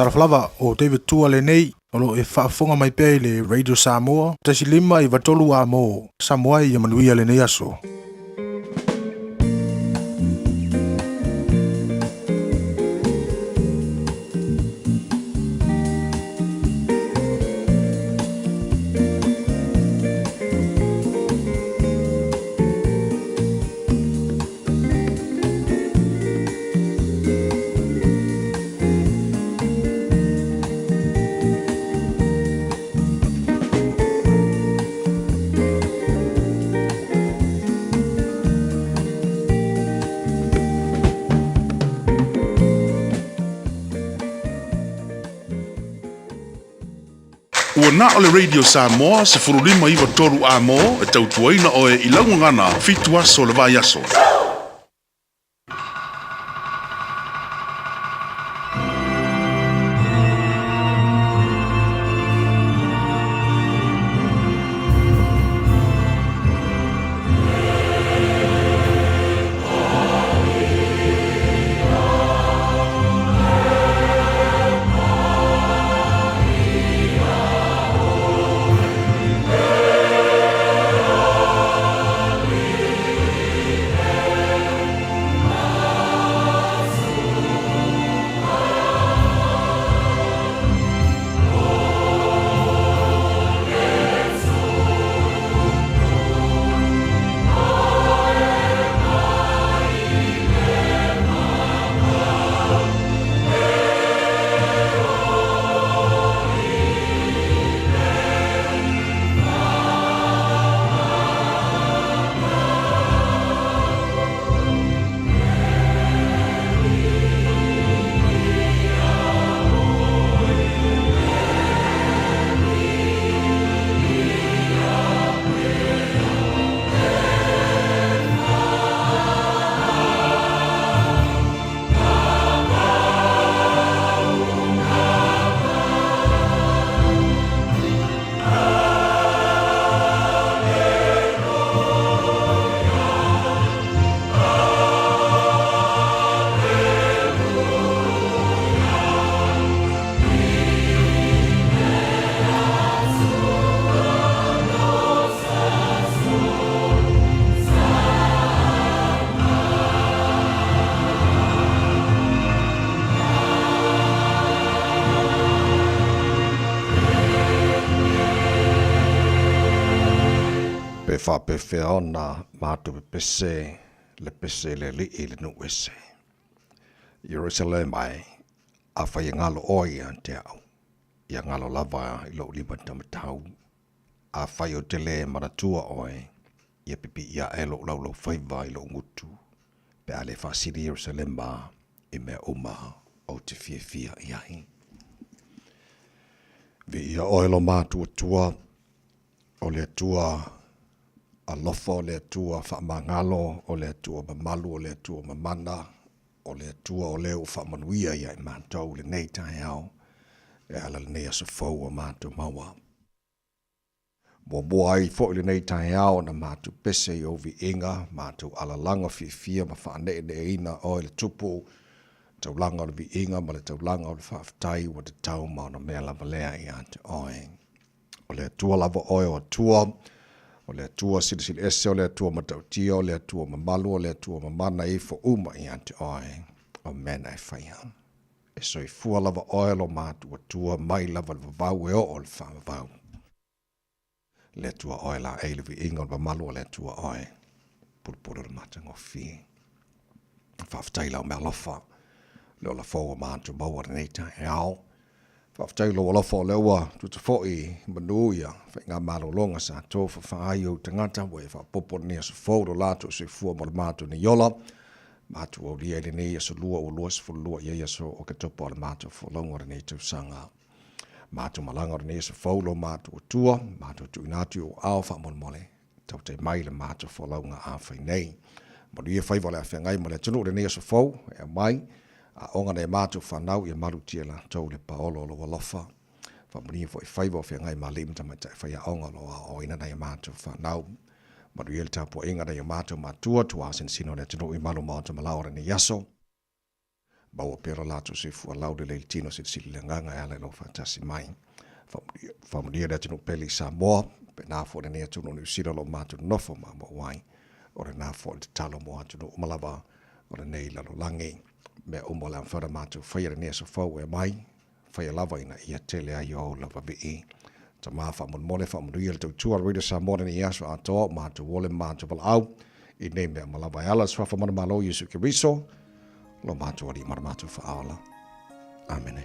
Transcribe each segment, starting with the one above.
Taraflava o David Tua le nei o lo e whaafonga mai pei le Radio Samoa. Tasi lima I watolu a mo Samoa I amanuia le nei aso. Ua na o le Radio Samoa se furulima iwa toru a mo e tautuaina o e ilangu ngana fitu aso le vai aso. Whapewhia ona mātu le pese le li I le nuese. Jerusalem ai, a whai ngalo oi an te au. Ia ngalo lava I lo lima tamatau. A whai o te le maratua oi. Ia pipi ia e lo laulau whaiva I lo ngutu. Pe ale whasiri Jerusalem ma I mea uma o te fia iahi. Vi ia oi lo mātu tua. O le tua alofa o le atua whaamangalo, o le atua mamalu, o le atua mamana, o le atua o leo whaamanuia ia I mātou le nei tae au, e ala le nei asa fau o mātou maua. Moa ai fo le nei tae au na mātou pese I ovi inga, mātou ala langa fia ma whaane ne ina o le tupu, tau langa o le vi inga, ma le tau langa o le whaaftai wa te tau ma na mea lava lea I ante oe. O le atua lava oe o atua, o le atua silisili ese, o le atua matautia, o le atua mamalu, o le atua mamana I fo uma I ante oe, o mena e whaia. E so I fua lava oe lo mātu atua mai lava le vavau e o le whamavau. Le atua oe la eile vi inga o le mamalu, o le atua oe, pulupulu le matango fi. Whaftai lau mea lofa, leo la fōa mātu maua le neita e au. Whaftai lo alofa o leua, tuta fōi manuia, whai ngā marolonga sa tō whawhai o tangata, wai whapopo ni aso fōro lātu se fua mo le mātu ni yola, mātu o lia ele nei aso lua o lua se fulua ia aso o ke topo ale mātu wholonga re nei tausanga. Mātu malanga re nei aso fōlo mātu o tua, mātu tu inatu o ao whamon mole, tau te mai le mātu wholonga a whai nei. Manu ia whai wale a whengai mo le tunu re nei aso fō, e mai, a onga nei mātou whanau I maru tia la tau le paolo lo walofa. Whamuni fo I whaiwa whia ngai mā lim tamai tai whaia onga lo a o ina nei mātou whanau. Maru iel tāpua inga nei mātou mātua tu asen sino le tino I malu mātou malaora ni yaso. baua pera latu se fu alau de le tino se sili nganga ala no fantasi mai familia da tunu peli Samoa pe na fo ne tunu ni sira lo matu nofo ma mo wai ora na fo de talo mo tunu malava ora nei la lo langi me umola fara matu faira ne so fo we mai faira lava ina ia tele ayo lava bi ta ma fa mon mole fa mo real to tu already Samoa ni yaso ato matu wole matu bal au I nei me malava ala so fa mon malo Yesu Kristo lo matu ori marmatu fa ala amen.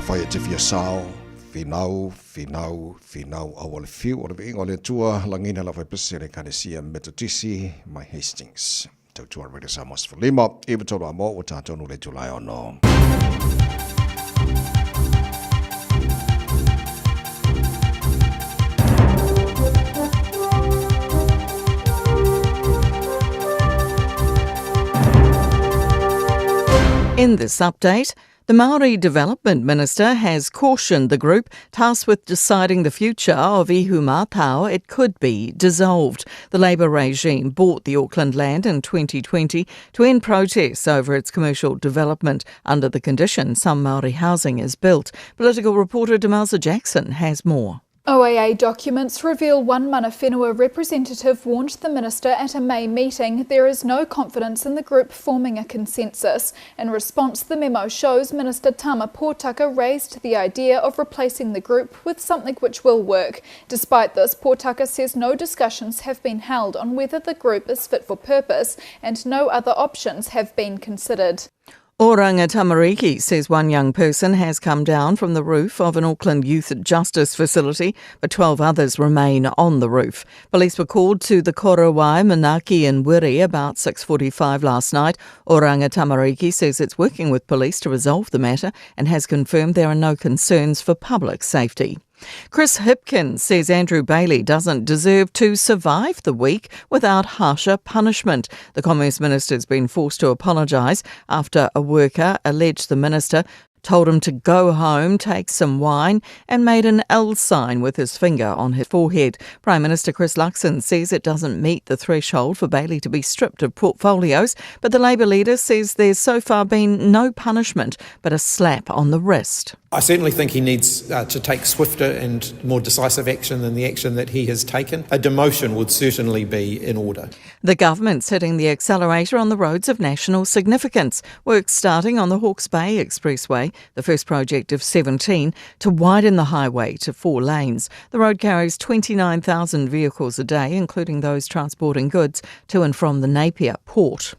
Whai te fia sao, whinau awale whiu o le ingo le tua langina la whai pesere kanesia Metodisi mai Hastings. Tau tua rere sa mas whalima, iwa toro amo o tātonu le tulai ono. In this update, the Māori Development Minister has cautioned the group tasked with deciding the future of Ihu Mātao it could be dissolved. The Labour regime bought the Auckland land in 2020 to end protests over its commercial development under the conditions some Māori housing is built. Political reporter Demelza Jackson has more. OAA documents reveal one Mana Whenua representative warned the minister at a May meeting there is no confidence in the group forming a consensus. In response, the memo shows Minister Tama Pōtaka raised the idea of replacing the group with something which will work. Despite this, Pōtaka says no discussions have been held on whether the group is fit for purpose and no other options have been considered. Oranga Tamariki says one young person has come down from the roof of an Auckland Youth Justice facility, but 12 others remain on the roof. Police were called to the Korowai, Manaki and Wiri about 6:45 last night. Oranga Tamariki says it's working with police to resolve the matter and has confirmed there are no concerns for public safety. Chris Hipkins says Andrew Bailey doesn't deserve to survive the week without harsher punishment. The Commerce Minister's been forced to apologise after a worker alleged the minister told him to go home, take some wine and made an L sign with his finger on his forehead. Prime Minister Chris Luxon says it doesn't meet the threshold for Bailey to be stripped of portfolios, but the Labour leader says there's so far been no punishment but a slap on the wrist. I certainly think he needs to take swifter and more decisive action than the action that he has taken. A demotion would certainly be in order. The government's hitting the accelerator on the roads of national significance. Work starting on the Hawke's Bay Expressway, the first project of 17, to widen the highway to 4 lanes. The road carries 29,000 vehicles a day, including those transporting goods to and from the Napier port.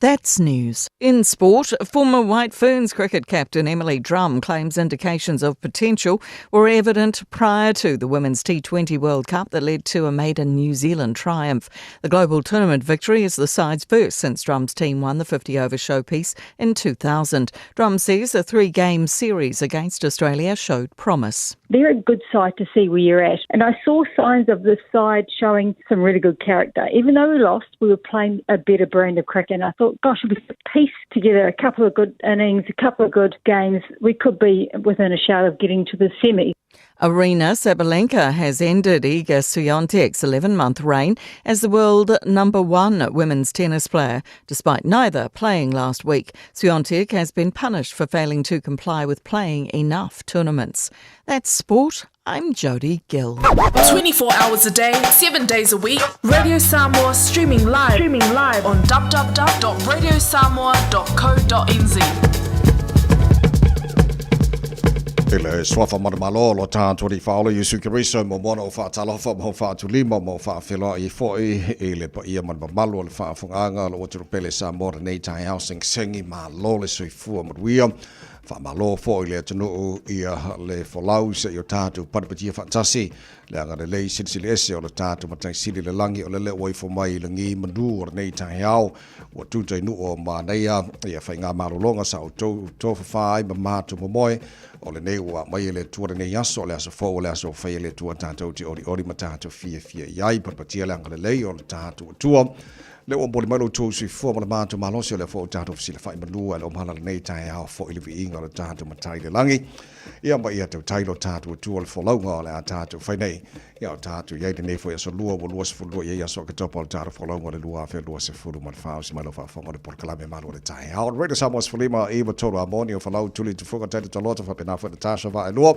That's news. In sport, former White Ferns cricket captain Emily Drum claims indications of potential were evident prior to the Women's T20 World Cup that led to a maiden New Zealand triumph. The global tournament victory is the side's first since Drum's team won the 50-over showpiece in 2000. Drum says a 3-game series against Australia showed promise. They're a good side to see where you're at. And I saw signs of this side showing some really good character. Even though we lost, we were playing a better brand of cricket. And I thought, gosh, if we could piece together a couple of good innings, a couple of good games, we could be within a shout of getting to the semi. Arina Sabalenka has ended Iga Swiatek's 11-month reign as the world #1 women's tennis player, despite neither playing last week. Swiatek has been punished for failing to comply with playing enough tournaments. That's sport. I'm Jodie Gill. 24 hours a day, 7 days a week. Radio Samoa streaming live on www.radiosamoa.co.nz. Ele swafa mana malolo tātua ri whaola i sukiriso mo mona o whaatalofa mo whaatulima mo whaawhiloa i foi ele pa ia mana mamalo le whaafunganga lo oturu pele sa mora nei tai housing sengi malole soifua maruia whaamalo foi le atunu ia le wholau se i o tātu panapatia whaatasi le anga le lei silisili ese o le tātu matai sili le langi o le le waifo mai le ngi mandu o nei tai hau o tutai nu o maneia ia whainga marolonga sa o tofa whai ma mātu momoe o le nei ua mai le tua nei aso o le aso fo o le aso whai le tua tātou ti ori ma tātou fia iai panapatia le anga le lei o le tātu tua le o boli malo tu sui fo ma mātu malosi o le fo tātou fsila whai manua le o mahala le nei tai hau fo ili vi inga le tātou matai le langi ia ma ia tau tailo tātou tua le wholaunga o le a tātou whai nei ia o tātou iai nei fo ia so lua o lua se fulua ia so katopa o le tātou wholaunga le lua awhia lua se fulu ma le whao si malo whafonga le porkalame malo le tai hau Radio Samoa Sfulima iwa toro amoni o whalau tuli tu fuka tete talota whapena wha Natasha wa e lua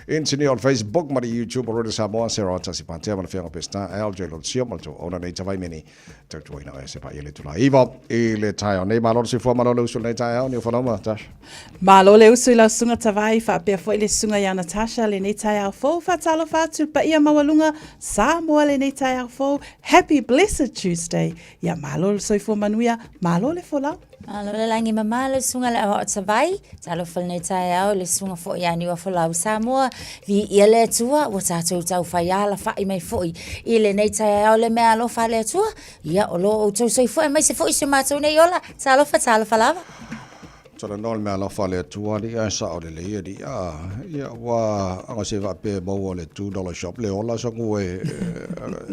intini on Facebook ma YouTube o Radio Samoa Sarah o tasi pantea ma le whianga pesta LJ Lord Sio ma le to ona nei tawai meni tau tuaina o e se pa i le tula iwa i le tai o nei malo si fua malo le usul nei tai hau ni o whanau ma Natasha Malo le usul la sunga tawai wha pia fo i le sunga ia Natasha le nei tai hau fo wha talo whatu pa ia mawalunga Samoa le nei tai hau fo Happy Blessed Tuesday ia malo le soifua manuia malo le folau Malo le langi mama le sunga le awa o tawai, talo whal nei tai au le sunga fo i ani wa whalau Samoa, vi ia le atua, wa tātou tau whai ala whai mai fo i le nei tai au le mea alo wha le atua, ia o lo o tau soi fo e mai se fo i se mātou nei ola, talo whalawa. Tala nol mea la whale atua ni a sa o le leia ni ia wa anga se wa pe mau o le $2 shop le ola sa ngue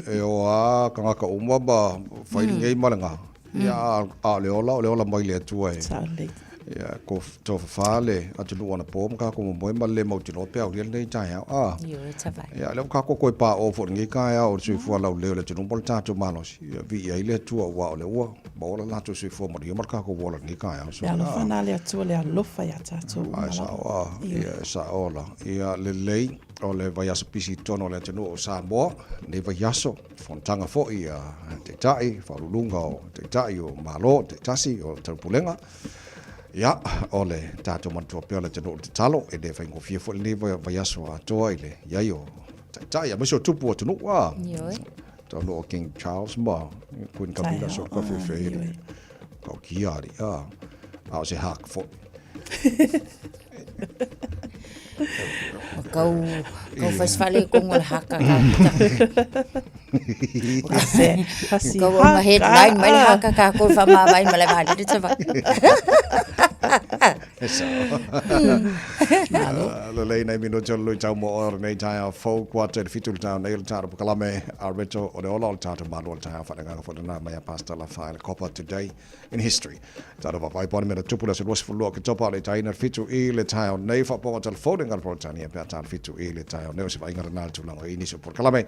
e o a kangaka umwa ba whai ngei malanga ia a le ola mai le atua Ya ko to fale atu luana pom ka ko mo le mo tino pe au nei tai ha Yo tavai. ya le ka ko pa o fo ngi ka ya o sui fo la le tino pol ta tu malos ya vi ya ile tu wa le wa bo la tu sui fo mo ri mar ka ko wo la ngi ka ya so Ya lo fana le tu le lo fa ya ta tu. Ya sa ola ya le o le vai aso pisi tono le tino o Samoa ne vai aso fontanga fo ia te tai fa lunga o te tai o malo te tasi o te pulenga. Ya, ole tato mantua piola te no te talo e de faingo fia fo le vai aso a toa ile ya yo ta ya miso tupu o tunu wa Yo. to no King Charles ma kun kabila so ka fe ko kiari a se hak fo Kau festival ko ngol haka ka. Kau ma headline mai haka ka ko fa ma vai ma le va de tsava. Le lei nei mino jollo tau mo or nei tai fo quarter fitul town nei taro kalame arbeto o de all taro manual tai fa nga fo na mai pasta la file copa today in history taro va vai pon me tupula se was full look topa le tai na fitu e le tai nei fa po tel folding al portania pe tal fitu e le tai nei se vai ngar na tu lang ini so por kalame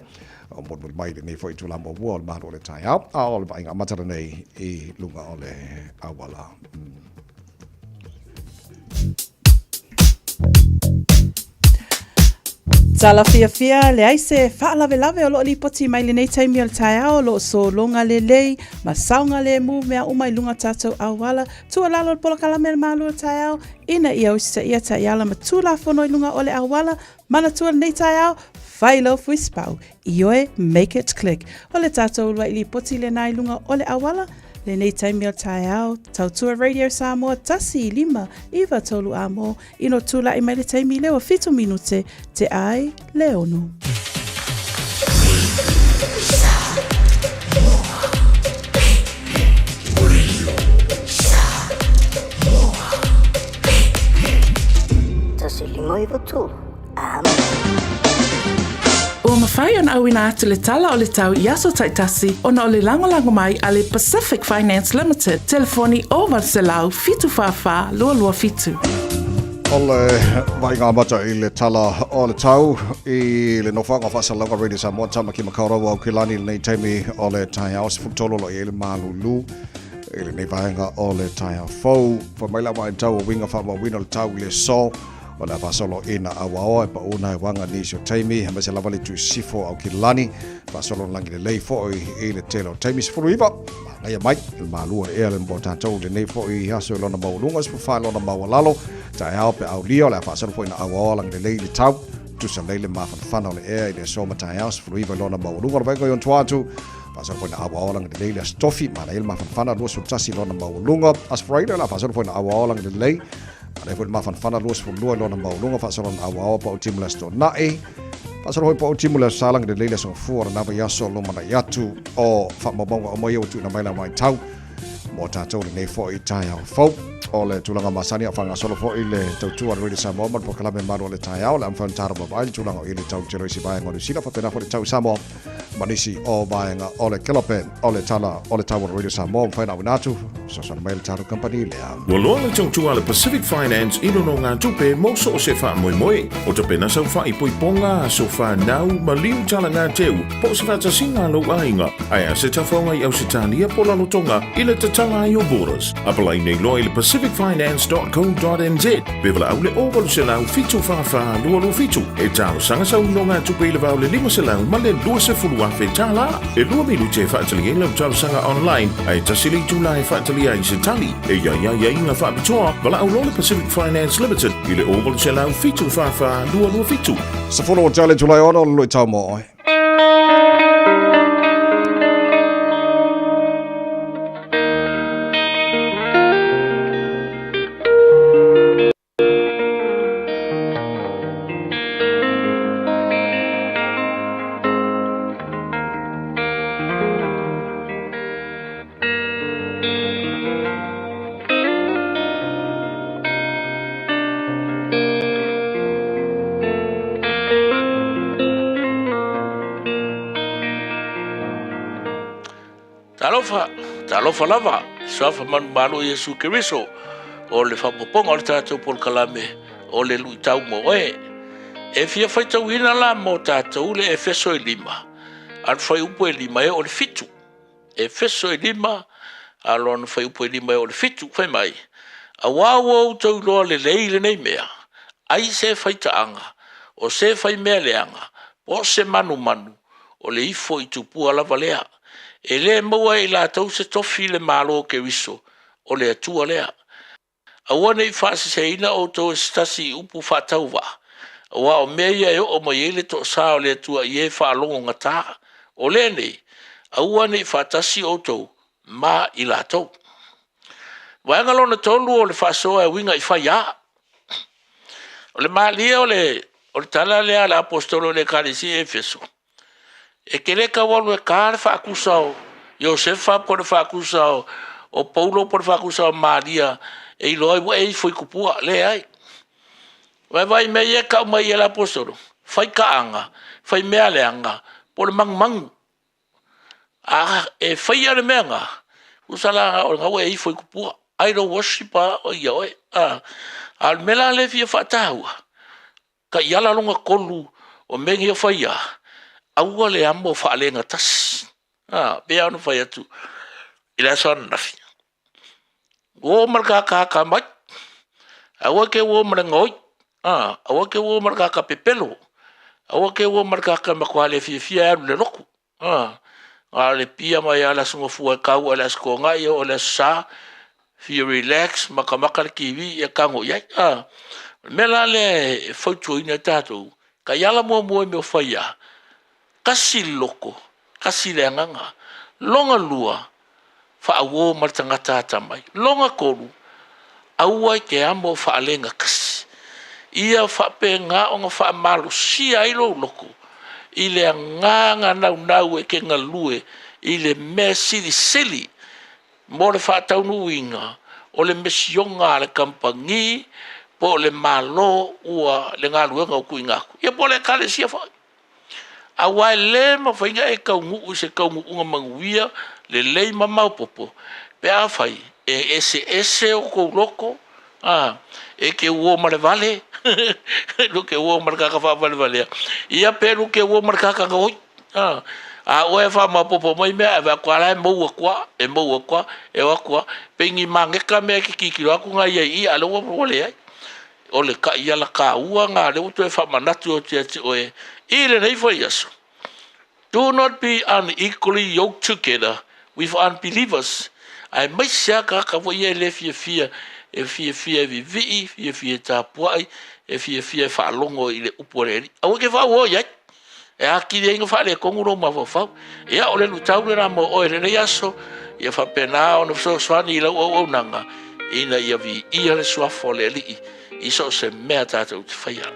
o mo mai nei fo tu lambo wall manual le tai all vai nga matara nei e lunga ole awala Tala fia le aise whaalave lave o lo li poti mai le nei taimi al tai ao lo so longa le lei ma saunga le mu mea umai lunga tātou awala tua lalo le polakala me malu al tai ao ina ia usisa ia tai ala ma tula fono i lunga o le awala mana tua nei tai ao whailo fuispau ioe make it click o le tātou ulua i li poti le nai lunga o le awala le nei taimi al tai ao tautua Radio Samoa tasi lima iwa tolu amo ino tula i mai le taimi lewa 7 minute te ai leonu. Tasi lima iwa tolu amo. Ua mawhai ona au ina atu le tala o le tau i aso taitasi ona o le langolango mai a le Pacific Finance Limited. Telefoni o Valselau fitu whawha lua lua fitu. Ole vai ngā mata i le tala o le tau i le nofanga whasalanga Radio Samoa tama ki makaurawa au kilani nei teimi o le tai au se futololo i le malulu i le nei vaenga o le tai au fau whamaila mai tau o winga whama wina le tau i le so o le whasolo ina awa e pa una e wanga nisio teimi he mese lavali tu sifo au kilani whasolo langi le lei fo i le telo teimi se furu iwa ngai a mai il malua e le mbo tātou le nei fo i haso i lona maulunga se fuwhai lona maualalo tai au pe au lio le whasolo fo ina awa langi le lei le tau tu sa leile mawhanwhana o le ea i le soma tai au se furu iwa lona maulunga rwego i on tuatu whasolo fo ina awa langi le leile a stofi ma le il mawhanwhana lua sutasi lona maulunga aspirator la whasolo fo ina awa langi le lei ale foi ma fanfana luas fo lua lona maulunga fa soron awa pa utimula sto nai fa soron pa utimula salang de leile so for na va yaso lo mana yatu o fa mabonga o mo yo tu na mai la mai tau mo tatou nei fo i tai au fo o le tulanga masani a fanga solo fo i le tautua Radio Samoa mo kala me maro le tai au le amfan taro ba i tulanga i le tau tero si vai ngolu sila fa pena fo le tau Samoa manisi o vaenga o le kelope o le tala o le tau Radio Samoa fa na winatu so son mail taro company le Walo le tautua le Pacific Finance ino no ngā tupe mo so se fa moi moi o te pena sau fa i poi ponga so fa nau ma liu tala ngā teu po se fa singa lo ainga ai a se tafonga i au se tania pola no tonga i le tatanga i o borders apalai nei loa i le pacificfinance.co.nz bevala au le ovalu se lau fitu fa lualu fitu e tau sanga sau no ngā tupe i le vau le lima se lau ma le lua se fulua fe tala e lua milu te whaatali e lau tau sanga online ai tasili tula e whaatali ai se tali e ia inga whaapitoa vala au le Pacific Finance Limited i le ovalu se lau fitu fa lualu fitu sa fono o tale tulai ono lo tau mo oi Talofa lava, safa man malo Yesu Keriso. o le whapoponga o le tātou pol kalame o le lui tau mo e. E fia whaitau ina la mo tātou le Efeso 5. Al whai upo 5 e o le fitu. Efeso 5, alon whai upo 5 e o le fitu, whai mai. A wawo tau loa le leile nei mea. Ai se whaitaanga, o se whai mea leanga, o se manu manu, o le ifo i tupua lava lea. E le maua i la tau se tofi le malo ke wiso, o le atua lea. A wane i whaase se ina o tau stasi upu whatau wa. A wa o mea ia e o mai ele to sa o le atua i e whaalongo ngata. O le nei, a wane i whatasi o tau, ma i la tau. Waengalona tolu o le whasoa e winga i whaia. O le maalia o le tala lea le apostolo le karisi e Efeso. E kele ka walu e ka le whaakusao, Iosefa po le whaakusao, o Paulo po le whaakusao Maria, e iloi wa e foi kupua, le ai. Vai mei e ka umai e le apostolo, whai ka anga, whai mea le anga, po le mangu. E whai ane mea nga, usala o ngau e foi kupua. Idol worshiper o ia oe. Al mela le fia whaatahua. Ka iala longa kolu o mengi o whaia. Aua le amo whaalenga tasi. Bea anu whai atu. Ila sana nafi. Wo marka ka mai. Aua ke wo marangoi. Aua ke wo marka ka pepelo. Aua ke wo marka ka makwale fia anu le roku. Ale pia mai ala sunga fua kau ala sko ngai o le sa. Fia relax, makamaka le kiwi, e kango iai. Mela le whautua ina tātou, ka iala mua mua me o whaia, kasi loko, kasi le anganga, longa lua, whaawo maritangata atamai, longa koru, auai ke amo whaalenga kasi. Ia whape ngā o ngā whaamalu, sia ilo loko, i le nganga nau e ke ngalue, i le mea sili, mo le whaataunu inga, o le mesionga le kampangi, po le malo ua le ngā luenga o kui ngaku. Ia po le kale sia whai. A wai le ma whainga e kaungu se kaungu unga manguia, le lei ma maupopo. Pe a whai, e ese o kou loko, e ke uo ma le vale, lu ke uo ma le kaka wha vale valea. Ia pe lu ke uo ma le kaka ngoi, a oe wha mapopo mai mea, e wha kua lai maua kwa, e wakua, pengi mangeka mea ki kikiro aku ngai ai, a lewa wale ai. O le ka ia la ka ua ngā le utu e wha manatu o tia ti oe, i le nei whai aso. Do not be unequally yoked together with unbelievers. Ai mai sea ka wai e le fia, e fia vi, fia tā puai, e fia whaalongo i le uporeri. A wake wha ua iai. E aki le inga whaale konguro ma whawhau. Ea o le lutau le ramo o e rene aso. Ia whapena o na swani i lau au nanga. Ina ia vi ia le suafo le li. Iso se mea tātou te whaia.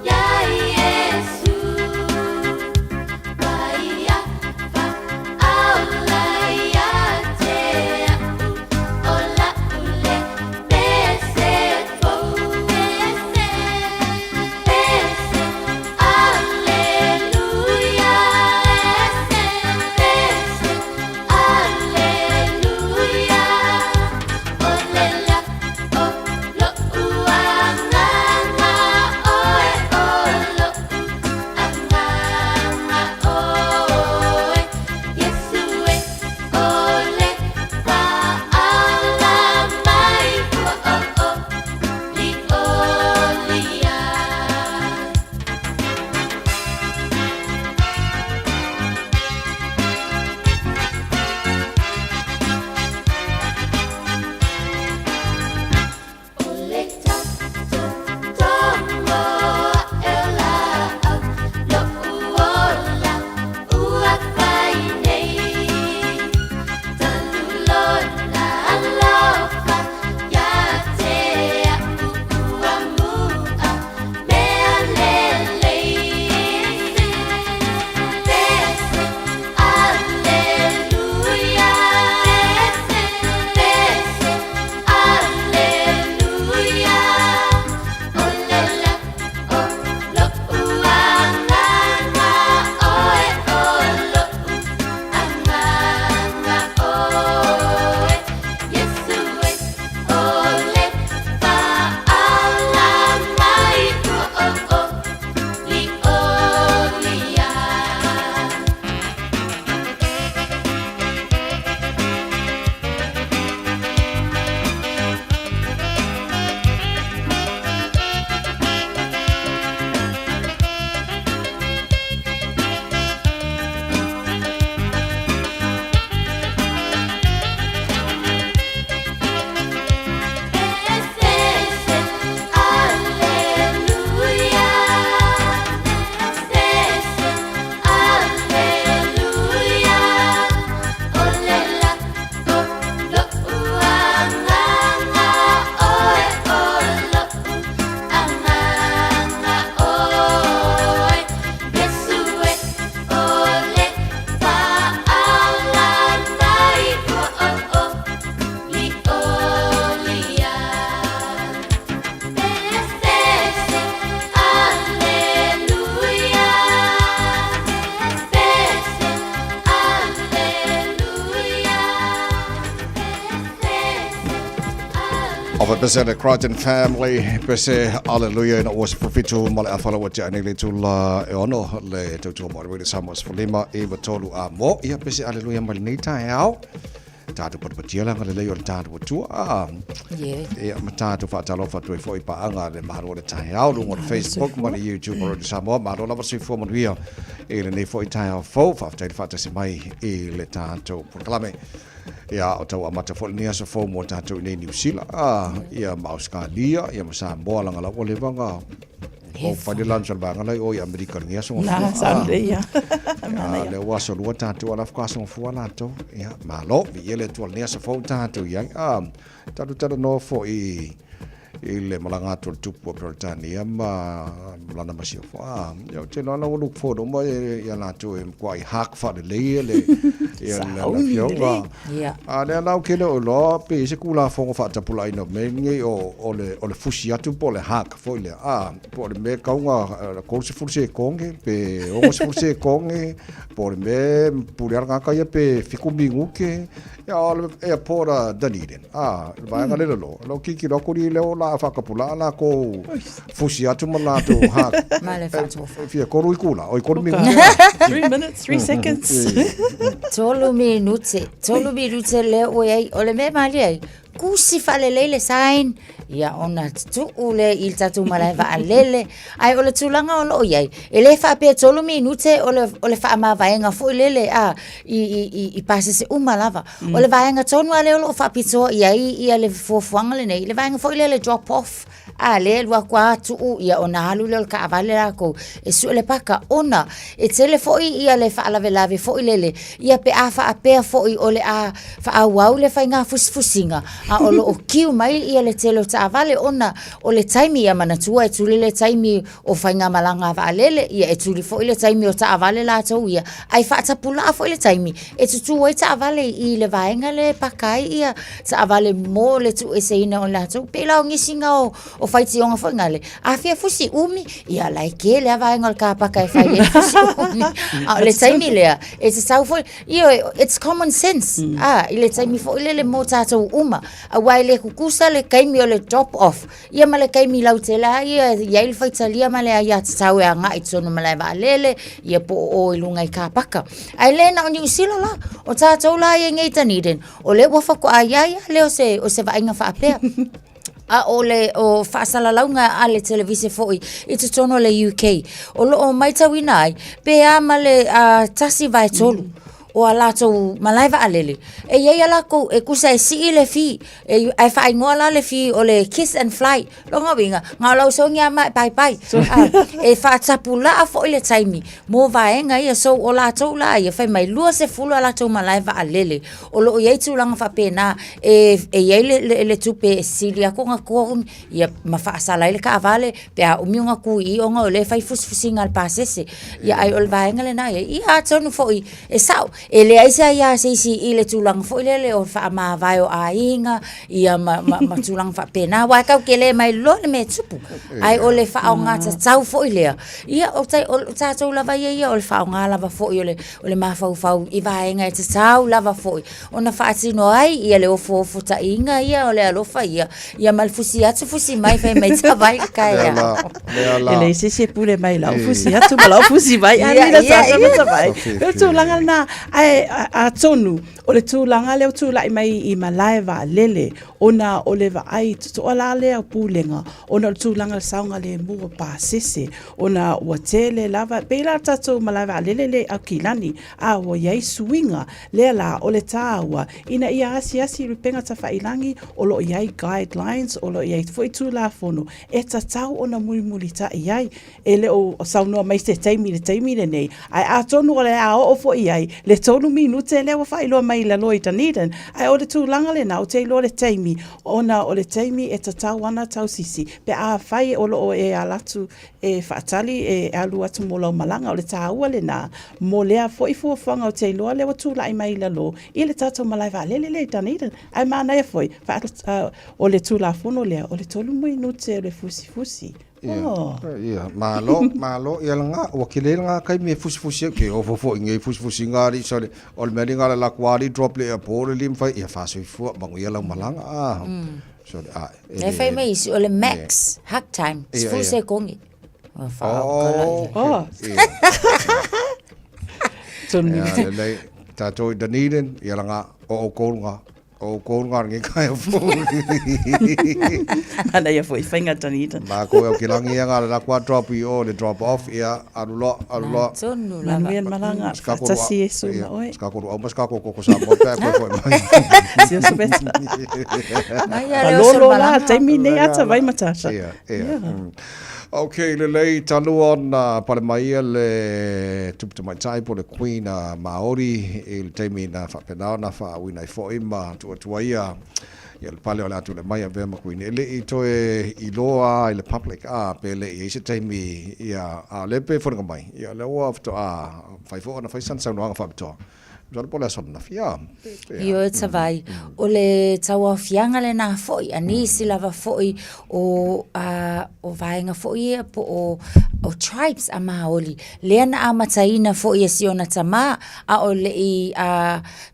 Yeah. Of a bese the Crichton family, bese hallelujah na was profitu male afala wa jani le tula e ono le tutu mo le samos fulima e batolu a mo ia bese hallelujah mal nei tau tatu pot potila ngale le yon tatu tu e matatu fa talo fa tu foi pa anga le maro le tau lu mo Facebook mo le YouTube mo le samo maro la si fo mo via e le nei foi tau fo fa tai fa tasi mai e le tatu proclame ia o tau amata fo nia so fo mo tatu nei New Zealand ia Australia ia masa mo la ngala o le vanga o fai lancha banga lai o America nia so na sande ia le waso lu tatu ala fa so fu ala to ia malo vi ele tu nia so fo tatu ia tatu no fo i le malanga to tupu Britania ma lana masio fa yo te lana o look for mo ya na to quite hack for the le ya na yo ya le na ke no lo pe se kula fo fa ta pula ino me ngi o le fusi atu po le hack fo le po le me ka nga ko se fusi konge pe o se fusi konge po me puliar nga ka pe fiku bingu ke ya e pora daniden va nga le lo kiki lo kuri le la fa kapula la ko fusi atu malato ha male fatto fia koru ikula o koru mi 3 minutes 3 seconds tolu minute le o le me mali ai kusi fale lele sign ya ona tu ule il tatu malai va alele ai ole tulanga o yai ele fa pe tolu minute ole fa ma vaenga fo lele i pase se umalava ole vaenga tonu ale o fa pito yai le fo fangale nei le vaenga fo lele drop off le lua kwa tu ia ona halu le ka avale ko e su le paka ona e tele fo ia le fa la velave fo lele ia pe afa pe fo ole fa au le fa nga fusinga o lo kiu mai ia le telo ta avale ona o le taimi ia manatua e tuli le taimi o fainga malanga valele ia e tuli fo le taimi o ta avale la to ia ai fa ta pula fo le taimi e tu o ta avale i le vaenga le pakai ia ta avale mo le tu e seina on la to pela ngi singa o faiti onga fo ngale a fia fusi umi ia lai ke le vaenga ka pakai fa ia le taimi le e te sau fo ia it's common sense ile taimi fo ile le mo ta to uma wai le kukusa le kaimi o le drop off ia male kaimi lautela ia il faitalia male ia tsawe anga itsono male valele ia po o ilunga I ka paka ai le na New Zealand la o tata la ia ngai taniden o le wa fa ko ia le o se vainga fa apea ole o fasala launga ale televise foi it's tono le UK o lo mai tawinai pe amale tasi vai tolu o ala to malaiva alele e ia la ko e kusa e si le fi e ai fa ngola le fi o le kiss and fly lo ngawinga ngalo so nya mai pai e fa tapula fo ile taimi mo vaenga ia so o la to la ia fa mai lua se fulo ala to malaiva alele o lo ia tu langa fa pena e ia le tupe silia ko ngako ia mafa sala ile ka vale pe a umiunga ku I o ngole fa fusinga al pasese ia ai ol vaenga le na ia tonu fo e sao ele aisa ia si ile tulang fo ile o fa ma vai o ainga ia ma tulang fa pena wa ka kele mai lo me tupu ai ole fa o ngata tau fo ile ia o ta to lava ia o fa o ngala fo ile ole ma fa I vai nga te tau lava fo ona fa tino ai ia le o fo ta inga ia ole alo fa ia mal fusi atu fusi mai fa mai ta vai ka ia ele se pule mai la fusi atu la fusi vai ani la sa vai tu langa na a tonu o le tūlanga leo tūlai mai I malaiva lele ona o le vai to ala lea pulenga ona o tūlanga le saunga le mua pasese ona ua tele lava pela tatu malaiva lele le au kilani a ua iai suinga lea la o le tāua ina ia asi rupenga tawhailangi o lo iai guidelines o lo iai foi tūla fono e tatau ona mulimuli ta iai e le o saunua mai se taimi le nei ai a tonu o le a o fo iai le tonu minute le wa failo mai la loita niden ai o le tūlanga le na o te lo le taimi ona o le taimi e tatau ana tau sisi pe a fai o lo e alatu e fatali e alu atu mo lo malanga o le tāua le na mo lea foi fuafanga o te lo le wa tūlai mai la lo I le tato malaiva le taniden ai mana e foi fa o le tūla fono lea o le tolu minute o le fusi Ia, malo ia langa o kile langa kai me fusi ke o fo ngai fusi ngari so o le meri ngala la kwari drop le po le lim fai ia fa so fu bangu ia la malanga so e fai me isi o le max hack time fusi kongi le tato Dunedin ia langa o kolnga o kolnga ngi kai fu ana ia foi fainga Dunedin ma ko o kilangi nga la kwa drop o le drop off ia alulo tonu la mien malanga tasi eso na oi ska ko o mas ka ko sa mo pa ko foi sia subeta lo la termine ata vai matasha Okay, le talua na pale mai le tupu mai tai po le Queen Maori il temi na fa pena na fa wina fo ima tu ia ia le pale o le atu le mai ave ma Queen le i toe i loa i le public pe le i se temi ia a le pe fo mai ia le o afto fai fo na fai san sa no fa to Jole pole son na fia. Io e tawai. O le tawa fianga le na foi. Ani si lava foi o vaenga foi po o tribes a Maoli. Lea na amataina foi e siona tama a o le i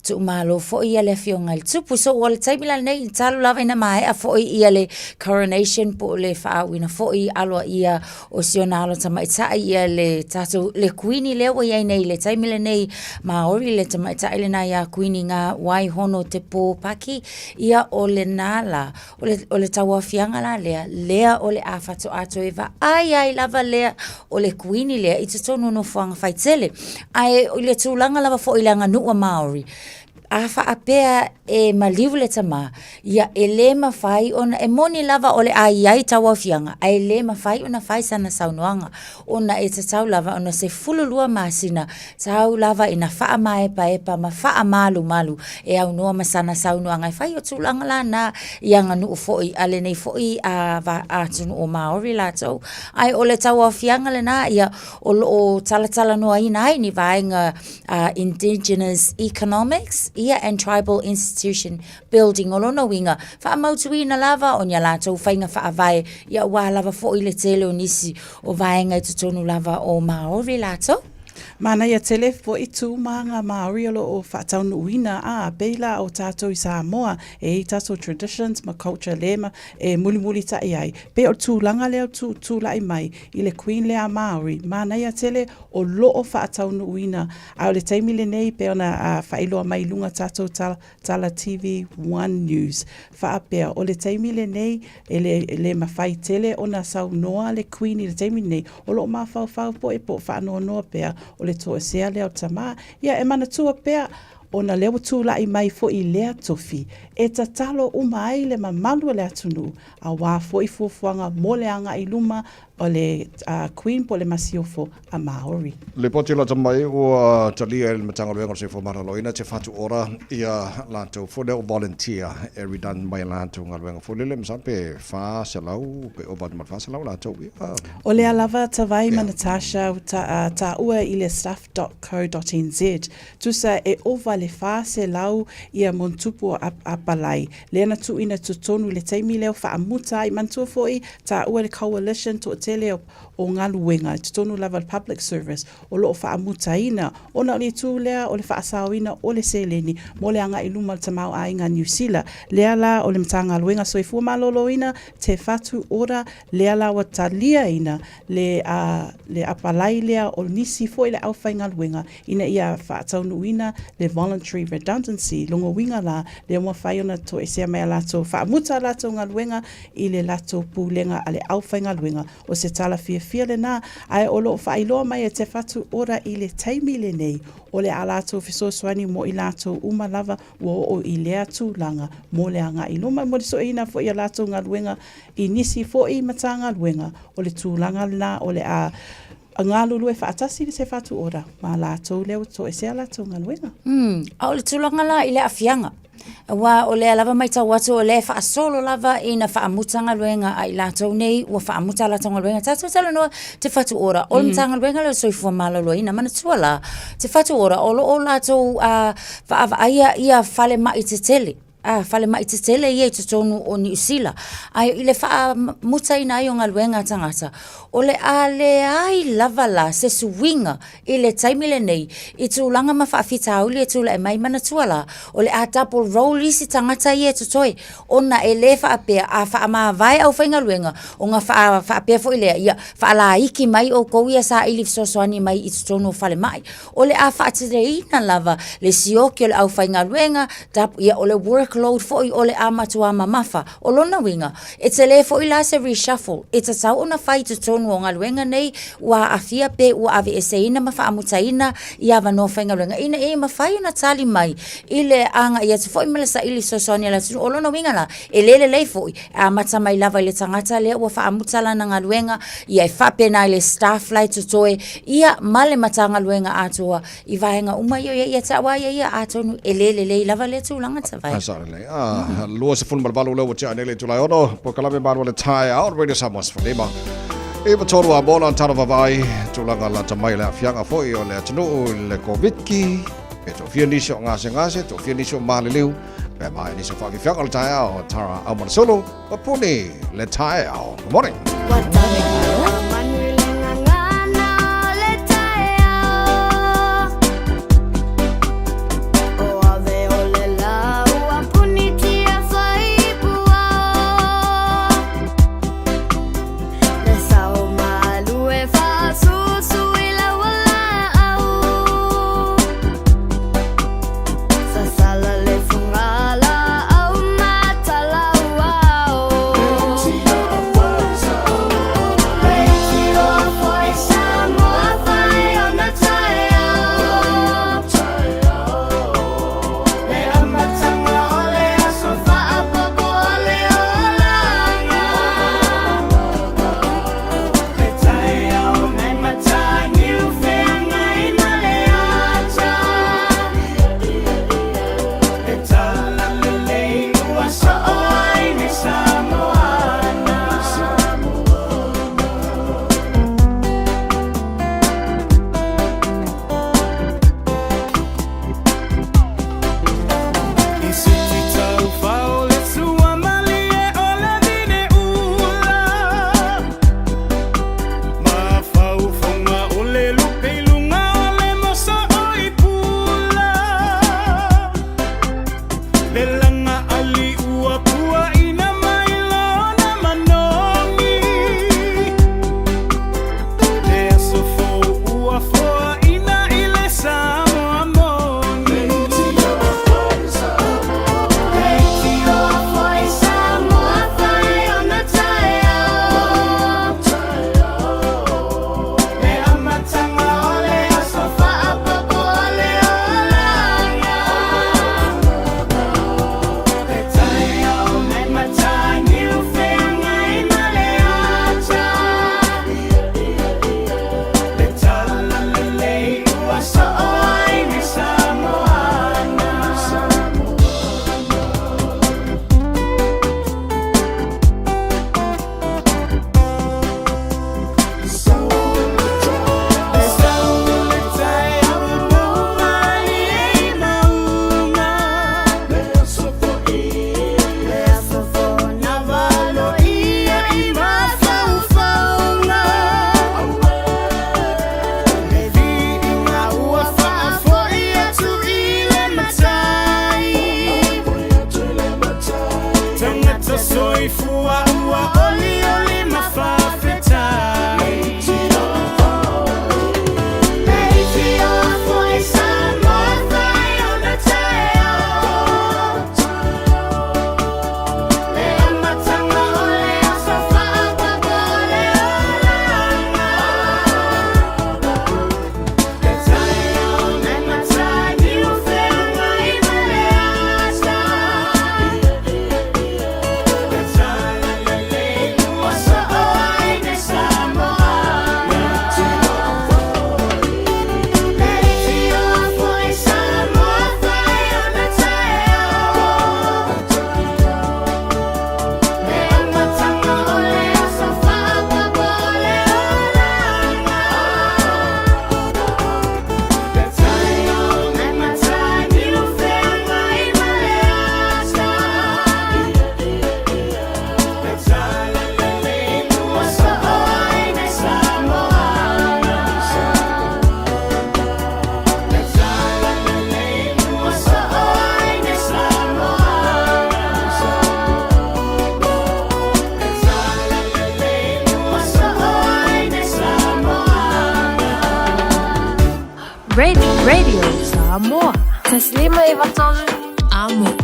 tu malo foi a le fionga il tupu. So o le taimila nei talu lava ina mai a foi i le coronation po le whaawina foi aloa ia o siona alo tama itai ia le tato le kuini lewa iai nei le taimila nei Maori le tama ita ele na ia kuini nga wai hono te po paki ia o le nala o le tawa fianga la lea o le afato ato eva ai lava lea o le kuini lea i te tonu no fuanga faitele ai o le tūlanga lava fo ilanga nua Maori afa apea e maliu le tama ia ele mafai ona e moni lava ole ai tawa fianga ai le mafai ona fai sana saunoanga ona e tau lava ona se fululua masina tau lava ina faa mai pa ma faa malu e au noa masana saunoanga fai o tulanga la na ianga nu foi ale nei foi a tunu o Maori la tau ai ole tawa fianga le na ia o tala noa ina ai ni vaenga indigenous economics ia and tribal institution building o lona winga fa mautuina lava o nya lato fainga fa vai ia wa lava fo ile tele o nisi o vaenga i tonu lava o Maori lato Mana ia tele fo i tū manga Maori o whataunu uina beila o tātou i Samoa e i tātou traditions ma culture lema e muli ta ai. Pe o tūlanga leo tū lai mai i le Queen lea Maori. Mana ia tele o loo whataunu uina a o le taimile nei pe ona whailoa mai lunga tātou tala TV One News. Whaapea o le taimile nei e le mawhai tele ona sau noa le Queen i le taimile nei o loo mawhau po e po whaanoa noa pea o le toa sea leo tama. Ia e mana tua pea ona leo tūla i mai fo i lea tofi. E ta talo umai le mamalu le atunu a wā fo i fuafuanga mo le anga i luma o le Queen po le masiofo a Maori. Le poti la tamai o talia el matanga luenga se fo maraloina te fatu ora ia lanto fo leo volunteer every done by lanto ngaluenga fo le msape fa selau pe o vat fa selau lanto o le alava tawai ma Natasha ta ua i le staff.co.nz tusa e ova le fa selau ia montupu apalai le na tu ina tutonu le taimi leo fa amuta i mantua foi ta ua le coalition to tele o ngaluenga tonu lava public service o lo fa amutaina ona le tu lea o le fa asawina o le seleni mo le anga iluma tamau ainga New Zealand leala o le mtanga luenga so ifu maloloina te fatu ora leala wa talia ina le apalai lea o nisi fo ile au fainga luenga ina ia fa taunuina le voluntary redundancy longo winga la le mo faiona to ese mai lato fa amuta lato ngaluenga ile lato pulenga ale au fainga luenga o se tala fia le na ai o lo fa ilo mai e te fatu ora i le taimile nei o le alato fiso swani mo ilato uma lava o i lea tūlanga mo le anga i luma mo le so ina fo i alato ngaluenga i nisi fo i matanga luenga o le tūlanga na o le ngalulu e whaatasi se fatu ora ma lato leo to e se alato ngaluenga a o le tūlanga la i le afianga wa o le lava mai tau atu o le fa solo lava ina fa amutanga luenga ai latou nei wa fa amuta la tonga luenga tatu talo no te fatu ora o mtanga luenga le soifua malo ina mana tuala te fatu ora o latou fa ia fale mai te tele fale mai te tele ia te tonu o New Zealand. Ai ile wha muta ina ai o ngā luenga tangata. O le ai lava la se suwinga i le taimile nei i tūlanga ma whaafita auli e tūla e mai mana tuala. O le a double roll isi tangata ia te toi. Ona e le whaapea a wha vai au whainga luenga o ngā whaapea fo i lea ia whaala iki mai o kouia sa ili fisosoani mai i te tonu o fale mai. O le a whaatereina lava le sioki o le au whainga luenga ia o le workload foi o le amatua mamafa o lona winga e te le foi la se reshuffle e te tau ona fai te tonu o ngā luenga nei ua afia pe ua ave e seina mafa amutaina i ava no whainga luenga ina e mawhai ona tali mai i le anga ia te foi mele sa ili sosoania la tunu o lona winga la e lele foi a mata mai lava i le tangata le ua wha amutala na ngā luenga ia e whapena i le staff lai tutoe ia male mata ngā luenga atua i vahenga umai ia tawa ia atonu e lele lava le tūlanga ta vai. Lua se fulma balu leo tia nele tulai ono po kalame balu le tai out radio Samoa for lima. E pa toru a bona tana vai tulanga la tamai le afianga foi o le tunu le COVID-ki pe to fia nisho ngase to fia nisho maliliu pe mai nisho fa fianga le tai out tara amon solo pa puni le tai out. Good morning. Radio Samoa. Taslima ivatolu amo.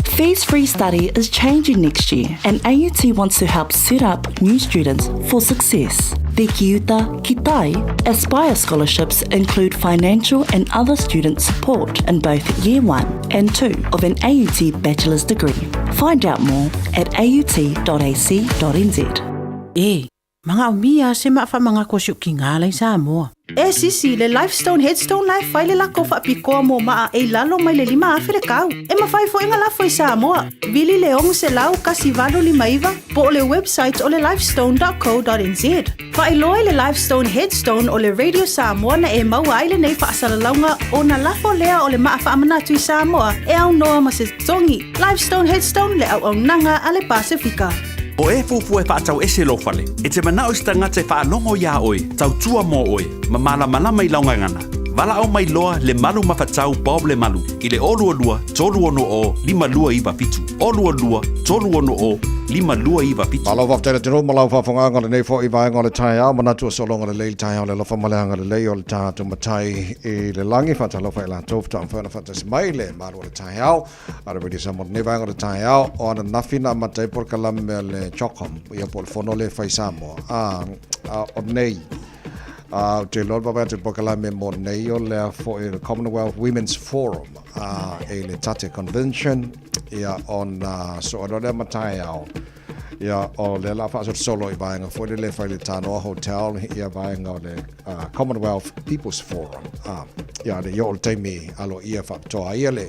Fees-free study is changing next year, and AUT wants to help set up new students for success. Te Kiuta Kitai Aspire scholarships include financial and other student support in both Year 1 and 2 of an AUT bachelor's degree. Find out more at aut.ac.nz. Mga umia se maa mga kosyo kingalay sa mo. Sisi, le Lifestone Headstone Life fai le lako fa piko mo maa lalo mai le lima afirikau. Mafai fo inga lafo sa mo. Vili leong se lau kasi valo lima iva po le website o le lifestone.co.nz. Fa iloi le Lifestone Headstone o le Radio Samoa na maua le nei fa asalalaunga o na lafo lea o le maa fa amanatui Samoa au noa masetongi. Lifestone Headstone le au nanga ale Pasifika. O fufu whaatau ese lo fale. E te manao stanga te whaanongo ia oi, tau tua mo oi, ma malama i launga ngana. Wala au mai loa le malu mawhatau Bob le malu. I le olua lua, tolu ono o, lima lua iwa pitu. Olua lua, tolu ono o, lima lua iwa pitu. Malau waftere te ro, malau whafonga le nei fo i vaenga le tai au, manatu solonga le leil tai au, le lofa maleanga le lei o le tātu matai i le langi, whata lofa i la tofu ta mwhana whata si mai le maru le tai au, ara wedi samot ne vaenga le tai au, o ana nafina matai por kalame le chokom, ia por fono le whai Samoa, o nei. Te lor baba te pokalame mo nei o le for the Commonwealth Women's Forum e le tate convention ia on so o le matai au ia o le la fa solo i vaenga for le fa le tano hotel ia vaenga o le Commonwealth People's Forum ia le yo te mi alo ia fa to ia le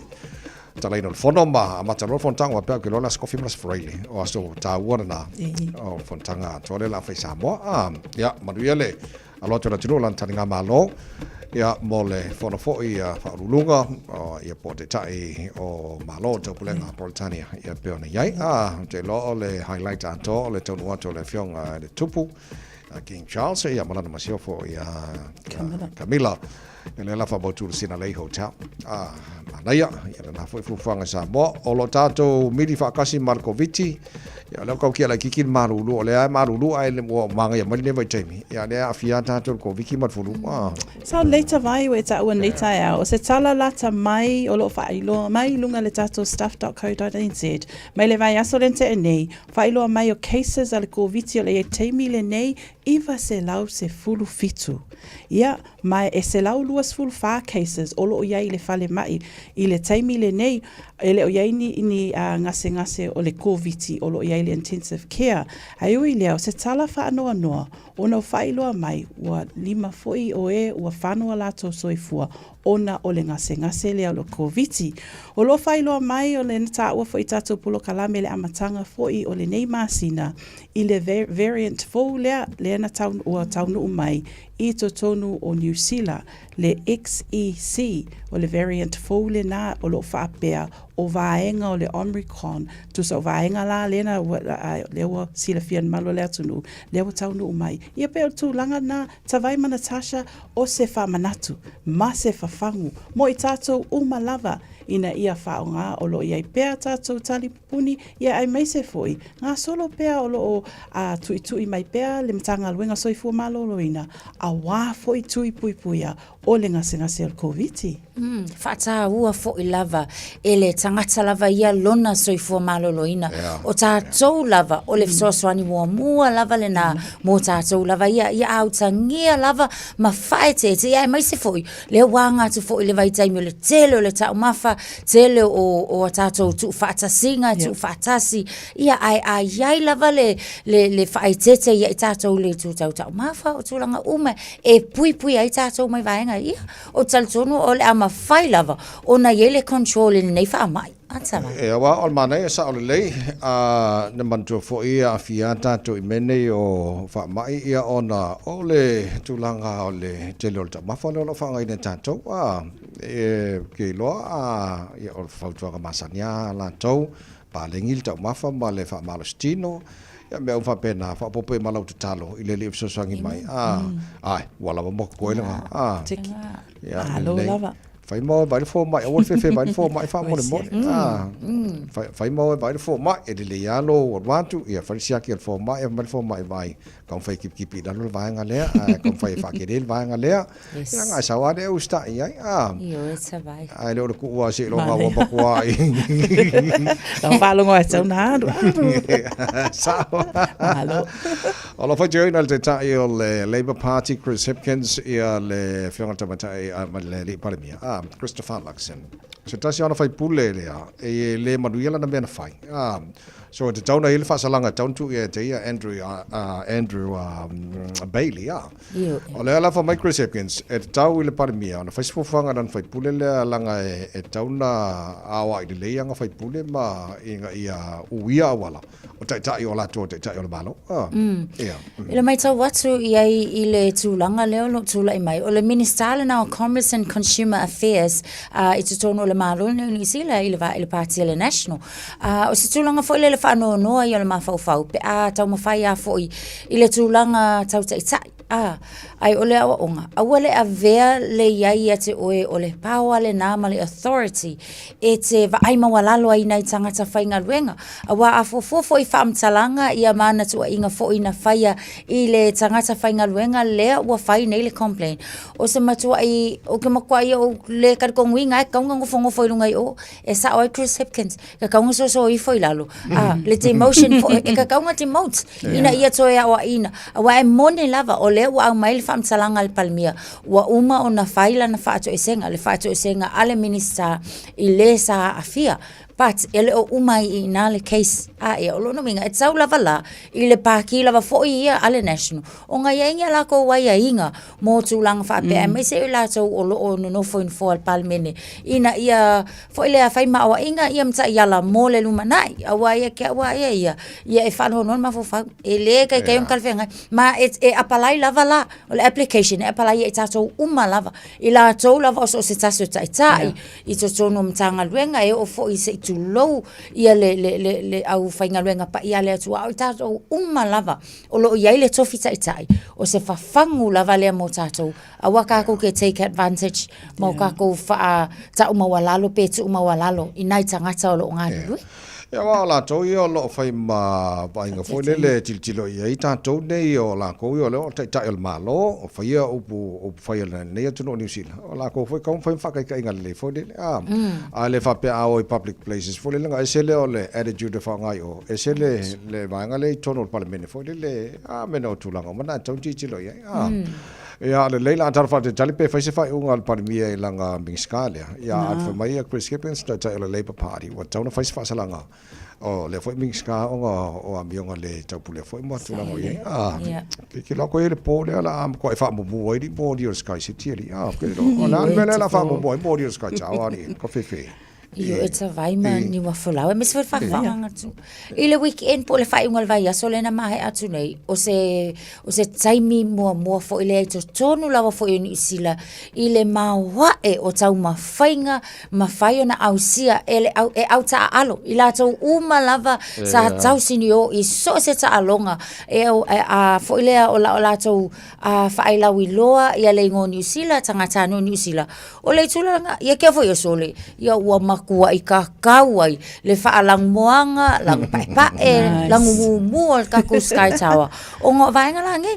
talaino le fono ma matalo fontanga pe ke lola scofi mas freely o aso ta wona o fontanga to le la fa Samoa ia maduia le alo tōna tino lan taninga malo ia mole fono foi ia whaurulunga ia po te tai o malo tau pulenga Politania ia peona iai te lo le highlight ato le tonu ato le fionga le tupu King Charles ia malana masiofo ia Camilla ia le lafa bautu le Sina Lei Hotel manaya ia na foi fufuanga Samoa o lo tato midi whakasi Markoviti ia leo kau kia la kikin marulu o le ai marulu ai le mo manga ia mali vai taimi ia le afia tato ko viki marfulu so later vai we ta wan later ya o se tala lata mai o lo failo mai lunga le tato stuff.co.nz mai le vai aso lente nei failo mai o cases al covid o le taimi le nei iva se lau se fulu fitu ia mai e se lau luas full fa cases o lo ia le fale mai i le taimi le nei ele o ia ni ngase o le covid o lo ia le intensive care ai ui leo se tala fa anoa ona failo mai wa lima foi o wa fanua lato soifua ona o le ngase le o covid o lo failo mai o le nta wa foi tato pulo kalame le amatanga foi o le nei masina i le variant fo le na town o taunu mai i to tonu o New Zealand le XEC o le variant fo le na o lo fa pea o vaenga o le Omicron tu so vaenga la lena le wa silafian malo le tunu le wa taunu mai ia pe tu langa na tavai mana Natasha o se fa manatu ma se fa fangu mo i tato umalava ina ia faonga o lo ia pea tato tali puni ia ai mai se foi nga solo pea o lo a tui mai pea le mtanga luenga soifu malo lo ina a wa foi tui puipuia o le ngase o covid fata ua foi lava ele tangata lava ia lona soifu malo lo ina o tato lava o le sosoani mua lava le na mo tato lava ia autangia lava ma faete ia ai mai se foi le wanga tu foi le vai taimi le tele le ta mafa tele o tato tu fata singa tu fatasi ia ai lava le faitete ia tato le tu ta mafa o tu langa uma e pui ai tato mai vaenga ia o taltono o le ama fai lava ona yele control nei fa mai wa o mana sa o le na manto fo ia fiata to imene o fa mai ia ona o le tulanga o le tele ta mafa lo fa ngai tato ke lo ia o fa to ka masania la to pa lengil ta mafa ma le fa malostino ya me fa pena fa popo malau talo ile le so sangi mai ai wala mo ko ile ya alo lava fai mo vai fo mai o fe vai fo mai fa mo mo fai mo vai fo mai e le ya lo o wantu ia fa sia ki fo mai vai kon fai ki da lo vai nga le kon fai fa ki del vai nga le ya nga sa wa de usta ia Io e sa vai ai lo ku wa se lo nga wa ba kwa Don't follow ngoi so na sa Hello Olo fa join al te le Labour Party Chris Hipkins ia le fiona tamatai ma le palemia Christopher Luxon se tasi ona fai pule le manuela na mena fai so te tauna ile fa salanga tauntu e te ia Andrew Bailey o le ala fa mai Chris Hipkins e te tau ile palemia ona fai sifofanga dan fai pule le langa e tauna awa i le anga fai pule ma inga ia uia wala o tai o la to tai o le malo Ile mai tau watu i le tūlanga leo lo tūla i mai. O le Minister na o Commerce and Consumer Affairs i te tono le malo ni sila i le Party le National. O se tūlanga fo i le whanau noa i o le mawhau pe tau mawhai a fo i le tūlanga tau tai tai. Ai ole awa onga. Awa le avea le iai a te oe o le pawa le nama le authority e te vaaima walalo ai nei tangata whainga ruenga. Awa a fofo i whaamtalanga i a mana tua inga fo ina whaia i le tangata whainga ruenga lea ua whai nei le complain. O se matua i o ke makua i o le karikonguinga e kaunga ngofo i runga i o e sa oi Chris Hipkins ka kaunga so i fo i lalo. Le demotion e ka kaunga demote ina ia toe a ina. Awa e mone lava o le ua au mai le whaamtalanga le palmia ua uma o na whaila na whaato e senga le whaato e senga ale minister i le sa afia but ele o umai i nā le case e o lono minga e tau lava la i le pāki lava fo i ia ale national o ngai inga lako wai a inga mō tūlanga whaapea mai se i lātou o lo o nonofo in fo al palmene ina ia fo i le a whaima awa inga ia mta i ala mō le lumanai awa ia ke awa ia e whanho non ma fo whau e le kai on kalwhenga ma e apalai lava la o le application e apalai e tātou uma lava i lātou lava o so se taso tai i to tono mtanga luenga e o fo i se tu low ia le au whainga luenga pa ia le atua au tātou uma lava o lo iai le tofi tai o se whawhangu lava lea mō tātou a waka ako ke take advantage mō kako wha ta umawalalo pe tu umawalalo i nai tangata o lo ngāri lui Ia wa la to i o lo fai ma painga foi le tiltilo i ta to nei o la ko i o lo tai el malo o fai o fai le nei to no New Zealand o la ko foi kom fai fa kai ngal le foi a le fa pe a o public places foi le nga esele o le attitude fa ngai o esele le vanga le to no parliament foi le meno tu langa mana to tiltilo ia le leila tarfa te talipe fai se fai unga al parmia i langa mingskalia ia at fa mai Chris Hipkins ta le Labour Party wa tauna fai se fa salanga o le foi mingska o amionga le taupule foi mo tu langa ia ki lo ko ele po le ala am ko fa mo mo di mo di Sky City ali ke lo ona mele la fa mo mo di Sky Chawani ko fe Io e ta vai ma ni wa folau e me se fa atu. I le weekend po le fai ungal vai aso le na mahe atu nei. O se taimi mua fo i le to tonu lawa fo i ni sila i le mawa e o tau mawhainga mawhai o na ausia e au ta alo. I la tau uma lava sa tau sini o i so se ta alonga e fo i lea o la tau fai lawi loa i a le ingo New Zealand tangata no New Zealand. O le tulanga ia kia fo i o sole ia ua kua i ka kauai le whaalang moanga lang pae lang umuo ka ku Sky Tower o ngā vaenga langi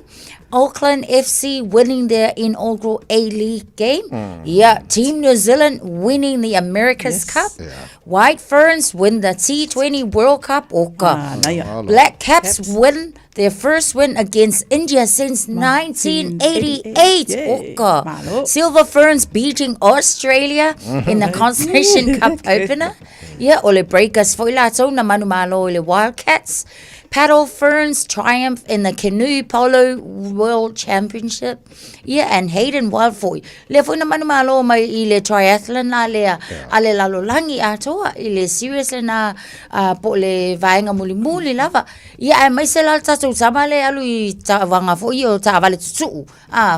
Auckland FC winning their inaugural A-League game. Team New Zealand winning the America's Cup. White Ferns win the T20 World Cup. Black Caps win their first win against India since 1988. Silver Ferns beating Australia in the Constellation Cup opener. Ole Breakers foi la tau na manu malo ole Wildcats. Paddle Ferns triumph in the Canoe Polo World Championship. And Hayden Wildfoy. Le foi na manu malo mai I le triathlon na lea. Ale lalo langi atoa. I le serious na po le vaenga muli lava. E mai se la tatu sama le alu I ta wanga foi o ta vale tutu.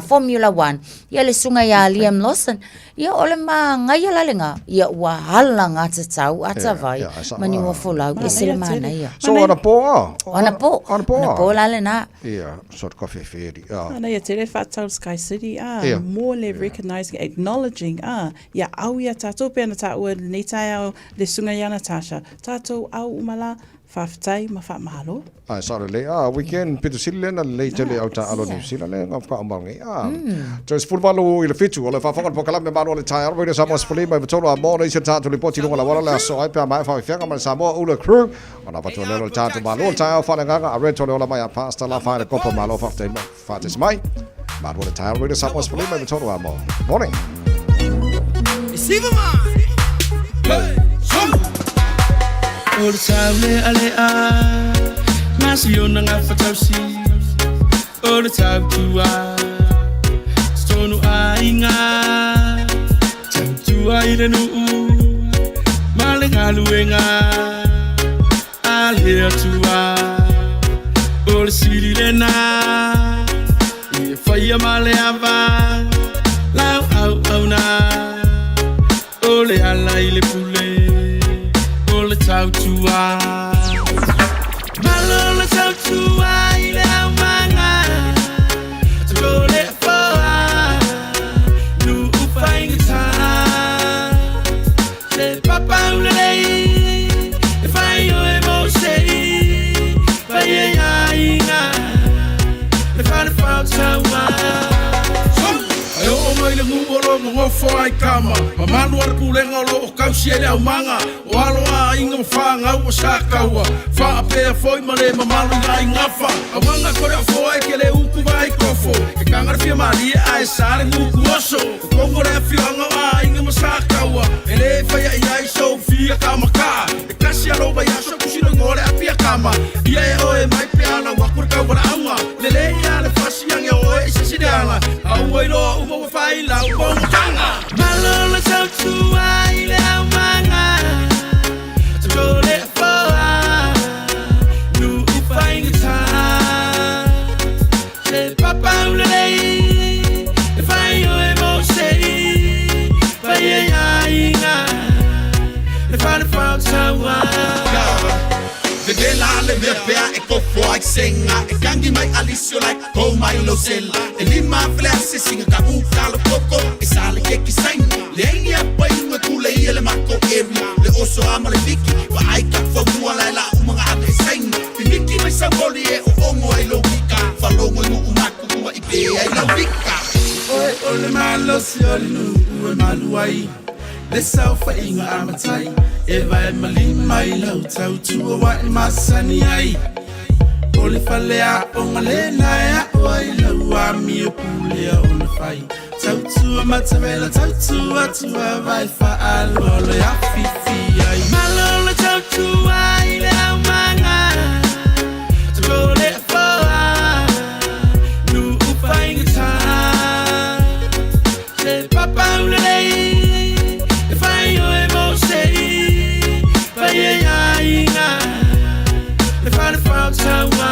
Formula 1. Le sunga ya Liam Lawson. Ole ma ngai la lenga. Wahala ngata tau ata vai. Mani wa folau. Se le mana ia. So ona po Ona po. Ona po lale na. Ia, sort of whewheri. Ana ia tere whatau Sky City, more le recognising, acknowledging, ia au ia tātou pēna tā ua nei tai au le sunga ia Natasha. Tātou au umala, whawhitai ma whamahalo. Ai, sara le, weekend pitu sili le na le te le au ta alo ni sila le ngā whakamangi. So spulmalu i le fitu, o le whawhangan po kalame manu o le tai aro, Samoa Spuli, mai patolo a mō reisa tātou le poti runga la wala le aso ai pia mai whawhianga ma le Samoa Ula Crew. O na patolo le tātou manu o le tai au whananganga, a retole o la mai a pasta la whaere kopa malo whawhitai mai. Manu o le tai aro, Samoa Spuli, mai patolo a mō. Morning. Receive hey, o le taule ale a nasi o na ngā whatausi o le tautua stonu a inga tautua i le nuu ma le ngaluenga a le atua o le siri le na i e whaia ma le ava lau au na o le ala i le pule le tautua malo le tautua i le amanga to le foa nu ufaingata le papa ulei e fai o e mo sei fai e inga le fai fautaua Ai o mai le ngumoro ngofo ai kama Mamanu ar pulenga lo kausi ele au manga O alo a inga mawhanga ua sakaua Wha apea foi male mamanu ngai ngafa A wanga kore a foa ke le uku vai kofo E kangara fia maria ai sare nguku oso O kongore a whianga a inga masakaua E le whaia i ai so fia kamaka E kasi alo vai aso kusiro ngore a pia kama Ia e oe mai pia na wakura kaura aunga Le le ia le fasi ange oe i sesideanga Au ai lo uma wa fai lau bonganga Malo le tautua i le au manga Tuko le foa Nu ufaingata Le papa ulei E fai o e mo sei Fai e inga Le fai le fautaua Te de la le mea pea e kofo ai senga E kangi mai alisio like ko mai lo sela E lima flase singa ka uka lo koko E sale ke kisain Le aingi a pai unga kule ia le mako area Le oso ama le viki Wa ai ka whamua lai la umanga ate sain Piniki mai sangoli e o ongo ai lo wika Falongo i mo umaku kua i pe ai lo wika Oe ole malo si ole nu ue malu ai Le saufa inga amatai E vai malima i lau tautua wa i masani ai O le falea o ngalena e a o ai lau a mi o pulea o na fai Tautua matawela tautua tua vai fa alo le a fifi ai Malo le tautua i le au manga Tuko le foa Nu ufaingata Le papa ulei Fai o e mo sei Fai e inga Le fai le fautaua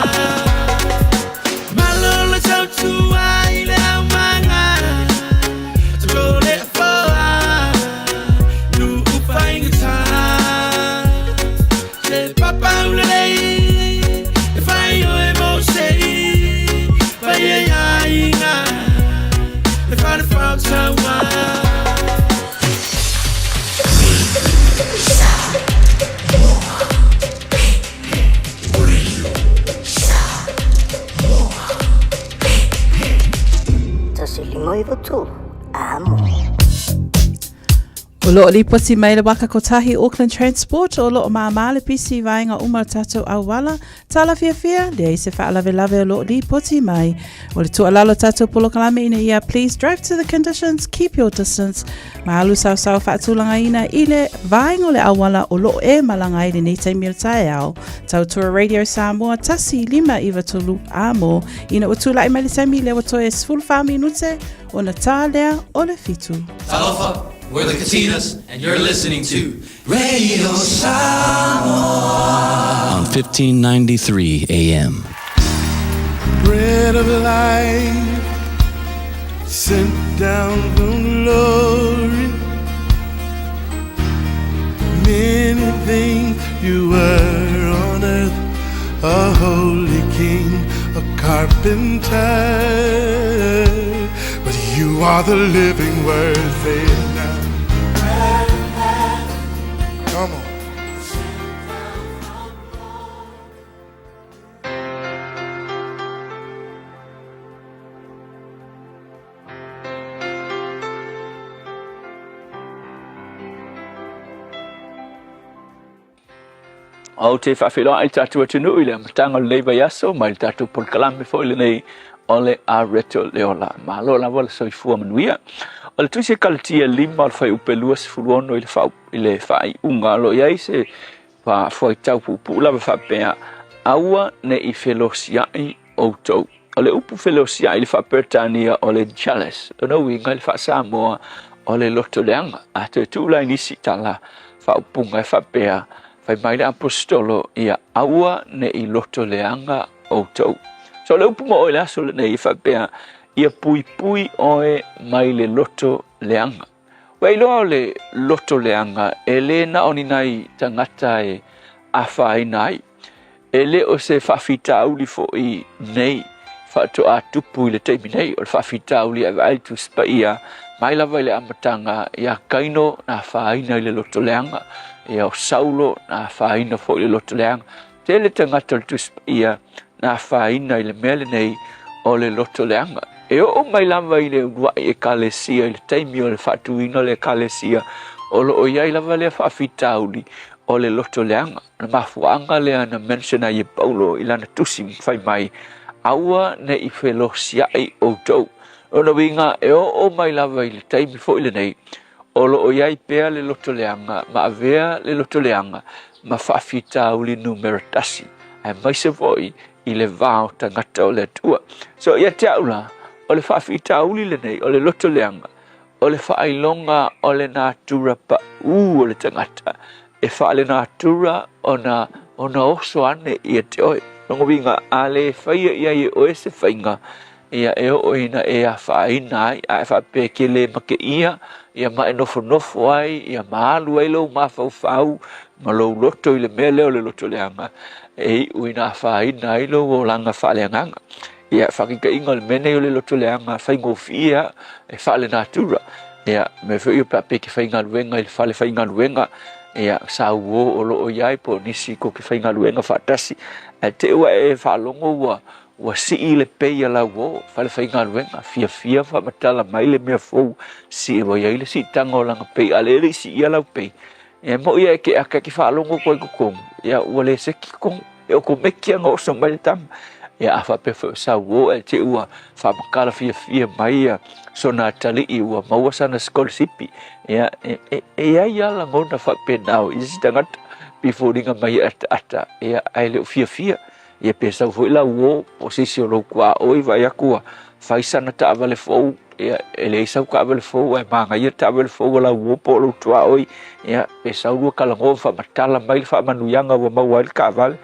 Malo le tautua i le au manga Tuko le foa Nu ufaingata Le papa ulei Fai o e mo sei Fai e inga Le fai le fautaua O loo li poti mai le waka kotahi Auckland Transport o loo maa le pisi vaenga umar tatou au wala tala fia le se whaalave lave o loo li poti mai o le tualalo tatou polo kalame ina ia please drive to the conditions keep your distance maalu sau whaatulanga ina i le vaenga o le au wala o loo e malanga i le nei taimira tae au tautua Radio Samoa tasi 5 amo ina utula i mai le taimi le watoe sfulu wha minute o na tālea o le fitu Talofa, we're the Katinas, and you're listening to Radio Samoa on 1593 AM. Bread of life sent down from glory. Many things you were on earth. carpenter, but you are the living word, faith now. Come on. Au te whawhiroa i tātua tunu i le matanga leiva yaso, mai le tātua polkalame fo i le nei o le a reto leola. Ma lo la wala soi fua manuia. O le tuisi kalatia lima o le whai upe lua se furuono i le whai unga lo iai se pa fwai tau pupu lava whapea aua ne i whelosiai o tau. O le upu whelosiai le whapertania o le Chalice. O no winga le whasamoa o le loto leanga. A te tūlai nisi tala whaupunga e whapea fai mai le apostolo ia aua ne i loto leanga o tau. So le upu mo o le aso le nei i whapea ia pui pui oe mai le loto leanga. Wei loa o le loto leanga e le na oni nai tangata e a whai nai. E le o se whawhita auli fo i nei whato a tupu i le teimi nei o le whawhita auli a vai tu spa ia mai lava i le amatanga ia kaino na whai nai le loto leanga. E o saulo na whaina fo i le loto leanga. Te le tangata le tuspa ia na whaina i le mele nei o le loto leanga. E o mai lava i le uruai e kalesia i le taimi o le whatuina le kalesia o lo o iai lava le whawhitauli o le loto leanga. Na mafuanga lea na mensiona i e paulo i lana tusi mwhai mai aua ne i whelosiai o tau. O na winga e o mai lava i le taimi fo i le nei o lo o iai pea le loto leanga, ma avea le loto leanga, ma whawhita uli numeratasi. Ai mai se voi i le vāo tangata o le atua. So ia te aula, o le whawhita uli le nei, o le loto leanga, o le whailonga o le nātura pa o le tangata, e wha le nātura o na oso ane ia te oi. Nongo winga a le whaia ia i oe se whainga, ia e o ina e a whaina ai, a e whapeke le make ia ma e nofo ai, ia maalu ai lau mawhau, ma lau loto i le mea leo le loto leanga, e uina a whaina ai lau o langa whaleanganga. Ia whakika inga le mene o le loto leanga, whaingofia e whale nātura. Ia me whio pāpeke whainga luenga i le whale whainga luenga, ia sa uo o loo iai po nisi ko ke whainga luenga whaatasi. E te ua e whalongo ua si i le pei ala uo, whale whainga luenga, fia whamatala mai le mea fau, si e wa iai le si tanga o langa pei, ale si i ala pei. E mo ia e ke aka ki whalongo koe kukongu, ia ua le se ki kongu, e o ko meki anga oso mai le tama. Ia a whape sa uo e te ua whamakala fia mai ia, so nā tali i ua maua sana skolsipi. Ia e ai ala ngona whape nao, i si tangata, piforinga mai ata, ia ai leo fia. Ia pesa foi la uo o sisi o kua oi vai akua fai sana ta vale fou ia ele sa ka vale fou e manga ia ta vale fou la uo po lo tua oi ia pesa uo kala ngo fa matala mai fa manuyanga wa mawal ka vale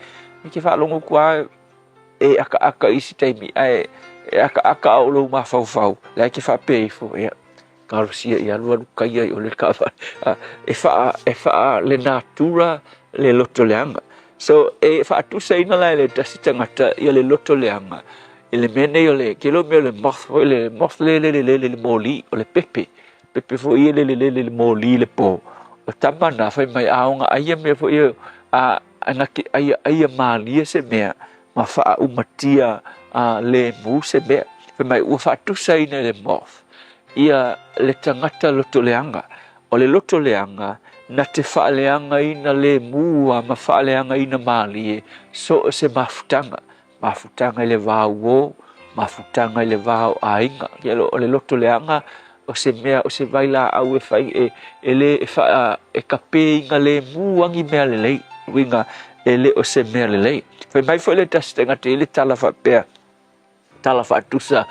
ki fa longo kua e aka isi taimi e aka o lo ma fau la ki fa pe fo ia karosia ia lu kai o le ka e fa le natura le loto leanga. So e whaatusa ina lai le tasi tangata ia le loto leanga. E le mene o le kilo mea le moth le moli o le pepe. Pepe fo ia le moli le po. O tamana fai mai aonga aia mea fo ia anake aia maalia se mea. Ma wha umatia le mu se mea. Fai mai ua whaatusa ina le moth. Ia le tangata loto leanga. O le loto leanga na te whaaleanga ina le mua ma whaaleanga ina maalie so se mafutanga i le vāu o, mafutanga i le vāu ainga. Ielo o le loto leanga o se mea o se vaila au e whai e kape inga le muangi mea le lei, winga e le o se mea le lei. Whai mai fo le tasitenga te ile tala whapea, tala whaatusa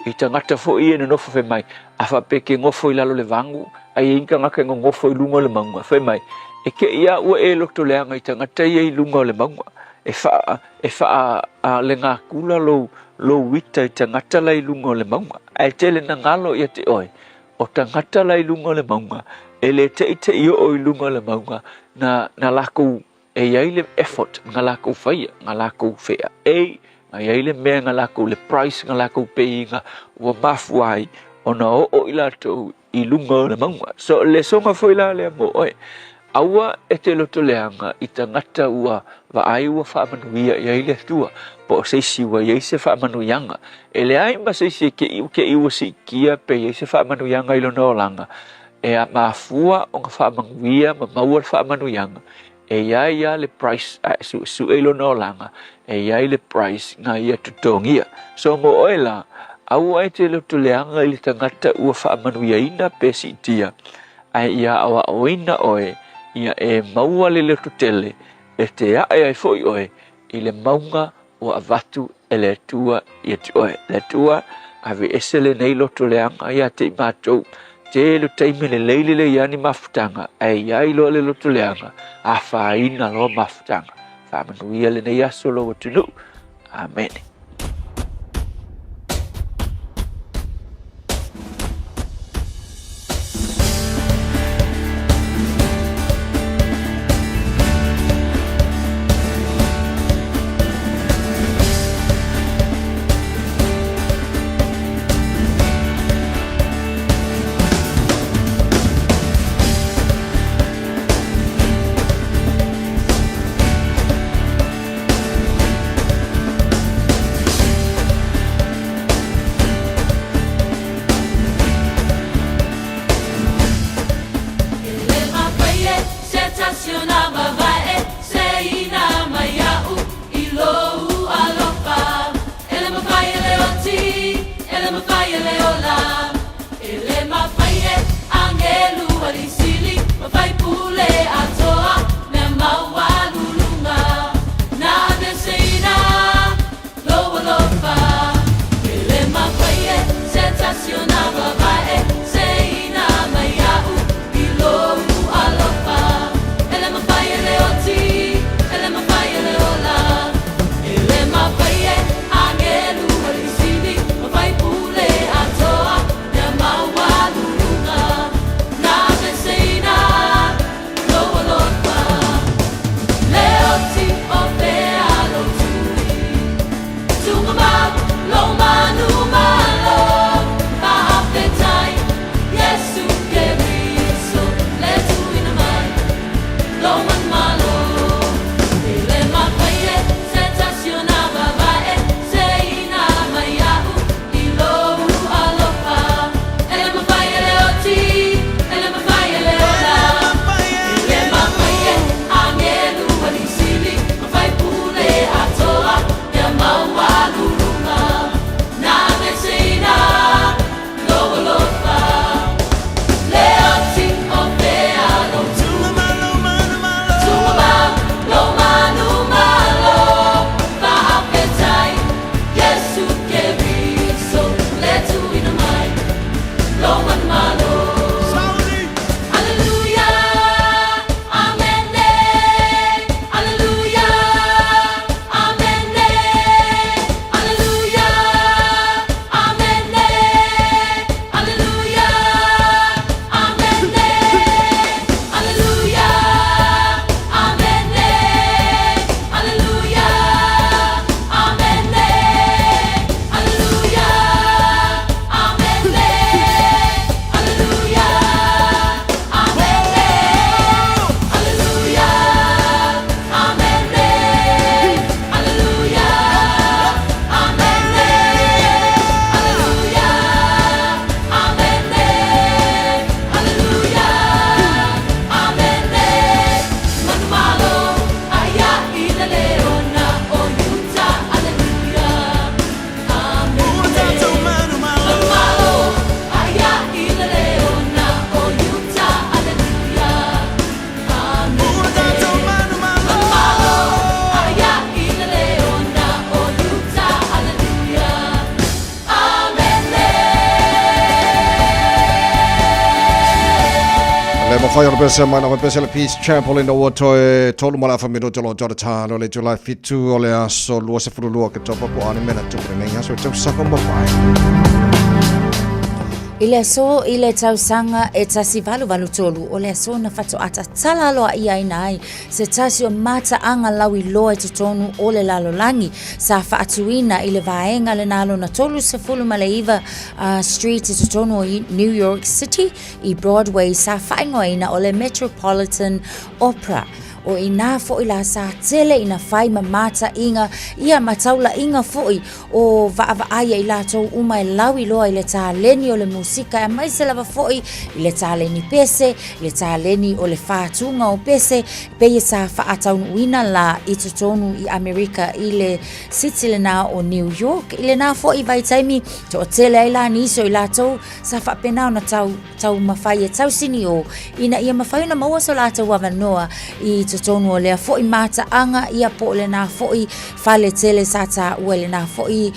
i tangata fo i ene nofo whai mai, a whape ke ngofo i lalo le vangu, ai inga ngaka ngofo i lunga le maunga. Whai mai, e ke ia ua e loto leanga i tangata i lunga le maunga. E wha le ngā kula lo wita i tangata lai lunga le maunga. Ai tele na ngalo ia te oi, o tangata lai lunga le maunga, e le te i o i lunga le maunga, na lako e iai le effort, ngā lako whaia, ngā lako whea. E ai ai le mea ngalaku le price ngalaku peinga ua mafu ai ona o ila to I lunga le maunga so le songa foi la le mo oi aua e te loto leanga I tangata ua wa ai ua whaamanuia I ai le tua po seisi ua I se whaamanuianga e le ai ma seisi ke iua si kia pe I se whaamanuianga I lono langa e a mafua o ngā whaamanuia ma maua le whaamanuianga e ai ia le price a su e lono langa e ai le price ngā ia tutongia so mo oi la aua e te loto leanga I le tangata ua whaamanuia ina pe si tia ai ia awa oina oe ia e maua le loto tele e te ae ai foi oe I le maunga o avatu e le tua ia te oe le tua ave esele nei loto leanga ia te matou te lo taime le leile le iani mafutanga ai ai lo le loto leanga a whaina lo mafutanga whaamanuia le nei aso lo watunu amen. whai ora pese mai na pese le Peace Chapel in the water tolu mala fa miro jolo jolo talo le July fitu ole aso lua se furu lua ke topa po ani mena tu ne ya so tu sako mo fai Ile so ile tausanga e tasi valu tolu o le so na fato ata tala loa ia inai se tasi o mata anga lawi loa te tonu o le lalo langi sa faatuina ile vaenga le nalo na tolu se fulu maleiva street te tonu o New York City I Broadway sa faingoina o le Metropolitan Opera o ina fo ila sa tele ina fai mamata inga ia mataula inga foi o va aya ila to uma lawi loa ile taleni o le musika e mai se lava foi ile taleni pese ile taleni o le fatunga o pese pe sa fa ataunu wina la itotonu I America ile city le na o New York ile na foi vai taimi to tele ila niso ila to sa fa pena na tau mafai tau sini o ina ia mafai na maua so la to wa noa I tonu le foi mata anga ia po le na foi fale tele sata wele na foi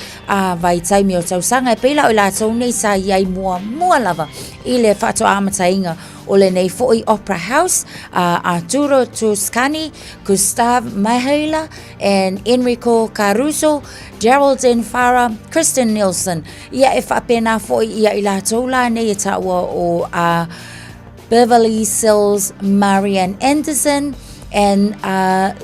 vai taimi o tausanga e pela o la tone sa ia mua lava ile fato amatainga o le nei foi Opera House Arturo Toscani Gustav Mahler and Enrico Caruso Geraldine Farah Kristen Nielsen ia e fa pena foi ia ila tola nei ta o Beverly Sills Marian Anderson and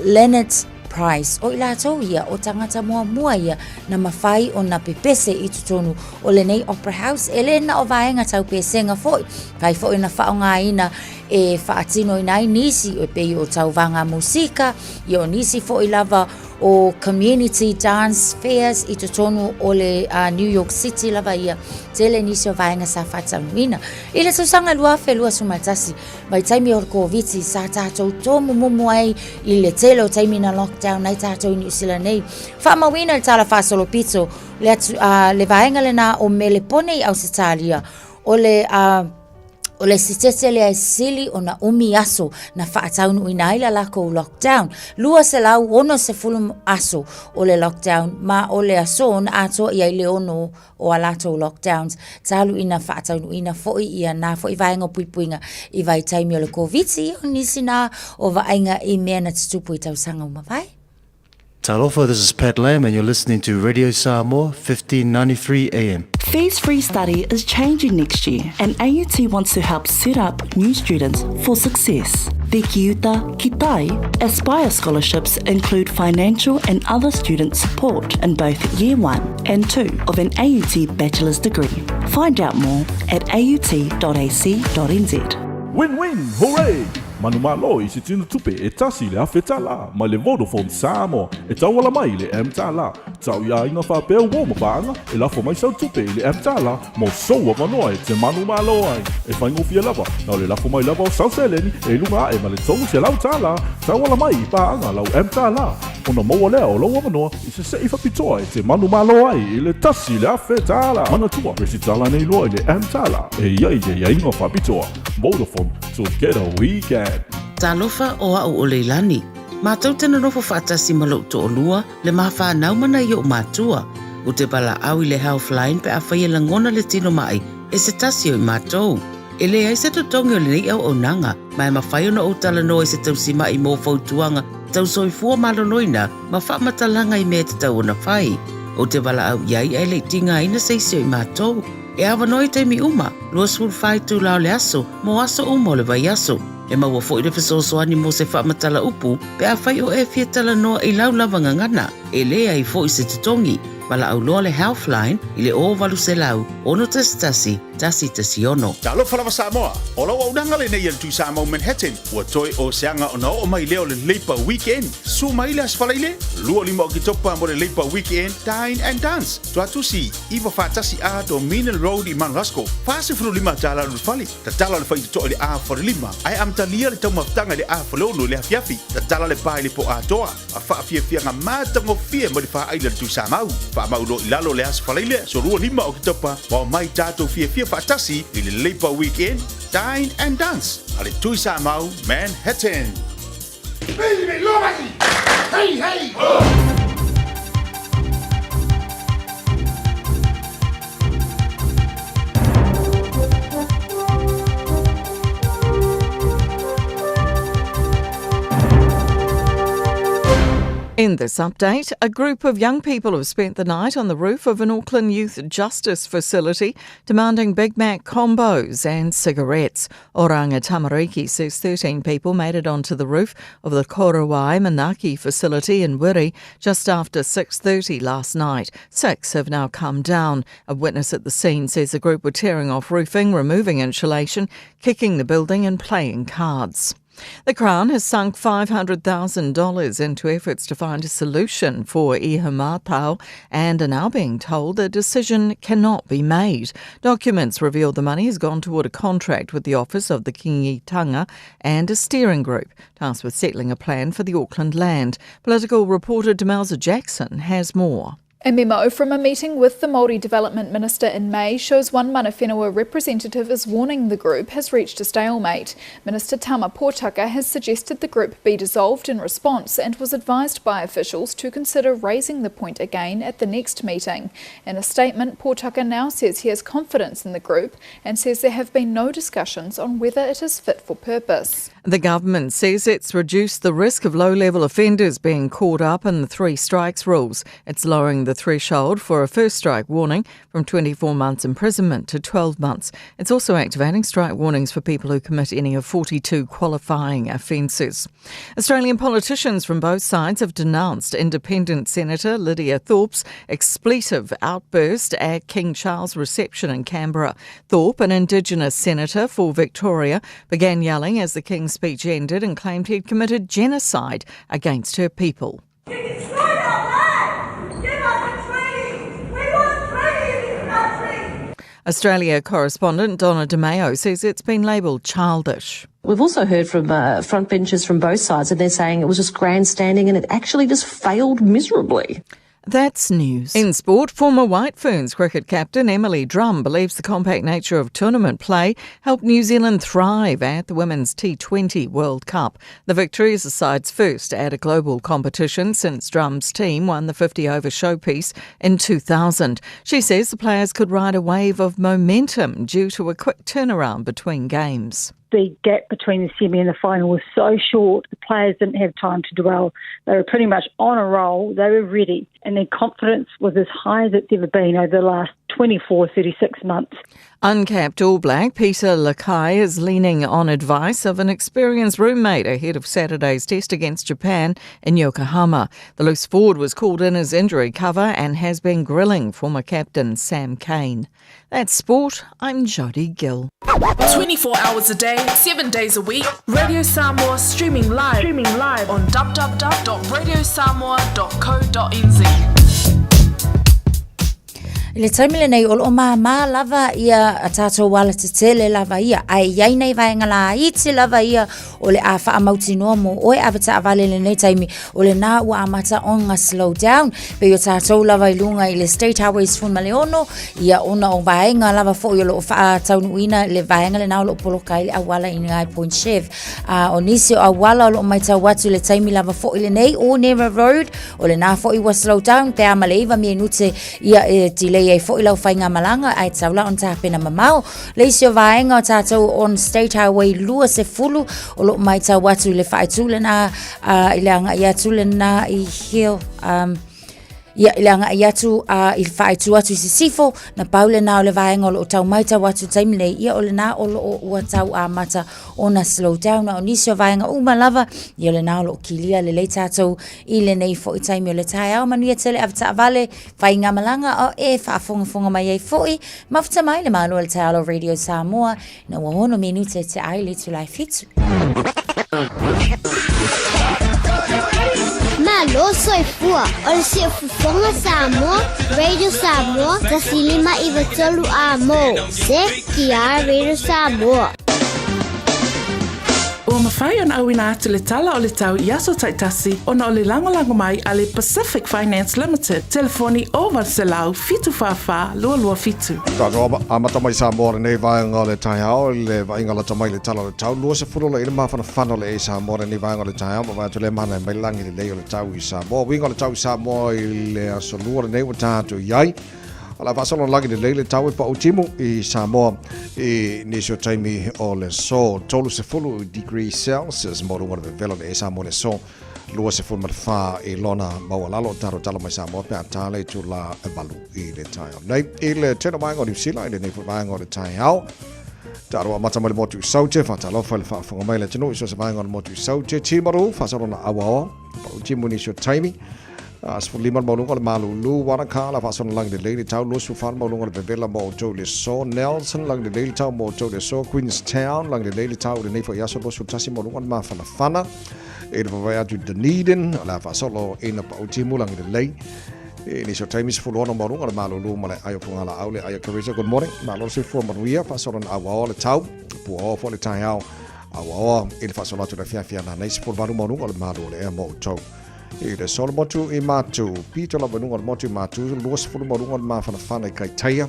Leonard Price o ila ia o tangata mua ia na mafai o na pepese I tutonu o le nei Opera House elena o vaenga tau pesenga foi kai foi na faonga ina e faatino ina nisi o pe o tau vanga musika yo nisi foi lava o community dance fairs I tutonu o le New York City lava ia tele nisi o vaenga sa fatamina ile susanga lua felua sumatasi mai taimi o COVID sa tatou tomu mumu ai ile tele o taimi na lockdown nai tatou New Zealand nei fama wina tala fasolo pizzo le vaenga le na o melepone au Italia o le sitese le sili o na umi aso na faataunu ina ila lako lockdown. Lua se lau ono se fulum aso o le lockdown ma o le aso na ato ia ile ono o alato lockdowns. Talu ina faataunu ina foi ia na foi vaenga puipuinga I vai taimi o le COVID o nisi na o vaenga I mea na tutupu I tausanga umawai. Talofa, this is Pat Lamb and you're listening to Radio Samoa 1593 AM. Fees Free Study is changing next year and AUT wants to help set up new students for success. The Kiuta Kitai Aspire scholarships include financial and other student support in both Year 1 and 2 of an AUT bachelor's degree. Find out more at aut.ac.nz. Win-win, hooray! Manumalo I se tino tupe e tasi le awhetala ma le Vodafone Samoa e tauala mai le M-Tala. Tau ia inga whapea ua mapaanga e lafo mai sau tupe le M-Tala mo soua manoa e te manumalo ai. E whaingofia lava, nau le lafo mai lava o South Seleni e lunga e ma le tongu se lau tala. Tauala mai I paanga lau M-Tala. Ona maua lea o laua manoa I se se whapitoa e te manumalo ai I le tasi le awhetala. Mana tua resi tala nei loa I le M-Tala e ia inga whapitoa. Vodafone, together we can. Talofa o au o leilani. Mātou tena rofo whaatasi malau to o lua, le mawha naumana I o mātua. O te bala au I le Healthline pe a whaia langona le tino mai, e se tasi o I mātou. E le ai se totongi o le nei au o nanga, mai mawhai ona o tala no e se tausi mai mō fautuanga, tau soifua malonoina, ma whamatalanga I mea te tau ona whai. O te bala au iai ai le tinga ina seisi o I mātou. E awa noi teimi uma, lua sul whai tu lao le aso, mo aso uma o le vai aso. E maua fo I le fesoasoani mo se whaamatala upu, pe a whai o e fiatala noa I lau lavanga ngana, e lea I fo I se tutongi, Mala au loa le Healthline, I le o walu se lau, ono tasi tasi ono. Talo whalawa Samoa, o lau au nanga le nei al tu Samoa Manhattan, ua toi o seanga o na o mai leo le Labour Weekend. Su mai le asfalaile, lua lima o ki topa mo le Labour Weekend, Dine and Dance. Tua tusi, iwa whatasi a do Mineral Road I Manrasco, whase furu lima tala lu fali, ta tala le whai to le a for lima, ai am talia le tau maftanga le a for lolo le hafiafi, ta tala le pai le po a toa, a whaafia nga matango fia mo le wha aila tu Samau, wha maulo I lalo le asfalaile, so lua lima o ki topa, wa mai tato fia fatasi I le Labour Weekend, Dine and Dance, ale tui Samau, Manhattan. Baby, lobaki! Hey, hey! Oh! In this update, a group of young people have spent the night on the roof of an Auckland Youth Justice facility demanding Big Mac combos and cigarettes. Oranga Tamariki says 13 people made it onto the roof of the Korowai Manaki facility in Wiri just after 6:30 last night. 6 have now come down. A witness at the scene says the group were tearing off roofing, removing insulation, kicking the building and playing cards. The Crown has sunk $500,000 into efforts to find a solution for Iha Mātau and are now being told a decision cannot be made. Documents reveal the money has gone toward a contract with the Office of the Kingitanga and a steering group tasked with settling a plan for the Auckland land. Political reporter Demelza Jackson has more. A memo from a meeting with the Māori Development Minister in May shows one mana whenua representative is warning the group has reached a stalemate. Minister Tama Pōtaka has suggested the group be dissolved in response and was advised by officials to consider raising the point again at the next meeting. In a statement, Pōtaka now says he has confidence in the group and says there have been no discussions on whether it is fit for purpose. The government says it's reduced the risk of low-level offenders being caught up in the 3 strikes rules. It's lowering the threshold for a first strike warning from 24 months imprisonment to 12 months. It's also activating strike warnings for people who commit any of 42 qualifying offences. Australian politicians from both sides have denounced Independent Senator Lydia Thorpe's expletive outburst at King Charles' reception in Canberra. Thorpe, an Indigenous senator for Victoria, began yelling as the King's speech ended and claimed he'd committed genocide against her people. Australia correspondent Donna DeMeo says it's been labelled childish. We've also heard from frontbenchers from both sides, and they're saying it was just grandstanding and it actually just failed miserably. That's news. In sport, former White Ferns cricket captain Emily Drum believes the compact nature of tournament play helped New Zealand thrive at the Women's T20 World Cup. The victory is the side's first at a global competition since Drum's team won the 50-over showpiece in 2000. She says the players could ride a wave of momentum due to a quick turnaround between games. The gap between the semi and the final was so short, the players didn't have time to dwell. They were pretty much on a roll, they were ready, and their confidence was as high as it's ever been over the last 36 months. Uncapped All Black Peter Lakai is leaning on advice of an experienced roommate ahead of Saturday's test against Japan in Yokohama. The loose forward was called in as injury cover and has been grilling former captain Sam Cane. That's sport. I'm Jodie Gill. 24 hours a day, 7 days a week. Radio Samoa streaming live on www.radiosamoa.co.nz. Le taimile nei olo mama lava ia tato wala te tele lava ia ai iai nei vaenga la iti lava ia o le awha amauti noa mo oe awata avale le nei taimi o le nā ua amata onga slow down pe o tato lava ilunga i le State Highways fun maleono ia ona o vaenga lava fo i lo wha taunu ina le vaenga le nao lo poloka i le awala i ngai Point Chev o nisi o awala o lo mai tau watu le taimi lava fo i le nei o Nera Road o le nā fo i wa slow down pe amaleiva mi enute ia delay e fo i lau whainga malanga ai taula on tāpena mamau. Leisio vaenga o tātou on State Highway lua se fulu o lo mai tau watu le whaetule na i le anga i atule na i heo ia ilanga iatu il faitu atu sifo na paule na ole vaenga o tau maita watu taimile ia ole na o ua tau mata ona slow down na onisio vaenga lava ia ole na o kilia le leitato ile nei fo taimi ole tai au manu tele avta vale fainga malanga o e fa mai ai foi mafta mai le malo le talo Radio Samoa na wono minute te ai le tu lai fitu. Malo soy fua, ol si fufonga Samoa, Radio Samoa, tasilima ivatolu amo, se kia Radio Samoa. Ua mawhai ona au ina atu le tala o le tau i aso taitasi ona o le langolango mai a le Pacific Finance Limited. Telefoni over se lau fitu whawha lua fitu. Tātua amata mai Samoa nei vaenga le taihao le vaenga la tamai le tala le tau. Lua se furu le ina mawhana whano le e Samoa nei vaenga le taihao ma vātu le mana mai langi le leo le tau i Samoa. Winga le tau i Samoa i le aso lua nei wa tātu iai. Ala fasalo lagi le leile tau pa utimu i Samoa i nisio taimi o le so tolu se fulu degree Celsius mo runga le velo le Samoa le so lua se fo fa e lona mawalalo taro tala mai Samoa pe atale tu la balu I le tai nei I le tena mai ngā New Zealand nei fo mai ngā le tai au taro mata mai motu saute fa talo fa le fa fonga mai le tino iso se mai ngā motu saute timaru fa sarona awa pa utimuni so taimi as for lima maulunga le malulu warakala fa son lang de lady town lo su fan maulunga le bebela mo to le so Nelson lang de lady town mo to le so Queenstown lang de lady town le nei fo yaso lo su tasi maulunga ma fana e va atu Dunedin la fa solo ina pa utimu lang de lei ni so time is full on maulunga le malulu male ayo funga la aule ayo Carissa good morning malo se fo manuia fa son awa le tau po fo le tai au awa il fa solo tu le fia na nei fo valu maulunga le malu le mo to e le solo motu I matu pito la banunga le motu matu luas fulu maulunga le ma fana kai taia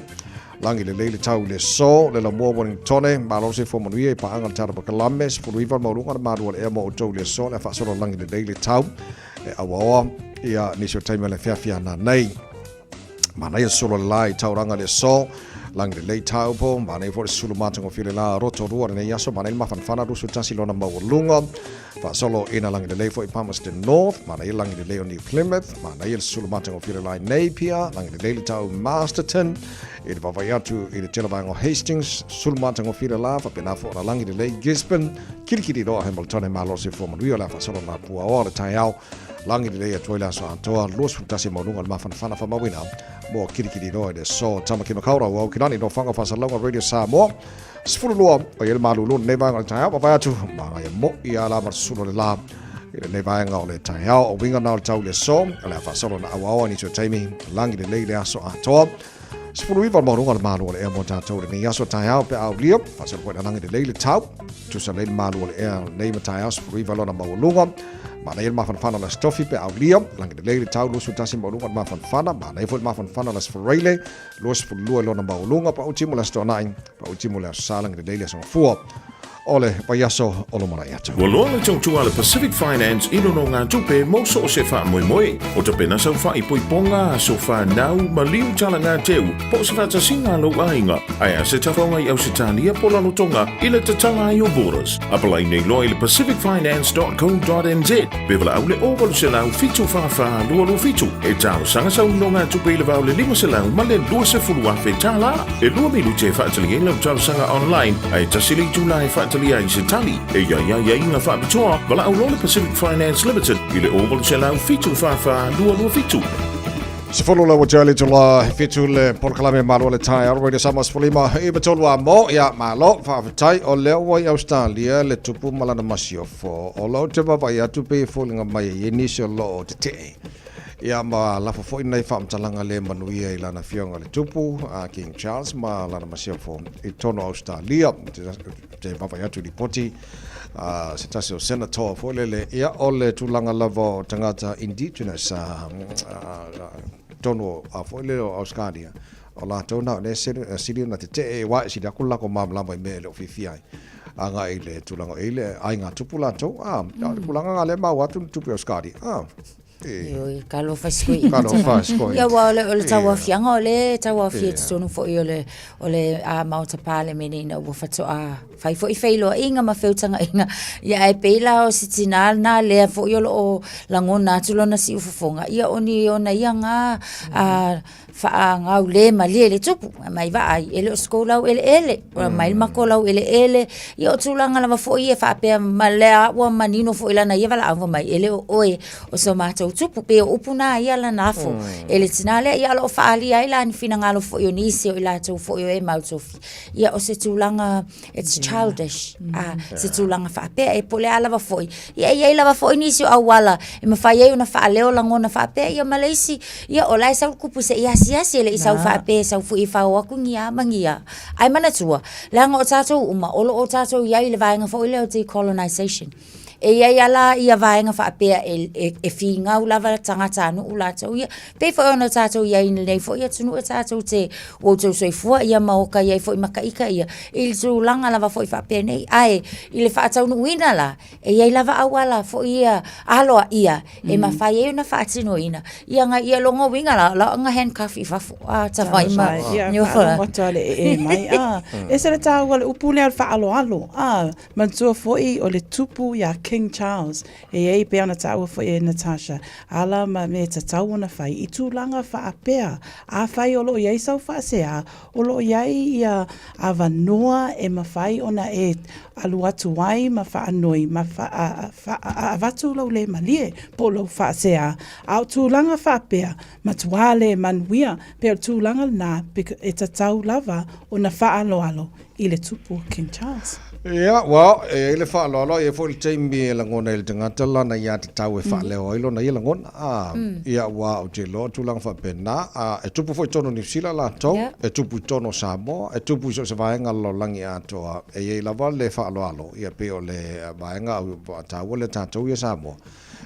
langi le leile tau le so le la mo Wellingtone malo se fo manuia I pa anga tara Kalame fulu iwa maulunga le malu le mo to le so le fa solo langi le leile tau e awa ia ni so taima le fia na nei mana ia solo lai tau ranga le so langi le tau po mana fo sulu matango file la roto rua ne yaso mana il mafana rusu tasi lona maulunga fa solo ina langi le fo I Palmerston North mana il langi le New Plymouth mana il sulu matango file la Napier langi le tau Masterton il va vai atu il telavango Hastings sulu matango file la fa pena fo langi le Gisborne kirikiri do Hamilton malo se fo manuia la fa solo na pua o le tai au langi le toila so antoa los futasi maulunga le mafana fa mawina mo kirikiri do de so tama ki makaura wa kinani do fanga fa salonga radio Samoa sfulu lo o yel malulu ne ba ngal tai ba atu ba ya mo ia la mar sulu le la ile ne ba ngal le tai o winga na tau le so ala fa solo na awa ni so taimi langi le so antoa sfulu iwa maulunga le malu le mo tau le ni so tai pe au lio fa solo ko langi le tau tu sa le malu le ne ma tai sfulu iwa lo na maulunga mana il mafana la stofi pe aulia langi de leile tau lusu tasi maulunga mafana mana i fo mafana la sforele los fu lu lo na maulunga pa utimu la stonai pa utimu la salang de leile so fu ole pa yaso olo mara yato Walola tau ala Pacific Finance ino no ngā tupe mo so se wha moi o te pena sau wha I poiponga so wha nau ma liu tala ngā teu po se wha tasinga lo ainga aia se tawhaunga I au se tania pola no tonga I le tatanga I o borders apalai nei loa I le pacificfinance.co.nz bevala au le ovalu se lau fitu wha lua fitu e tau sanga sau no ngā tupe I le vau le 5 se lau ma le 2 se fulu a whetala e lua milu te wha atalinga lau tau sanga online ai tasili tulai wha Talia I se tali e ia inga wha pitoa wala au lola Pacific Finance Limited I le ovalu se lau fitu wha lua fitu se folo la wajali to la fitu le porkalame malo le tai already samas folima I betolu a mo ia malo fa tai o le o I Australia le tupu malana masio fo o lo te baba ia tupe folinga mai initial lo te te ia ma la fo nei fam talanga le manuia I lana fionga le tupu a King Charles ma lana masio fo I tono Australia te baba ia tu ripoti se tasi o senator fo le ia o le tulanga lavo tangata indigenous tono a fo le o Australia o la tona le siri na te wa si da kula ko mam lama me le ofifia anga ile tulanga ile ai nga tupu la to kulanga ngale ma wa tupu Australia Kalo faskoi. Ya wale ole tawa fianga ole tawa fiet sonu fo ole a mauta pale menina wo fato a fai fo I feilo inga ma feutanga inga ya e pela o sitinal na le fo yo o langona tulo na si ufofonga ia oni ona ianga a fa nga ule mali le tupu mai va ai ele skola ele mai makola ele ia tulanga la fo ia fa pe malea wa manino fo ila na ia vala ava mai ele oe o so mato tupu pe upuna ia la nafo ele tinale ia lo fa ali ai la ni fina ngalo fo yo nisi o ila to fo yo e mautofi ia o se tulanga it's childish se tulanga fa pe e pole ala fo ia la fo nisi o wala e ma fa ia una fa leo la ngona fa pe ia malesi ia o lai sa kupu se ia sia le isau fa pe sa fu I fa wa kungia mangia ai mana tua la ngo tato uma olo o tato ia le vainga fo ile o decolonization e ia la ia vainga fa pe e finga u lava tangata no u la tau ia pe fo ona tato ia in le fo ia tunu tato te o to so fo ia maoka ia fo makaika ia il so langa lava fo fa pe nei ai ile fa tau no ina la e ia lava awala fo ia alo ia e ma fa ia na fa tino ina ia nga ia longo winga la nga handcuff I fa fo ta vai ma yo fa tole e mai e se ta wala upule al fa alo man so fo I o le tupu ia King Charles. E pe ana tau fo e Natasha. Ala ma me ta tau ona fai. I tūlanga wha apea. A fai o lo iai sau wha sea. O lo iai ia a wanoa e ma fai ona e alu atu wai ma wha anoi. Ma a watu lau le malie po lo wha sea. Au tūlanga wha apea. Ma tuale manuia. Pe o tūlanga na e ta tau lava o na wha alo i le tupu King Charles. Yeah, well, ele fa lo e fo le taimi la ngona le tangata la na ia te tau e fa le o ilo na ia la ngona ia wa o te lo tu lang fa pena e tupu fo tono New Zealand la to e tupu tono Samoa e tupu so se vaenga lo langi ato e la va le fa lo alo ia pe o le vaenga o tau le tatu ia Samoa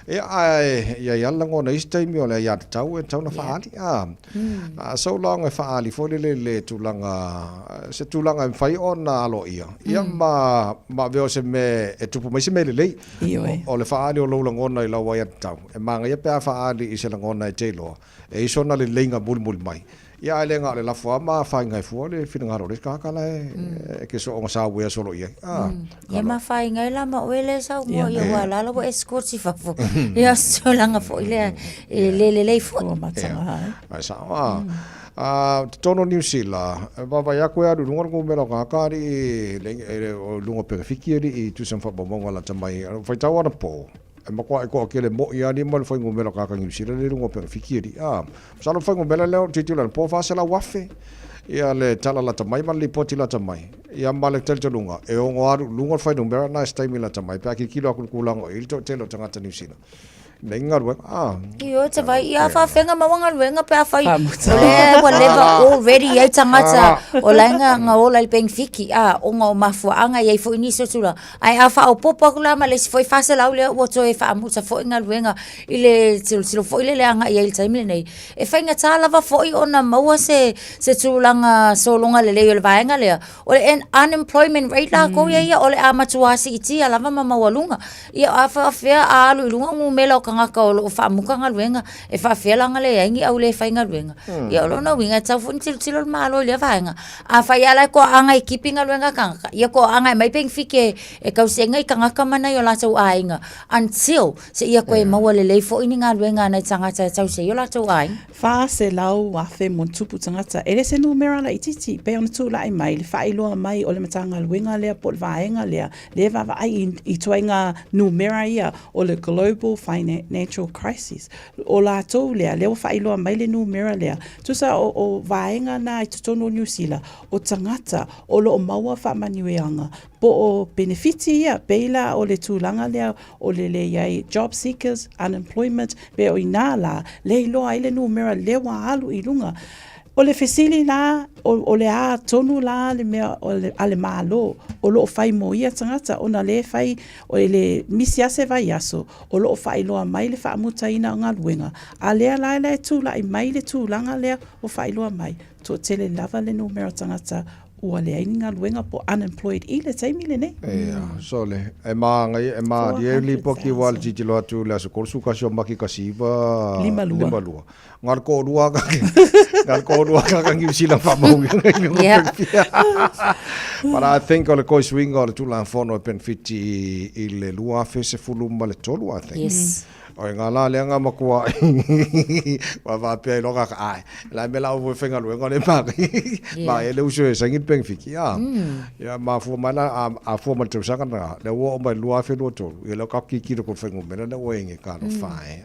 ia la ngona is taimi o le ia te tau e tau na fa ali so long e fa ali fo le tu langa se tu langa fai ona alo ia ma veo se me e tupu mai se me lei o le faali o lo langona I lawa ia tau e manga ia pe faali I se langona e telo e iso na le lenga bulmul mai ia le nga le la fo ma fa ngai fo le fina ngaro le ka kala e ke so nga we solo ia ia ma fa ngai la ma wele sa mo ia wala lo escort si fa fo ia so langa fo le fo ma tanga ai sa tono New Zealand va ya ko ya lungo ko mero ka kari le lungo perfiki I tu sem fa bomonga la tamai fa tawa na po e ma ko ke le mo ya ni mo fa ngo mero ka New Zealand le lungo perfiki sa lo fa ngo melo le titular po fa se la wafe ia le tala la tamai ma le poti la tamai ia ma le tel lunga e o ngo lungo fa no mero na stai mi la tamai pa ki kilo ku kulango Il to telo tanga New Zealand Nengar weng Iyo te vai ia fa fenga mawanga wenga pe fa ole whatever already ia tangata o langa nga ola I Benfica o nga mafua anga ia fo iniso tula ai a fa o popo kula ma le foi fa se la le o to e fa musa fo nga wenga ile silo fo ile anga ia il time nei e fa nga tala va fo ona maua se tulanga so longa le le vaenga le o en unemployment rate la ko ia ole a matuasi iti ala ma mawalunga ia a fa fea a lu lunga mu melo kanga ka o fa muka nga luenga e fa fela nga le aingi au le fa nga luenga ia lo na winga tau fun tilo malo le vaenga a fa ya la ko anga I keeping nga luenga kanga ia ko anga mai Benfica e ka usenga I kanga ka mana yo la tau ainga until se ia ko e maua le fo ini nga luenga na tangata tau se yo la tau ai fa se lau wa fe mon tupu tangata ele se numera la ititi pe on tu la mai le fa ilo mai o le matanga luenga le pol vaenga le va ai I toinga numera ia o le global financial crisis o la to le fa ilo mai le numera le tu sa o vaenga na I tono New Zealand o tangata o lo maua fa manueanga po o benefiti ia peila o le tūlanga lea o le iai job seekers unemployment pe o inala le ilo ai le numera le wa alu I lunga o le fesili la o le a tonu la le mea o le ale malo o lo fai mo ia tangata ona le fai o le misia se vai aso o lo fai loa mai le fa mutaina nga luenga a le la le tu la I mai le tu langa le o fai loa mai to tele lava le numero tangata ua le ainga luenga po unemployed I le taimi le ne so le e ma di e li poki wal titi lo atu le aso korsu kasi o maki kasi iwa lima lua ngar ko lua ka New Zealand fa mau but I think ole ko swing ole tu la fono Benfiti I le lua fese fulu ma le tolu I think o nga la le nga makua va pe lo ka ai la me la o fenga lo nga le ma e le uso e sangi Benfica ya ma fu mala a fu ma tu sanga na le wo ma lo afe lo to e lo ka ki ko fenga me na wo nge ka no fai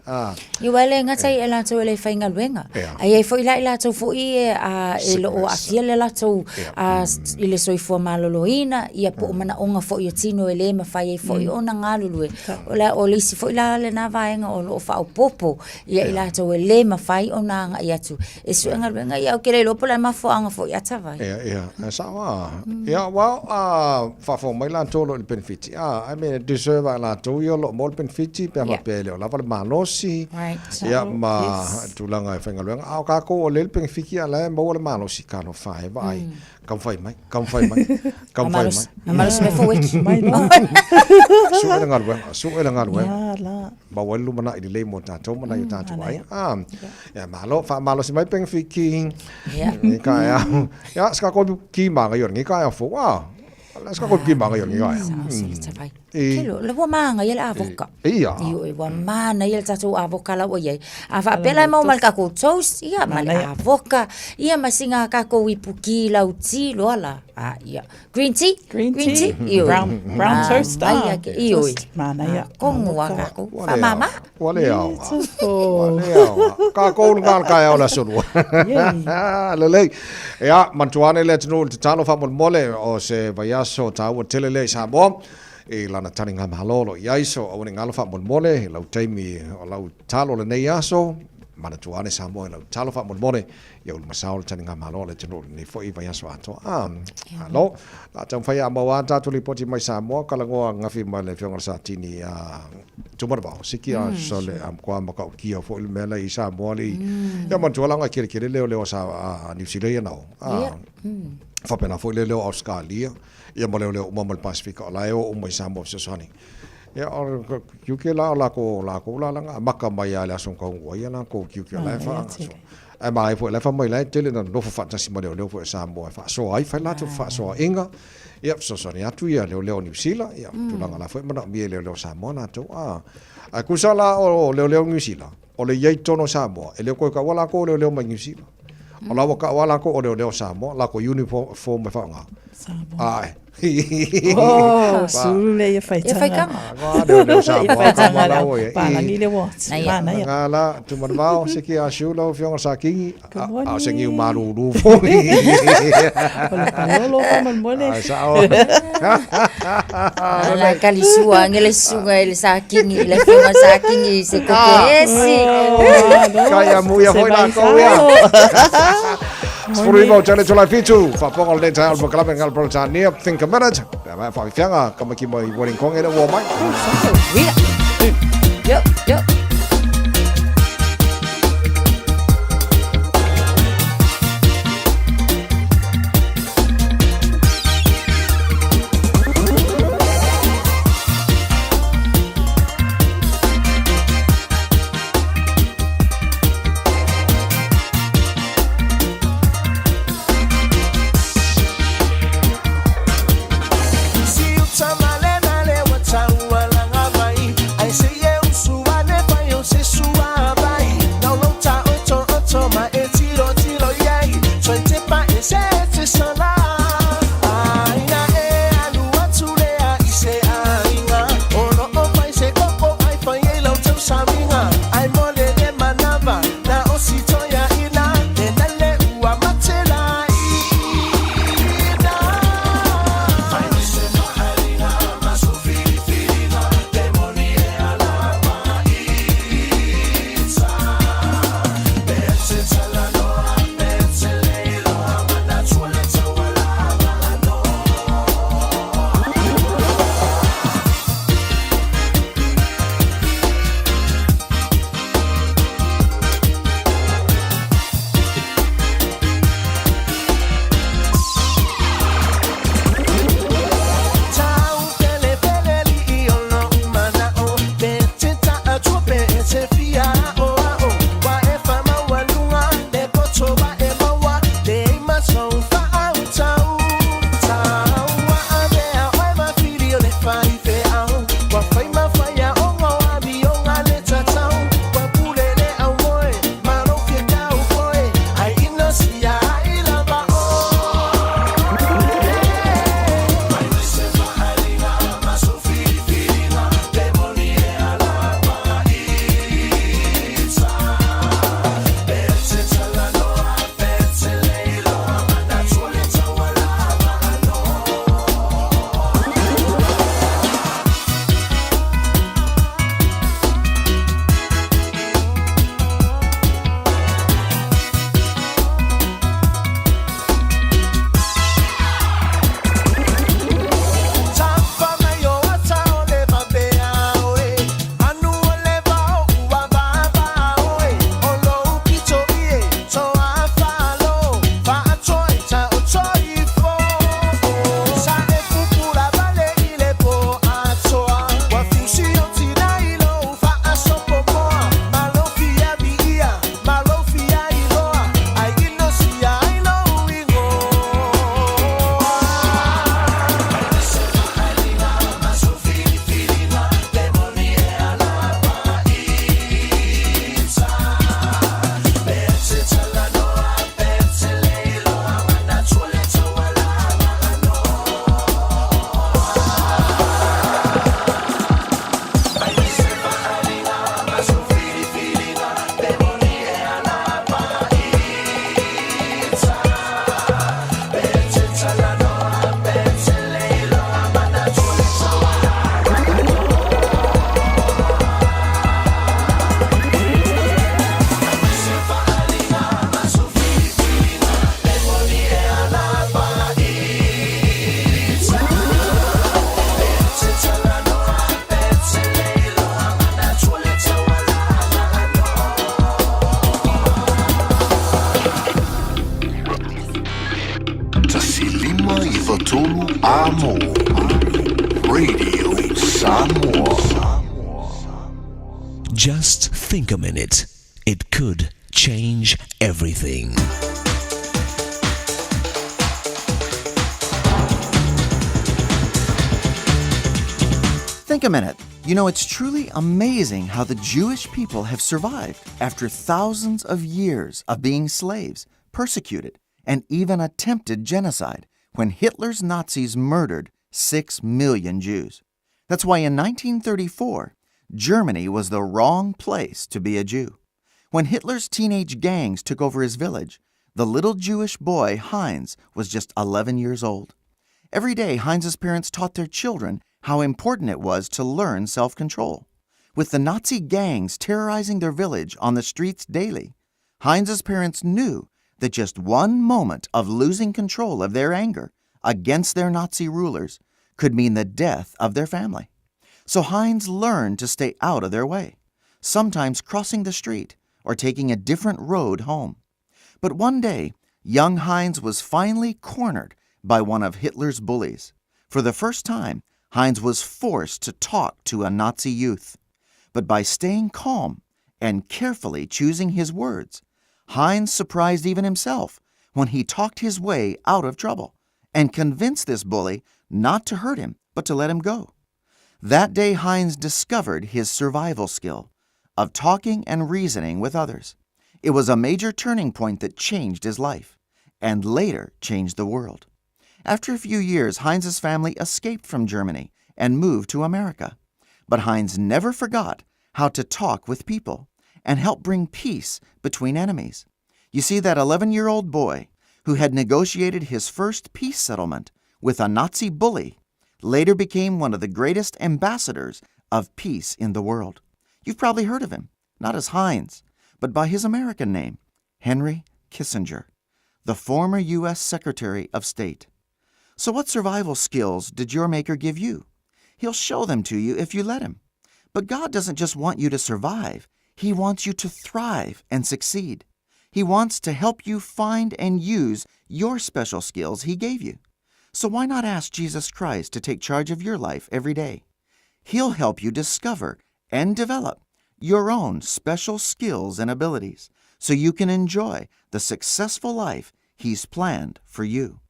I wale nga tai e la to le fenga luenga ai e fo ila to fo I e lo o asia le la to I le soi fo maloloina ia po mana onga fo I tino e le ma fai e fo I ona ngalulu o le si fo ila le na vai o lo fa o popo ia ila to le ma fai ona nga ia tu e su nga nga ia o kele lo pola ma fo anga fo ia tava ia sa wa ia wa fa fo mai la to lo Benfiti I mean deserve la to yo lo mo Benfiti pe ma pele la val malosi ia ma tu langa fa nga nga ka ko le Benfica la mo le malosi ka no fai vai kam fai mai malos me fo wiki mai su e ngal ba walu mana I le mo ta to mana ta to ai ya malo si mai Benfica ni ka ya ska ko ki ma ga yor ni ka ya fo wa ska ko ki ma ga yor ni ka ya Kilo, le wa manga yel avoka. Ia. Io e wa mana yel tatu avoka la o ye. Ava pela mo mal ka ko toast, ia mal avoka, ia masinga ka ko ipuki la uti lo ala. Ah, ia. Green tea? Green tea. Brown toast. Io. Mana ia. Kongu wa ka ko. Fa mama. Wale au. Wale au. Ka ko ngal ka au la suru. Lele. Ja, mantuane le tnu te talo fa mole o se vaiaso tau telele sa mo. E lana taringa mahalolo iaiso o ni ngalo fa mole lau taimi o lau talo le nei aso mana tuane sa mo lau talo fa mole ia ul masaul taringa mahalolo tnu ni fo i vaiaso ato alo la tau fai ama wa tatu li poti mai sa mo kala ngoa ngafi mai le fionga sa tini tumarba siki a sole am kwa maka kia fo il mela i sa mo li ia man tuala nga kire leo sa New Zealand no fa pena fo leo Australia ia mo leo mo Pacific la o mo sa mo se soni ia or yuke la ko la nga maka mai ala son ko ia na ko yuke la fa ai mai fo la fa mai la tele na no fa tasi mo leo fo sa mo fa so ai fa la to fa so inga ia so soni atu ia leo New Zealand ia tu la la fo mo na mi leo sa mo na to a kusala o leo New Zealand o le yai tono sa mo e leo ko ka wala ko leo mai New Zealand o la ka wala ko o leo sa mo la ko uniform fa nga ai oh, sule ia faitanga. Ia faitanga. Ngā sa mo. Palangi le wat. Mana ia. Ngala, tu manmao, seki a shula, fionga sa kingi. A sengi umaru rufongi. Ola palolo fa manmole. Sa o. Ala kalisua, ngele sunga ele sa kingi, le fionga sa kingi se kokesi. Kaya muia foi la koia. Spurimo chale chula fitu fa pongo le tal mo kala bengal pro tania think a minute ba fa fianga kama ki mo woring kong ere wo mai yo Tamale na le wa tau ala ngamai ai se ye usuane Amo. Radio Samoa. Just think a minute. It could change everything. Think a minute. You know, it's truly amazing how the Jewish people have survived after thousands of years of being slaves, persecuted, and even attempted genocide when Hitler's Nazis murdered 6 million Jews. That's why in 1934, Germany was the wrong place to be a Jew. When Hitler's teenage gangs took over his village, the little Jewish boy, Heinz, was just 11 years old. Every day, Heinz's parents taught their children how important it was to learn self-control. With the Nazi gangs terrorizing their village on the streets daily, Heinz's parents knew that just one moment of losing control of their anger against their Nazi rulers could mean the death of their family. So Heinz learned to stay out of their way, sometimes crossing the street or taking a different road home. But one day, young Heinz was finally cornered by one of Hitler's bullies. For the first time, Heinz was forced to talk to a Nazi youth. But by staying calm and carefully choosing his words, Heinz surprised even himself when he talked his way out of trouble and convinced this bully not to hurt him, but to let him go. That day, Heinz discovered his survival skill of talking and reasoning with others. It was a major turning point that changed his life and later changed the world. After a few years, Heinz's family escaped from Germany and moved to America. But Heinz never forgot how to talk with people and help bring peace between enemies. You see, that 11-year-old boy who had negotiated his first peace settlement with a Nazi bully later became one of the greatest ambassadors of peace in the world. You've probably heard of him, not as Heinz, but by his American name, Henry Kissinger, the former U.S. Secretary of State. So what survival skills did your Maker give you? He'll show them to you if you let him. But God doesn't just want you to survive. He wants you to thrive and succeed. He wants to help you find and use your special skills He gave you. So why not ask Jesus Christ to take charge of your life every day? He'll help you discover and develop your own special skills and abilities so you can enjoy the successful life He's planned for you.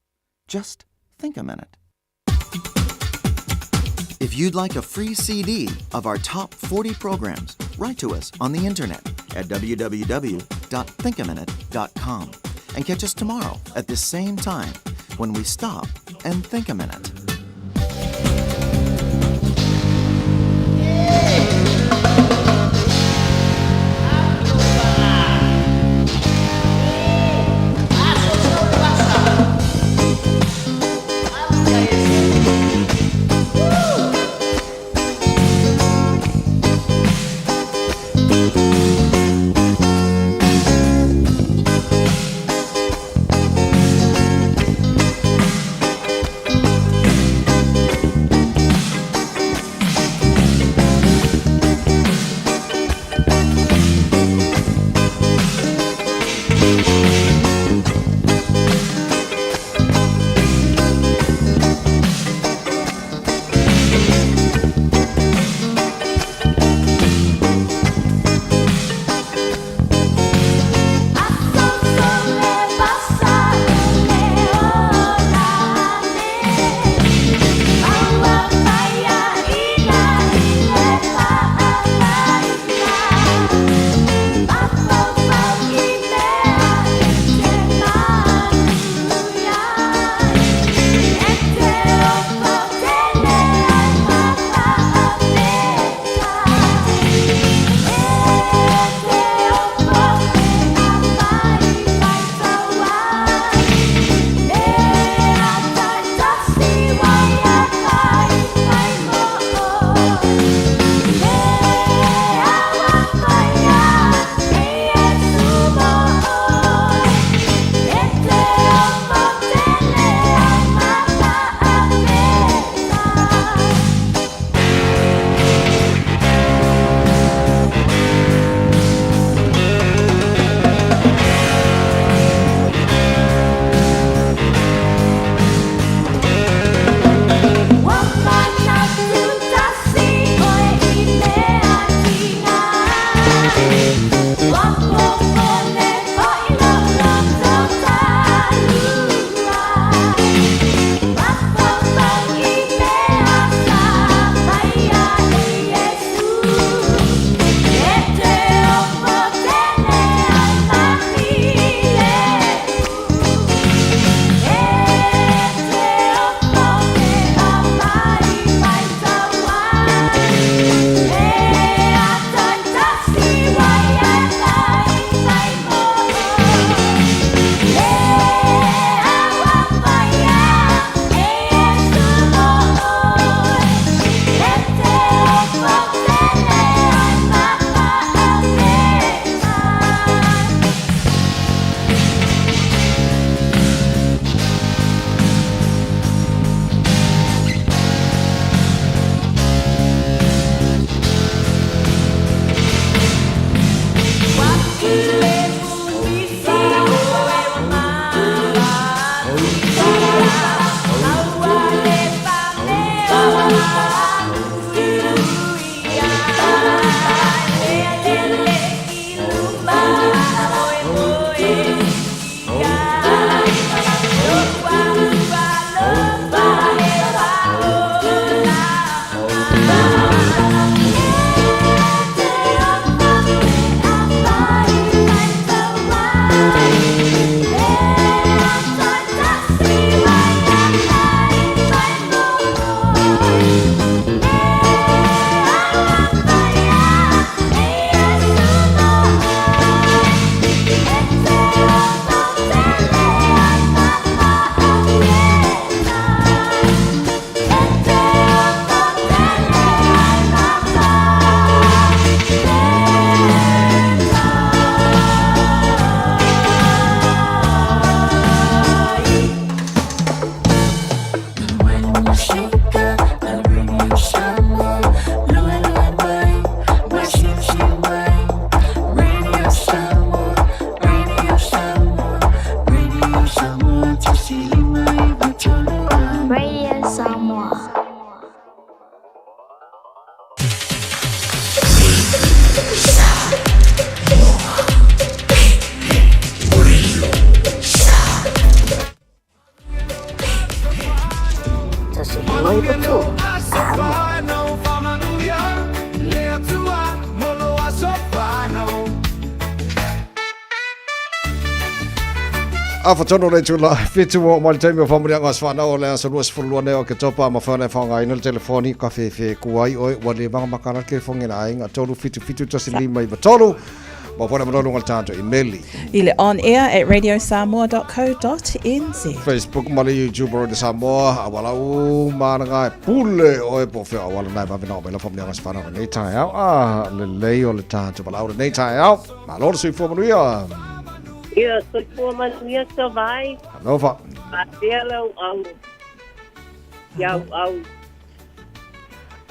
Just think a minute. If you'd like a free CD of our top 40 programs, write to us on the internet at www.thinkaminute.com and catch us tomorrow at this same time when we stop and think a minute. Afatono le tula fitu mo time mo famria ngas fana o le so luas fulone o ke topa ma fana fanga ina telefoni ka fe kuai o wale bang makana ke fongina ainga tolu fitu to sili mai batolu mo pona mo ngal tanto email ile on air at radiosamoa.co.nz Facebook mali YouTube Radio Samoa awala u mananga pule o e po fe awala na ba no bela famria ngas fana nei tai a le o le tanto bala o nei tai a ma lo so fo mo ia Ia, so tōma nuia sa vai. Nova. A tēlau au. Iau au.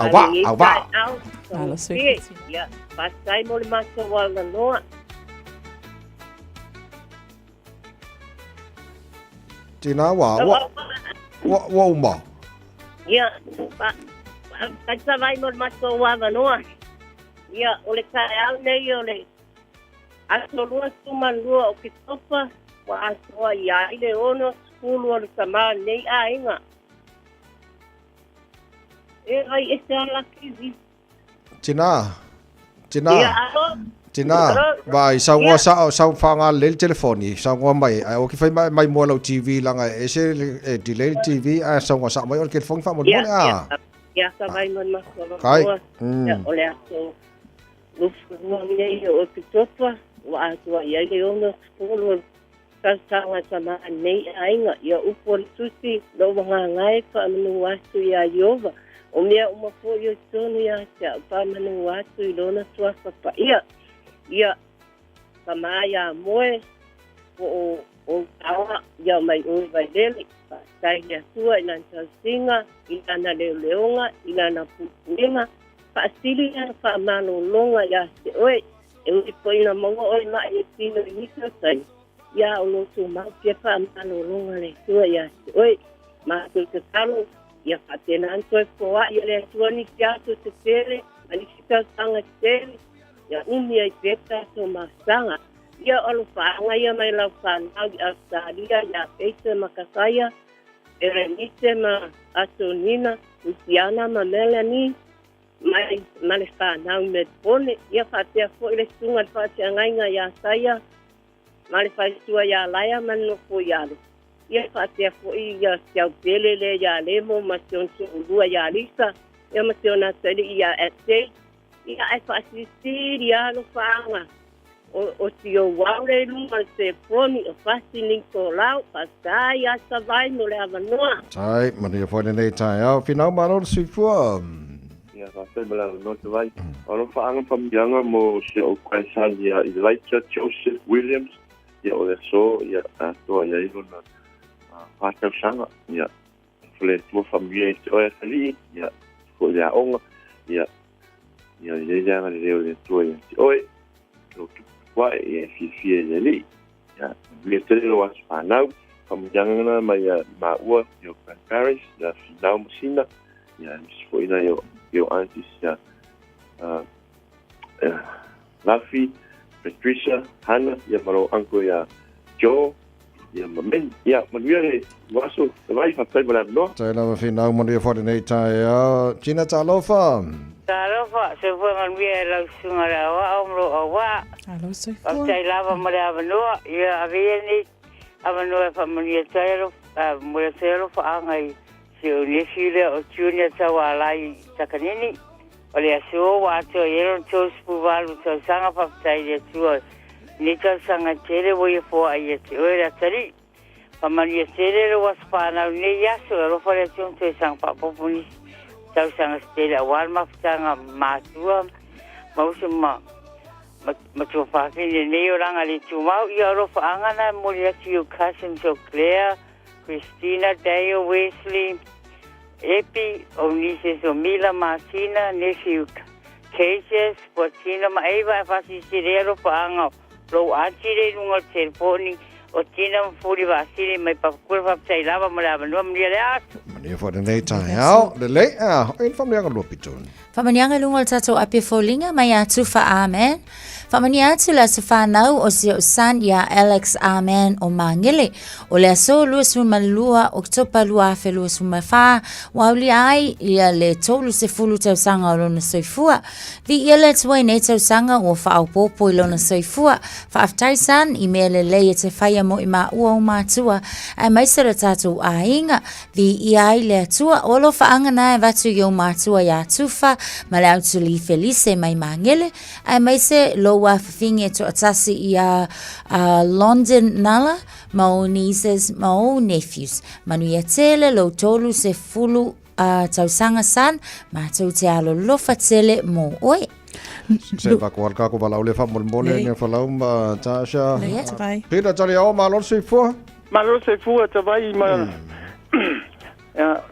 Awa. Alo sui. Ia, pasai mo le maso wala noa. Tina wa uma. Ia, pasai vai mo le maso wala noa. Ia, ole ka au nei ole. Aso lua suman lua o ke topa, wa asoa ia ile ono skulu o le sama nei a inga. E ai e se ala kizi. Tina. Ia alo. Tina, vai sa fanga le telefoni, sa ngwa mai, o ke fai mai mo lo TV langa e se delay TV a sa ngwa sa mai o ke fong fa mo a. Ia sa vai mon ma so. Kai. Ole aso. Lufu nei o ke topa. Wa atua ia le ono skulu kasanga sama nei ainga ia upo tusi lo wanga ngai pa manu wastu ia Yehova o mea uma fo yo tonu ia ta pa manu wastu i lona tua pa ia sama ia moe o awa ia mai o vai dele tai ia tua ina singa ina leonga ina pupuenga pa sili ia pa manu longa ia se oi e ui poina mongo oi mai e tino i nika sai. Ia o lotu mau kia pa amano longa le tua ia se oi. Ma tu te talo, ia patena anto e poa, ia le tua ni kia tu te tere, ani kita sanga tere, ia umia i peta to ma sanga. Ia alo whaanga ia mai lau whanau i Australia, ia peite makasaya, e renite ma Asonina, Luciana ma Melanie, mai male whanau me pone, ia whatea fo i le sunga whatea ngainga ia saya, male whaetua ia laia manu fo iaro. Ia whatea fo i ia siau pelele ia lemo, ma sion su ulua ia lisa, ia ma sion atari ia ete, ia e whaasisiri ia lo whaanga. O tio waure luma se poni, o whasi niko lau, pasai a savai mo le avanoa. Tai, mani a pone nei tai au, finau maro sui fua. Ia whawhai mala no te vai. Aro whaanga pamianga mo se o Kwaisal ia Elijah Joseph Williams. Ia o le so, ia toa ia ilo na whātau sanga. Ia whale tua whamia i te oia tali. Ia fo lea onga. Ia leanga le reo le tua ia te oi. Lo tupuai ia fifia ia li. Ia vile tere lo as whanau. Pamianga na mai maua i o Grand Parish. Ia finau masina. Ia misfo ina yo antes ya Lafi, Patricia, Hannah, ya maro anko ya Joe, ya mamen, ya manuia waso, vai fa pai bala no. Tai na fina mo dia for nei tai ya. China talofa. Talofa, se foi manuia la sunga la wa omro wa. Alo se foi. Tai lava mo la no, ya aveni avano fa manuia tairo, mo tairo fa angai. Se o nesile o tune tawa lai takanini o le aso wa to yero to spuvalu to sanga paptai le tuo ni to sanga tere wo fo ai te ora tari pamani tere was pana ni yaso ro fo le to sanga papopuni to sanga tere warma sanga matua mausuma matu fa ni ne oranga le tumau i ro fa angana mo le tiu kasim so Claire Christina Dale Wesley Epi, Onises, Omila, Martina, Nephew, Cases, Portina, Maeva, Fasicirero, Panga, Low Archie, Lunga, Telefoni, Otina, Furi, Vasili, my Papua, Sailava, Malava, no, Mania, Mania for the night time out, the late, in from the Lopitun. Whamanianga lunga o tatou apia fōlinga mai atu wha amen. Whamani atu la se whanau o se o san ia Alex Amen o Mangele. O le aso lua suma lua o topa lua afe lua suma wha. Wauli ai ia le tolu se fulu tau sanga o lona soifua. Vi ia le tuai nei tau sanga o wha au popo i lona soifua. Wha aftai san i mea le lei e te whaia mo i maa ua o mātua. Ai maisara tatou a inga. Vi ia ai le atua olo wha angana e vatu i o mātua ia tufa. Ma le autu li Felice mai Mangele. Ai maise lo wa finge to atasi ia London nala ma o nieces ma o nephews manu ia tele lo tolu se fulu tausanga san ma tau te alo lofa tele mo oi se va kual ka ko vala ole fa molmole ne fa lau ma tasha pina tali o ma lo se fu ta vai ma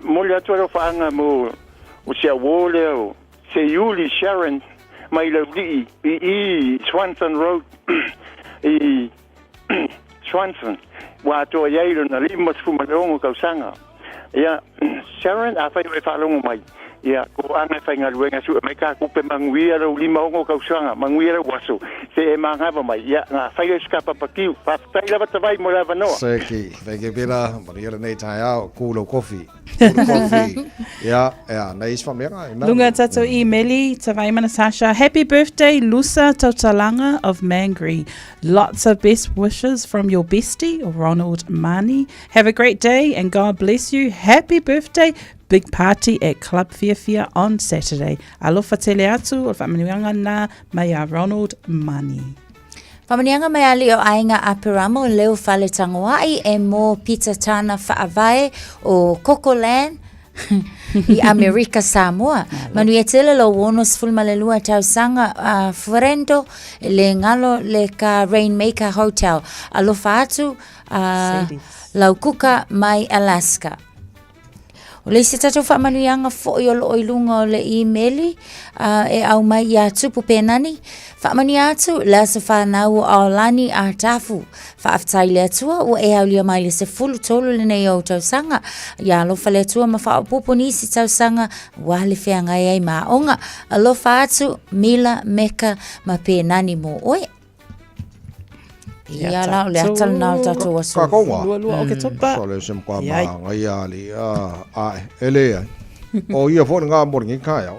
mo le to fa anga mo o se wole o se Yuli Sharon mai le i Swanson Road i Swanson wa to yailo na limos fumalongo kausanga ya Sharon a fai fa longo mai ya ko anga fa ngal wenga su mai ka ku pe manguia ro limongo kausanga manguia waso se e manga ba mai ya na fai skapa pakiu fa tai lava tavai mo lava no seki vege bela maria nei taia kulo coffee ja nice van meer lunga tato emaili tavai mana Sasha happy birthday Lusa Totalanga of Mangere, lots of best wishes from your bestie Ronald Mani. Have a great day and God bless you. Happy birthday. Big party at Club Fiafia on Saturday. Alofa tele atu o whamanuanga na mai a Ronald Mani. Whamanianga mai ali o ainga a Peramo leo whale tangoai e mō Peter Tana whaavae o Cocoland i Amerika Samoa. Manu e tele lo wonos fulmalelua tau sanga Ferendo le ngalo le ka Rainmaker Hotel. Alofa atu Laukuka mai Alaska. O le se tatou whaamanuianga fo i olo oilunga o le emaili e au mai i atu pupenani. Whaamani atu la se whanau o lani a tafu. Whaaftai le atua o e au lia mai le se fulu tolu le nei o tau sanga. Ia alofa le atua ma whaapopo nisi tau sanga wale whianga e ai maonga. Alofa atu Mila Meka ma penani mo oe. Ia la le atal na tatou aso. Lua o ke topa. Sole sem kwa ma ia li ele o ia fo nga morngi kaya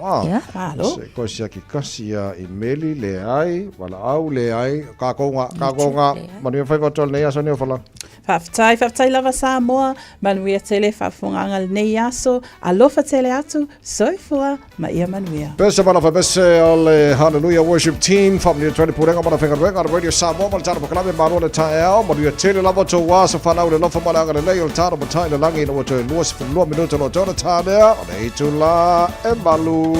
se ko sia ki kasia emaili le ai wala au le ai ka konga manu fai tol nei aso ne fala Whaftai lava Samoa, manuia tele whafunganga nei aso, alofa tele atu, soifua, ma ia manuia. Pese mana whapese ale Hallelujah Worship Team, whamnia tuani purenga mana whengaruenga, Radio Samoa, mana tara pakalame maro le tae ao, manuia tele lava tō wāsa whanau le lofa mana anga le lei, o le tara matai le langi na wato lua sifilua minuto no tōna tānea, o le hitu la e malu.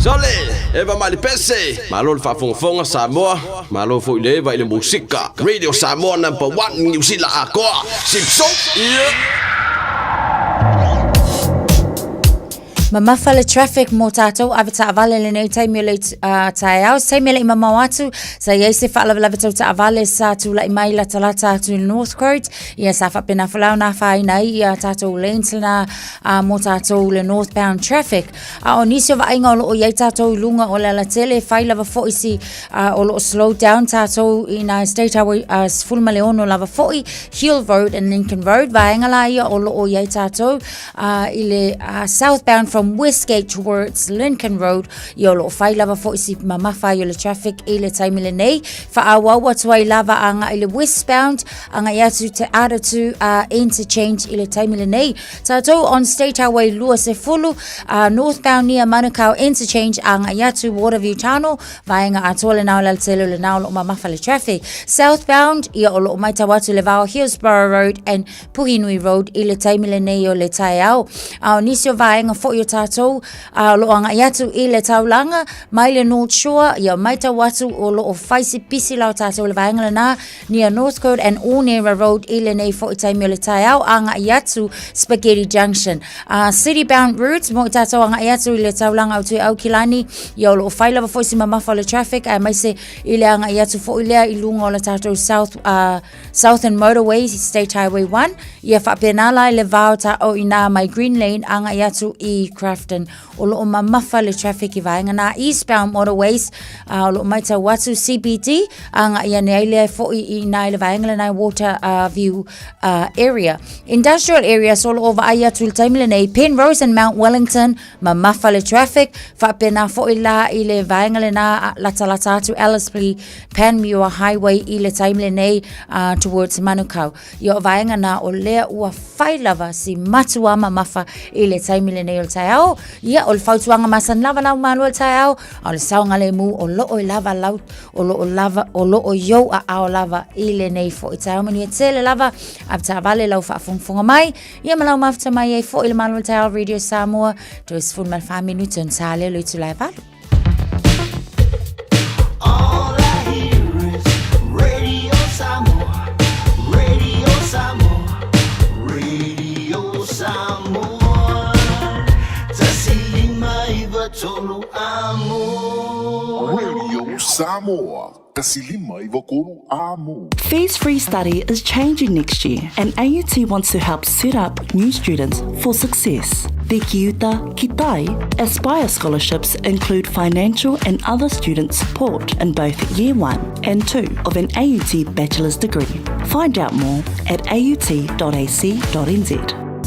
Sole, eva mali pese. Malo fa fonga Samoa. Malo fo ile va ile musika. Radio Samoa #1 New Zealand akoa. Sipso. Mamafala traffic mo tātou avita avale le nei taimi le tai au taimi le mama watu sa yese fa la tau ta avale sa tu la mai la talata tu North Coast ia sa fa pena fala na fa ina ia tātou lanes na mo tātou le northbound traffic o nisio va inga o ia tātou lunga o la tele fa la fo isi o lo slow down tātou ina state highway full maleono la fo Hill Road and Lincoln Road va inga la ia o lo ia tātou ile southbound from Westgate towards Lincoln Road yolo fai lava fo isi mamafa yolo traffic ile taimi le nei fa awa watuai lava anga ile westbound anga yatu te ada to interchange ile taimi le nei tato on State Highway lua se fulu northbound near Manukau interchange anga yatu Waterview Tunnel vainga atole nao la telo le nao lo mamafa le traffic southbound ia olo maita watu le vao Hillsborough Road and Puhinui Road ile taimi le nei yo le tai au nisio vainga fo yo tātou loanga iatu i le taulanga mai le North Shore ia maita watu o lo o faisi pisi lau tātou le vaenga na near North Coast and Ornera Road i le nei fo i taimi o le tai au anga iatu Spaghetti Junction city bound routes mo i tātou anga iatu i le taulanga au tui au kilani ia lo o faila fo isi mamafa le traffic ai mai se i le anga iatu fo i lea i lunga o le tātou Southern Motorways State Highway 1 ia whapenala i le vau ta o ina mai Green Lane anga iatu i Crafton o lo mamafa le traffic i vaenga na eastbound motorways o lo maita watu CBD anga ia nei le fo i nai le vaenga na water view area industrial area so lo over ia tu time le nei Penrose and Mount Wellington mamafa le traffic fa pena fo i la i le vaenga na lata to Ellerslie Panmure Highway i le time le nei towards Manukau yo vaenga na o lea ua failava si matua mamafa i le time le nei o taiao ia o le fautuanga masan lava lau malu o taiao o le saunga le mu o lo o lava lau o lo o yo a ao lava i le nei fo i taiao manu e tele lava apta vale lau fa funga mai ia malau mafta mai e fo i le malu o taiao Radio Samoa to is fun mal 5 minutes on sale lo tu lai valu All I hear is Radio Samoa, Radio Samoa, Radio Samoa. Tolu amo. Radio Samoa. Kasilima Ivokuru amo. Fees Free Study is changing next year, and AUT wants to help set up new students for success. The Kiuta Kitai Aspire scholarships include financial and other student support in both Year 1 and 2 of an AUT bachelor's degree. Find out more at aut.ac.nz.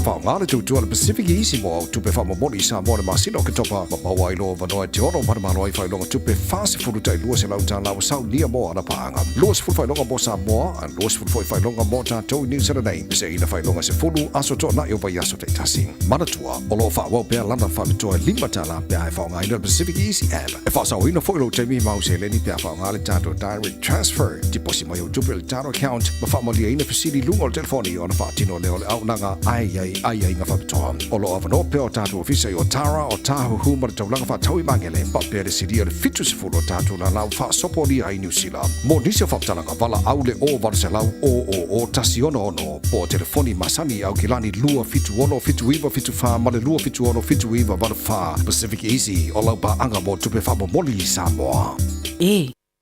Whaangare tūtua le Pacific Easy mo au tupe whamamoni sa mo le masino ke topa mapawa ilo vanoa te oro paramano ai whailonga tupe whase furutai lua se lauta lau sau nia mo ana paanga. Lua se furu whailonga mo Samoa, an lua se furu whailonga mo tātou New Zealand nei. Se ina whailonga se furu aso tō na iopa i aso te tasi. Manatua, o lo whaawau pēr lana whamitoa lima tala pēr e whaonga ina le Pacific Easy app. E whaasau ina whailo te mi mau se leni pēr whaonga le tātou direct transfer. Deposit mai o tupe le tātou account, ma whaamalia ina pasiri lunga o telefoni o na whaatino leo le aunanga ai nga whapitoa. O lo avano peo tātou ofisa i o Tara o tāhu huma le taulanga whatau i mangele. Pa pere siria le fitu se furu tātou na lau wha sopori ai New Zealand. Mo nisi o whaptalanga wala au le o varu se lau o tasi ono po telefoni masani au kilani lua fitu ono fitu iwa fitu wha male lua fitu ono fitu iwa varu wha Pacific Easy o lau pa anga mo tupe wha momoli i Samoa.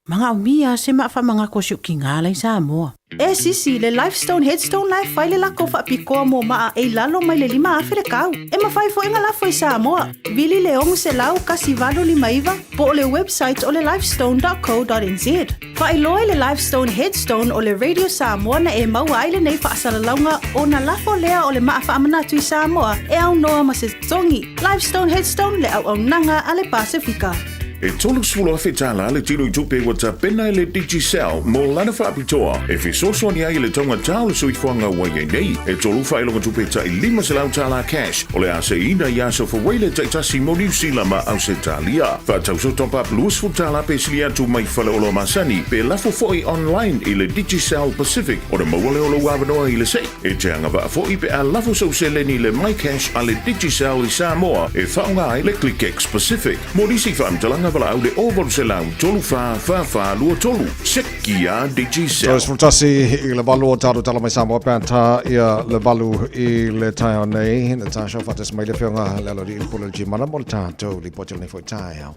Mga umia se maa wha mga kosyo ki ngā lai Samoa. Sisi, le Lifestone Headstone Life whai le lako wha pikoa mo maa e lalo mai le 5 awhire kau. E ma whai fo inga lafo i Samoa. Vili le ongu se lau kasi valo 5 iwa po o le website o le lifestone.co.nz. Whai loe le Lifestone Headstone o le Radio Samoa na e maua ai le nei wha asalalaunga o na lafo lea o le maa wha amanatu i Samoa e au noa ma se tongi. Lifestone Headstone le au nanga a le Pasifika. E tolu sfulo fetala le tino tupe wata pena le Digicel mo lana fa apitoa. E fi soso ni ai le tonga tau so i fuanga wai nei. E tolu fa ilonga tupe ta ilima se lau tala cash. Ole a se ina ya so for wele ta tasi mo New Zealand ma au se talia. Fa tau so top up luas futala pe silia tu mai fale olo masani. Pe lafo foi online i le Digicel Pacific. O de mawale olo wabanoa i le se. E te anga va foi pe a lafo so se leni le My Cash a le Digicel i Samoa. E whaunga ai le ClickX Pacific. Mo nisi whaamtalanga wala au le ovol se lau tolu fa lua tolu. Seki a Digicel. So, sfrutasi i le valu o tāru tala mai Samoa pēnta ia le valu i le tai o nei. Le tā shofates mai le whiunga le alori i pula jimana mo le tātou li potil nei fwoi tai au.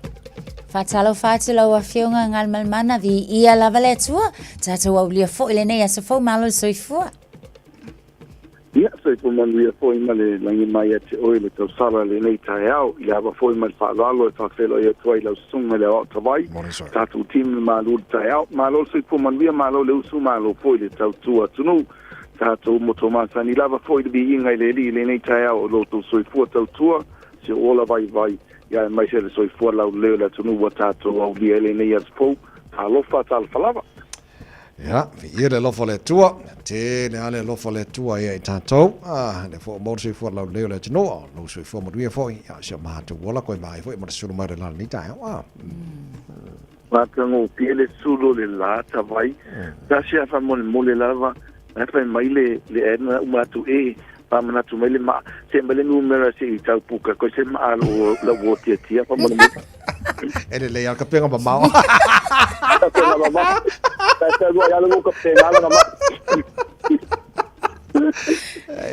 Fatalo fatalo a whiunga ngal malmana vi ia lava le tua. Tātou au lia fo ile nei a sa fo malo soifua. Ia, so po manuia foi ma le langi mai ate oi le tau sara le nei tai au. Ia wa foi ma le whaaralo e whawhelo ia tuai lau sunga le o tawai. Tātou tim le malo le tai au. Malo so po manuia malo le usu malo foi le tau tua tunu. Tātou moto masani lava foi le bi ingai le li le nei tai au o loto soifua tau tua. Se ola vai. Ia mai se le soifua lau leo le tunu wa tātou au lia le nei as pou. Tā lofa tāl falava. Ja, vi le lofo le tua. Te ne ale lofo le tua ia i tātou. Le fo mo sui fo lau leo le tino. Lo sui fo mo duia fo. Ia se mahatu wala koe mai fo. Mo sulu mai le lana ni tai. Matango piele sulu le la tawai. Tasi afa mo le lava. Afa mai le edna umatu e. Pamana tu mai le ma. Se mai le numera se i tau puka. Ko se ma alo la wotia tia. Pa mo le ele le al kapenga ba mau. Kapenga ba mau. Tata gua ya lu kapenga la ma.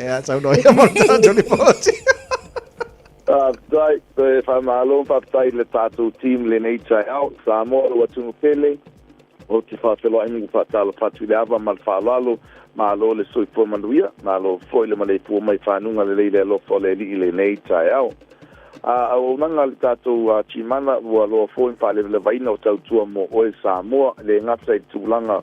Ya sau no ya mo ta joli poti. Dai fa malo fa tai le tatu team le nei tai out Samoa o tu pele. O ti fa felo ai fa tala fa tu lava mal fa lalo. Malo le soi po manuia. Malo foi le male pu mai fa nunga le lo fo le li le nei tai out. O nanga le tātou chimana ua loa fōin wha le vaina o tautua mo oe Samoa le ngata i tūlanga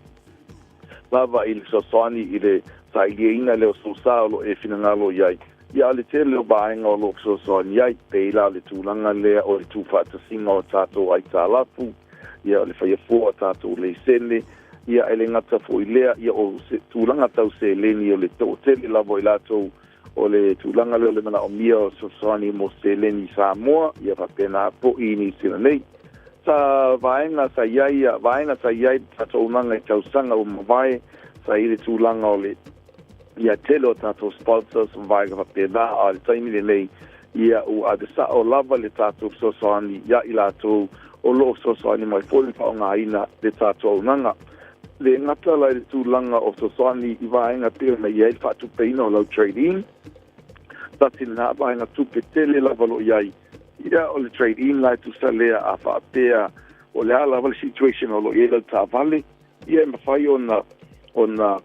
lava i le sosoani i le sailieina leo sosalo e finangalo iai. Ia le te leo baenga o lo sosoani iai pe ila le tūlanga lea o le tūwhatasinga o tātou ai tālafu. Ia le whaia fōa tātou le sene. Ia ele ngata fōi lea ia o tūlanga tau se leni o le tōtele lavo i lātou o le tūlanga leo le mana o mia o sosoani mo se leni Samoa, ia whapena po ini sina nei. Sa vaenga sa iai tato unanga i tausanga o mawai, sa i le tūlanga o le ia telo tato sponsors o mawai ka whapena a le taimi le nei, ia u adesa o lava le tato sosoani, ia i lato o lo sosoani mai fōli pa o ngā ina le tato unanga. Le ngata lai le tūlanga o sosoani i vaenga pia na iai whatu peina o lau trade-in. Tatin na vaenga tupe tele lava lo iai. Ia o le trade-in lai tu salea a whaapea o le ala wale situation o lo iela ta vale. Ia mawhai o na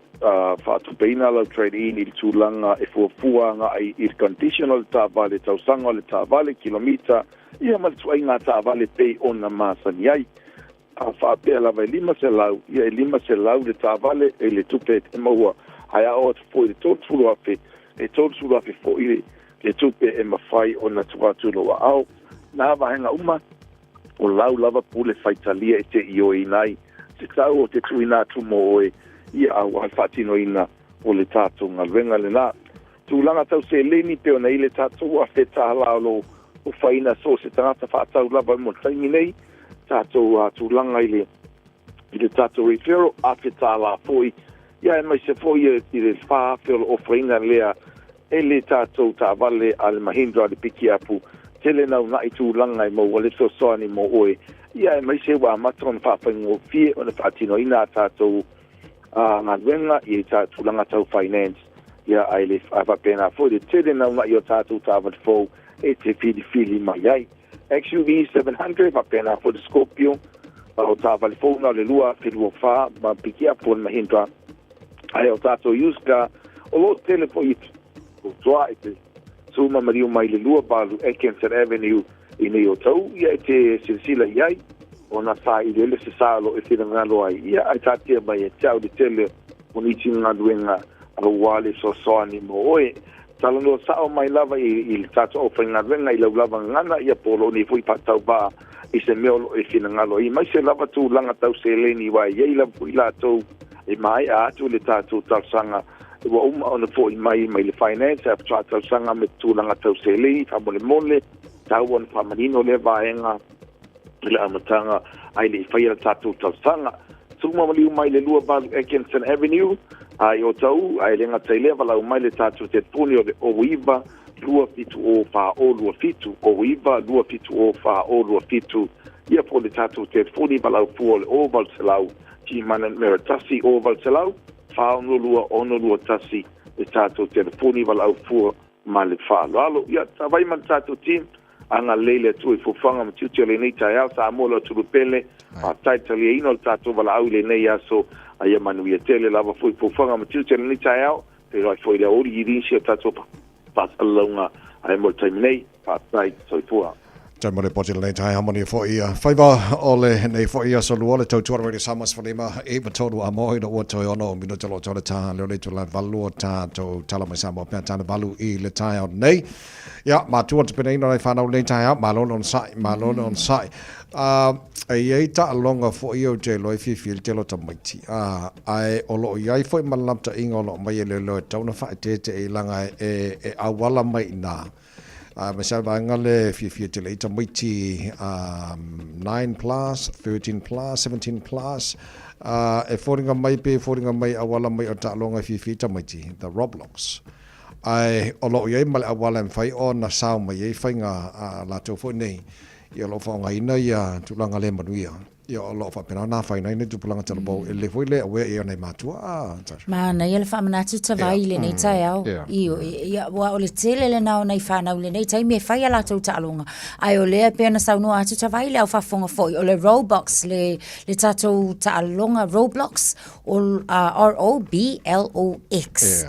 whatu peina lau trade-in i le tūlanga e fuafua nga i air conditional ta vale tausanga o le ta vale kilomita. Ia ma le tuai ngā ta vale pei o na masani ai. A whaapea lava e lima se lau, ia e lima se lau le tāwale e le tupe e maua. Hai a o atu fo i le tōtfuru afe fo i le tupe e mawhai o na tuatulu a au. Nā wahenga uma o lau lava pule whaitalia e te io i nai. Se tau o te tuina atu mo oe, ia au al whatino ina o le tātou ngalwenga le nā. Tūlanga tau se leni peo na i le tātou a whetala o whaina so se tangata whaatau lava mo taimi nei. Tātou tūlanga i le tātou referral a te tāla fōi. Ia e mai se fōi i le whāwhelo o whaina lea e le tātou tāwale a le Mahindra le piki apu. Tele nau nai tūlanga i mo wale sosoani mo oe. Ia e mai se wā matron whāwhaingo fie o na whātino ina tātou ngā wenga i tātou tūlanga tau finance. Ia ai le whapena fōi le tele nau nai o tātou tāwale fō e te whili mai ai. XUV 700 apena for the Scorpio o tāwale fōna le lua whilua whā ma piki apu na Mahindra ai o tātou Yuska o lo tele po i o toa e te suma mariu mai le lua balu Atkinson Avenue i nei o tau ia e te silsila iai o na sā i lele se sālo e whina ngalo ai ia ai tātia mai e tau de tele o niti ngā duenga a wale so soani mo oe talanoa sa'o mai lava i tātou o whaingarenga i lau lava ngana ia polo ni fui patau ba i se meo e whinangalo i mai se lava tū langa tau se leni wa i eila fui lātou e mai a atu le tātou talsanga e wa ona fo i mai le finance e ptua talsanga me tū langa tau se leni whamole mole tau on whamanino le vaenga i le amatanga ai le whaia tātou talsanga tūma maliu mai le lua balu Atkinson Avenue ai o tau ai le ngata ile vala mai le tātou te puni o wiva lua fitu o fa o lua fitu o wiva lua fitu o fa o lua fitu ia po le tātou te puni vala fu o val selau ki manan meratasi o val selau fa ono lua tasi le tātou te puni vala fu ma le fa lalo ia tawai man tātou team anga lele tu i fufanga mtuti le nei tai au sa mola tu pele a tai tali ino tatu vala au le nei aso ai manu ia tele lava foi fufanga mtuti le nei tai au pero ai foi le ori irinsi tatu pas alonga ai mo tai nei pa tai soipua Taimo le poti le tai hamoni fo ia faiva ole nei fo ia so luole tau tuara radio samas fanima e matoru a moi no wato ono mino tolo tolo ta le le tula valu ta to tala mai samo pe ta valu I le tai au nei ya ma tu te pene no fa no le tai au malon on sai ai ta longa fo ia te loi fil te lo ta maiti ai olo ia fo malam ta ingo lo mai le lo tau na fa te langa e awala mai na Masal bangale fi te leita maiti 9 plus, 13 plus, 17 plus e foringa mai awala mai o talonga fi ta maiti the Roblox ai olo ye mal awala fai on na sao mai fainga la to fo nei ia lo fa ngaina ia tulanga le manuia ia olo fa pena na fai nei tu pulanga talbo le foi le we ia nei matua ma na ia le fa manatu tavai le nei tai au ia wa o le tele le na nei fa na le nei tai me fai ala tu talonga ai o le pena sa no atu tavai le fa fonga foi o le Roblox le tatu talonga Roblox o ROBLOX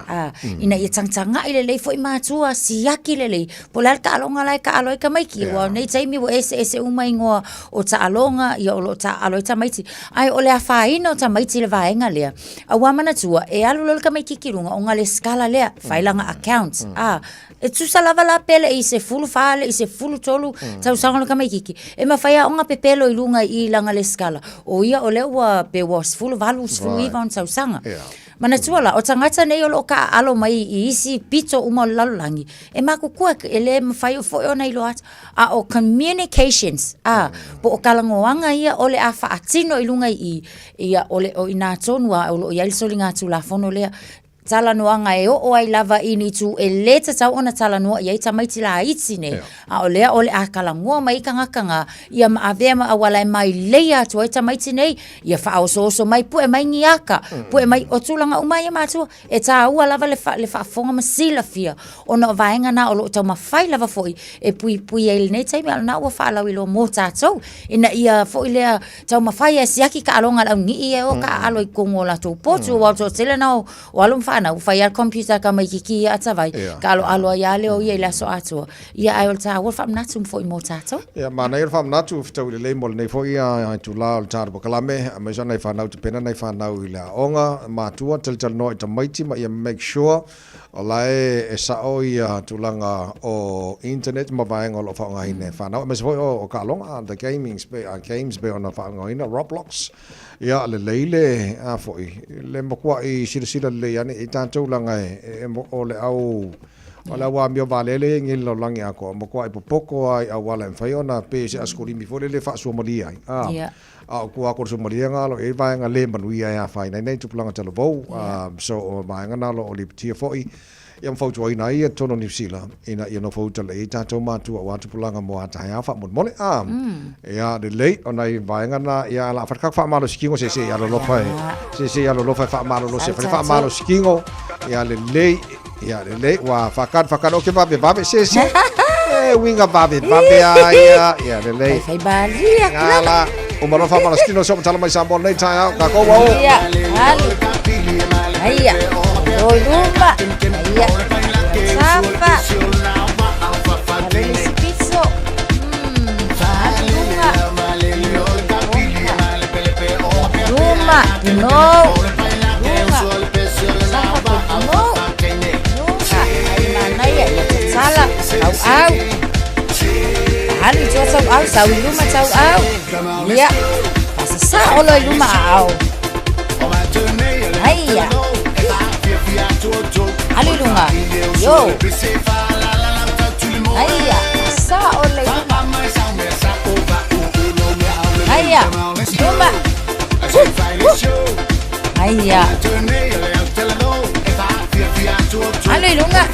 ina ia tangtanga ile le foi matua siaki le polal talonga lai ka aloi ka mai ki wa nei tai me wo ese uma ingoa o talonga ia o alo ta maiti ai ole a faino ta maiti le vaenga lea a wamana tua e alu lo ka mai kikirunga o ngale skala lea failanga accounts e tu salava la pele I se fulu fale I se fulu tolu tau sanga lo ka mai kiki e ma faia onga pepelo I lunga I langa le skala o ia ole wa pe was fulu valus fulu ivan tau sanga mana tua la o tangata nei o lo ka alo mai I isi pito uma lalangi e makukua ele mafai fo ona ilo at o communications po o kalangoanga ia ole a faatino I lunga ia ole o ina tonua o ia solinga tu la fono lea tala noanga e o ai lava ini tu e leta tau ona tala noa ia ita maiti la itsi ne o lea ole a kalangoa mai kanga ia ma avema awala mai leia tu ita maiti nei ia fa oso mai pu e mai ngiaka pu e mai o tulanga umai ma tu e ta ua lava le fa fonga masila fia ona vaenga na o lo tau mafai lava foi e pui e nei tai me na ua fa lawi lo mo tatou ina ia foi lea tau mafai e siaki ka alonga la ngi e o ka alo I kongo la tu potu o to tele na o alum ana u fai al computer ka mai kiki atavai ka alo ia le o ia la so ato ia ai ol ta wo fam natum foi mo tato ia mana ia fam natu ftau le mol nei foi ia tu la ol tar bokalame a me jana fa nau te pena nei fa nau ila onga ma tua tel no te maiti ma ia make sure olai e sa o ia tulanga o internet ma vai ngolo fa ngai ne fa nau me foi o ka longa the games be on fa ngai na Roblox ia le leile a foi le mokua I sila le yani I tātou langa e o le au ala wa mio valele ngi lo langi ako mokua I popoko ai awala fai ona pe se askuri mi fole le fa so mali ai ku ako so mali nga lo e vai nga le manu ia fai nei tu planga telo vo so vai nga na lo li tia foi ia mfautu ina ia tono New Zealand ina ia no fautu le tātou matu wa tu planga mo ata ia fa mo mole ia de le ona I vai nga na ia la fa fa malo skingo se ia lo fai se ia lo fai fa malo lo se fa malo skingo ia le wa fakat o ke babe se winga babe ia le fai balia ala o malo fa malo skingo so tala mai sambo nei tai ka ko wa ia oi rumba ia sapa piso rumba no au. Hali tua tau au, sau i luma tau au. Ia, pasa sa olo i luma au. Haia. Hali lunga, yo. Haia, sa olo i luma. Haia, luma. Haia. Hali lunga.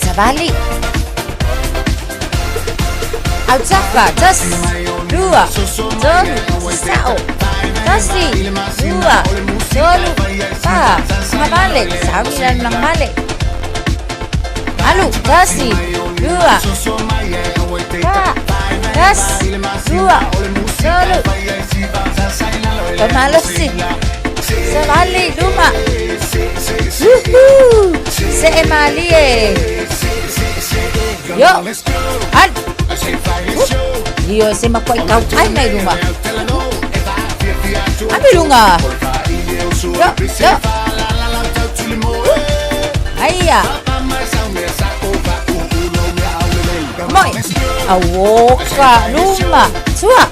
Sabali. Autsafa, tas, dua, tolu, sao, tasi, dua, tolu, pa, mabalik, sabilan ng mali. Alu, tasi, dua, pa, tas, dua, tolu, pamalasi, sabali, luma. Woohoo! Se emalie. Yo, an. Yo, se makwai kau ai nai luma. Ami lunga. Yo, yo. Aiya. Moi. Awoka luma. Tua.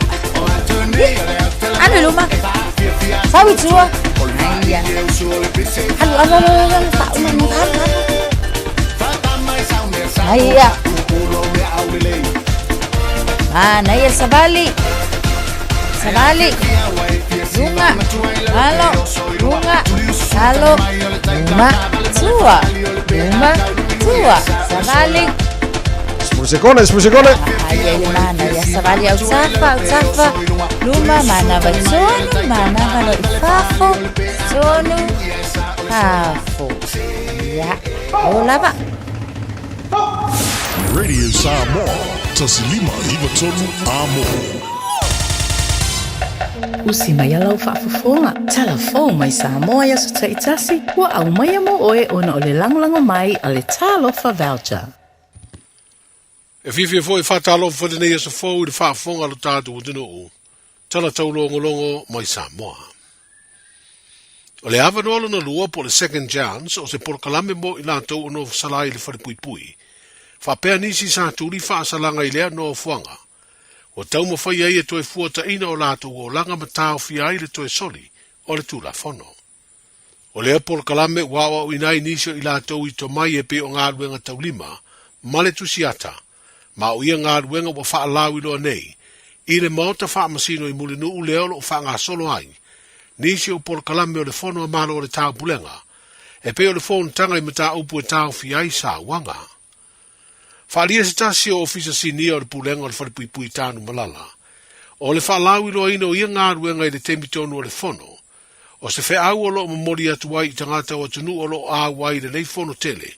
Ami luma. Sawi tua. Aiya. Halo, tak umang. Aiya. Naya sabali. Sabali. Lunga. Halo. Lunga. Halo. Luma. Tua. Luma. Tua. Sabali. 10 secondi. Aiya mana ya sabali utsafa. Luma mana batsonu. Mana mana ifafo. Tsonu. Kafo. Ya. Ola ba. Radio Samoa, tasilima iwa tolu amo. Usi mai alau whaafafonga. Telefon mai Samoa ya sa taitasi. Wa au mai amo oe ona o le langolango mai a le talofa voucher. E fifi foi whatalofa for nei sa fou i le whaafonga lo tātou dino o. Tala tau longo mai Samoa. O le awa nolo na lua po le second chance o se porkalame mo i lātou o no salai le wharepui. Whapea nisi sa turi whaasalanga i lea no fuanga. O tau mo whai ai e toi fuata ina o lātou o langa matao fia ai le toi soli o le tūla whono. O lea porkalame wawa o inai nisi o i lātou i to mai e pe o ngā ruenga tau lima, male tusiata, ma o ia ngā ruenga wa whaalau ilo nei, i le maota whaamasino i muli nuu leolo o whaanga solo ai, nisi o porkalame o le whono a malo o le tau pulenga, e pe o le whono tanga i mata upu e tau fia ai sa wanga. Whaalia se tasi o ofisa sinia o le pulenga o le wharepui tānu malala. O le whaalau ilo ina o ia ngā ruenga i le temitonu o le whono. O se whe au o lo mamori atu ai i tangata o tunu o lo awai le nei whono tele.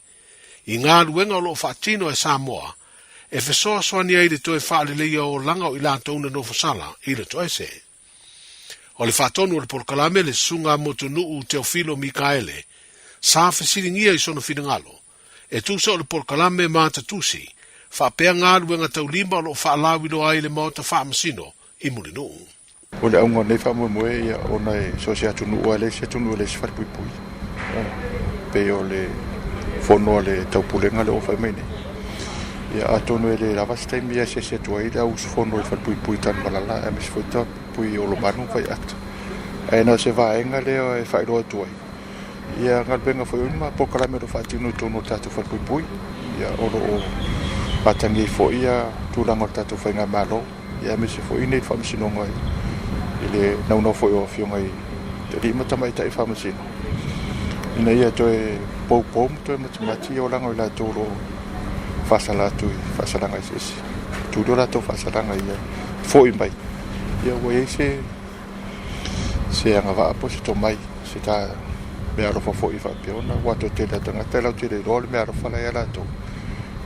I ngā ruenga o lo whaatino e Samoa. E whesoa soani ai le toe whaaleleia o langa o i lātouna no whasala i le toe se. O le whaatonu o le porkalame le sunga mo tunu u Teofilo Mikaele. Sa whesiringia i sono whingalo. E tusa o le porkalame mata tusi, whapea ngā ruenga tau lima o lo whaalawilo ai le maota whaamasino i muli nuu. O le aunga nei whaamumue ia o nei so se atunu ua le se atunu le se wharepui. Pe o le whono le taupulenga le o whaimene. Ia atonu e le ravasitaimi ia se atua i le au se whono le wharepui tanu malala e mis whaita pui o lo manu whai atu. E na se vaenga leo e whairoa tuai. Ia ngalbenga foi uma porkalame do fatino tono tatu wharepui. Ia oro o matangi foi ia tūlanga tatu whainga malo. Ia misi foi nei whamasino ngai. Ile nauna foi o fionga i te rima tamai tai whamasino. Ina ia toe pou toe matamati o langa i la tōro whasalatu i whasalanga i sesi. Tūro la tō whasalanga ia foi mai. Ia wai se anga vaapo se tō mai se tā mea rofa fo'i whapeona, wato te la tanga te lau te le role mea rofa la ia lato.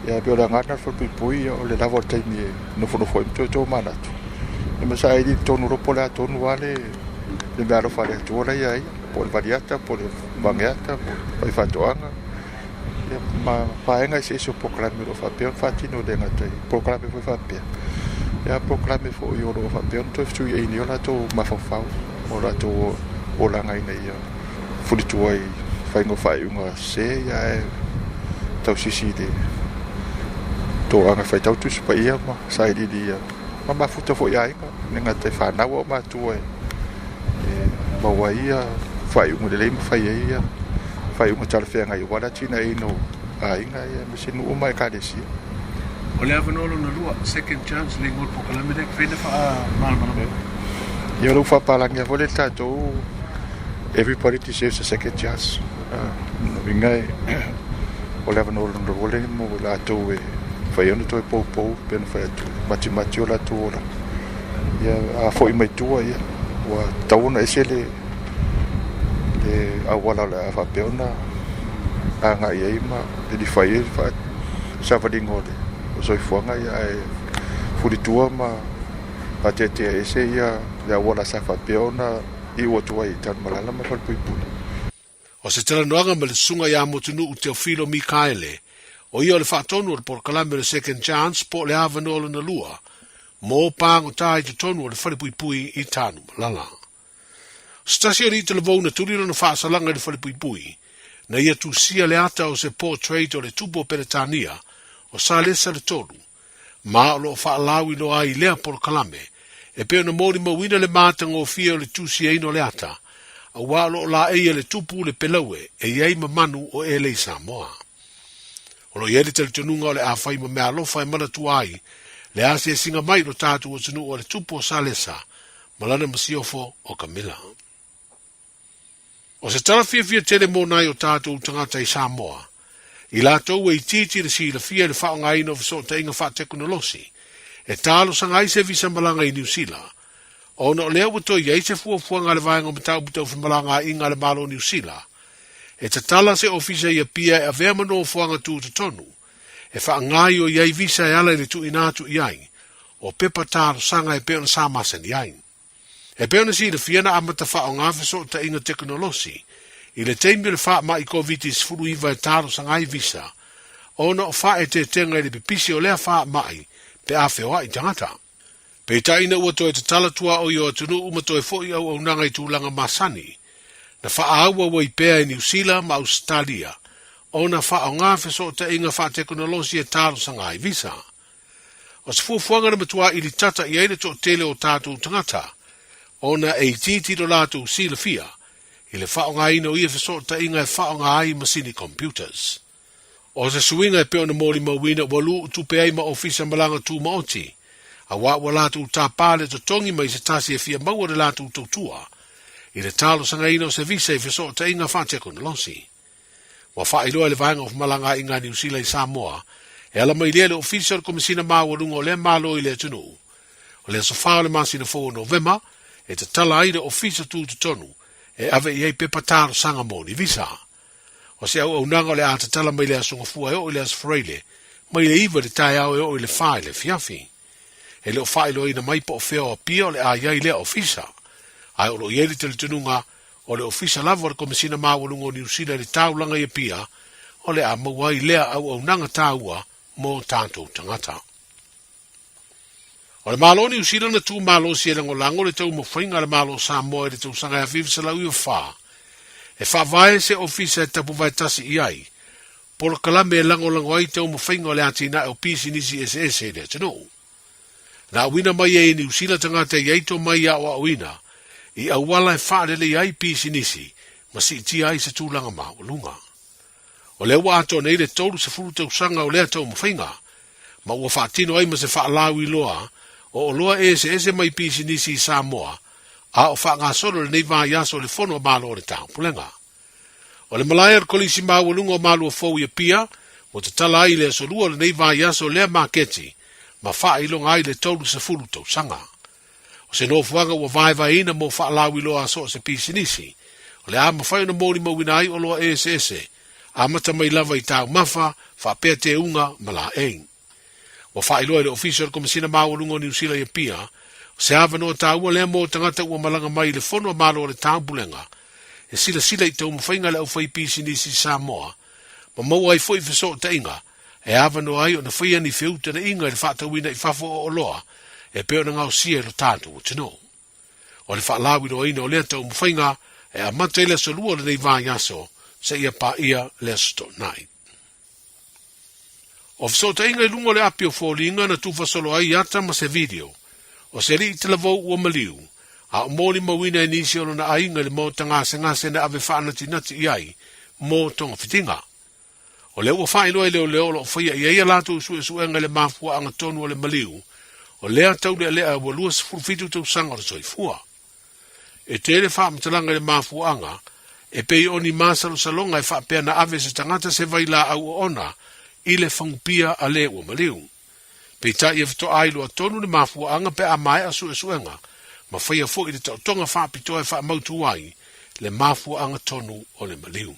Ia peo la ngana whapipui o le lawa taimi e nofo imto tō manatu. E masa e di tonu ropo le atonu wale le mea rofa le atuora ia ia, po le variata, po le mangeata, po le whatoanga. Ia ma whaenga i se iso proklame ro whapeon, whatino le ngatai, proklame fo whapea. Ia proklame fo i oro whapeon, to ftui e ni o lato mawhawhau, o lato o langa ina ia fuli tuai whaingo whaiunga se ia e tau sisi de tō anga whai tau tusi pa ia ma sai riri ia ma mafuta fo ia inga nenga te whanawa o mātua maua ia whaiunga le leima whai ia whaiunga talawhenga i wala tina ino a inga ia mesinu o mai kādesia. O le avanolo na lua, second chance le ngol po kalamidek, whena wha malmana meu? Ia rau whapalangia vole tātou, everybody deserves a second chance. Ingai, o le avanolo na vole mo lātou e whaionu toi pou, pena whai atu, mati o lātou ora. Ia a fo i mai tua ia, wa tauna ese le awala le a whapeona, a ngai ei ma, le di whai e wha savaringo le. So fuanga ia e furitua ma atete ese ia le awala safa peona I otua I tan malala ma falpuipuna. O se tala noanga ma le sunga ia motunu u Teofilo Mikaele, o ia le whaatonu le porkalame le second chance po le avanolo na lua, mo pango tai te tonu le falpuipui I tanu malala. Stasi ari te le vau na turino na whaasalanga le falpuipui, na ia tu sia le ata o se portrait o le tupo peretania, o sa lesa le tolu, ma o lo whaalawi no ai lea por kalame, e peo na mori mawina le mātanga o fia o le tusi eino le ata, a walo o la eia le tupu le pelaue, e iei mamanu o e le Samoa. O lo ieri te le tununga o le awhai ma mea alofa e mana tuai, le ase e singa mai lo tātu o tunu o le tupu o sa lesa, malana masiofo o Camilla. O se tala fia tele mo nai o tātu tangata I Samoa, I lātou e titi le si la fia le whaonga ino fiso te inga wha teknolosi, e tālo sangai se visa malanga I New Zealand. O na o lea wato I eise fuafuanga le vaenga matau butau fi malanga inga le malo New Zealand. E te tala se ofisa I a pia e a vea mano fuanga tu te tonu, e whaangai o iei visa e ala le tu inatu iai, o pepa tālo sanga e peona samasen iai. E peona si la fia na amata whaonga fiso te inga teknolosi, I le teimi le wha mai COVID-19 furu iwa e tāro sangai visa, ona o wha e te tenga I le pipisi o lea wha mai, pe a whewa I tangata. Pe taina ua toi te talatua o io atunu uma toi fo I au nanga I tūlanga masani, na wha aua wa I pea I New Zealand ma Australia, ona wha o ngā wheso te inga wha teknolosi e tāro sangai visa. O se fuafuanga na matua I li tata I eile to tele o tātou tangata, ona e titi do lātou sila fia, I le whaonga ino ia wheso ta inga e whaonga ai masini computers. O se suinga e peo na mori mawina walu tupe ai ma ofisa malanga tu maoti, a wa latu ta pale to tongi mai se tasi e fia maua de latu tautua, I le talo sanga ino se visa e wheso ta inga whate konolosi. Wa whailoa le vaenga of malanga inga New Zealand I Samoa, e ala mai le ofisa o komisina mawalunga o le malo I le tunu. O le sofao le masina 4 November, e te tala ai le ofisa tu te tonu, e ave iei pepa tāro sanga moni visa. O se au nanga le ata tala mai le asunga fua e o le asfreile, mai le iwa le tai au e o le whae le fiafi. E leo whae lo ina mai po o feo a pia o le a iei le ofisa. Ai o lo ieri te le tununga o le ofisa lava o le komisina mawalunga o New Zealand le taulanga I pia o le a mawai lea au nanga tāua mo tātou tangata. O le malo New Zealand na tu malo si e lango le tau mawhainga le malo Samoa e le tau sanga e vivisa lau I o wha. E wha vai se ofisa e tapu vai tasi I ai. Polo kalame e lango ai tau mawhainga o le atina e o pisi nisi SS e le tano. Na awina mai e New Zealand tangata I eito mai a o awina. I awala e wha lele ai pisi nisi. Ma si iti ai se tūlanga maa o lunga. O le wa ato nei le tolu se furu tau sanga o lea tau mawhainga. Ma ua wha tino ai ma se wha lawi loa. O loa ese mai pisi nisi I Samoa, a o wha ngā soro le nei vā yaso le fono o malo o le tau pulenga. O le malaya ar kolisi mawalunga o malo o fau I pia, mo te tala ai le asolua le nei vā yaso lea maketi, ma wha ilonga ai le tolu se fulu tau sanga. O se nofuanga ua vai ina mo wha lawi loa so se pisi nisi, o le ama whai na mori mawina ai o loa ese, a mata mai lava I tau mafa, wha pea te unga mala ein. Wa whailoa le ofisa o komisina mawalunga o New Zealand I pia, se ava no tāua lea mō tangata ua malanga mai le fono malo o le tāmpulenga, e sila I tau mawhainga le au whai pisi nisi Samoa, ma mau ai fwoi fiso ta inga, e ava no ai o na whaia ni whiuta na inga le whaatawina I whafo o loa, e peo na ngau sia lo tātu o tino. O le whaalawi no ina o lea tau mawhainga, e a mate le solua le nei vāiaso, se ia pa ia le sto nai. O fsota inga lungo le apio fōlinga na tufa solo ai ata ma se video, o se ri te lavou ua maliu, a o mōli mawina inisi ono na ainga le mō tangase ngase na ave whaanati nati iai, mō tonga fitinga. O leo ua whaino e leo lo whaia ia lato usu enga le mafua anga tonu o le maliu, o lea tau lea ua lua se furufitu tau sanga o soifua. E te le whaamatalanga le mafua anga, e pei oni masalo salonga e whaapea na ave se tangata se vaila au ona, i le whangupia a le ua maliu. Pei ta ia vito ailu a tonu le mafua anga pe a mai asu enga, ma whaia fo i le tautonga whaapitoa e whaamautu ai, le mafua anga tonu o le maliu.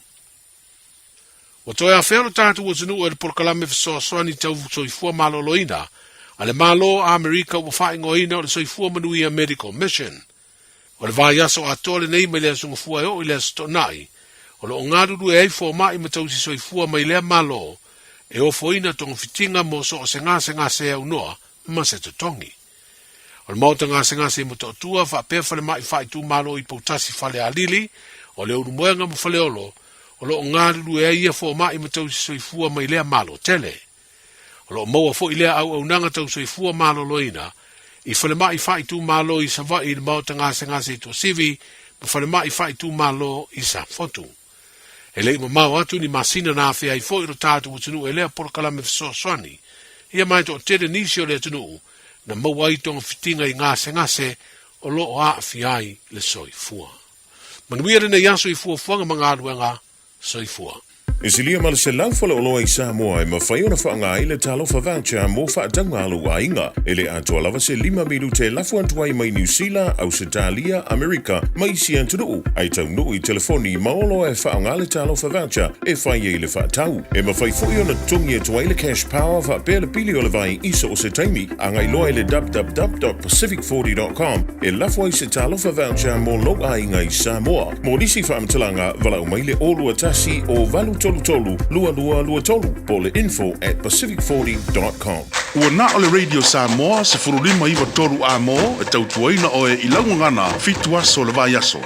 O toi a whero tātu o tunu o le porkalame fisoasoani tau soifua maloloina, a le malo a Amerika ua whaingoina o le soifua manui a Medical Mission. O le vāiaso a tole nei mai lea sungafua e o i lea stonai, o le o ngaruru e eifo mai matausi soifua mai lea malo, e o foina tonga fitinga mo so o se ngase au noa, ma se totongi. O le mauta ngase mo totua, whapea whale mai whaitu malo i pautasi whale a lili, o le urumoenga mo whale olo, o lo ngaruru e ia fo mai matausi soifua mai lea malo tele. O lo maua fo i lea au nanga tau soifua malo loina, i whale mai whaitu malo i savai i le mauta ngase i to sivi, ma whale mai whaitu malo i sa fotu. E lei mau atu ni masina na awhia i fo i ro tātu o tunu e lea porokalame fisoasoani, ia mai to tere nisi o lea tunu, na maua i tonga fitinga i ngase o lo o a awhiai le soifua. Manuia rena yaso i fuafuanga mga aluenga, soifua. Isilia mala se lau fala oloa i Samoa e mawhaiona whaanga i le talofa voucher mō whaatanga alu a inga. Ele atua lava se 5 milu te lafu antuai mai New Zealand, Australia, Amerika, mai si anturu. Ai tau nuu i telefoni maolo e whaanga le talofa voucher e whai e le whaatau. E mawhai fui ona tungi e tuai le cash power wha le pili o le vai iso o se taimi. Angai loa i le www.pacific40.com e lafu ai se talofa voucher mō lo a inga i Samoa. Mō nisi whaamatalanga walau mai le olua tasi o valu tolu, lua tolu, pole info@pacific40.com. Ua na ole Radio Samoa se furulima iwa toru a mo e tautuaina o e ilaungangana fitu aso le vai aso.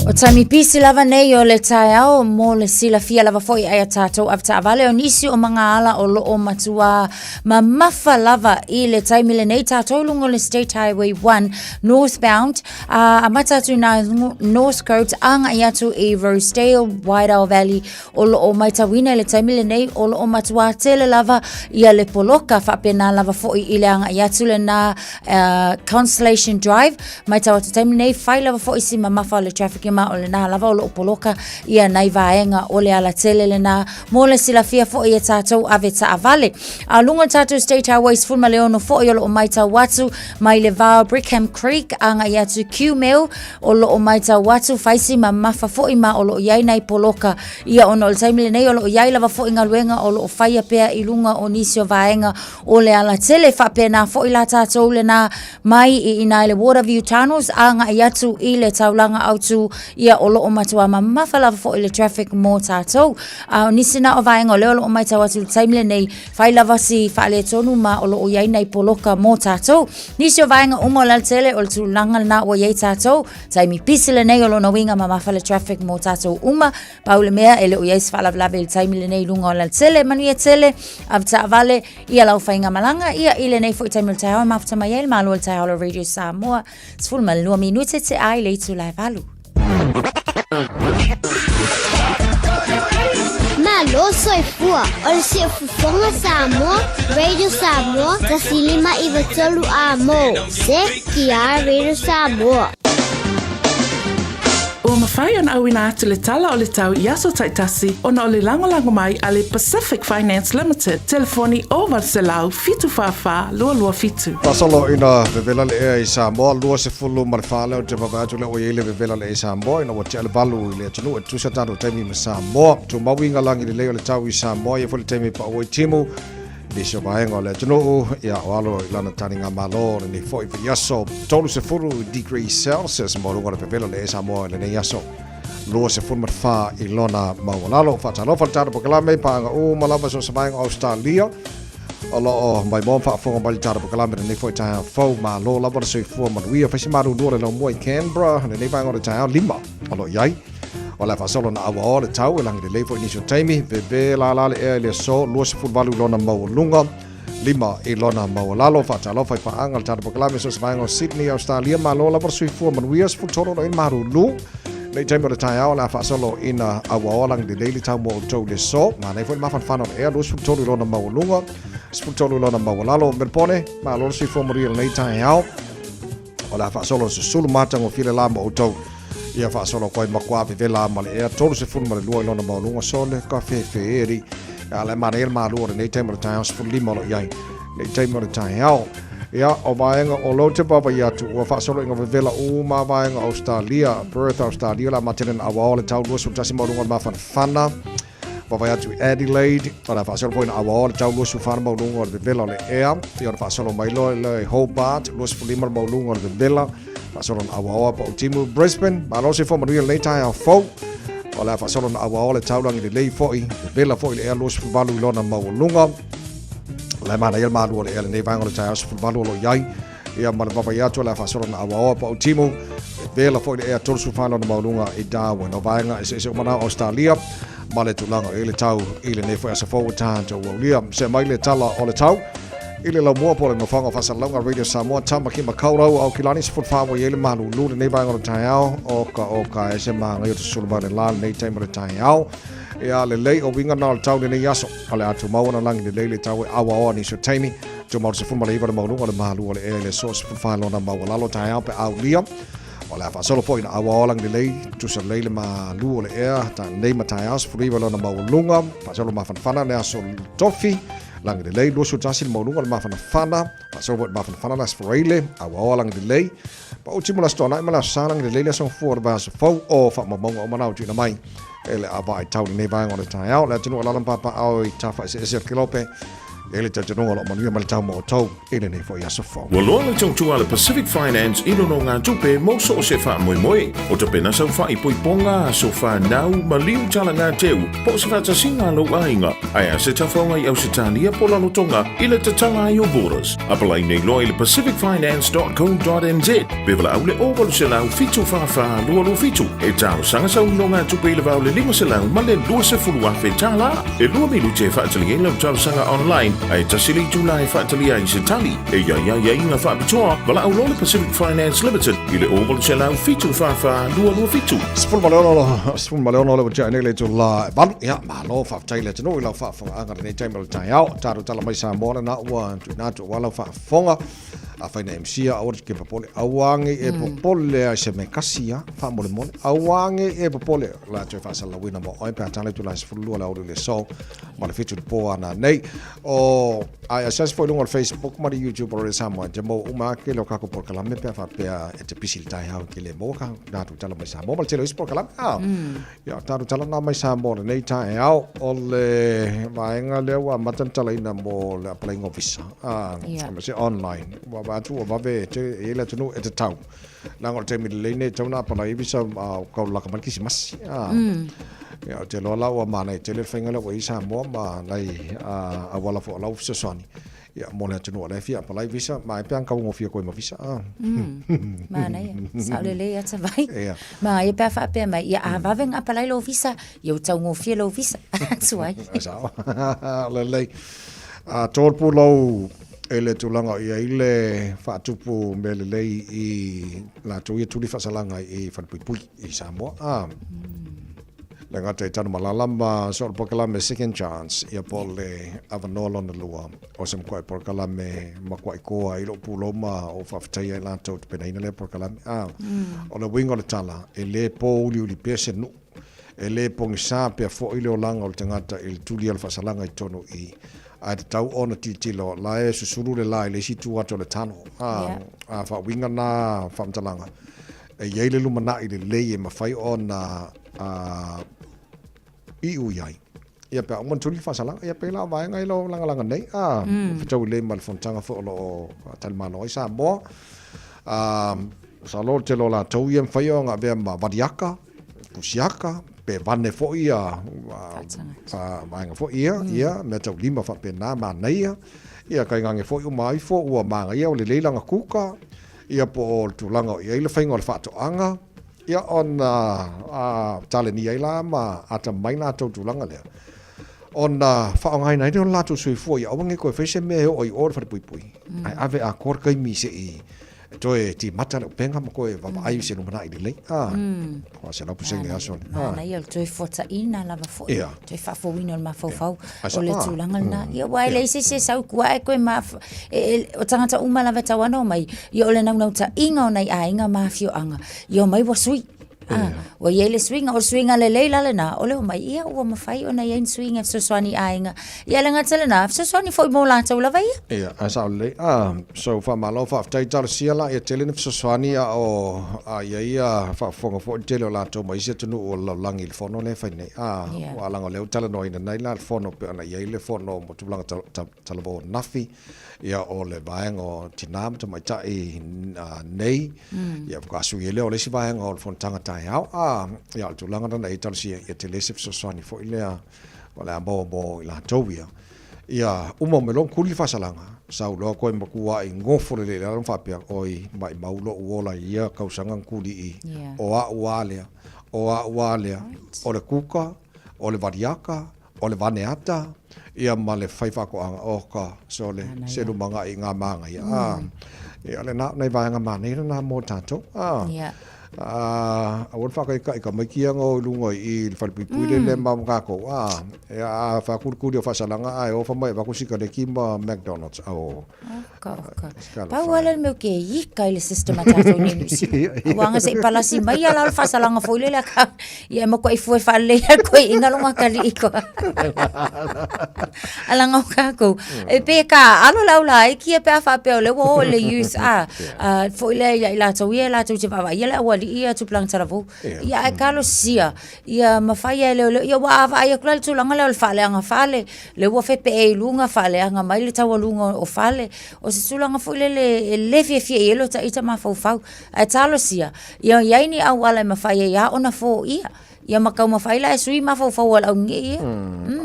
O tami pisi lava nei o le tae au mo le sila fia lava foi ai tātou avta avale o nisi o mga ala o lo o matua ma mafa lava i le taimi le nei tātou lungo le State Highway 1 northbound a matatu na North Coast anga i atu i Rosedale, Whitehall Valley o lo o maitawina le taimi le nei o lo o matua tele lava i le poloka whapena lava foi i le anga i atu le na Constellation Drive maitawa te taimi nei whai lava foi si ma mafa le traffic o le na lava o lo poloka ia nai vaenga o le ala tele le na mo le sila fia fo ia tātou ave ta avale. A lunga tātou State Highways fulma leono fo i o lo o maita watu mai le vao Brickham Creek anga ia tu Q-Mill o lo o maita watu faisi ma mafa fo i ma o lo iai nai poloka ia ono le taimi le nei o lo iai lava fo i ngaluenga o lo o faya pea i lunga o nisio vaenga o le ala tele fa pea na fo i la tātou le na mai i ina le Waterview Tunnels anga ia tu i le taulanga autu ia o lo o matua ma mawhala fo i le traffic mō tātou. Nisina o vaenga o leo lo o mai tawatu taimile nei whai lava si whaale tonu ma o lo o iai nei poloka mō tātou. Nisi o vaenga umo lal tele o le tūlanga na o iai tātou. Taimi pisile nei o lo na winga ma mawhala traffic mō tātou uma. Paule mea ele o iai sfala vlave le taimile nei lunga o lal tele. Manu ia tele avta avale ia lau whainga malanga ia ile nei fo i taimile taihau mafta mai ele malu le taihau Radio Samoa. Sfulma lua minute te ai leitu lai valu. Malo soifua, o se fufonga Samoa, Radio Samoa, tasilima iwa tolu a mo, se kia Radio Samoa. Ua mawhai ona awina atu le tala o le tau i aso taitasi ona o le langolango mai a le Pacific Finance Limited. Telefoni over se lau fitu whawha lua fitu. Pasalo ina vevela le ea i Samoa, lua se fulu ma le whale o te wawatu le o iele vevela le i Samoa, ina wate ale valu i le atunu e tusa tano taimi ma Samoa. Tu mawinga langi le leo le tau i Samoa, ia fuli taimi pa oi timu. Nisio vaenga o le atunu, ia oalo i lana tani ngā malo ni fo i yaso. Tolu se fulu degrees Celsius mo runga le vevela le i Samoa le ne yaso. Lua se fulu matwha i lona maualalo. Whatalofa le tāna pokalame, pāanga o malama so sa vaenga Australia. Olo mai mo fa fonga bali tara kalame ne foi ta fo ma lo la bor sui fo ma wi fa si maru do le mo Canberra ne vai ngora ta lima olo yai ola fa solo na awa le tau lang de le foi ni so taimi be la le so lo se futbalu lona mo lunga lima e lona mo lalo fa ta lo fa angal tara kalame so vai ngora Sydney Australia ma lo la bor sui fo ma wi as fu toro no maru lu le taimi le ta la fa solo ina awa lang de le tau mo to le so ma ne foi ma fan fan e lo fu toro lona mo lunga Sputolo lona mawalalo merpone ma lo si fo morir nei tai ao ola fa solo se sulu mata ngo file la mo auto ia fa solo koi makwa ve la ma le tolu se fu ma le lo lona mo lunga sole cafe feeri ala ma re ma lo nei tai mo tai ao fu limo lo yai nei tai mo tai ao ia o vaenga o lo te baba ia tu o fa solo ngo ve la u ma vaenga Australia Perth Australia la matenen awa le tau lo su tasi mo lunga ma fana vai atu Adelaide, ora fa solo point awa tau lo su far mo lungo de vela le ea, ti ora fa solo mai lo le Hobart, lo su limar mo lungo de vela, fa solo awa pa timu Brisbane, ma lo se fo mo le tai a fo, ora fa solo awa le tau lang de le fo i, de vela fo le ea lo su balu lo na mo lungo, la ma le ma lo le ea ne vai ngol tai su balu lo yai, ia ma va ya to la fa solo awa pa timu, vela fo le ea to su far lo na mo lungo i Darwin, no vai nga se mana Australia. Male tulanga ile tau ile ne foi asa forward time to William se mai le tala o le tau ile la mo pole no fanga fa salonga radio Samoa tama ki makaura au kilani se fa wo ile manu lu ne ba ngor taiao o ka se ma ngai to sulba le la nei time le taiao ia le lei o winga na tau ne yaso ale atu mau na lang le tau awa o ni so taimi to mo se fu male ba mo lu le malu le ele so se fa lo na ma wala lo taiao pe au lia Ola fa solo foi na awa lang delay tu sa leile ma lu ole ea ta nei matai as free wala na maulunga fa solo ma fana na so tofi lang delay lo so tasil maulunga ma fana fa solo ma fana las freile awa lang delay pa uti mo la stona ma la salang delay so for ba so fo o fa ma mo ma na tu na mai ele aba tau nei vai ngora tai au la tinu la papa au ta fa se kilope ele te tino lo manu mal tau mo tau ele nei foi aso fo Wa lo le tau ala Pacific Finance ino no ngā tupe mo so se fa moi moi o te pena sa fa i poi ponga so fa nau maliu tala ngā teu po se fa ta singa lo ainga ai se ta fonga i Ausitalia po la no tonga ile te tala i o borders apply nei lo ile pacificfinance.co.nz bevala au le o se lau fitu fa lo fitu e tau sanga sa no ngā tupe ile va le lima se lau ma le lo se fulua fe tala e lo mi lu te fa tali ile tau sanga online ai tasili July fatali ai se tali e ya inga fa bitoa wala au le Pacific Finance Limited ile oval se lau fitu fa lu fitu spul maleono le ja ne le tu la ban ya ma lo fa taile tu no la fa anga ne time tai au taru tala mai sa mo na wa tu na tu wala fa fonga a fa na MC a or ke popole awangi e popole se me kasia fa mo le mon awangi e popole la tu fa sala wina mo ai pa tale tu la sfulu la o le so ma le fitu po ana nei o ai access foi lungo Facebook ma di YouTube or Samoa jamo uma ke lo kako por kala me pe fa pe e te pisil tai ha ke le mo ka na tu tala mai sa mo mal tele is por kala ya taru tala na mai sa mo nei tai au o le vaenga le wa matan tala ina mo le applying office ma se online wa ba tu wa ve te ele tu e te tau na ngol te mi le ne tau na apply visa ka la ka man ki mas ya te lo la wa ma nei te le fenga le wa isa mo ma nei a wala fo la office soni ya mo le tu le fia apply visa ma pe an ka ngo fia ko ma visa ma nei sa le ya te vai ma e pe fa pe ma ya va ven apply lo visa yo tau ngo fia lo visa suai sa le tol pu lo ele tulanga ia ile fa tupu mele lei i la tu ia tuli fa salanga i fa pui i Samoa le ngata tanu malalama so pokala me second chance ia pole avanolo na lua o sem kwai pokala me makwai ko ai lo puloma o fa ftai la to pena ina le pokala o le wingo le tala ele po uli pese no ele pong sa pe fo ile o langa o tangata il tuli al fa salanga i tonu i a te tau ona titilo la e susuru le lai le situ ato le tano a fa winga na famtalanga e yeile lumana i le lei e mawhai ona i uyai ia pe on tuli fa salanga ia pe la vai ngai lo langa nei tau le mal fontanga fo lo tal malo isa mo sa lo te lo la tau ia mawhai o nga vea ma vadiaka kusiaka pe vane fo ia maanga fo ia me tau lima fa pe na ma nei ia kai ngange fo u mai fo u manga ia o le leilanga kuka ia po tu langa ia le fainga le fato anga ia on tale ni ia ma ata mai na tu langa le on fa ngai nai don la tu sui fo ia o nge ko fese me o i or fa pui ai ave a kor kai mi se i toi ti mata le penga mo ko e va ai se no mana i le ko se la puseng le aso na ia toi fota ina lava fo toi fa fo wino ma fo fo o le tu langa na ia wai le se sau kua e ko ma o tangata uma lava tawana mai ia o le nau ta inga nei a inga ma fio anga ia mai wa sui wa ye le swinga le leila le na o le mai ia o ma fai ona ia swinga so swani ainga ia le ngata le na so swani foi mo la tau lava ia asa le so fa malo fa tai tar siala ia tele so swani o ia fa fonga fo tele la to mai se tunu o la langi le fono le fai nei wa langa le tala no ina nei la fono pe ona ia le fono mo tu langa tala bo nafi ia o le vaenga o tinam to mai tai nei ia ka su ile o le si vaenga o fontanga tai au ia tu langa na ital si ia te lesif so swani fo ile wala bo ila tovia ia umo melon kuli fasalanga sau lo ko mbakua i ngofo le la fa pe oi mai maulo uola ia kausanga kuli i o uale o le kuka o le variaka o le vaneata ia male faifa ko anga oka so le selu manga i nga manga ia le na nei vaenga mane na mo tato awon fa ka mai kia ngo lungo i fa pui le mam ka ko ya fa ku fa salanga ai o fa mai va ku sika le kimba McDonald's au pa wala me ke i ka le sistema tato ni si wanga se palasi mai ala fa salanga fo le ka ia mo ko i fu fa le ko inga longa ka li ko ala ngo ka ko e pe ka alo laula i ki pe fa pe le wo le use fo le ya la to je va ia la ia tu plang taravu ia e kalo sia ia mafai le ia wa va ia kula tu langa le fale anga fale le wo fe pe e lunga fale anga mai le tawa lunga o fale o se sulanga fo le fie lo ta ita ma fo e talo sia ia ni au ala mafai ia ona fo ia makau mafai la sui ma fo ala ngi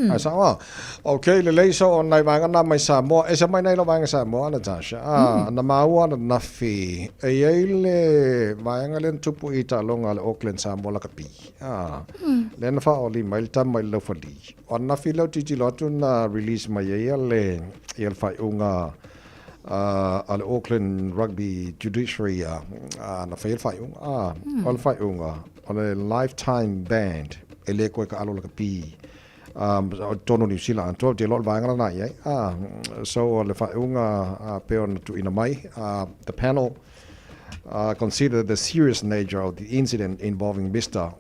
asa wa okay le leiso on nai vanga na mai sa mo e sa mai nei lo vanga sa mo na tasha na maua na fi e ele vanga len tupu ita longa le Auckland sa mo la kapi len fa oli mai tam mai lo fali on na fi lo tiji lo tu na release mai ele el fa unga al Auckland Rugby Judiciary na fa fa unga fa unga on a lifetime band ele ko ka alo la kapi tono New Zealand to de lot vanga na ye so le fa unga pe on to ina mai the panel considered the serious nature of the incident involving Mr.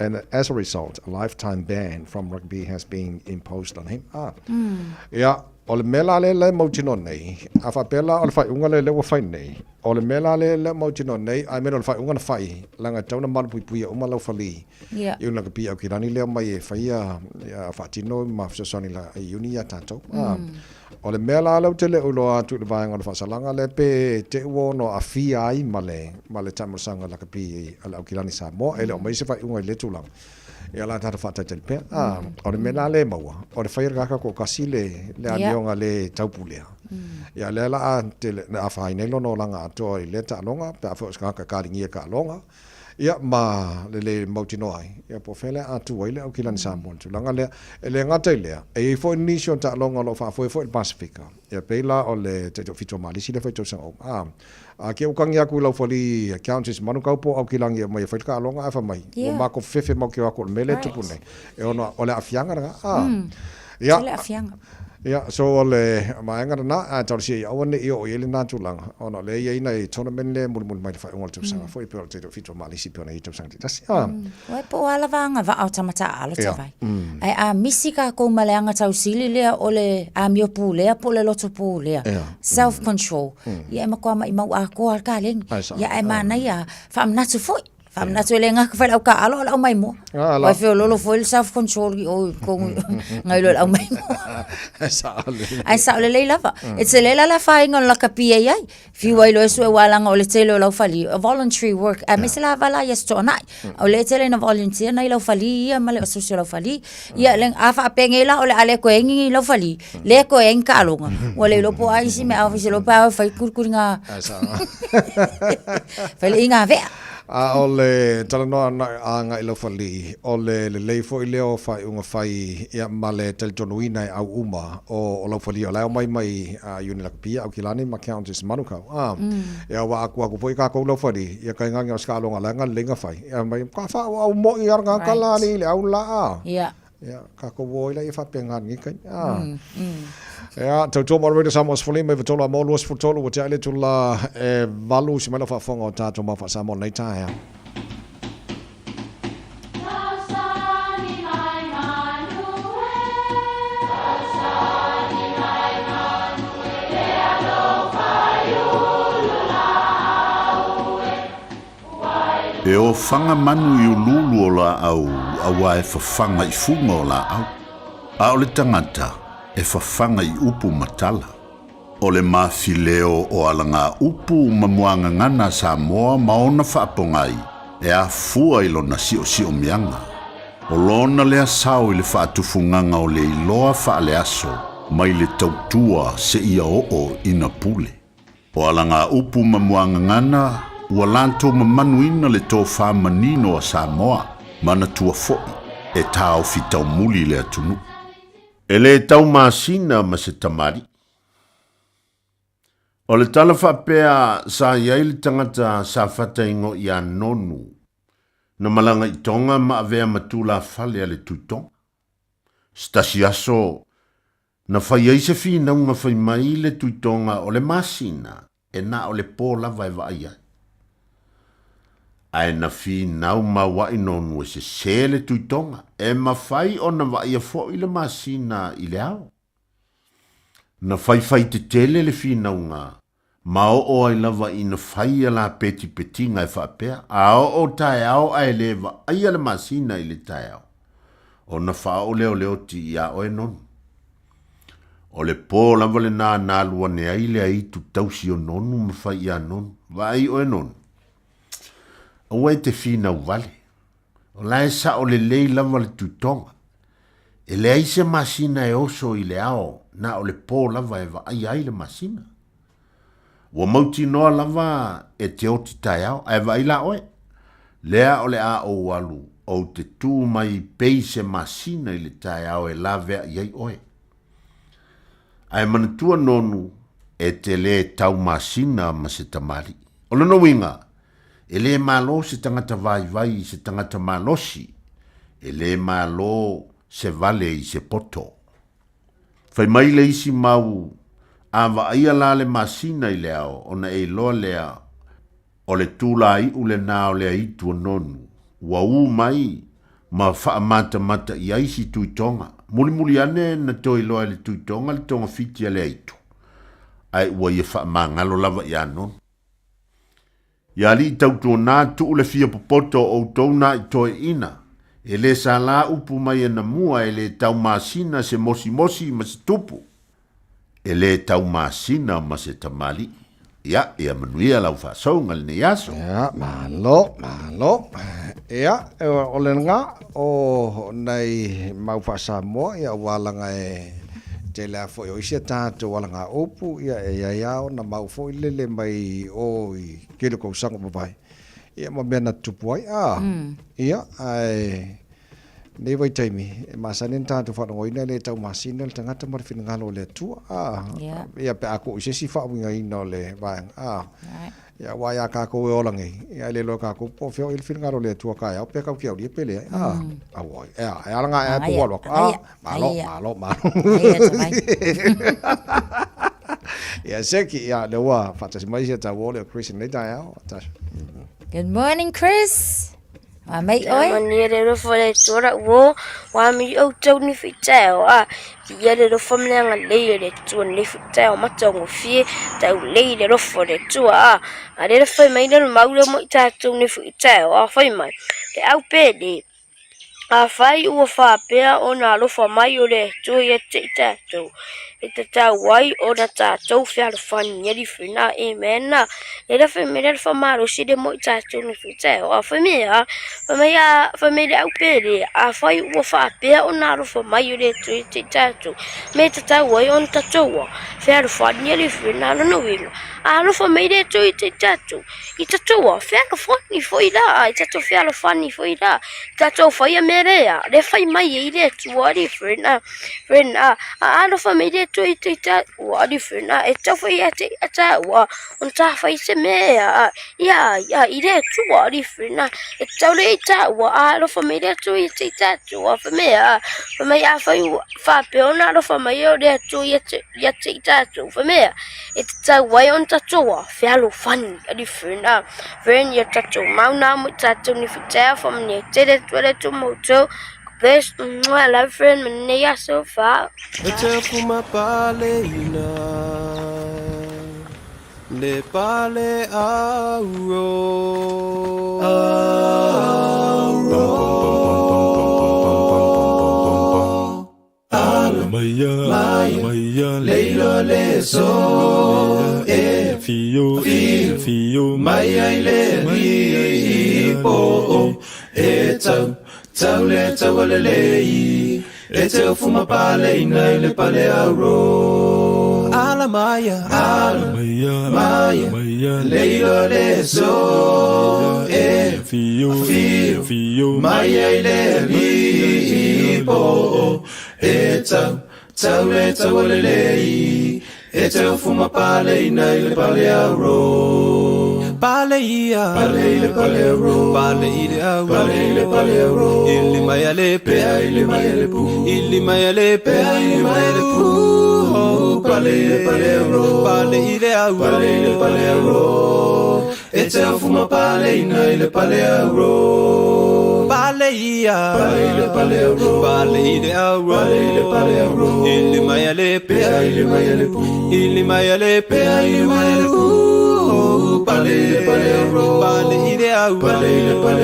And as a result, a lifetime ban from rugby has been imposed on him. Yeah, ole mela le motino nei. Afa pela ole fai unga le wo fai nei. Ole mela le motino nei. I mean ole fai unga na fai. Langa tauna mal pui pui uma lo fali. Yeah. Yung langa pi au kirani le mai fai ya fatino ma fso soni la uni ya tato. Ole mela le tele ulo atu le vai ngona fasalanga le pe te wo no afia ai male tamusanga la kapi ala kirani sa mo ele o mai se fai unga le tulang. Ya la tata fata tel pe o me la le maua o le fair ka ko kasile le anionga le taupulea ya le la tel na fa ine lo no langa to le ta longa pa fo ska ka lingi ka longa ya ma le motino ai ya po fele atu ile o kilani sambon tu langa le ngata ile e fo nation ta longa lo fa fo el pacifica ya pela o le te fito mali si le fito sa ke o kangia ku lau foli accounts manu ka po o kilangi mai fa ka longa fa mai o ma ko fefe mo ke ko mele tu pune e ono o le afianga ya le afianga ya so le maanga na tar si o ne o ele na tu lang ono le ye na tournament le mul mai fa ngol tu sanga foi pe te fito mali si pe na itu sanga tas wa po ala vanga va automata ala te vai ai a misika ko maleanga tau sili le o le a mio pu le po le loto pu le self control ya ma ko mai mau a ko ka leng ya ai mana ya fa am natu foi Famna tu le nga fa ka alo la mai mo. Wa fe lo full self control o ko ngai lo la mai mo. Ai sa le lava. It's a la fa ngon la kapia ai. Fi wa lo so wala nga o le telo lo fali. Voluntary work. A misla vala yes to nai. O le tele na volunteer na lo fali ia male social lo fali. Ia le afa pengela o le ale ko engi lo fali. Le ko en ka longa. O le lo po ai si me office lo pa fa kurkuringa. Fa le inga ve. O le talanoa a ngai lau fali, o le leifo I leo fai unga fai ia male tel tonuina au uma o lau fali o leo mai uni lakapia au kilani ma counties manukau. Ia wa aku po I kako lau fali, ia kai ngangi o skalonga lenga lenga fai. Ia mai ka fa au mo I aranga kalani le au la. Ia. Ia kako wo ila I fa pengan ngikai. Ja, tau mo radio Samoa sfoli me vetola mo luas fotolo o tele tula valu si mala fa fonga tato ma fa Samoa nei tae. E o fanga manu I ululu o la au awa e fanga I funga o la au. A o le tangata e fafanga I upu matala. O le mafileo o alanga upu mamuanga ngana Samoa maona whaapongai e a fua I lona sio mianga. O lona lea sao I le whaatufunganga o le iloa whaale aso mai le tautua se ia o ina pule. O alanga upu mamuanga ngana ua lanto mamanuina le tō whamanino a Samoa mana tua foi e tau fitau muli le atunu. E le tau masina ma se tamari. O le tala whapea sa iai le tangata sa whataingo I a nonu. Na malanga I tonga ma avea matula fale ale tuitonga. Stasi aso na whai aise fi naunga whai mai le tuitonga o le masina e na o le pō lava e vaia. Ai na fi nau ma wai nonu e se le tuitonga e ma whai o na vaia fo I le masina I le au. Na whai te tele le fi naunga ma o ai lava I na whai ala peti petinga e whapea a o tae au ai le vaia le masina I le tae au. O na wha o leo ti ia o e nonu. O le pō lava le nā lua ne ai le ai tu tausi o nonu ma whai ia nonu. Vai o e nonu. O wai te whina wale. O lai sa o le lei lava le tutonga. E le aise masina e oso I le ao na o le pō lava e wa ai le masina. Wa mauti noa lava e te oti tai ao e wa ila oe. Lea o le a o walu o te tū mai peise masina I le tai ao e la vea iai oe. Ai manatua nonu e te le tau masina ma se tamari. O le no winga. E le malo se tangata vai se tangata malosi. E le malo se vale I se poto. Fai mai le isi mau a wa ia la le masina I le ao ona e loa lea o le tūla I ule nā o lea I tua nonu. Ua mai ma wha mata I aisi tuitonga. Muli ane na toi loa le tuitonga le tonga fiti a le aitu. Ai ua ia wha mangalo lava I anon. Ia li tautua nā tu le fia popoto o tauna I toe ina. E le sa la upu mai na mua e le tau masina se mosi ma se tupu. E le tau masina ma se tamali. Ia, ia manuia lau whasonga le ne aso. Ia, malo. Ia, o le ngā o nei mau Samoa ia walanga e te lea foi o isia tātou walanga opu ia e iau na mau foi lele mai o I kilo kou sanga papai. Ia ma mea na tupu ai. Ia, ai nei vai taimi. Masanin tātou whanongoina le tau masina le tangata marifina ngalo le tua. Ia pe ako I sesi whaunga ino le vayang. Ia wai a kako e olangi. Ia le lo kako po feo il fina ngalo le tua kai. Au pe kau kia uli e pele. Awoi. Ia alanga e po walok. Malo. Ia seki ia le ua fatasi maisia ta wole o Chris nei tai au. Good morning, Chris. Mai oi. Maniere ro fole tora wo wa mi o tau ni fitao a Yere ro famle nga leire tu ni fitao matongo fie tau leire ro fole tua a re foi mai no mauro mo ta tu ni fitao a foi mai te au pedi a fai ua whapea o nā lofa mai o le tu e te tātou. E te tau wai o na tātou whiara whani ngeri whina e mena. E ra whi mea ra whamaro si de mo i tātou ni whiteo. A whi mea au pere a whai ua whapea o nā lofa mai o le tu e te tātou. Me te tau wai o na tātou whiara whani ngeri whina no winga. A lofa mai le tu e te tātou. I tātou whiara whani fwoi la. I tātou whiara whani fwoi la. Tātou whai a rea le fai mai e le tuari frena a lo fa me le tu te ta wari frena e ta fai ate ata wa on ta fai se mea ya i le tuari frena e ta le ta wa a lo fa me le tu te ta tu wa fa mea fa me a fai fa pe ona lo fa mai o le tu ya te ta tu fa mea e ta wa on ta tu wa fa lo fani di frena ven ya ta tu mau na mo ta tu ni fita fa me te le tu mo So, this I love friend Mania so far. Fuma paleina le pale auro Maya leilo le so fio Maya le po Tau le lei, e te fuma pale ina le pale auro. Ala Maya, leilo le so, fio, Maya le lipo, e tau le lei, e te fuma pale ina le pale auro. Paleia, pale auro, ili maya le pe, ili maya le pu, ili maya le pe, ili maya le pu. Pale auro, pale auro, e te fuma pale ina ile pale auro. Paleia, pale auro, ili maya le pe, ili maya le pu, ili maya le pe, ili maya le pu. Pale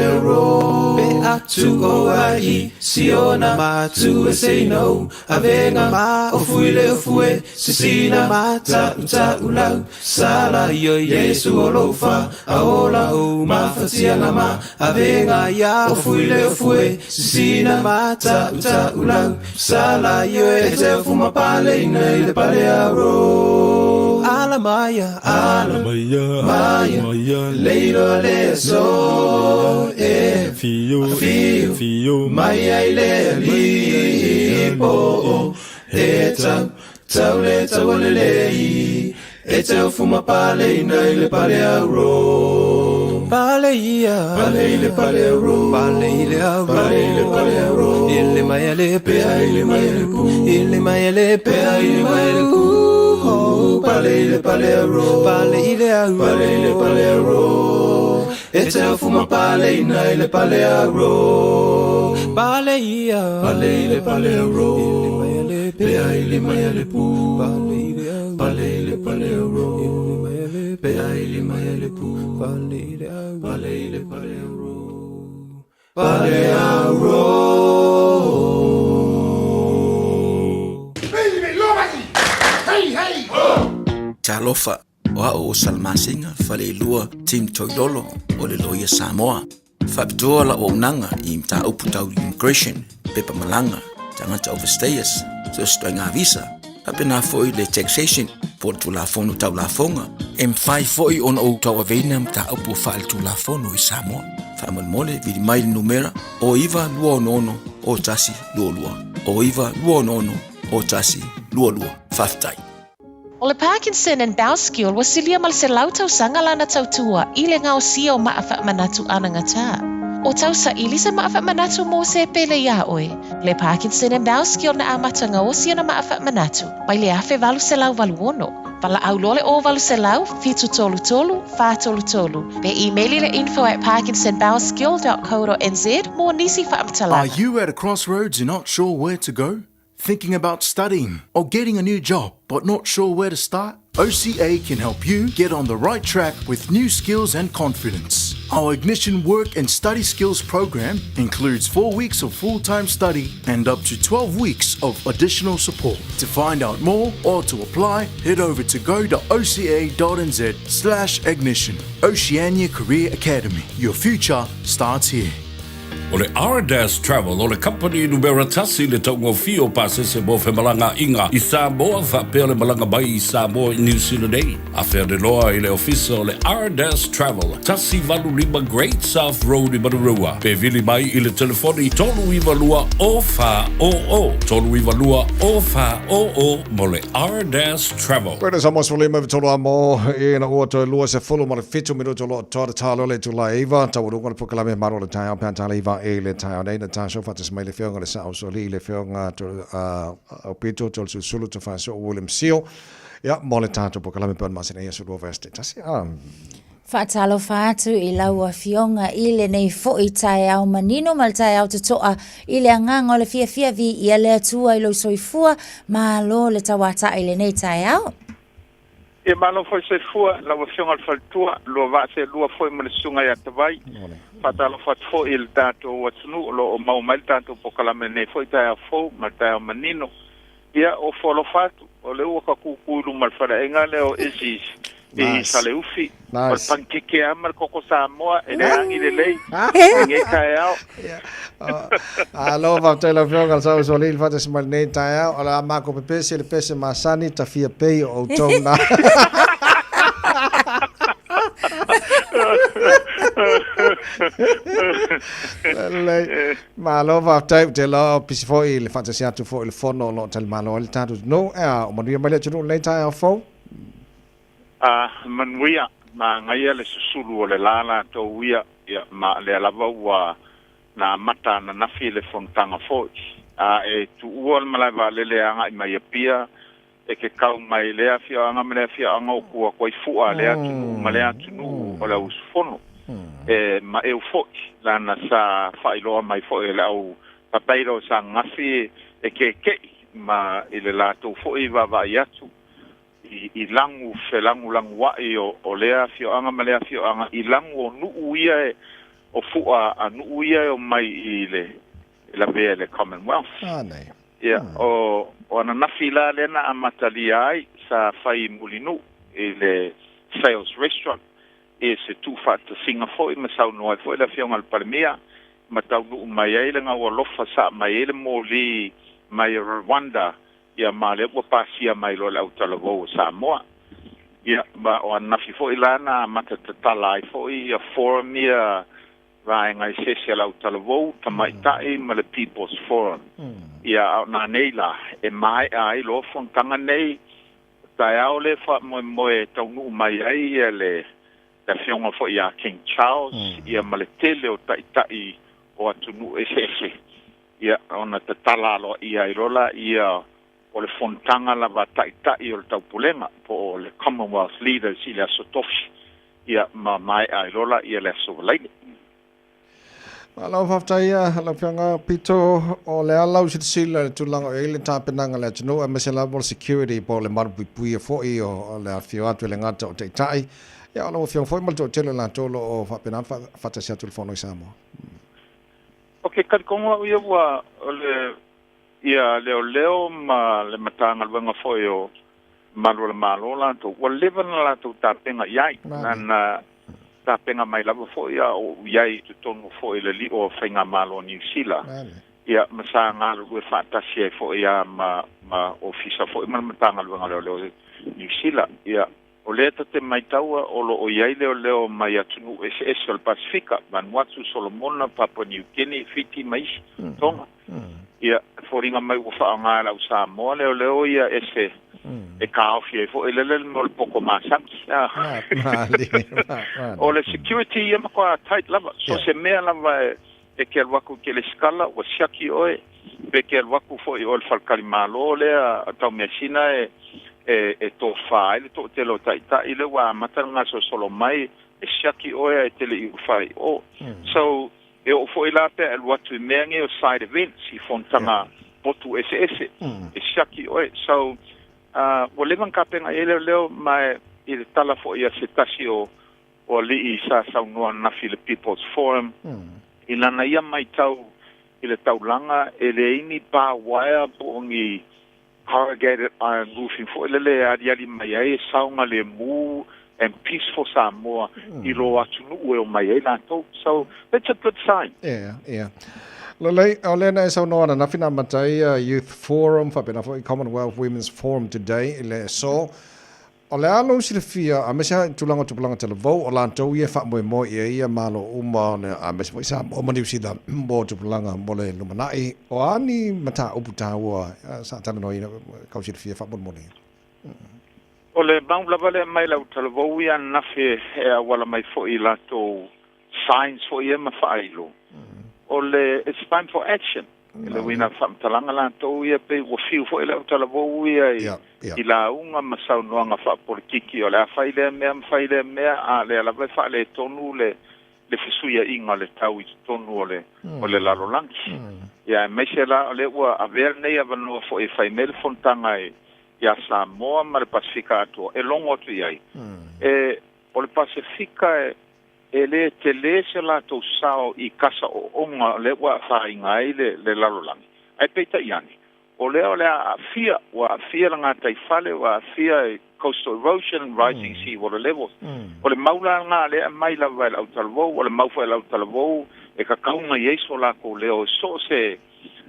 auro, be atu o ai, siona matu e say no, avenga ma ofuile ofue, sisina mata uta ulau, sala yo Yesu olofa, aola o mafatia ngama, avenga ya ofuile ofue, sisina mata uta ulau, sala yo e te fuma pale ina ile pale auro. Ala Maya, leilo le so, fio, Maya le lipo, tau le lei, e te fuma pale ina ile pale auro. Paleia, pale auro, ile Maya le pe, ile Maya le pu, ile Maya le pe, ile Maya le pu. Pale auro, e te fuma pale ina ile pale auro. Paleia, pale auro, ile Maya le pu, pale auro, ile Maya le pu, pale auro. Talofa o Salmasinga fale lua Tim Toidolo o le loia Samoa. Whapitoa la o unanga I mta uputau immigration, pepa malanga, tangata overstayers, so stoi ngā visa. Hapena foi le taxation, por tu la fono tau la fonga. Mwhai foi on o tau aveina mta upu whaal tu la fono I Samoa. Whaamon mole vidi maili numera o iwa lua ono o tasi lua lua. O iwa lua ono o tasi lua lua. Whaftai. O le Parkinson and Bowel skill wasilia mal se lau tau sanga lana tau tua I le ngau sia o maafa manatu ananga tā. O tau sa ili sa maafa manatu mo se pele ia oe. Le Parkinson and Bowel skill na amatanga o sia na maafa manatu. Mai le afe valu se lau valu ono. Pala au lole o valu se lau, fitu tolu tolu, fa tolu tolu. Pe emaili le info@parkinsonbowskill.co.nz mo nisi fa amtala. Are you at a crossroads and not sure where to go? Thinking about studying or getting a new job but not sure where to start? OCA can help you get on the right track with new skills and confidence. Our Ignition Work and Study Skills program includes 4 weeks of full-time study and up to 12 weeks of additional support. To find out more or to apply, head over to go.oca.nz/ignition. Oceania Career Academy. Your future starts here. O le Ardas Travel, o le company numero tasi le tau ngofio pasese mo fe malanga inga i Samoa whapea le malanga bai i Samoa i New Zealand ei. A whea de loa i le ofisa o le Ardas Travel, tasi valu lima Great South Road i Marurua. Pe vili mai i le telefoni tolu i valua o fa o o. Tolu i valua o fa o o mo le Ardas Travel. Pwede samos mo lima vitolo amo i na ua toi lua se fulu mo le fitu minuto lo toa talo le tula iwa. Tau runga le pukalame maro le tai au peantala iwa e le tai au nei na tai sofa tes mai le whionga le sao so li le whionga au pito tol su sulu to fa so William Seal. Ja, mo le tato pukalame pon masina ia sulu veste. Tasi Whaatalo whaatu I laua fionga I le nei fo I tae au manino mal tae au te toa I le anganga o le fia vi I le atua I lo soifua ma lo le tawata I le nei tae au. E malo foi soifua laua fionga al faltua lo va se lua foi mo le sunga ia tawai. Whaatalo whaatfo I le tato o atunu lo o mau mai tato pokalame nei foi tae au fo ma tae au manino. Ia o folo fatu o le ua kakukuru mal wharaenga leo esis. E sale ufi. O pankeke ama koko Samoa e le angi le lei. Nge tae au. Alo va tela fionga sa so li fa tes mal nei tae au ala mako pepese le pese masani ta fia pei o tona. Malo va type de la pisi fo il fantasia tu fo il fono lo tel malo il tanto no o mo dia male tu nei tae fo manuia ma ngaia le susulu o le lala to uia ia ma le lava ua na mata na nafi le fontanga fo e tu uol malava le anga I mai pia e ke kau mai le afia anga me le afia anga o kua koi fua le atu male atu nu o le usfono e ma e fo la na sa failo mai fo le au papairo sa ngafi e ke ma ile la to fo I va atu I langu felangu langu wa o lea fio anga malea fio anga I langu o nuu ia o fua a nuu ia o mai I le bea le Commonwealth. Nei. Ia, o ana nafila lena a matalia ai sa fai mulinu I le sales restaurant e se tu fata Singapore ma sau noa foi la fio ngal palmea ma tau nuu mai ai le ngau alofa sa mai ele mo li mai Rwanda ia male o pasia mai lo lau talavo Samoa ia ba o nafi fo ilana mata tala fo ia forum ia vai ngai sesi lau talavo tamaitai ma le People's Forum ia na neila e mai ai lo fontanga nei tai au le fa mo e tau nu mai ai le la fionga fo ia King Charles ia male tele o tai o atunu ese ia ona tala lo ia irola ia o le fontanga la va tai o le taupulenga po le Commonwealth leaders I le asotofi ia ma mai ai lola ia le asovalaini. Alo faftaia la fianga pito o le alau sila le tulanga e le tapenanga le tunu a mesela bol security po le marpui fo I o le afio atu le ngata o te tai ia alo fianga foi mal to tele la tolo o fapena fatasia telefono I Samoa. Okay, kalkonga ia wa le ia leo ma le matanga luenga foi o malo le malo la to wa leven la to tapenga iai na tapenga mai lava foi ia o iai to tonu foi le li o fainga malo New Zealand ia masa nga lu fantasi foi ia ma ofisa foi ma matanga luenga leo New Zealand ia o le te mai taua o lo o iai leo mai atunu ese o Pacifica Vanuatu Solomona Papua New Guinea Fiji mais Tonga ia foringa mai o fa nga la Samoa leo ia ese e ka ofie fo ele mo poco masaki o le security ia ma kwa tight lava so se mea lava e ke waku ke le skala o shaki oe pe ke waku fo I ol falkali malo le a tau mesina e to fa ile to te lo tai ile wa matanga solo mai e shaki oia e tele i fai o so e o foi la pe el watu mengi o side events i fontanga potu ese e shaki oia so o levan kapenga ele leo mai i tala fo ia se tasi o li i sa noa na Philip People's Forum i lana ia mai tau i le taulanga e le ini pa waia po ngi corrugated iron roofing for le adiali mai ai saunga le mu and peaceful Samoa i lo atunu o mai ai na to so that's a good sign. Yeah. Lele olena so no na fina matai youth forum fa pena for Commonwealth Women's Forum today le so ole alo silfia a mesa tulanga tupulanga televo o lanto ia fa mo ia malo uma ne a mesa sa o mani sida mo tupulanga mo le lumanai o ani mata uputa wa sa tana no ina ka silfia fa mo ni ole bang la vale mai la televo ia na fe wala mai fo i lato signs for ia ma fa ilo ole it's time for action le wina fam talanga la to ia pe wo fiu fo ile televo ia i la unga masau noanga fa politiki o le faile me a le la va fa le tonu le fisuia inga le tau i tonu o le la rolanki ya mesela le wa aver nei ava no fo e fai mel fontanga ya Samoa ma le Pasifika ato e longo tu iai e o le Pasifika e le tele se la to sao i kasa o onga le wa fa ingai le la rolanki ai peita iani o le a fia langa tai fale wa fia coastal erosion and rising sea water levels o le maula nga le mai la va au talvo o le mau fa au talvo e ka kaunga yeso la ko le o so se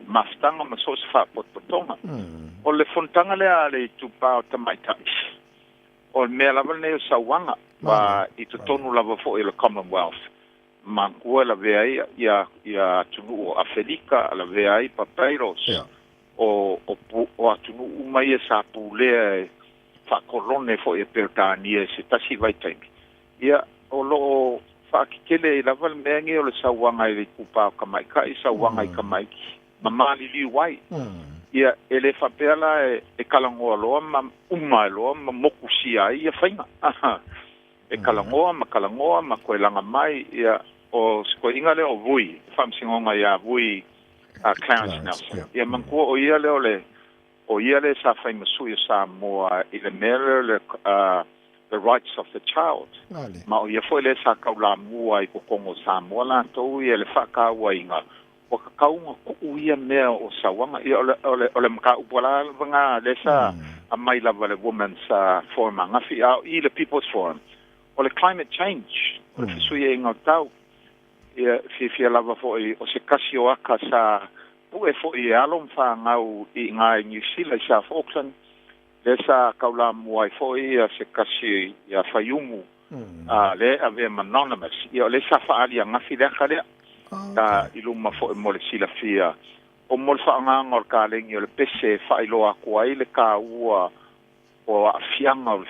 mastanga ma so se fa potonga o le fontanga le ale tu pa tamaita o me la ne sawanga wa i tu tonu la fo le Commonwealth mankua la vea ia tunu o Afrika la vea i papairos o atunu umai e sa pulea fa kolone fo e pertania se tasi vai taimi ia o lo fa kele la val mengi o le sawanga i kupa kamai kai sawanga i kamai mamali li wai ia ele fa pela e kalangoa lo ma lo ma mokusia ia fainga e kalangoa ma koelanga mai ia o sko ingale o vui fam singonga ia vui Clarence Nelson. Ia mankua o ia le sa fai masu ia Samoa i le mele the rights of the child. Ma o ia foi le sa kaula mua i kokongo Samoa la to ia le whaka wainga. O ka kaunga ku ia mea o sawanga ia ole maka upola vanga le sa a mai lava le women's forum ngafi i le People's Forum. O le climate change. O le fisuia inga tau. Ia fia lava foi o se kasi o aka sa pu e foi alom fa ngau i ngai New Zealand sa Auckland le sa kaula muai foi se kasi ia fayumu le ave anonymous ia le sa fa ali nga fi le kale ta iluma foi mo le sila fia o mo fa nga ngor kaleng ia le pese fa ilo akua ile ka ua o afianga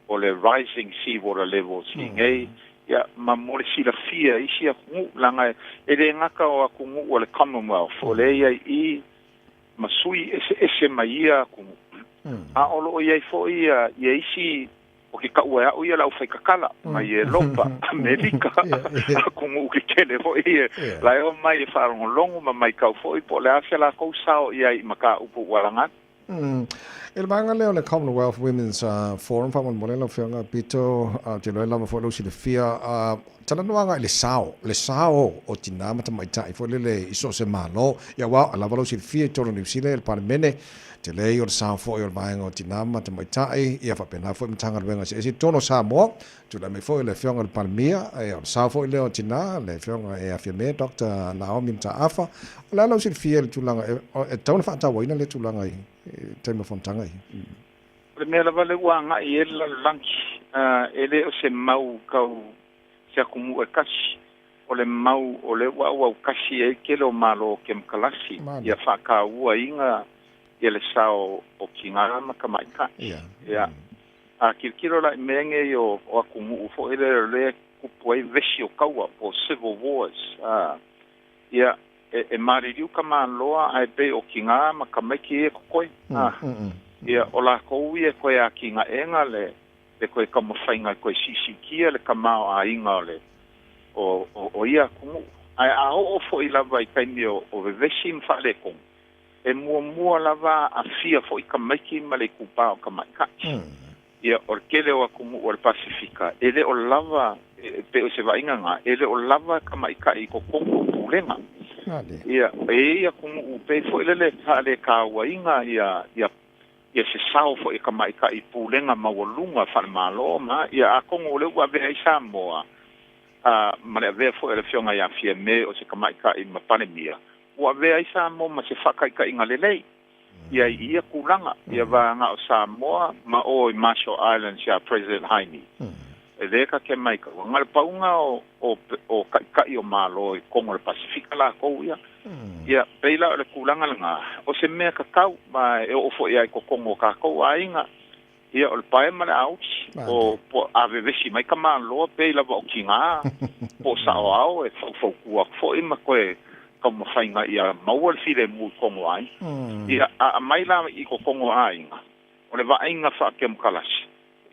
o le rising sea water levels ngai ya mamore sila fia isia ngu langa ele ngaka o kungu o le Commonwealth o le i masui ese maia kungu a olo o ia fo ia isi o ki ka ua o ia la fai kakala mai e lopa Amerika kungu ki kele fo ia la o mai fa longo mai ka fo i po le asia la ko sao ia i maka upu walanga El banga leo le Commonwealth Women's Forum fa mon modelo fianga pito te lo lava fo lo si le fia tala no anga le sao o tina mata mai tai fo le iso se malo ya wa lava lo si le fia to New Zealand el parmene te le o sao fo o banga o tina mata mai tai ia fa pena fo mtanga venga se tono Samoa tu la me fo le fianga el palmia e o sao fo le o tina le fianga e afirme Dr. Naomi Mtaafa la lo si le fia tu langa e tono fa ta waina le tu langa tema fontanga i Primera vale wanga i el lunch ele o se mau kau se akumu e kasi o le mau o le wa kasi e kelo malo kem kalasi ia fa ka ua inga ele sao o kinga ma kamaika ia a kirkiro la menge yo o akumu fo ele le kupuai vesi o kaua o civil wars ia e mariu kama loa ai pe o kinga ma kameki e kokoi Ia o la kou ia koe a ki ngā enga le koe ka mawhainga koe sisikia le ka mao a inga le o ia kumu. Ai a o fo i lava i kaimi o vevesi mwha le kong. E mua lava a fia fo i ka maiki ma le kupa o ka maika. Ia o kele o kumu o le Pasifika. Ele o lava, pe o se vainga ngā, ele o lava ka maika i ko kongo pulenga. Ia kumu u pe fo ilele ka wainga ia se sao fo i ka maika i pulenga mawalunga whanamalo ma ia a kongo le ua vea i Samoa ma le vea fo i le fionga ia fia me o se ka maika i mapanemia ua vea i Samoa ma se whakaika i ngalelei ia kulanga ia vanga o Samoa ma o i Marshall Islands ia President Haini e leka ke maika ngal paunga o kai o malo i kongo le Pasifika la kou ia peila le kulanga nga o se mea kakau ma e ofo ia i kongo kakau ainga ia o le pae ma le auti o po avevesi mai ka malo peila va o kinga po sao au e fau kua fo ima koe ka mawhainga ia maua le file mu kongo ai ia a maila i kongo ainga o le va ainga wha ke mkalasi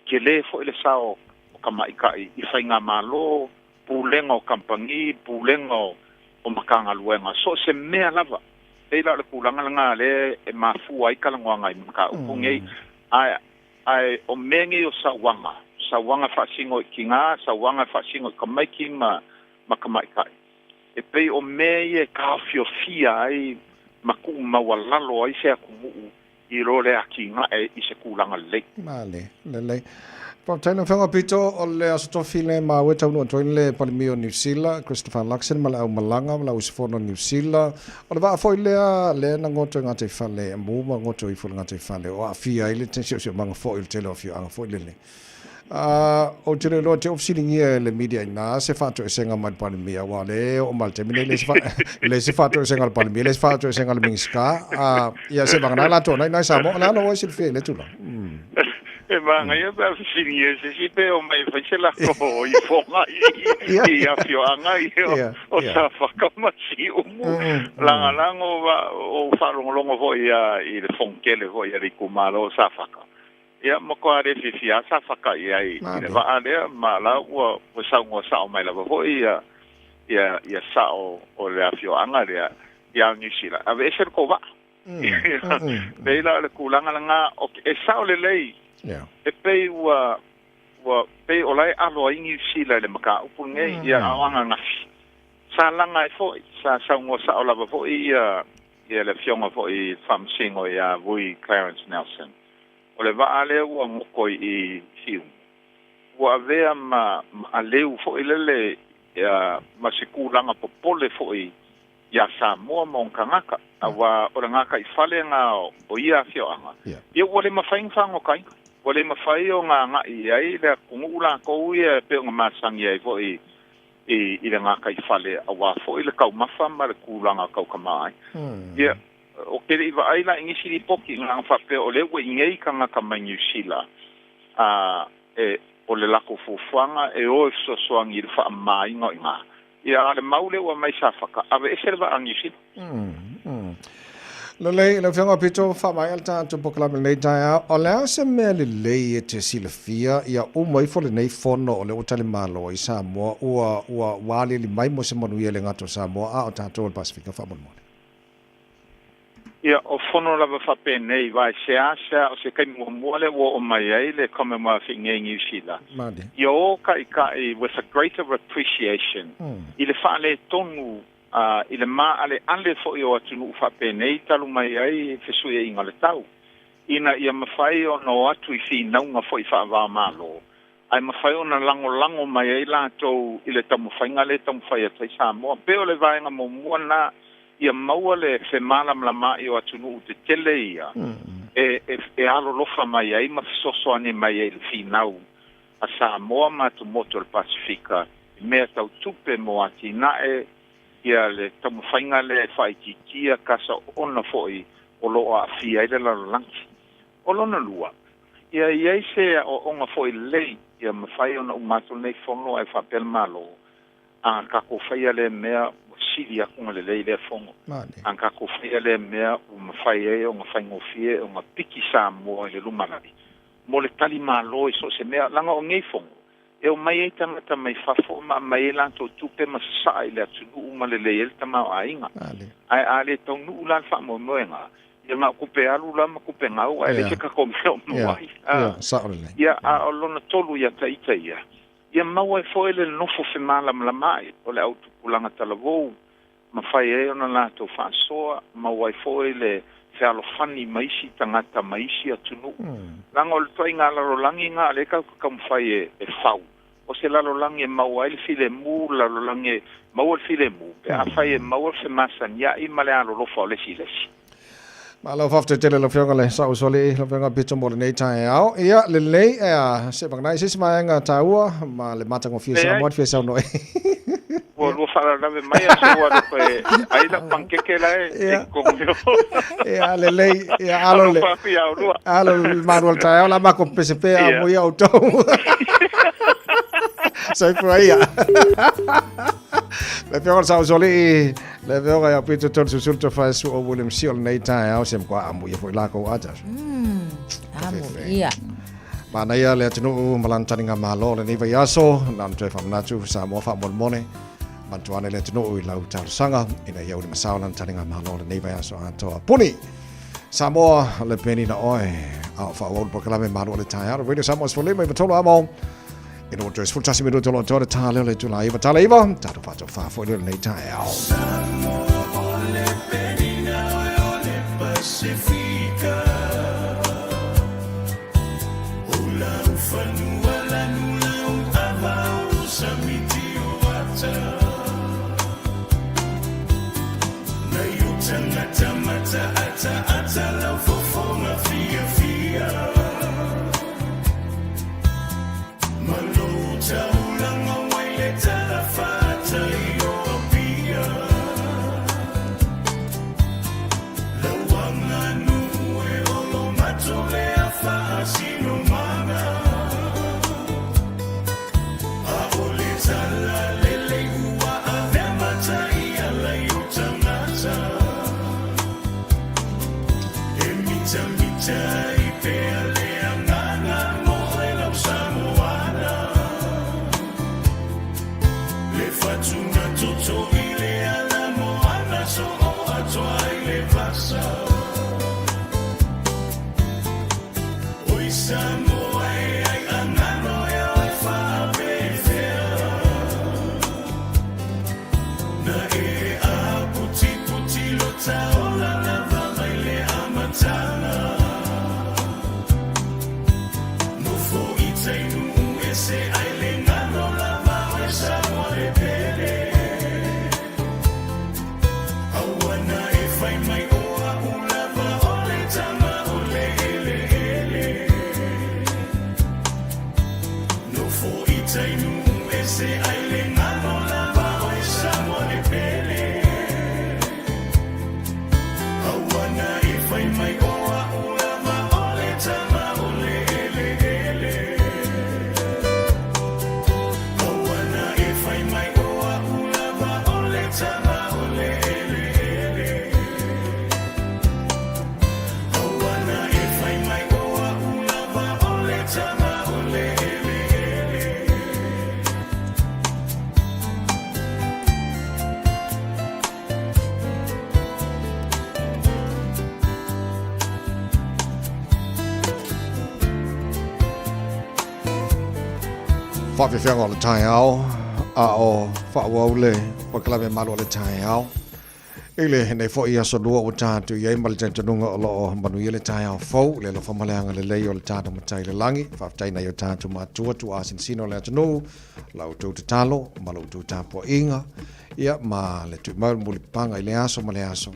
ke le fo ile sao ka maikai i whainga malo pulenga o kampangi pulenga o makanga luenga so se mea lava eila le kulanga nga le e mafu ai kala ngoanga i maka upungei ai o mengi o sawanga fasingo kinga sawanga fasingo kamaiki ma kamaikai e pei o me ka fiofia ai maku mawalalo ai se akumu i role akinga i se kulanga le le Pautana whanga pito o le asotofile ma weta unu antoin le Palimio New Zealand, Christopher Luxon ma le au malanga, ma le au sifono New Zealand. O le waa foi lea na ngoto ngate whale, e mua ngoto i fulu ngate whale, o a fia ile tensio sio manga foi il tele o fio anga foi lele. O tene loa te ofisilingia le media ina, se fato e senga ma le Palimia, wa le o malte mine le se fato e senga le Palimia, le se fato e senga le Minska, ia se bangana la tona, ina sa mo, la lo o silfie le tula. E manga ia ba fisingie se si pe o mai faisela ko i fonga i a fio anga i o sa whakamasi umu langalango o wharongolongo ho i le fonkele ho i riku malo o sa whaka ia moko are fifia sa whaka i le waa lea ma la ua saungo sa o mai lava ho i sa o le a fio anga lea i a New Zealand ave e ser ko wa leila le kulanga langa e sa o le lei e pei ua pei o lai alo ingi sila le maka upunge ia awanga ngafi. Sa langa e foi, sa saungo sa o lava foi ia le fionga foi whamsingo ia vui Clarence Nelson. O le vaale ua ngoko i hiu. Ua avea ma aleu foi lele ma se kulanga popole foi ia Samoa mo ngangaka. Awa o ngaka i fale nga o ia fioanga. Ia ua le mawhaingwhango kainga. Wale mawhai o ngā i ai le kungula kou ia pe ngā masangi ai fo i le ngaka i whale a wā fo i le kau mawha ma le kūlanga kau kamai. Ia, o kere iwa ai la ingisi li poki ngā whape o le ue ingei ka ngaka mai New Zealand o le lako fufuanga e o e sosoangi le wha mai ngā i ngā. Ia ale maule ua mai sa whaka, awe e serva a New Zealand. Le whianga pito whamai al tātou pokalame nei taia, o lea se mea le lei e te silafia, ia o mai fo le nei fono o le otale malo i Samoa, ua wale li mai mo se manuia le ngato Samoa, a o tātou al Pasifika whamon. Ia o fono lava whape nei, vai se asa o se kai mua le o mai ai le Commonwealth i ngei New Zealand. Ia o kai with a greater appreciation, i le whale tonu i le maa ale fo i o atunu whape nei talu mai ai fesui e inga le tau. Ina ia mawhai o no atu i fi naunga fo i whaavā malo. Ai mawhai o na lango mai ai lātou i le tamu whainga le tamu whai atai Samoa. Peo le vaenga mo mua na ia maua le whemalam la maa i o atunu te tele ia. E alo lofa mai ai ma fisoso ane mai ai le fi nau. A Samoa ma tu moto le Pasifika. Mea tau tupe mo ati na ia le tamu whainga le whaikikia kasa ona foi o loa a fia i le lalangi. O lona lua. Ia iei se o onga foi lei ia mawhai ona umatu nei whono e whapel malo. A kako whaia le mea sili aku ngale le fongo anka ko fia le mea o mafai e o ngafai ngofie o ngapiki Samoa le lumalali mo le tali malo so se mea langa o ngei fongo e o mai e tangata mai fafo ma mai lan to tupe ma sai le tunu uma le le tama ainga ai ale tong nu lan fa mo moenga ia ma kupe alu la ma kupe ngau ai le ka ko mo ai ia a lona tolu ia taia ia mau e foi le nofo fe mala mai o le auto pulanga talavou ma fai e ona la to fa soa mau e foi le fe alo fani maisi tangata maisi atunu langa o le toi ngala ro langi nga le ka fai e fau o se la lo langi mau ai le file mu la lo langi mau le file mu pe a fai e mau fe masan ia I male alo lo fa le file Malo fafte tele lo fianga le sa usoli lo fianga pito mo nei tai au ia le lei e se bang sis mai nga taua ma le mata ngo fisa mo fisa no o lo fala na me mai so wa ko ai la pankeke la e ko ia le lei ia alo manual tai la ma ko psp a mo ia auto sai foi ia le fianga sa usoli le veo ya pito ton susulto fa su o William Seal nei tai au sem kwa amu ia foi la ko ata amu ia mana ia le tunu malantani nga malo le ni vai aso nan tre fam natu sa mo fa mone mantuane le tunu I lau tar sanga ina ia uni masaulan tani nga malo le ni vai aso ato puni sa mo le peni na oi au fa wol po kala me malo le tai au radio Samoa for le me tolo amo ina o tres fultasi me tolo tolo tale le tula iva tale iva tatu pato fa fo le nei tai au Pacifica Ula ufanua la nula avau samiti wata Na yutanga tamata ata la fofonga fia Maluta ulanga waile talafata iyo apia fa fi fianga le tai au a o fa wa le pa kala me malo le tai au ele nei fo ia so lua o tatu ia mal tento nunga o lo manu ia le tai au fo le lo famaleanga le lei o le tatu matai le langi fa tai na yo tatu ma tu asin sino le tanu lau tu talo malo tu tapo inga ia ma le tu mal muli panga ile aso male aso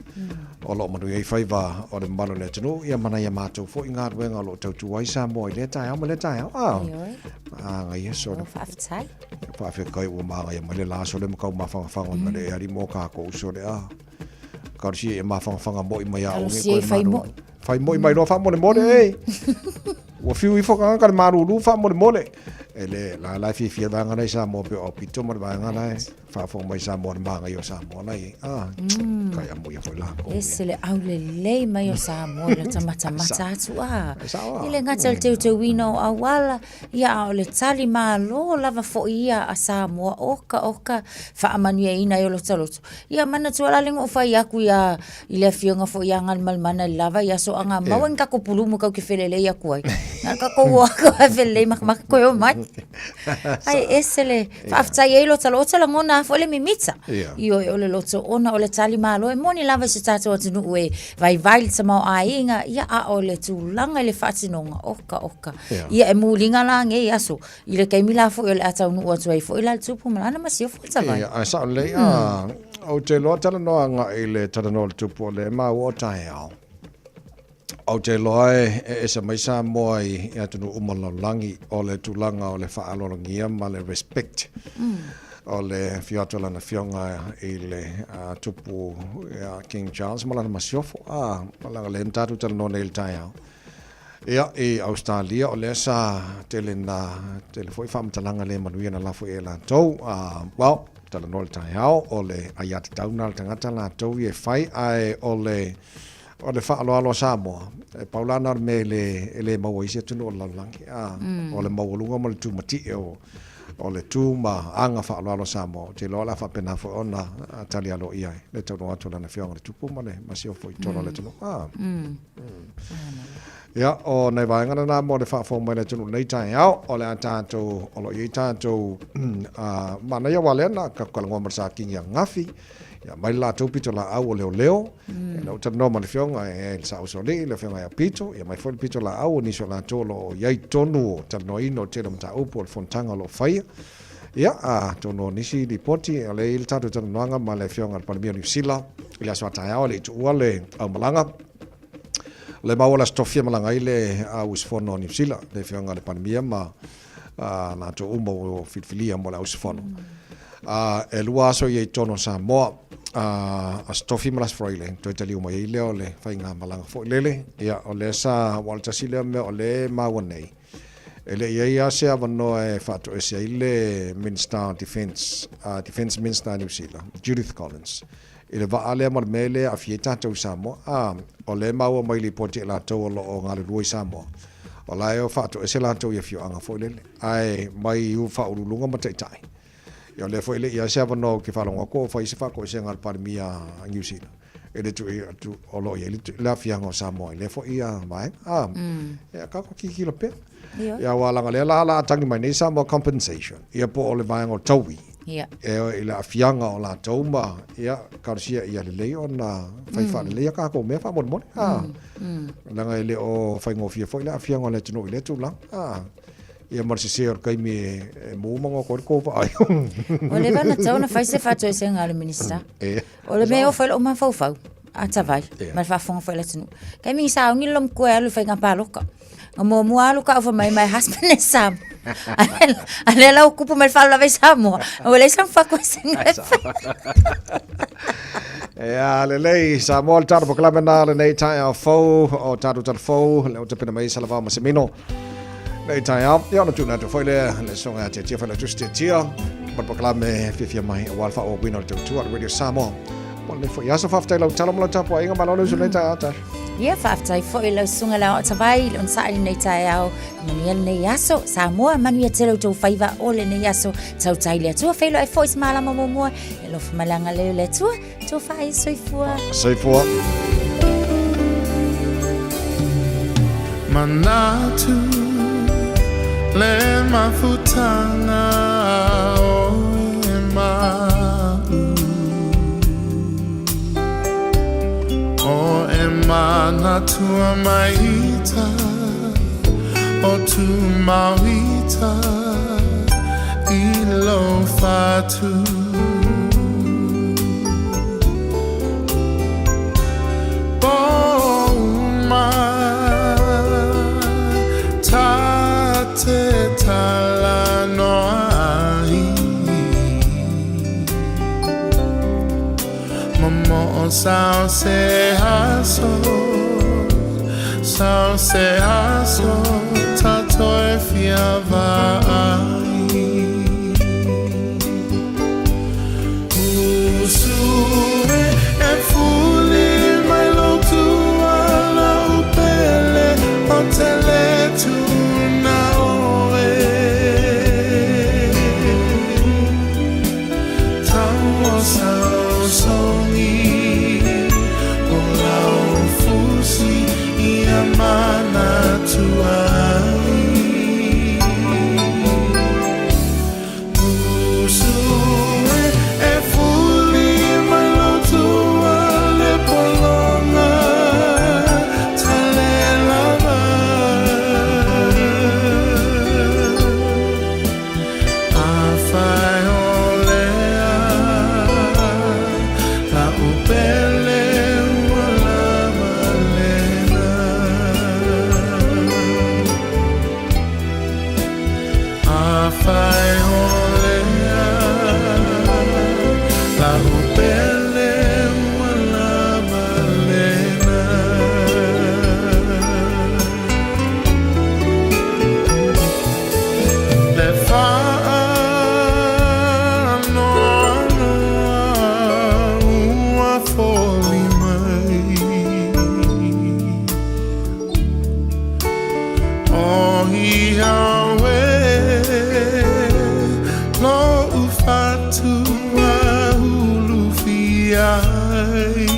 o lo manu ia fai va o le malo le tanu ia mana ia matu fo inga wenga lo tu ai sa mo ile tai au male tai au ngai so fa tai fa fe kai o ma ia male la so le mo ka ma fa ma le ari mo ka ko so le a Karsi e mafanga mo mai au nge fai mo mai no fa mo le mo e o fiu I foka ka maru lu fa mo le ele la fi vanga nei sa mo pe o pito mo vanga nei fa fo mai sa mo vanga yo sa mo nei ka ya mo ya foi la esele au le mai o sa mo le tamata atu ile ngata te wino awala ia o le tali malo lava fo ia a sa mo oka fa amania ina yo lo taloto ia mana tuala lengo fa ia ku ia ile fionga fo ia ngal mal mana lava ia so anga mawen ka ko pulu mo ka ke felele ia ku ai ka ko wa ka fele mak ko yo mai ai esele fa afta ia lo taloto la ngona fo le mimitsa io o le loto ona o le tali malo e moni lava se tato atu e vai sama ainga ia a o le tulanga le fatinonga oka ia e mulinga la nge aso ile kai mila fo le ata nu atu ai fo ila tupu malana masio fo tava ia a sa le o te lo tala no anga ile tala no tupu le ma o tai ao o te loe e sa mai sa moi ia tunu umalolangi o le tulanga o le faalolongia ma le respect o le fiatola na fionga i le tupu King Charles malana masiofo malanga le ntatu tala no le tai ao ia e Australia o le sa tele foi famtalanga le manuia na lafo e la tou well tala no le tai ao o le ayat tauna tangata la tou e fai ai o le fa alo Samoa e Paulana me le mawaisi tunu o langi o le mawalunga mo le tumati o le tuma anga fa alo Samoa te lo la fa pena fo ona tali alo ia le tonu atu na fionga le tupu mane masio foi tolo le tunu ia o nei vai ngana na mo le fa fo mo le tunu nei tai ao o le atato o lo i tato mana ia wale na ka ka ngomar sa kinga ngafi ya mai la tu pito la au leo e o tano ma le fionga e sa usole le fionga ya pito ya mai fo pito la au ni so la tolo ya tonu tano ino telo mta upo fontanga lo fai ya tono nisi di poti le il tato tano nga ma le fionga pa New Zealand ile so ta le tu wale malanga le maola stofia malanga ile aus fono New Zealand le fionga le pandemia ma na to umbo fitfilia mo la aus fono e lua so ye tono Samoa a stofi malas froile to tali mo ile ole fainga malanga fo lele ya ole sa walta sile me ole mawanei ele ia se avano e fatto e se ile Minister Defense Minister New Zealand Judith Collins ile va ale mal mele a fieta to Samoa ole mawa mai li pote la to lo o ngale lui Samoa ola e fatto e se la to ye fio anga fo lele ai mai u fa ulunga matai ia le foi le ia se avano ke falonga ko foi se fa ko se ngal parmia New Zealand ele tu o lo ia la fianga Samoa le foi ia mai ia ka ko ki lo pe ia wala ngale la tangi mai nei Samoa compensation ia po o le vai ngo tawi ia e la fianga o la toma ia ka sia ia le ona fai fa le ka ko me fa mon la ngale o fai ngo fia foi la fianga le tunu le tu la ia marsiseor kai me mo mo ko vai o le vana tau na fai se fa to se ngale minister o le me o fa o ma fa a tavai ma fa fon fa le tunu kai mi sa ngi lom ko alu fa ngapa loka mo alu ka fa mai husband sam ale la ocupo me fa la vai Samoa o le san fa ko se le Samoa tar po kala na le nei tai fo o taru tar fo le o te pena mai salava ma semino nei tai ia no tuna to foi le songa te fa la juste tia por proclame fifia mai o alfa o winner to Radio Samoa por le foi aso fa talo talo tapo inga malolo so nei tai ata ia fa tai foi le songa la o tavai on sa nei tai ao manuel nei aso Samoa manuel telo to faiva ole nei aso tau tai le tu felo e foi mala mo e lo malanga le tu to fai soifua manatu le mafutanga o emana tua maita o tu mawita ilo fatu boma tate talano ai mamo sao se haso sao se aso tato e fia vai Usue e fuli mai lo tua la upele o tele tu na oe Tamo sao soni o lau fusi I amana tuai Usue e fuli mai lo tua le polonga tale lava A fai olea la upele wala malena A fai olea la upele wala malena Le fa'ano ua foli mai O hiawe lo ufatu hulu fiai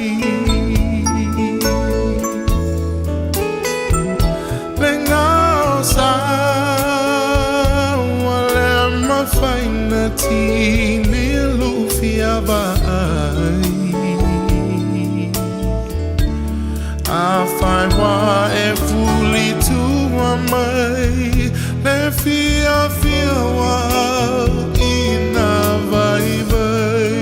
Le ngao sa wale mafaina tini lufia vai A fai wa e fuli tua mai Le fia fia wa ina vai vai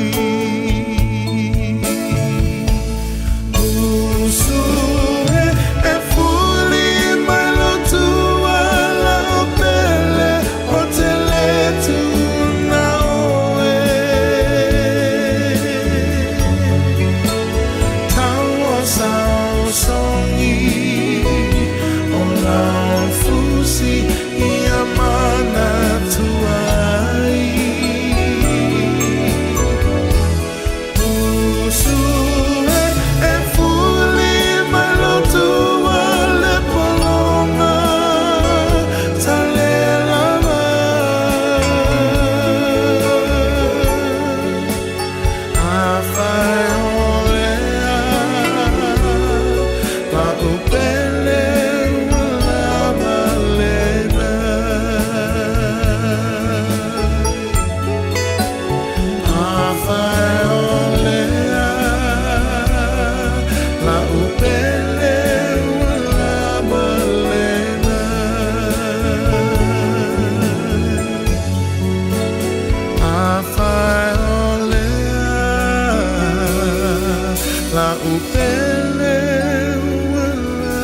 Usue e fuli mai lo tua la opele o tele tu na oe Tau sao songi o lau fusi I amana tuai Usue e fuli mai lo tua le polonga tale lava A fai olea la upele wala malena A fai olea la upele wala malena A fai olea la upele wala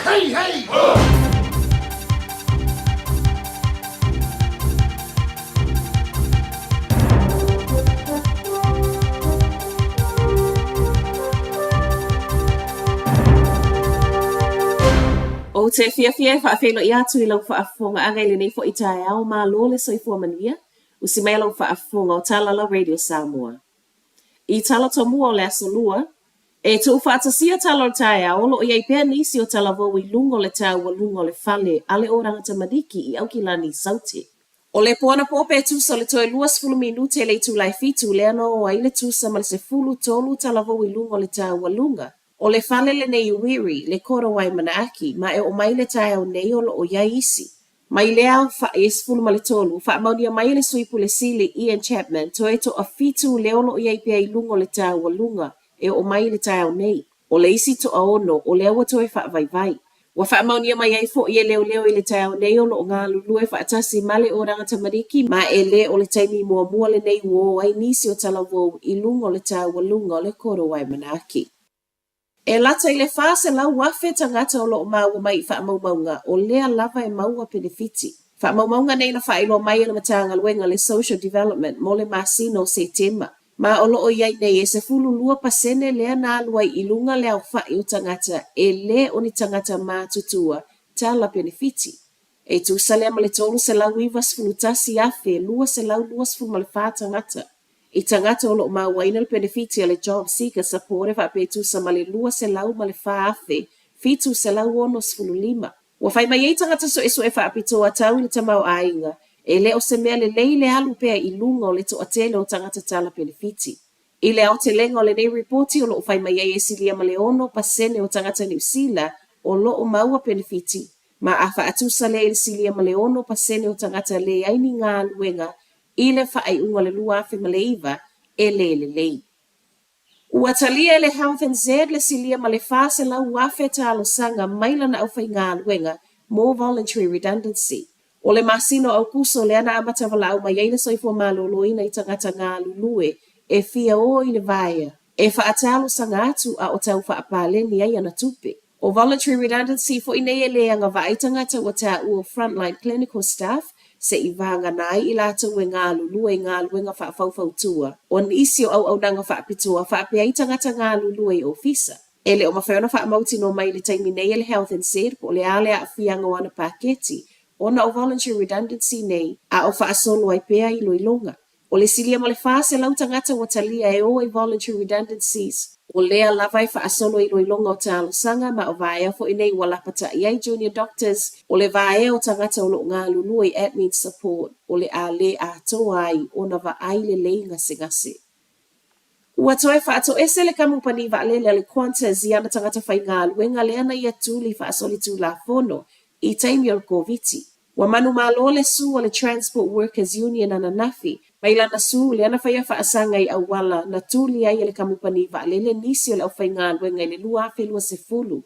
Hey, hey! O te fia whaafelo I atu I lau whaafonga angai le nei fo I tae au mā lole soifua manuia, usi mai lau whaafonga o Talala Radio Samoa. I tala tomua o le aso lua, e tu whaatasia tala o tae au lo I pēr nisi o tala vau I lungo le tau wa lungo le fale ale o rangata madiki I Aukilani Sauti. O le poana pope tusa le toe luas fulu minute le tu lai fitu le ano o aile tusa ma le se fulu tolu tala vau I lungo le tau wa lunga. O le fale le nei uiri, le kora wai manaaki, ma e o mai le tae au nei o lo o iaisi. Mai le au wha esfulu ma le tolu, wha maunia mai le suipu le sili Ian Chapman, to e to a fitu le o lo o iai pia I lungo le tae wa lunga, e o mai le tae au nei. O le isi to a ono, o le awa to e wha vai vai. Wa wha maunia mai ai fo I leo leo I le tae au nei o lo o ngā lulu e wha atasi ma le o rangata mariki, ma e le o le taimi mua mua le nei wo ai nisi o tala wo I lungo le tae wa lunga o le kora wai manaaki. E lata i le wha se lau wafe tangata o loo maua mai i whaamaumaunga o lea lava e maua penefiti. Whaamaumaunga nei na whaelo mai na matanga luenga le social development mo le masino se tema. Ma o loo iai nei e se fulu 2% lea na alua i lunga lea o whai o tangata e le o ni tangata mātutua tala penefiti. E tu salea ma le tolu se lau ivas fulu tasi afe lua se lau luas fulu ma le wha tangata. I tangata o loo mawaina le penefiti a le job seeker sapore whapetu sa ma le lua se lau ma le wha afe fitu se lau onos fulu 5. Wa whai mai ei tangata so e whaapitoa tau ni tamau ainga. E le o se mea le leile alu pea i lunga o le to atele o tangata tala penefiti. I le au te lenga o le nei reporti o loo whai mai ei e silia ma le 1% o tangata New Zealand o loo maua penefiti. Ma a whaatusa le e silia ma le 1% o tangata le aini ngā luenga i le whaai unga le lua afe ma le iwa e le lei. Ua talia le Health and Z le silia ma le whase lau afe talo sanga maila na au whai ngā luenga more voluntary redundancy. O le masino au kuso le ana amata wala au mai eina soifo maloloina i tangata ngā lulue e fia o i le vaia. E whaatalo sanga atu a o tau whaapaleni ai ana tupe. O voluntary redundancy fo inei e leanga vai tangata wa ta ua frontline clinical staff se i vanga nai i lātou e ngā lulue ngā luenga whaafautua. O nisi o au nanga whaapitoa whaapea i tangata ngā lulue i ofisa. E le o mawhaiona whaamauti no mai le taimi nei e le Health and Said po le ale a whianga wana paketi. Ona o voluntary redundancy nei a o whaasolo ai pea i loilonga. O le silia ma le whaase lau tangata wa talia e o e voluntary redundancies. O lea lawai whaasolo i loilonga o talo sanga ma o vaea fo inei walapata i ai junior doctors. O le vaea o tangata o lo ngā lulua i admin support. O le a le a toa ai o na va ai le lei ngase. Ua toe whaato ese le kamupani va le le Qantas i ana tangata whai ngā luenga le ana ia tūli whaasoli tū la fono i taimi o COVID. Wa manu malo le su o le Transport Workers Union ana nafi, mai lana su le ana whaia whaasanga i awala na tūli ai le kamupani va le nisi o le au whai ngā luenga i le lua afe lua se fulu.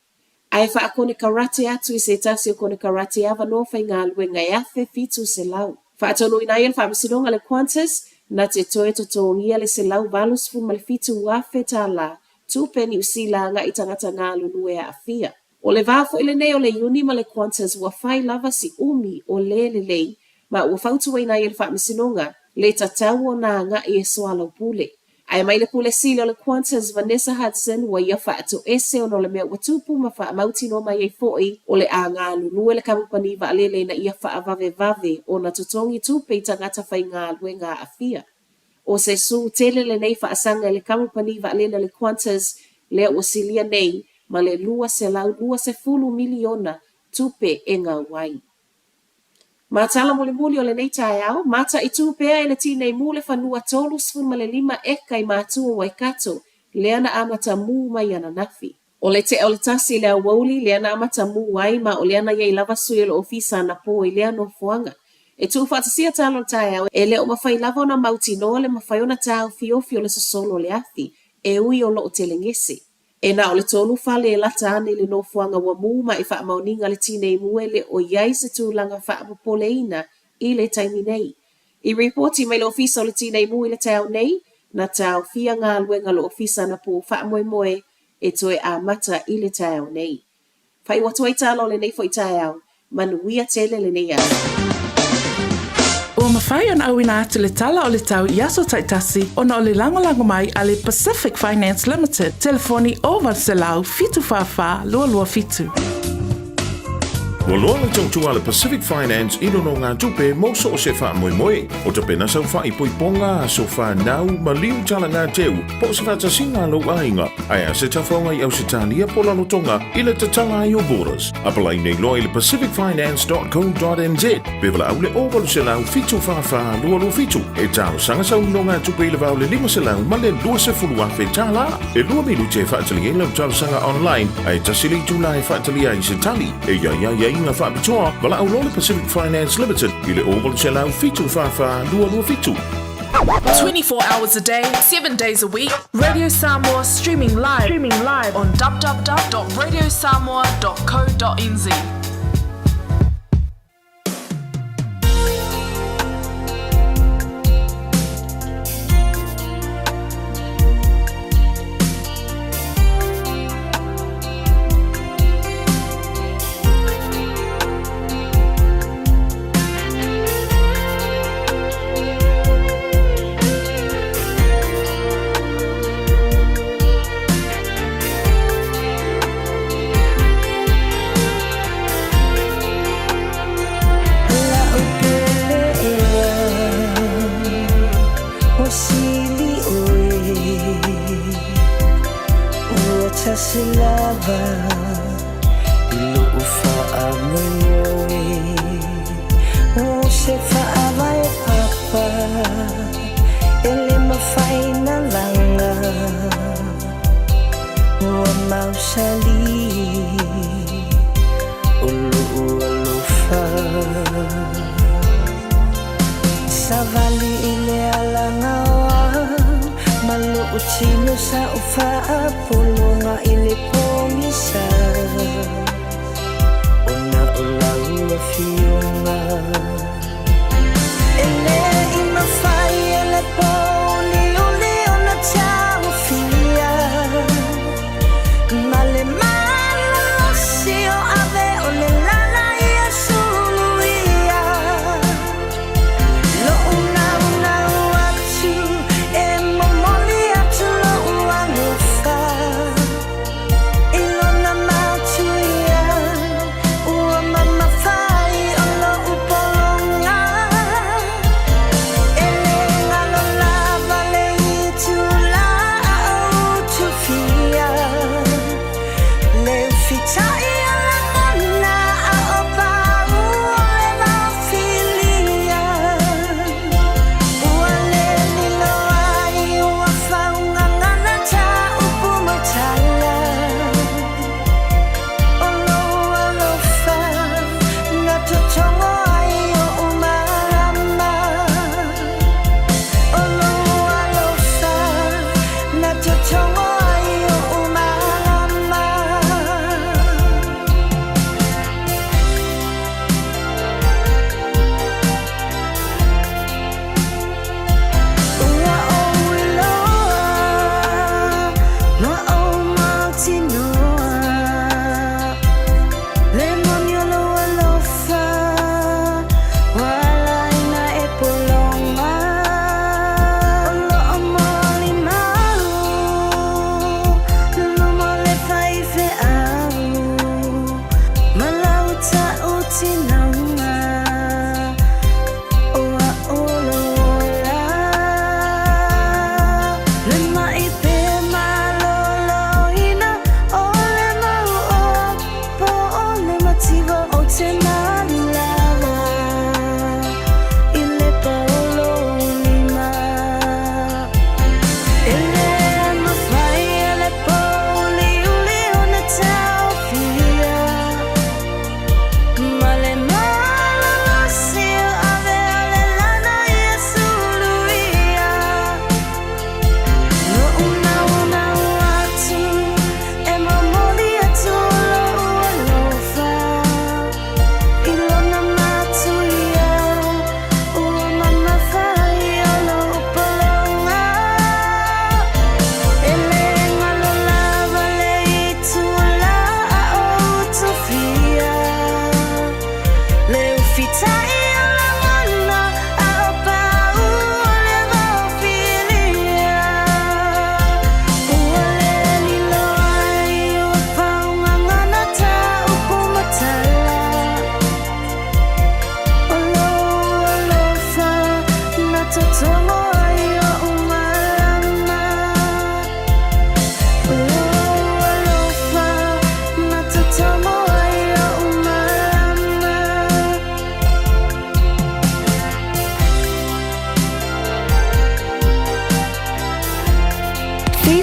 Ai whaakone karate atu i se tasi o kone karate ava no whai ngā luenga e afe fitu se lau. Whaatonu ina ia le whaamisinonga le Qantas, na te toe to tongia le se lau valus fu mal fitu afe ta la, tūpeni usila nga i tangata ngā lulue a afia. O le vāfo ile nei o le uni ma le Qantas ua whai lava si umi o le lei, ma ua whautu ina ia le whaamisinonga, le tatau o nā nga i e soalo pule. Ai mai le pule sile o le Qantas Vanessa Hudson ua ia whaato ese o no le mea ua tūpu ma wha mauti no mai e foi o le a ngā lulue le kamupani va alele na ia wha vave o na tutongi tūpe i tangata whai ngā luenga a fia. O se su tele le nei whaasanga le kamupani va alele le Qantas le ua silia nei ma le lua se lau lua se fulu miliona tupe e ngā wai. Mātala muli o le nei tae au, mata i tūpea e le tinei mule whanua tolu sfun ma le 5 eka i mātua wai kato, le ana amata mū mai ana nafi. O le te o le tasi le awauli, le ana amata mū wai ma o le ana iei lava sui le ofisa na po i le ano fuanga. E tu whaatasia talo tae au, e le o mawhai lava ona mauti noa le mawhai ona tau fiofi o le sosolo le athi, e ui o loo te lengese. E na o le tolu fale e lata ane le no fuanga wa mū ma i wha mauninga le tinei mue le o iai se tūlanga wha apopoleina i le taimi nei. I reporti mai le ofisa o le tinei mue le tau nei, na tau fia ngā luenga le ofisa na po wha moe e toe a mata i le tau nei. Whai watu ai talo le nei fo i tau, manuia tele le nei au. Ua mawhai ana au ina atu le tala o le tau Yaso Taitasi ona o le langolango mai a le Pacific Finance Limited. Telefoni o Valselau fitu whawha lua lua fitu. Wa loa le tautua le Pacific Finance ino no ngā tupe moso o se wha moe. O te pena sau wha i poiponga so wha nau ma liu tala ngā teu po se wha tasinga lo ainga. Aia se tawhaunga i au se tālia pola no tonga i le tatala i o borders. Apalai nei loa i le pacificfinance.co.nz. Bevala au le ovalu se lau fitu wha lua lua fitu. E tau sanga sau no ngā tupe i le vau le 5 se lau ma le 2 se fulu afe tala. E lua milu te whaatali e lau tau sanga online. Ai tasili tula e whaatali ai se tali. E ia inga whaapitoa, wala au le Pacific Finance Limited, i le ovalu se lau fitu wha lua lua fitu. 24 hours a day, 7 days a week. Radio Samoa streaming live on www.radiosamoa.co.nz.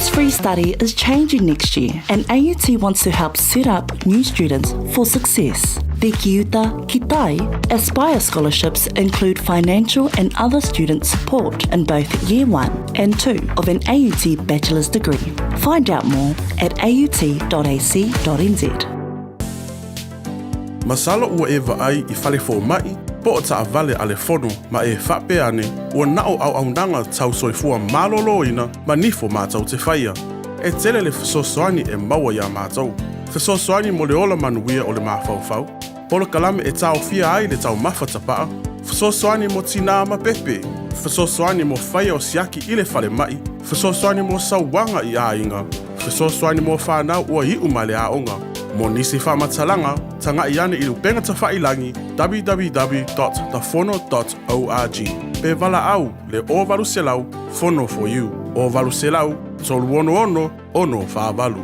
Fees-free study is changing next year, and AUT wants to help set up new students for success. The Kiuta Kitai Aspire scholarships include financial and other student support in both Year 1 and 2 of an AUT bachelor's degree. Find out more at aut.ac.nz. Masala ua e vaai I fale fo mai, po o taa vale ale fono ma e whape ane, ua nao au nanga tau soifua malolo ina ma nifo mātau te whaia. E tele le whasosoani e maua ia mātau. Whasosoani mo le ola manuia o le mawhauwhau. Polo kalame e tau fia ai le tau mawhatapaa. Whasosoani mo tina ma pepe. Whasosoani mo whaia o siaki I le whale mai. Whasosoani mo sauwanga I a inga. Whasosoani mo whanau ua I umale a onga. Mo nisi whamatalanga, tanga I ane I lupenga ta whailangi www.thefono.org. Pe vala au le o valu selau, fono for you. O valu selau, tolu ono whaavalu.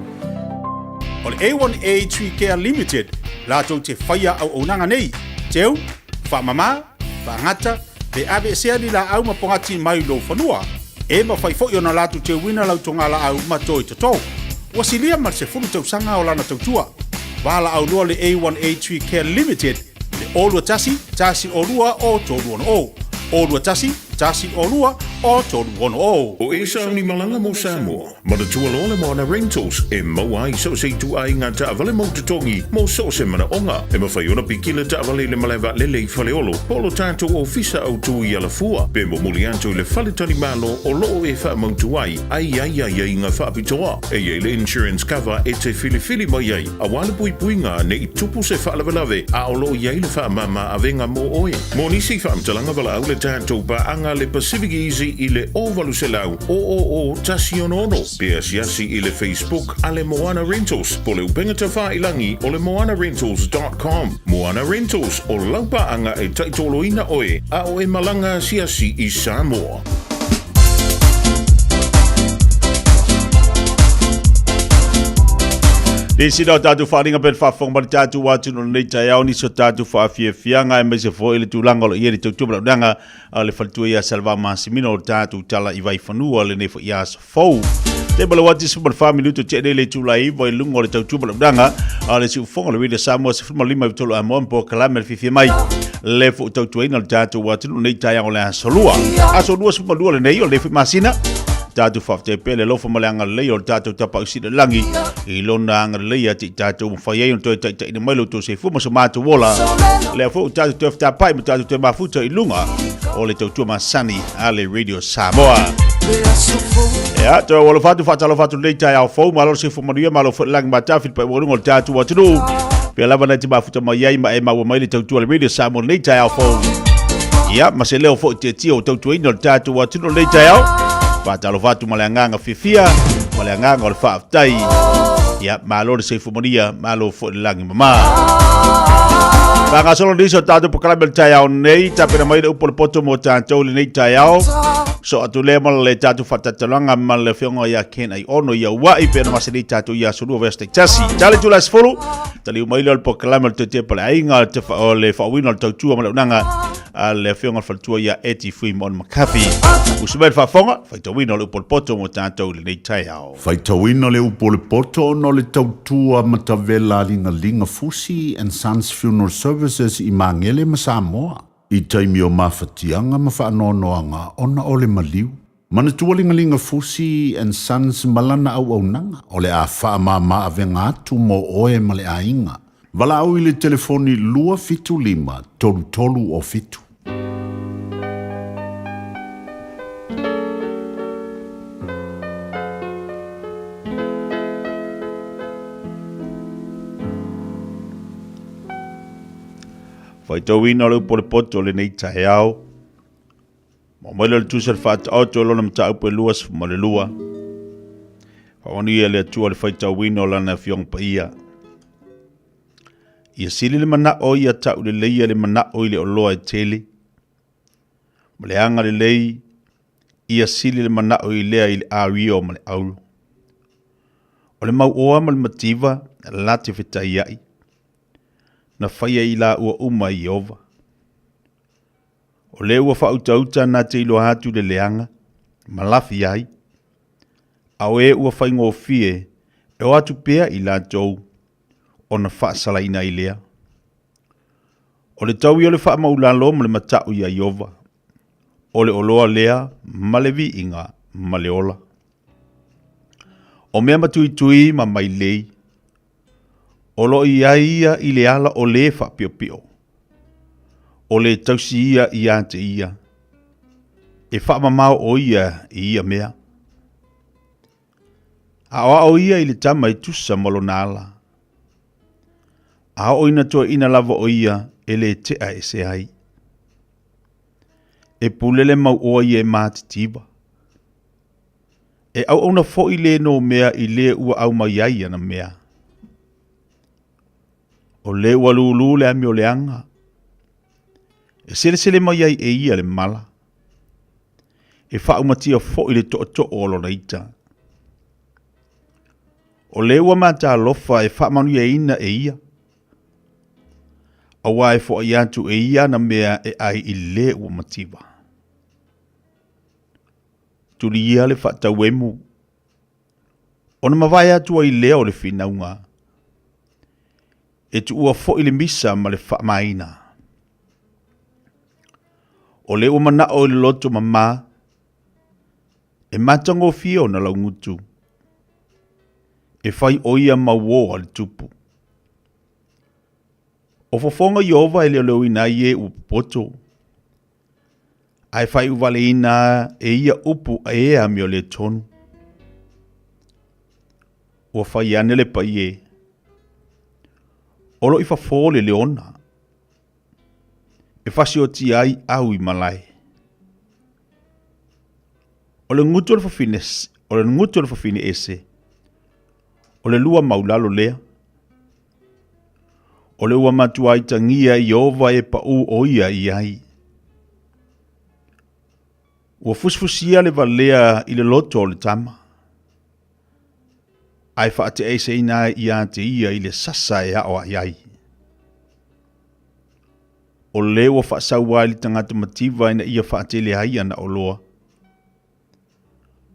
O le A1A Tree Care Limited, lātou te whaia au onanga nei. Teu, whamama, whangata, te ave sea ni la au mapongati mai lo whanua. E ma whai fo na lātou te wina lau tonga la au matoi tatou. Wasilia mar se fulu tau sanga o lana tautua. Wala au lua le A1A Tree Care Limited, le olua tasi o lua o tolu ono o. Olua tasi o lua o tolu ono o. O e sa ni malanga mo Samoa. Ma le tua lo le Moana Rentals e maua I so se tu ai ngā ta avale mo te tongi mo so se mana onga. E ma whai ona pikila ta avale le malewa lele I whale olo. Polo tātou o fisa au tu I ala fua. Pe mo muli anto le whale tani malo o loo e wha mautu ai. Ai ngā whaapitoa. E ye le insurance cover e te fili mai ai. A wale pui ngā ne I tupu se whaalawelawe. A o loo ye le wha mama avenga mo oe. Mo nisi whaamtalanga wala au le tātou pa anga le Pacific Easy I le ovalu selau. O tasi ono. Pea siasi I le Facebook a le Moana Rentals. Po le upenga te whailangi o le moanarentals.com. Moana Rentals o laupa anga e taitoloina oe. A o e malanga siasi I Samoa. Desi da tatu wharinga pen whawhong mani tatu watu no nei tai au ni so tatu whawhiawhianga e mese fo ele tūlanga o ieri tau tūmala udanga a le whalitua ia Salva Masimino o tatu tala I vai whanua le nefo ia sa fau. Te bala wati super family to che le tula I voi lungo le tau tūmala udanga a le si ufonga le wile Samoa se firma lima vitolo a mompo kalame le fifia mai. Le fo tau tuaina le tatu watu no nei tai au le asolua. Asolua super lua le nei o le fi masina. Tatu whafte pele lofa maleanga lei o tatu tapa usida langi I lona anga lei ati tatu mwhaiei on toi tai na mailo to se fuma sa mātu wola lea fo tatu te whta pai ma tatu te mafuta I lunga o le tautua masani a le Radio Samoa ea toa wala fatu whatalo fatu lei tai au fau malo se fuma nuia malo whut langi ma tawhit pa warungo le tatu watunu pia lava na te mafuta maiei ma e maua mai le tautua le Radio Samoa lei tai au fau ia ma se leo fo te tio tautua ino le tatu watunu lei tai au Patalo fatu maleanganga fifia, maleanganga o le whaaftai. Ia, malo le seifumonia, malo fo le langi mama. Panga solo niso tatu pokalame le tai au nei, tapena mai le upo le poto mo tātou le nei tai au. So atu le mala le tatu whatatalanga ma le whionga ia ken ai ono ia wai pena masini tatu ia surua vesta tasi. Tale tula sifuru, tali umaile le pokalame le te pale ainga o le whawina le tautua ma le unanga. Le whionga whaltua ia eti fui mon makafi. Usumel whafonga, whaitawina le upo le poto mo tātou le nei tai au. Whaitawina le upo le poto no le tautua matavela linga Fusi and Sons Funeral Services I Mangele ma Samoa. I taimi o mawhatianga ma whaanoanoanga ona o le maliu. Mana tualingalinga Fusi and Sons malana au nanga o le a whaamama avenga atu mo oe ma le a inga. Wala au I le telefoni 255 tolu o fitu. Whaitawina le upo le poto le nei tahe au. Mo maila le tusar whaata auto lona mta upo e luas ma le lua. Whaoni le atua le whaitawina o lana whiong pa ia. Ia sili le mana o ia tau le leia le mana o le oloa e tele. Ma le anga le lei, ia sili le mana o lea i le ario ma le aulu. O le mau oa ma le mativa, lati whitai iai. Na whaia I la ua uma I ova. O le ua whautauta na te ilo hatu le leanga, malafi ai. Au e ua whaingo fie, e o atu pea I lātou, o na whaasalaina I lea. O le tau I o le wha maulalo ma le matau I a Iova. O le oloa lea, ma le vi inga, ma le ola. O mea matui tui ma mai lei. O lo ia I le ala o le wha pio pio. O le tausi ia I ante ia. E wha mamau o ia I ia mea. A o ia I le tama I tusa malo nala. A o ina toa ina lava o ia e le tea e se ai. E pulele mau oa I e mātitiba. E au ona fo I le no mea I le ua au mai ai ana mea. O le ua lulu le ami o le anga. E sele mai ai e ia le mala. E wha umatia fo I le to o lona ita. O le ua mata lofa e wha manu e ina e ia. Awa e fo I atu e ia na mea e ai I le ua matiba. Tuli ia le wha tau emu. Ona mawai atu ai leo le whinaunga. E tu ua fo I le misa ma le wha maina. O le ua mana o le loto mama. E matango fio na lau ngutu. E whai oia mawo al tupu. O fofonga Iova e leo ina ie upoto. Ai whai uwale ina e ia upu a ea mi o le tonu. Ua whai anele pa ie. Olo I whafole le ona. E whasi o ti ai au I malai. O le ngutu le whawhine ese. O le lua maulalo lea. O le ua matua I tangia Iova e pa u oia I ai. Ua fusfusia le valea I le loto o le tama. Ai whaate eise ina I a te ia I le sasa e ao ai ai. O le ua whaasau ai le tangata mativa ina ia whaate le hai ana o loa.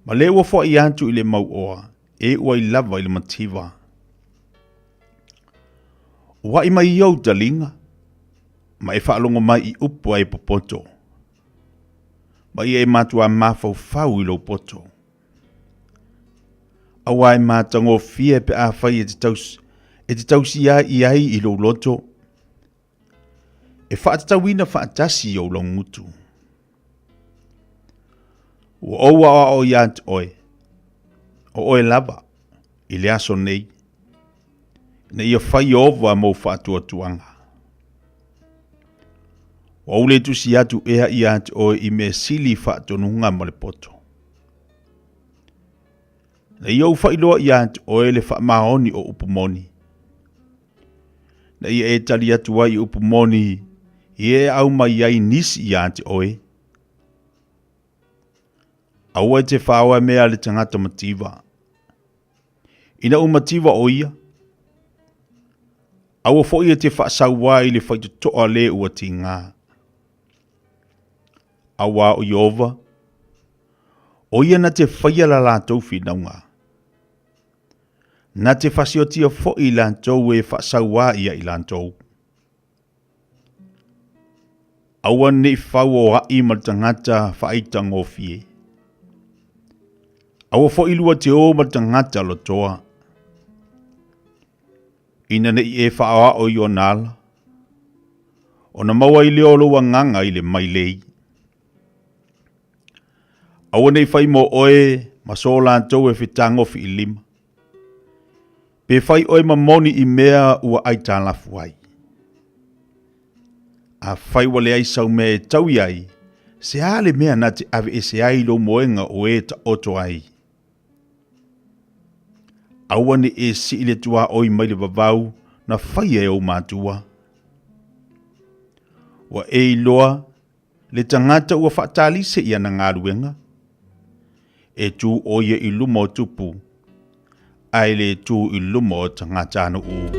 Ma le ua wha I antu I le mau oa, e ua I lava I le mativa. Ua I mai iau talinga, ma e whaalongo mai I upu ai popoto. Ma ia e matua mafau fau I lo poto. Awa e matango fie pe a whai e te tausi ia I ai I lo loto. E whaatatawina whaatasi o lo ngutu. Ua oua o iant oe. O oe lava. I le aso nei. Na ia whai ova mo whaatua tuanga. Wa ule tusi atu ea iant oe I me sili whaatonunga mo le poto. Na ia ufailoa iant oe le whaamaoni o upumoni. Na ia e tali atu ai upumoni I e au mai ai nisi iant oe. Aua te whaua mea le tangata mativa. Ina umativa o ia. Aua fo ia te whaasauwa I le whaitu toa le ua ti ngā. Awa o Iova. O ia na te whaia la lātou whinaunga. Na te whasiotia fo I lātou e whaasauwa ia I lātou. Aua ne whau o hai ma tangata whaitango fie. Aua fo I lua te o ma tangata lo toa. Ina ne I e whaoa o I o nala. O na maua I leo loa nganga I le mailei. Aua nei whai mo oe ma so lātou e whitango fi I lima. Pe whai oe ma moni I mea ua aita lafu ai. A whai wale ai sau me tau ai. Se ale mea na te ave e se ai lo moenga o e ta oto ai. Awane e si ile tua oi mai le vavau na whai e o mātua. Wa e iloa le tangata ua whaatali se ia na ngāruenga. E tu oia I lumo tupu. Ai le tu I lumo tangata anu u.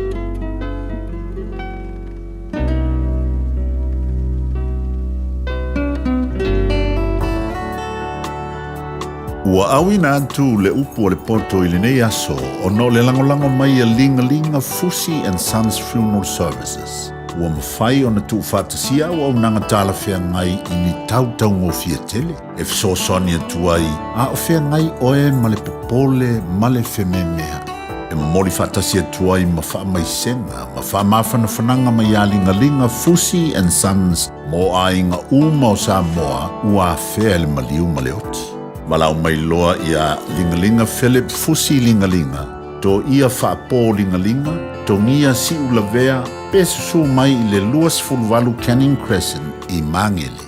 Ua awina atu le upu o le poto I le nei aso o no le langolango mai a linga Fusi and Sons Funeral Services. Ua mawhai o na tu whātasia o au nanga tāla whea ngai I ni tautau ngō fia tele. E fsosoni atu ai, a o whea ngai oe ma le popole ma le wheme mea. E mori whātasia atu ai ma wha mai senga, ma wha mawhana whananga mai a linga Fusi and Sons mo a inga uma o Samoa ua whea le maliu ma le oti. Malau mai loa ia lingalinga Philip Fusi lingalinga. To ia whaapo lingalinga, to ngia si ulavea, pesu mai I le luas fulvalu Canning Crescent I Mangele.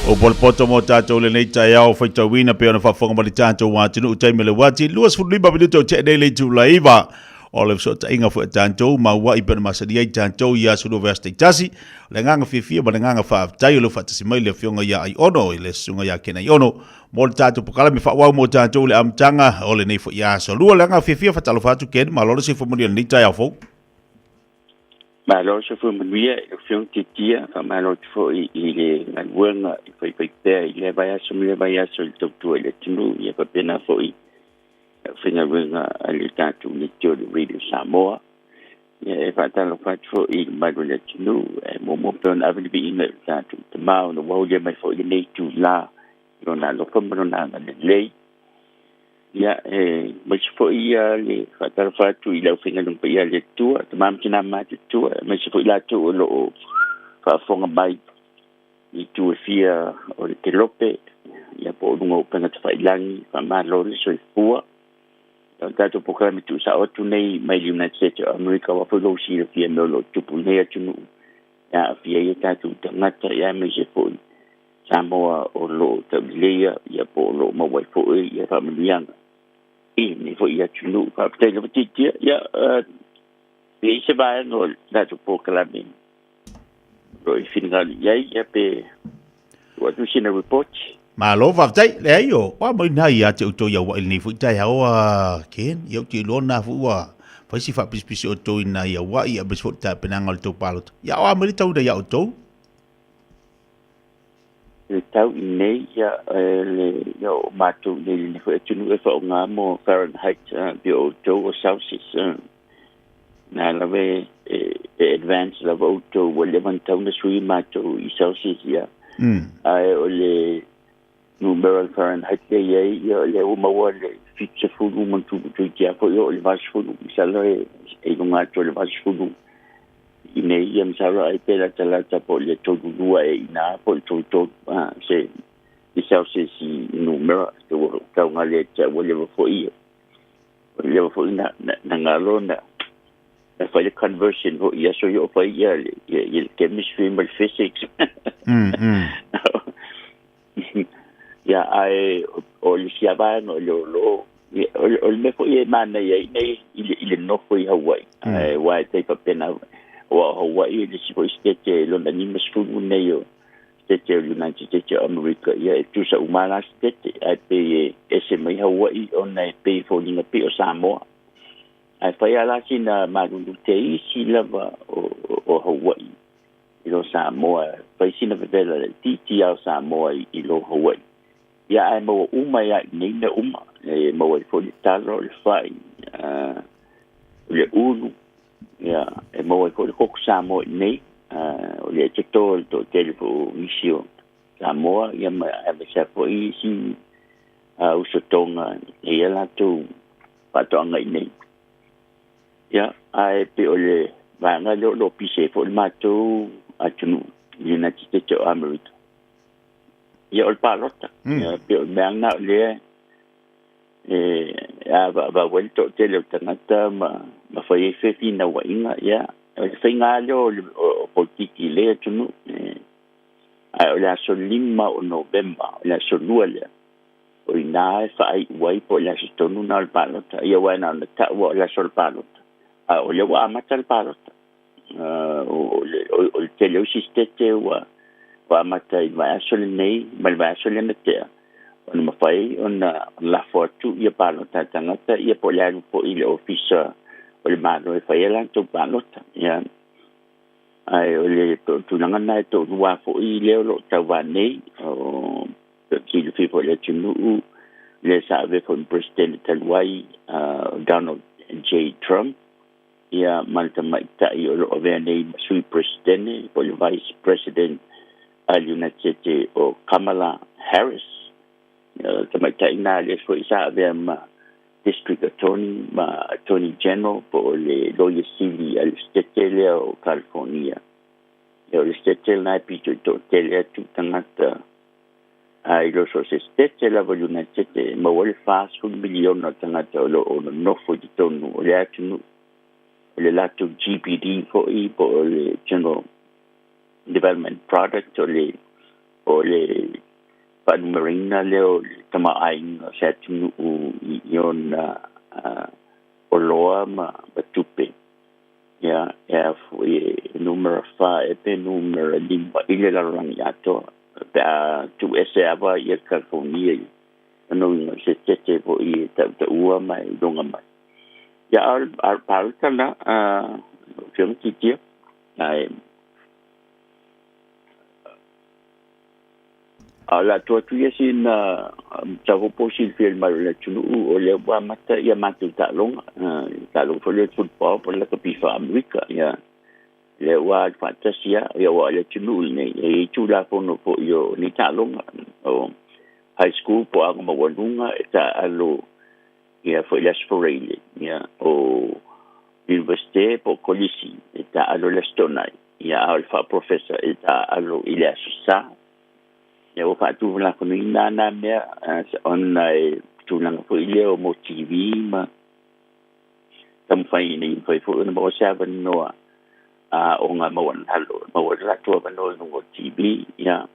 O polpoto mo tatou le nei tai au fai tawina pe ona whafonga mali tatou wātinu utai me le wati luas fuliba minuto te nei tu laiva o le so tainga fu tatou ma wa ipa masari ai tatou ia sulu veste tasi le nganga fifia ma le nganga fa tai lo fatasi mai le fionga ia ai ono le sunga ia kena ono mo tatou pokala me fa wa mo tatou le amtanga o le nei fu ia so lu le nganga fifia fa talo fatu ken ma lo se fu mo ni tai au fo ma lo se fu mia e fion titia fa ma lo fo I le ngalwenga I fai pe le vai aso le vai aso il tu le tinu ia pa pena fo I whinga ali tātou ni tio de Radio Samoa. E whatalo whatfo I maru le tunu, e momo peon avini bi inga tātou te mao na waulia mai fo I nei tu la, rona lofa marona nga le lei. Ia, mai fo ia le whatalo whatu I lau whinga nung pa ia le tua, te mamtina mati tua, mai fo I la tu o lo o whafonga mai I tu fia o le te lope, ia po runga upanga te whailangi, whamalo le soifua. Tātou pokalami tu sa otu nei mai United States of America wa whelo si le fia meo lo tupu nei atunu. Ia fia ia tātou tangata ia me se fōi. Samoa o lo tauleia, ia po lo mawai fōi, ia whamanuianga. Me fōi ia tunu, whapatai le watitia, ia pe se vai no tātou pokalami. Roi whingali iai, ia pe watu sina report. Ma lo va tai le ai o wa mai nai ya te to ya wa ni fu tai ha wa ken yo ti lo na fu wa fa si fa pis o to na ya wa ya bis fu ta penangal to palot ya wa mai tau da ya o to le tau nei ya le yo ma tu le fu tu nu fa nga mo Fahrenheit bi o to o Celsius na la ve advance la o to wo le man tau na sui ma to I Celsius ya ai o le numero Fahrenheit ia le o maua le fitse fulu mantu tu kia ko yo le vas fulu sala e lunga to le vas fulu ine ia msara ai pela talata po le todo dua e ina po to se Celsius numero to ka nga le cha wo le fo ina na ngalona e fa le conversion ho ia so yo fa ia le chemistry and physics ya ai o le siaba no lo o me foi mana ia nei ile no foi Hawaii ai wai te pa pena o Hawaii le si foi stete lo na ni mesfu nei o stete United States of America ia tu sa umala stete ai pe ese mai Hawaii on ai pe fo ni pe o Samoa ai fa ia la sina maru te isi lava o Hawaii ilo Samoa fa sina vela ti au Samoa ilo Hawaii ia ai mo uma ia nei na uma mo fo le talo le fai le ulu ia mo fo le kok Samoa nei o le to telefo misio Samoa ia ma sa po isi usotonga ia la tu patonga nei ia ai pe o le vanga lo pise fo le mato atunu United States of America ia ol palota ia pe o meanga le va vuelto tele tangata ma foi fina wa inga ia o finga lo o politiki le tunu ai o la solima o november la solua o ina fa ai wai po la stonu na ol palota ia wa na ta wa la sol palota o le wa matal palota o tele o sistete wa mata I vai asole nei mal vai asole metea on ma fai on la foto ia palo tangata ia polan po ile officer o le mano e fai lan to palota ia ai o le tu nanga na to wa fo ile lo tawa nei o ki le fi po le tunu le sa ve fo president talwai Donald J Trump ia malta mai tai o ve nei sui president po le vice president al United States o Kamala Harris tamai taina le so isa ve ma district attorney general po le lawyer civil al state o California le state na pito to tele tu tangata ai lo so state la United States ma wal fa su milion na tangata lo no fo di tonu le atunu le lato GPD po le general development product o le panmarina leo tama aing sa tunu yon o loa ma batupe ya foi numero 5 pe numero 5 ile la rang yato tu ava ia California no se tete po I ta ua mai donga mai ya al paltana fion titia ai ala to tu ia sin ta ho posil fiel mal le tunu o le wa mata ia matu ta long for le football por la FIFA America ya le wa fantasia ia wa le tunu nei e tu la fono po yo ni ta long o high school po ang mawalunga ta alo ia foi la sporele ya o university po kolisi ta alo la stonai ya alfa professor ta alo ila sa ya o fa tu la kono ina na me on tu lang po ile o mo TV ma tam fai ni fai fo no mo sa ban no o nga mawan halo mawan la tu ban no no TV ya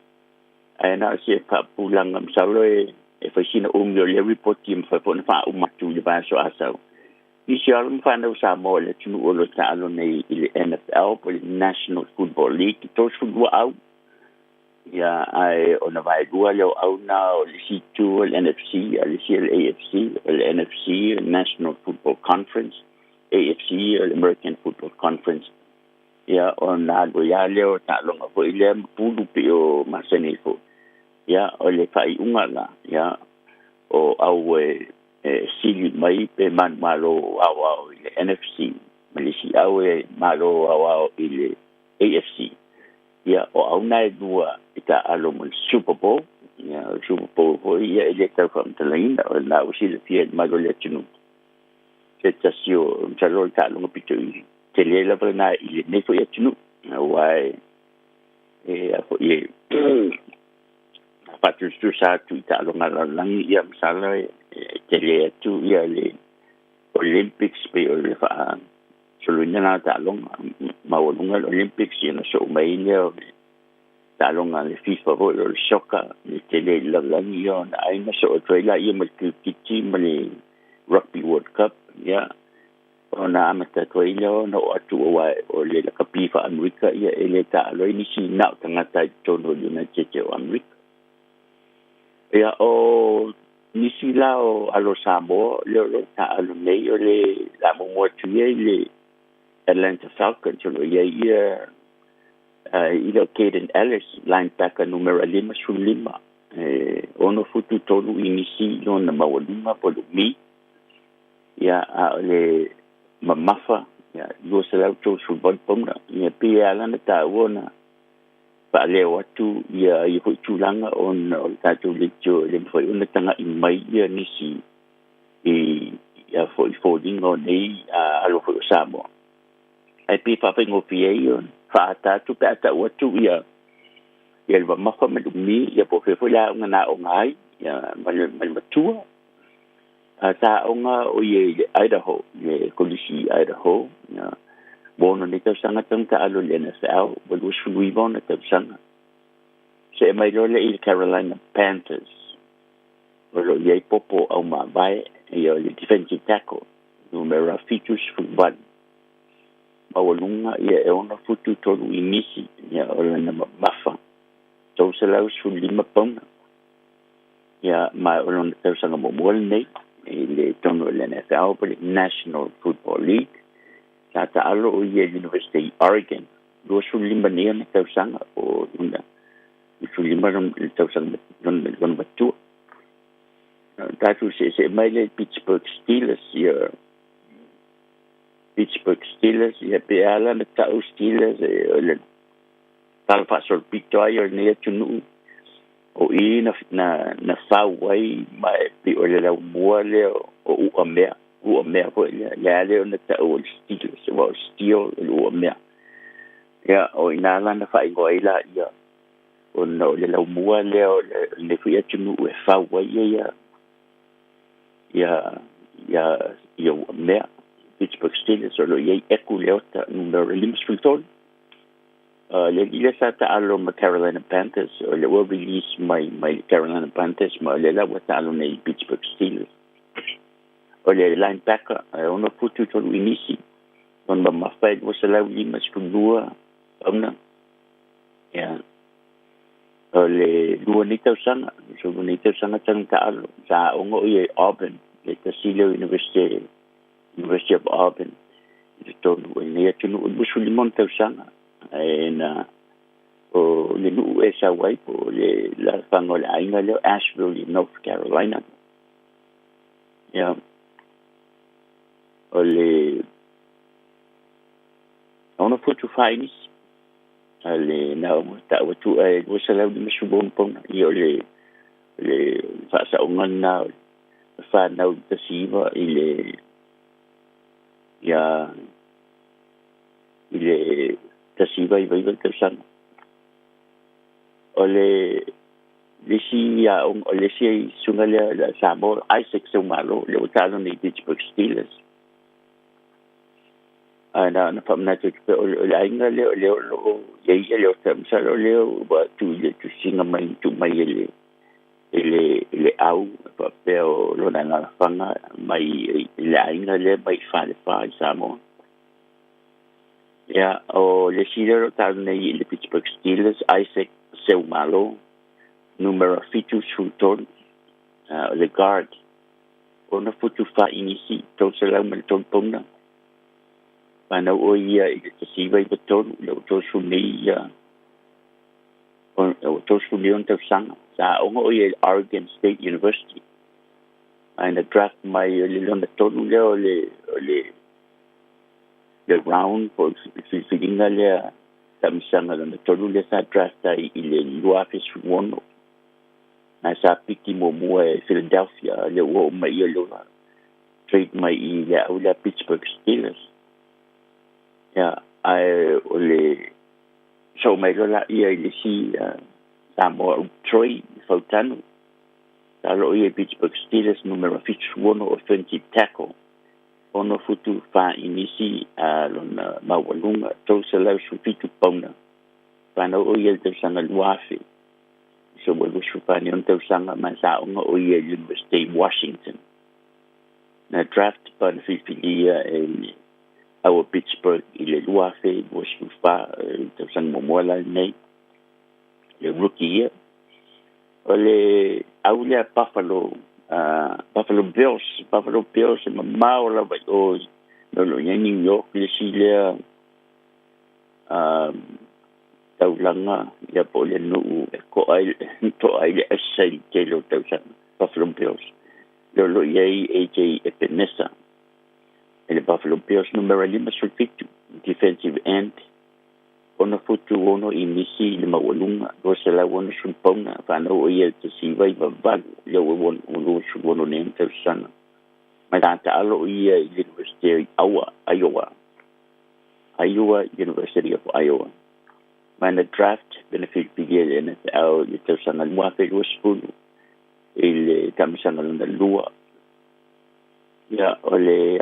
ai na se pa pulang am salo e fa sina yo le report team fa pon fa tu le ba so asa ni si alum fa no sa mo le tu o lo ta lo nei ile NFL po National Football League to football out ya ai ona vai dua le au na o le situ le NFC le AFC le NFC National Football Conference AFC le American Football Conference ya ona do ya le o ta lo ngo ile pulu pe o masenefo ya o le fai ungala ya o au sili mai pe man malo au ile NFC malisi au malo au ile AFC ya o au nai dua ita alo mo Super Bowl ya Super Bowl po ya ile ta from Talina o na o sili fie malo le tunu se tasio talo ta lo pito te le la na ile ne fo ya tunu wai a fo ye patu tu sa tu ta lo ngala lang ya msala te le tu ya le Olympics pe o le fa solunya na ta long mawalunga Olympics na so mai le ta long le FIFA vo le soccer le tele la yo na ai na so trailer ye mal ki mali rugby world cup ya ona amata trailer no atu wa o le ka FIFA America ya ele ta lo ni si na tanga ta tono na cheche o America ya o ni si la o alo sabo le ta alo nei o le la mo tu le Atlanta Falcons lo ia ilo Caden Ellis linebacker numero 5 ono futu tolu inisi no na mawalunga polo mi ya le mamafa ya lo sala to football pomna ya pia lana ta wona pa le watu ya iko tulanga on ta tu licho le foi una tanga imai ya nisi ya foi folding on nei alo fo samo ai pi fa pengo pia yon fa ta tu pa ta watu ya ba mafa mi ya po fe la ngana o ngai ya mal matua ta onga o ye Idaho ye kolisi Idaho ya bono ni ta sanga tanga alo le NFL bo lu shui bono ta sanga se mai lo le Carolina Panthers lo ye popo au ma vai ye le defensive tackle numero features football mawalunga ia e ona futu tolu inisi ia ola na mafa tau se lau su 5 pauna ia ma ola na tau sanga mo nei le tono le NFL po le National Football League ta alo o ia University Oregon do su 5 nei na tau sanga o una su 5 le tau sanga non batu ta tu se mai le Pittsburgh Steelers ia Pittsburgh Steelers ya pe ala na tau Steelers le tal fa sol pictoia ne tunu o ina na fa wai mai pe o le muale o amea po ya le na tau Steelers o Steel o amea ya o ina la na fa igoi la ya o no le muale o le fia tunu e fa wai ya amea Pittsburgh Steelers o lo ye ekuleota numero 5 le ile sa ta alo ma Carolina Panthers o le will release my Carolina Panthers ma le la wata alo nei Pittsburgh Steelers o le linebacker ono futu to inisi on ba mafai wo se la lima skudua ona ya o le duanita sanga so bonita sanga tanga alo sa ongo ye Auburn le Tasilo University of Auburn to when they to no musulimon tausanga and o le nu e sa wai po le la fango le ainga le Asheville, North Carolina. Ya. O le ona futu fainis. Ale na ta watu e wosala di masubon pon yo le fa sa ungan na fa na ta siva ile ya ile ta siva i vai ta san ole lisi ya ole si sunga la Samoa Isaac so malo le utalo ni Pittsburgh Steelers ana na pamna te le ainga le ye le tam salo le ba tu le tu singa mai tu mai le au pa peo lo na fanga mai le ainga le mai fa Samoa ya o le silo tal nei le Pittsburgh Steelers Isaac Seumalo numero fitu sulton le guard ona futu fa inisi to sala mal ton pona pana o ia i te siwa i beton le o tosu nei o tosu nei on te sanga sa onga o ia Oregon State University aina draft mai le lona tonu le round for filinga le tamisanga lona tonu le sa draft ai i le luafe suono na sa piki momua e Philadelphia le o mai i lona trade mai i le aula Pittsburgh Steelers. Ya, ole so mai la ia le si Samoa Troy Fautano. Talo ia Pittsburgh Steelers numero 51 offensive tackle. Ono futu fa inisi lona mawalunga to sala su fitu pona. Pana o ia te sanga luafi. So mo lu fa ni on te sanga masa o ia University Washington. Na draft pan fifilia our Pittsburgh i le luafe was fa te sang momola nei le rookie year ole aulia Buffalo Bills ma maola vai o no New York le sile taulanga ya pole no ko ai to ai le sai ke lo te sang Buffalo Bills lo ye AJ Epinesa le Buffalo Bills numero 5 sul fitu defensive end ona futu ono inisi le mawalunga do se la wona sul pona fa no ia te si vai va le won uno sul wono nem te sana ma tanta allo ia University Iowa University of Iowa ma draft benefit bigel NFL te sana mo fe lo spulu il tamisana la lua ya ole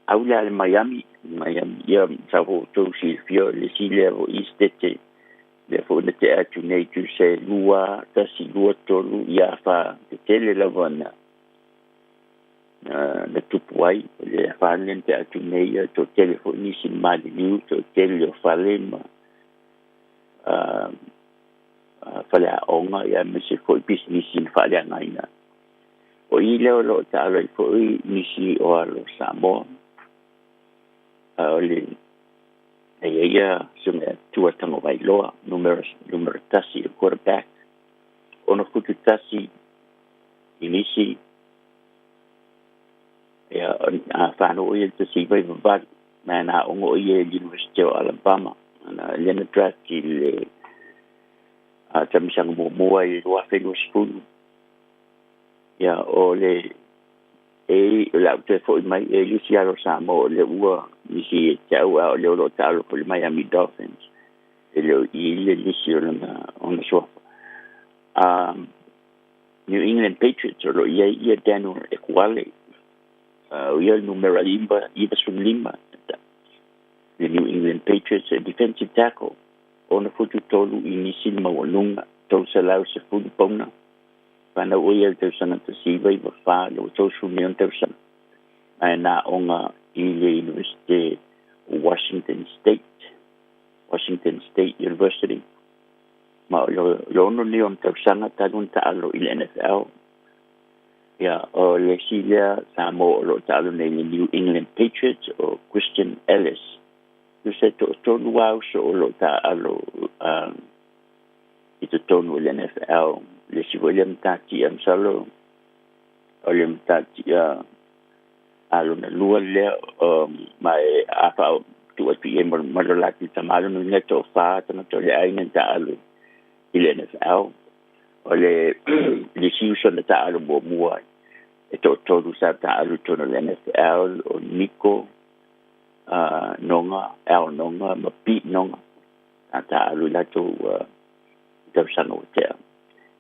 aula al Miami ya savo to si fio le sile o istete le fo de te atu nei tu se lua ta si lua tolu ya fa te tele la vona le tupuai le fa lente atu nei to telefoni si mali liu to tele fa lema fala onga ya me se ko business in fa le ngaina o i leo lo talo i po i nisi o alo Samoa. Ole ia sunga tua tango vai loa numero tasi o quarterback. Ono kutu tasi i nisi ia whano o ia tasi vai vavadi mana ongo ia University of Alabama ana lena draft i le tamisanga mua i loa whenua spunu. Ya ole la te foi mai Luciano Samoa le ua nisi tau a le lo talo po le Miami Dolphins le ile Luciano on the shore New England Patriots lo ia Daniel Equale ia numero 5 iba sul 5 the New England Patriots defensive tackle ona futu tolu inisi mawalunga to salau se futu pona pana oia te sana te siva i fa lo to su mi on te sana na onga i le University Washington State University ma lo no ni on te sana ta un ta lo i NFL ya o le sila Samoa lo ta lo nei New England Patriots o Christian Ellis se tonu au so lo ta'alo i tonu le NFL le si William Tati am salo William Tati alo na lua le mai apa tu atu e malolati tamalo no neto fa tana to le aina ta'alo i le NFL o le si uso na ta'alo mo mua e tonu sa ta'alo tono le NFL o Nico nonga ma pi nonga ata alu lato tausanga o tea.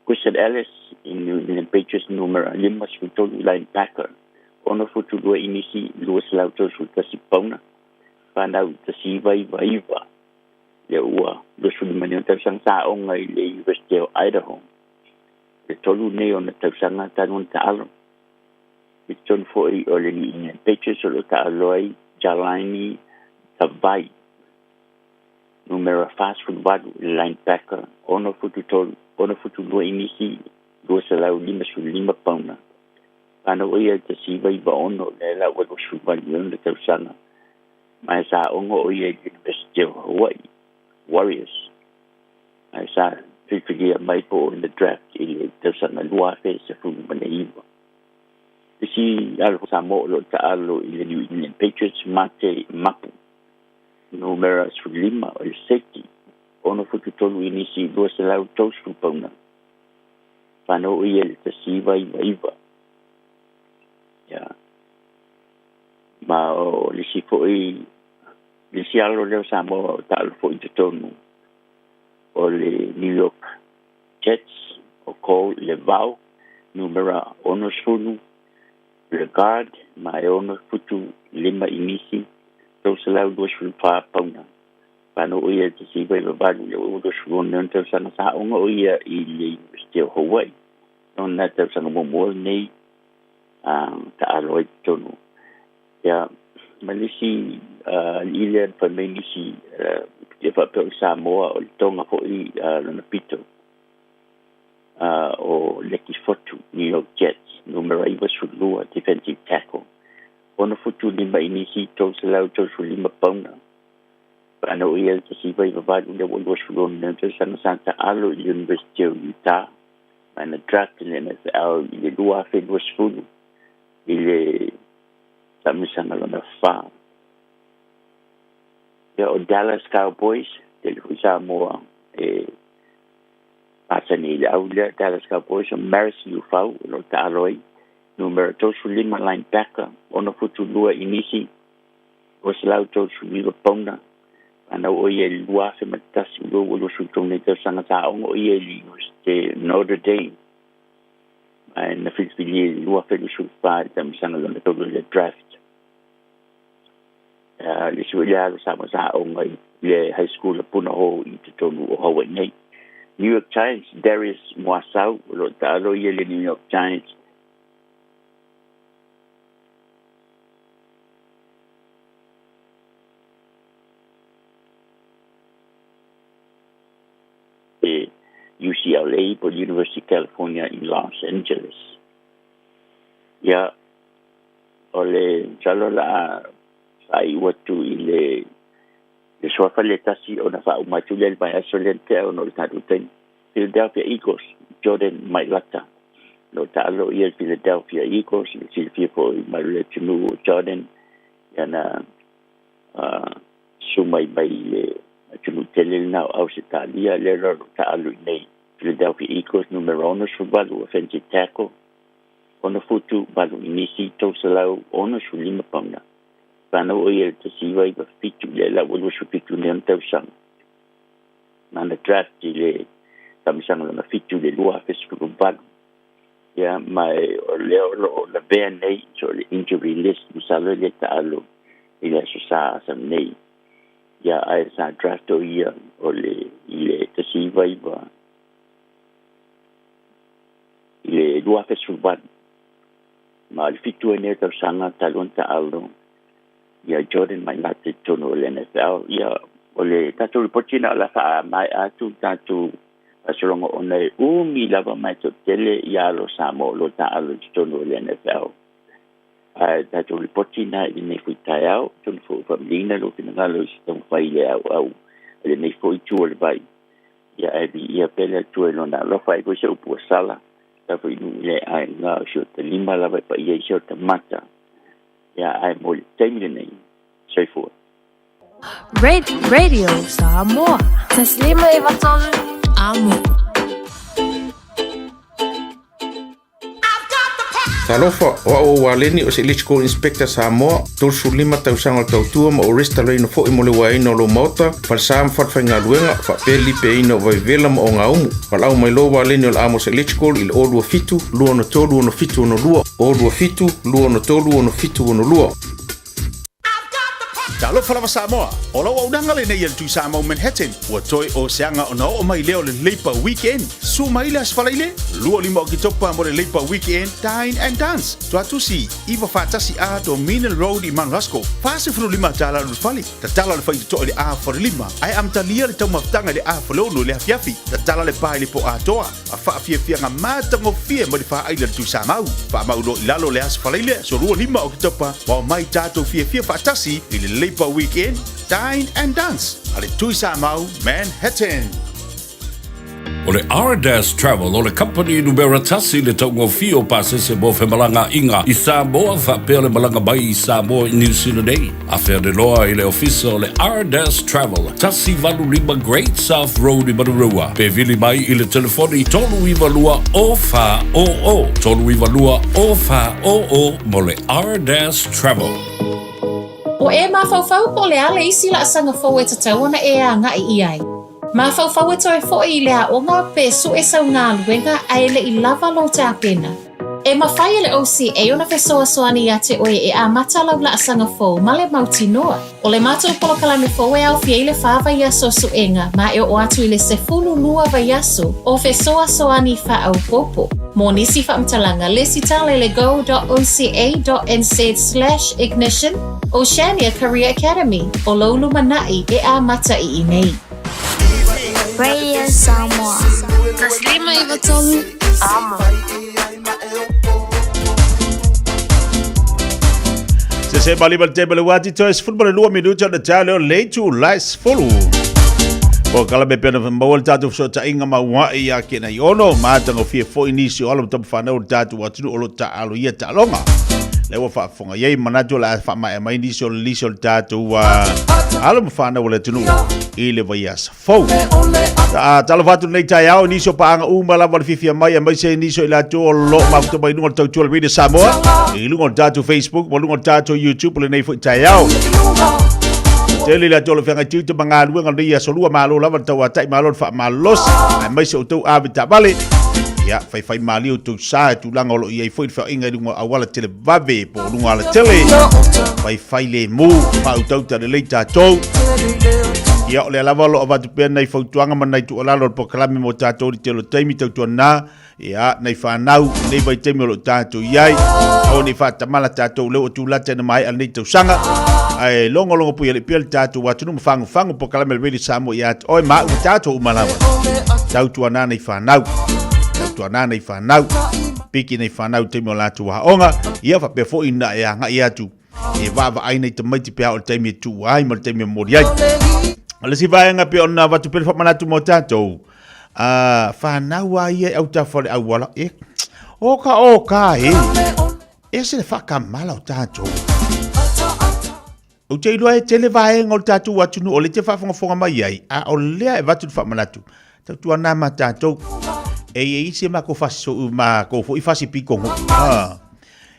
Christian Ellis in New Zealand Patriots numero 5 sfutolu linebacker ono futu dua inisi luas lauto sulta sipona panau tasi vai le ua lusul mani tausanga saonga i le University of Idaho le tolu ne ona tausanga tanun taalo itton foi o le New Zealand Patriots o lo taaloi Jalani Tavai numero fast food wadu linebacker ono futu dua inisi dua salau 5 pauna ana oia te siva i ono le la wadu shubani le tausanga mai sa ongo oia University of Hawaii Warriors mai sa fifigia mai po in the draft i le tausanga lua fe se fumu maneiva si algo samo lo ta'alo i le New England Patriots mate mapu numero 5 o le safety ono futu tolu inisi dua salau tosu pauna pano i le tasiva iva ya ma o le si foi le si alo le samo ta'alo foi tonu o le New York Jets o Cole Levau numero ono sunu regard mai ono futu 5 inisi to salau 2 pauna pano oia te si vai babalu le o dos non te sana sa ongo oia i le University of Hawaii non na te sana mo nei ta aloi tonu ya malisi ile pa menisi e fa pe Samoa o tonga ko i na pito o leki fotu New York Jets numero 5 sulua defensive tackle ono futu 5 inisi to salau to 5 pauna ana oia te si vai babadu le wo sulon na te sana santa alo University of Utah ana draft in NFL i le dua fe dua sfulu i le samisanga lona fa ya o Dallas Cowboys te le Samoa pasani le aula Dallas Cowboys o Maris Ufau lo ta'aloi numero 5 linebacker ono futu lua inisi o salau 5 pauna ana oia lua fe matasi lo sutone te sanga ta ongo ia li te Notre Dame na fili lua fe su fa tam sanga lo to le draft le suia lo sama sa ongo le high school puna ho i te tonu o Hawaii New York Giants Darius Mwasau lo ta'alo ia le New York Giants UCLA por University of California in Los Angeles. Ya, ole chalo la sai watu ile sofa letasi ona fa umatulia il baya solente ono tatuten Philadelphia Eagles Jordan Mailata lo talo ia Philadelphia Eagles il fifo malule tunu Jordan yana sumai bai tunu telel na Australia le ro talo nei Philadelphia Eagles numero 1 subalu offensive tackle ono futu balu inisi to salau ono sulima pamna pano oia te siwa i fitu le la wulu su fitu ne anta usang mana draft le tamisang na fitu le lua fesu balu ya mai o la bene so le injury list musalo le talo ile so sa nei ya ai sa draft o ia o le ile te siwa i ba ile lua fesu balu ma le fitu ne ta sanga talon ta alo ya Jordan Mailata tono le NFL ya ole tatu ripotina la fa mai atu tatu asolongo one mi lava mai to tele ya lo samo lo ta alo tono le NFL tātou ripoti nā i nei fui tai au, tonu fo whamilina lo kina ngalo si tau whai le au, ele nei fo i tua le vai. Ia ia pele tua no nā lofa i koe se upua sala, ta fo inu le ai ngā o sio te lima lawa pa ia i sio te mata. Ia ai mo le teimile nei, sei fua. Radio Samoa. Taslima iwatolu amo. Talofa o waleni o se electrical inspector Samoa, tolsu 5 tausaga o tautua ma o resta leina fo'i mo le waina o lo mota, falsa ma fatafaiga luenga, fa'apeli pe ina o vaivela ma o ngaumu. Falau mai lo waleni o le amo se electrical i le o lua fitu, lua ono tolu ono fitu ono lua, o lua fitu, lua ono tolu ono fitu ono lua. Talofa lava Samoa, o lau au nanga le nei tu Samoa Manhattan, ua toi o seanga o na o mai leo le Leipa Weekend. Su mai le asfalaile, lua lima o ki topa mo le Leipa Weekend, Dine and Dance. Tua tusi, iwa fatasi a do Mineral Road i Manrasco. Fase funu lima tala lu fali, ta tala le fai to le a for lima. Ai am talia le tau maftanga le a for lonu le afiafi, ta tala le pai le po a toa. A fa afia nga mata ngo fie mo le fa ai le tu Samoa. Fa mau lo ilalo le asfalaile, so lua lima o ki topa, wa mai tato fie fatasi, i le Leipa Weekend, Dine and Dance. Ale tui Samoa, Manhattan. O le Ardas Travel, o le company numera tasi le taungo fio pasese mo Femalanga inga i Samoa whapea le malanga bai i Samoa i New Zealand Day. A whea de loa i le ofisa o le Ardas Travel, tasi valu lima Great South Road i Marurua. Pe vili mai i le telefoni tolu iwa lua o wha o o. Tolu iwa lua o wha o o mo le Ardas Travel. O e mawhauwhau po le ale isi la asanga fau e tatau ana e a ngai i ai. Mawhauwhau e toi fo i lea o ngā pesu e sau ngā luenga a ele i lava lo te apena. E mawhai le OCA ona fesoa soani a te oe e a matalau la asanga fau ma le mauti noa. O le mātou polokalame fau e au fia i le whāwa iaso suenga ma e o atu i le sefulu lua vai aso o fesoa soani wha au popo. Mo nisi whaamtalanga lesi tale le go.oca.nz/ignition Oceania Career Academy o Lolu Manai e a mata i nei. Radio Samoa. Taslima iwatolu amo. Se bali bal tebele wati toes football lua minuto na talo leitu lies follow. O kala be pena mbawal tatu so ta inga mawa ia kena iono mata ngo fie fo inisio ala top fana o tatu watu o lo ta alo ia ta longa. Lewa fa fonga ye manajo la fa mai inisio lisio tatu wa ala mfana wala tunu ile vayas fo. Talo fatu nei tai au inisio pa anga uma la wal fifia mai se inisio ila to lo ma to bai no to to video Samoa. Ilungo tatu Facebook, ilungo tatu YouTube le nei fo tai au. Tele la tolo fenga tito manga luenga ria solua malo lava tawa tai malo fa malos ai mai se utou avita vale ya fai mali o tu sa tu langa lo ia foi fa inga dunga awala tele vave po lunga ala tele fai le mu fa utou ta le tato ya le lava lo avatu pena i fo tuanga mana tu ala lo po klami mo tato di telo taimi tu na ya nei fa nau nei vai taimi lo tato yai o ni fa tamala tato le o tu la tena mai al nei tu sanga ai longo pu ele pel tatu watu no fangu po kala melveli Samoa ya oi ma tatu umalawa tau tu ana nei fanau piki nei fanau te mo latu wa onga ia fa pe fo ina ya nga ia tu e va ai nei te mai te pe o te mi tu ai mo te mi moriai ale si vai nga pe ona watu pe fa manatu mo tatu fanau ai au ta fo au wala e oka e se fa kamala o tatu o te loa e tele vae ngol tatu watu nu o le te whafonga mai ai a o lea e watu whamanatu tatu ana ma tatu e isi ma ko faso ma ko fo i fasi piko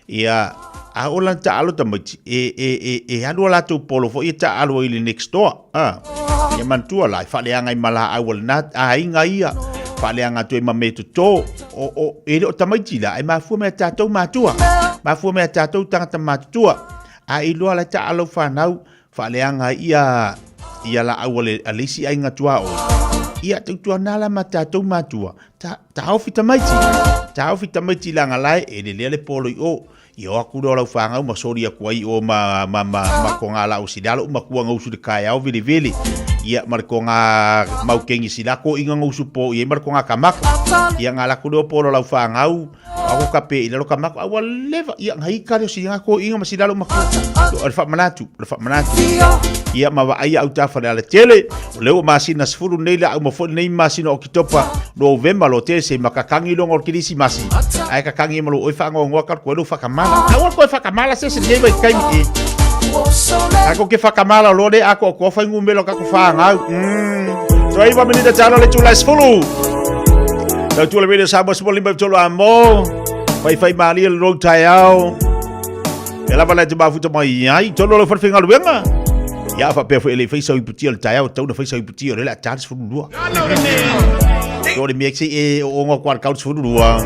ia a o lan ta alo tamati e alo la tu polo fo i ta alo i next door e mantua lai fa le anga i mala a wal nat a inga ia fa le anga tu e mameto to o e o tamati la e ma fu me tatu matua ma fu me tatu tanga matua a ilo ala ta alo fanau fa leanga ia la awale alisi ai ngatua o ia tu nala mata tu matua ta ofita maiti langa lai e le polo yo aku do la fanga ma sori aku ai o ma ko ngala o sidalo ma ku ngau su de kai au vili ia mar ko nga mau kengi silako inga ngau su po ia mar ko nga kamak ia ngala ku do polo la fanga au Ako kape ila lo kamako awa leva ia ngai kare si ngako inga masidalo mako. So alfa manatu. Ia mawa ia au tafa le tele. Leo masina sfuru neila au mafo nei masina o kitopa November lo te se makakangi lo ngor kirisi masi. Ai kakangi malo oi fa ngo ngwa ko lo fa kamala. Awa ko fa kamala se nei mai kai e. Ako ke fa kamala lo de ako ko fa ngumelo ka ko fa ngau. So ai va menita tano le chula sfuru. Tau tula video Samoa semua limba tolo amo. Fai mali el road tayao. Ela bala te bafu mai ai tolo le farfinga luenga. Ya fa pe ele fai so iputi el tayao tau na fai so iputi ele la chance fu lua. Do le mixi e o ngo kwal kaut fu lua.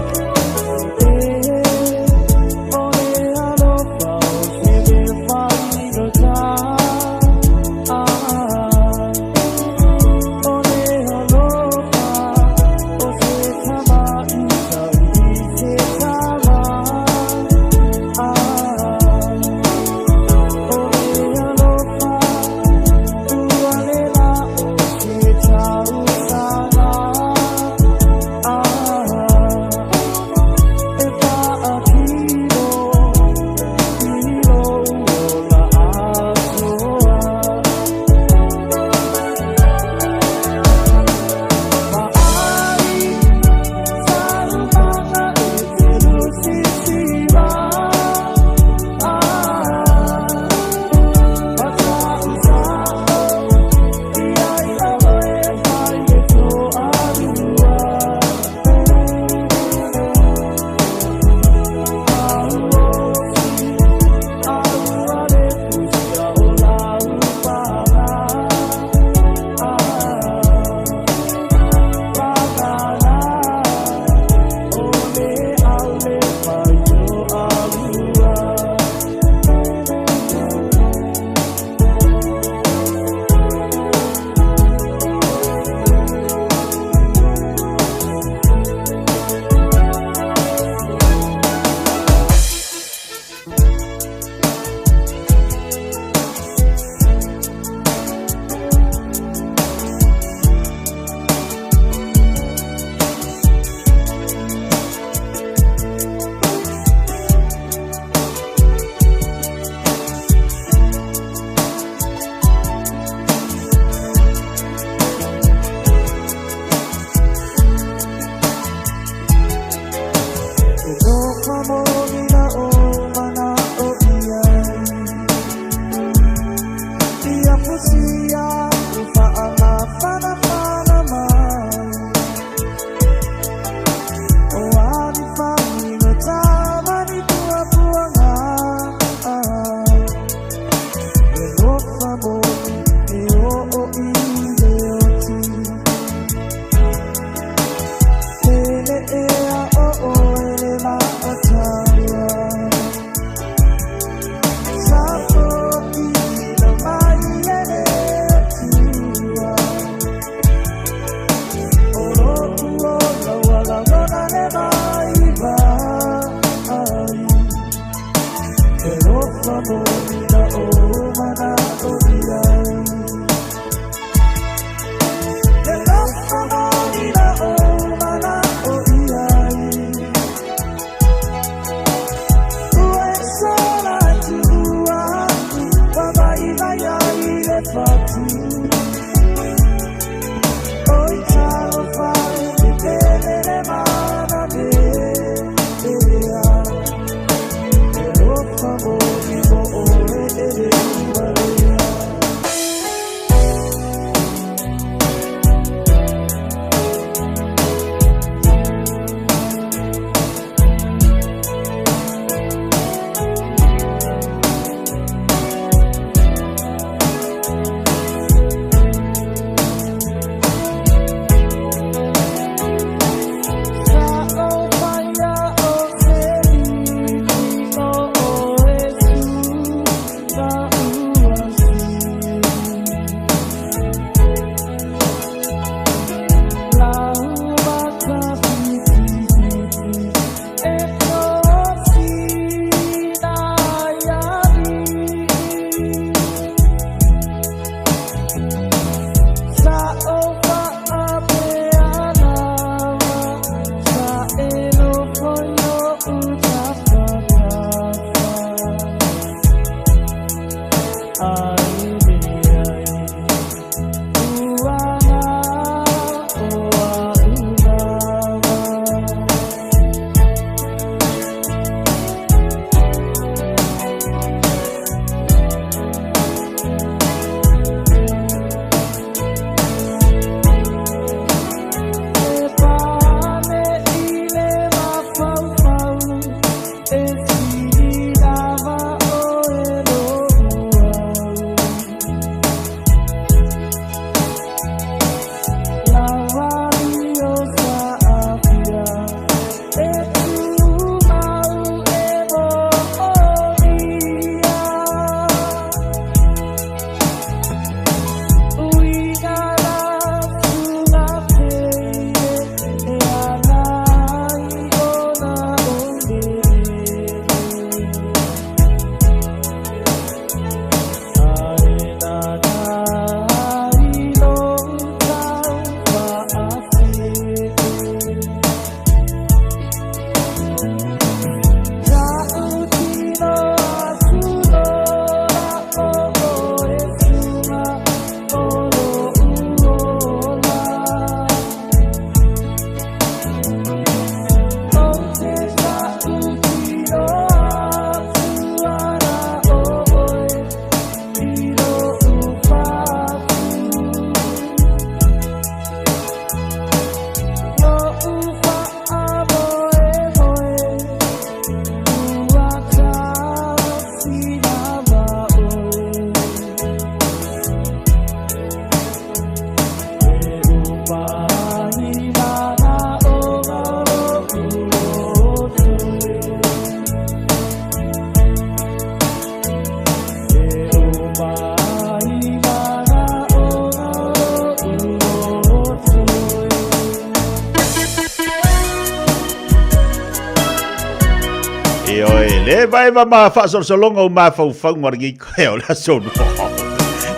oi, le vai ma fa so longa o ma fa ngi ko la so no.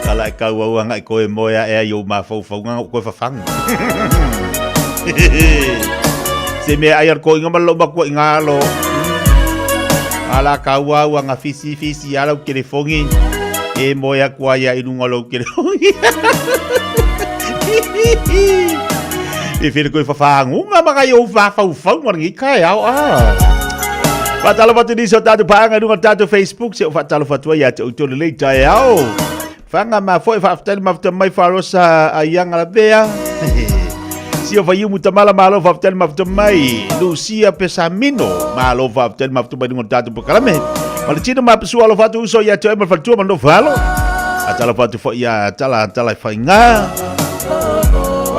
Kala ka wa nga ko mo ya e yo ma fa nga ko fa fang. Se me ayar ko nga malo ba ko ngalo. Ala ka wa nga fisi ala ke le fongi. E mo ya kwa ya inungalo ke. E fil ko fa fang nga mga yo fa ngi kai au Fatalo fatu di so tatu panga dunga tatu Facebook se fatalo fatu ya te utole le tai au. Fanga ma foi fa aftel ma aftel mai farosa ayang ala bea. Si o fayu mutamala malo fa aftel ma aftel mai Lucia Pesamino malo fa aftel ma aftel dunga tatu pokalame. Palicino ma pesua lo fatu so ya te ma fatu ma no falo. Atalo fatu fo ya tala fainga.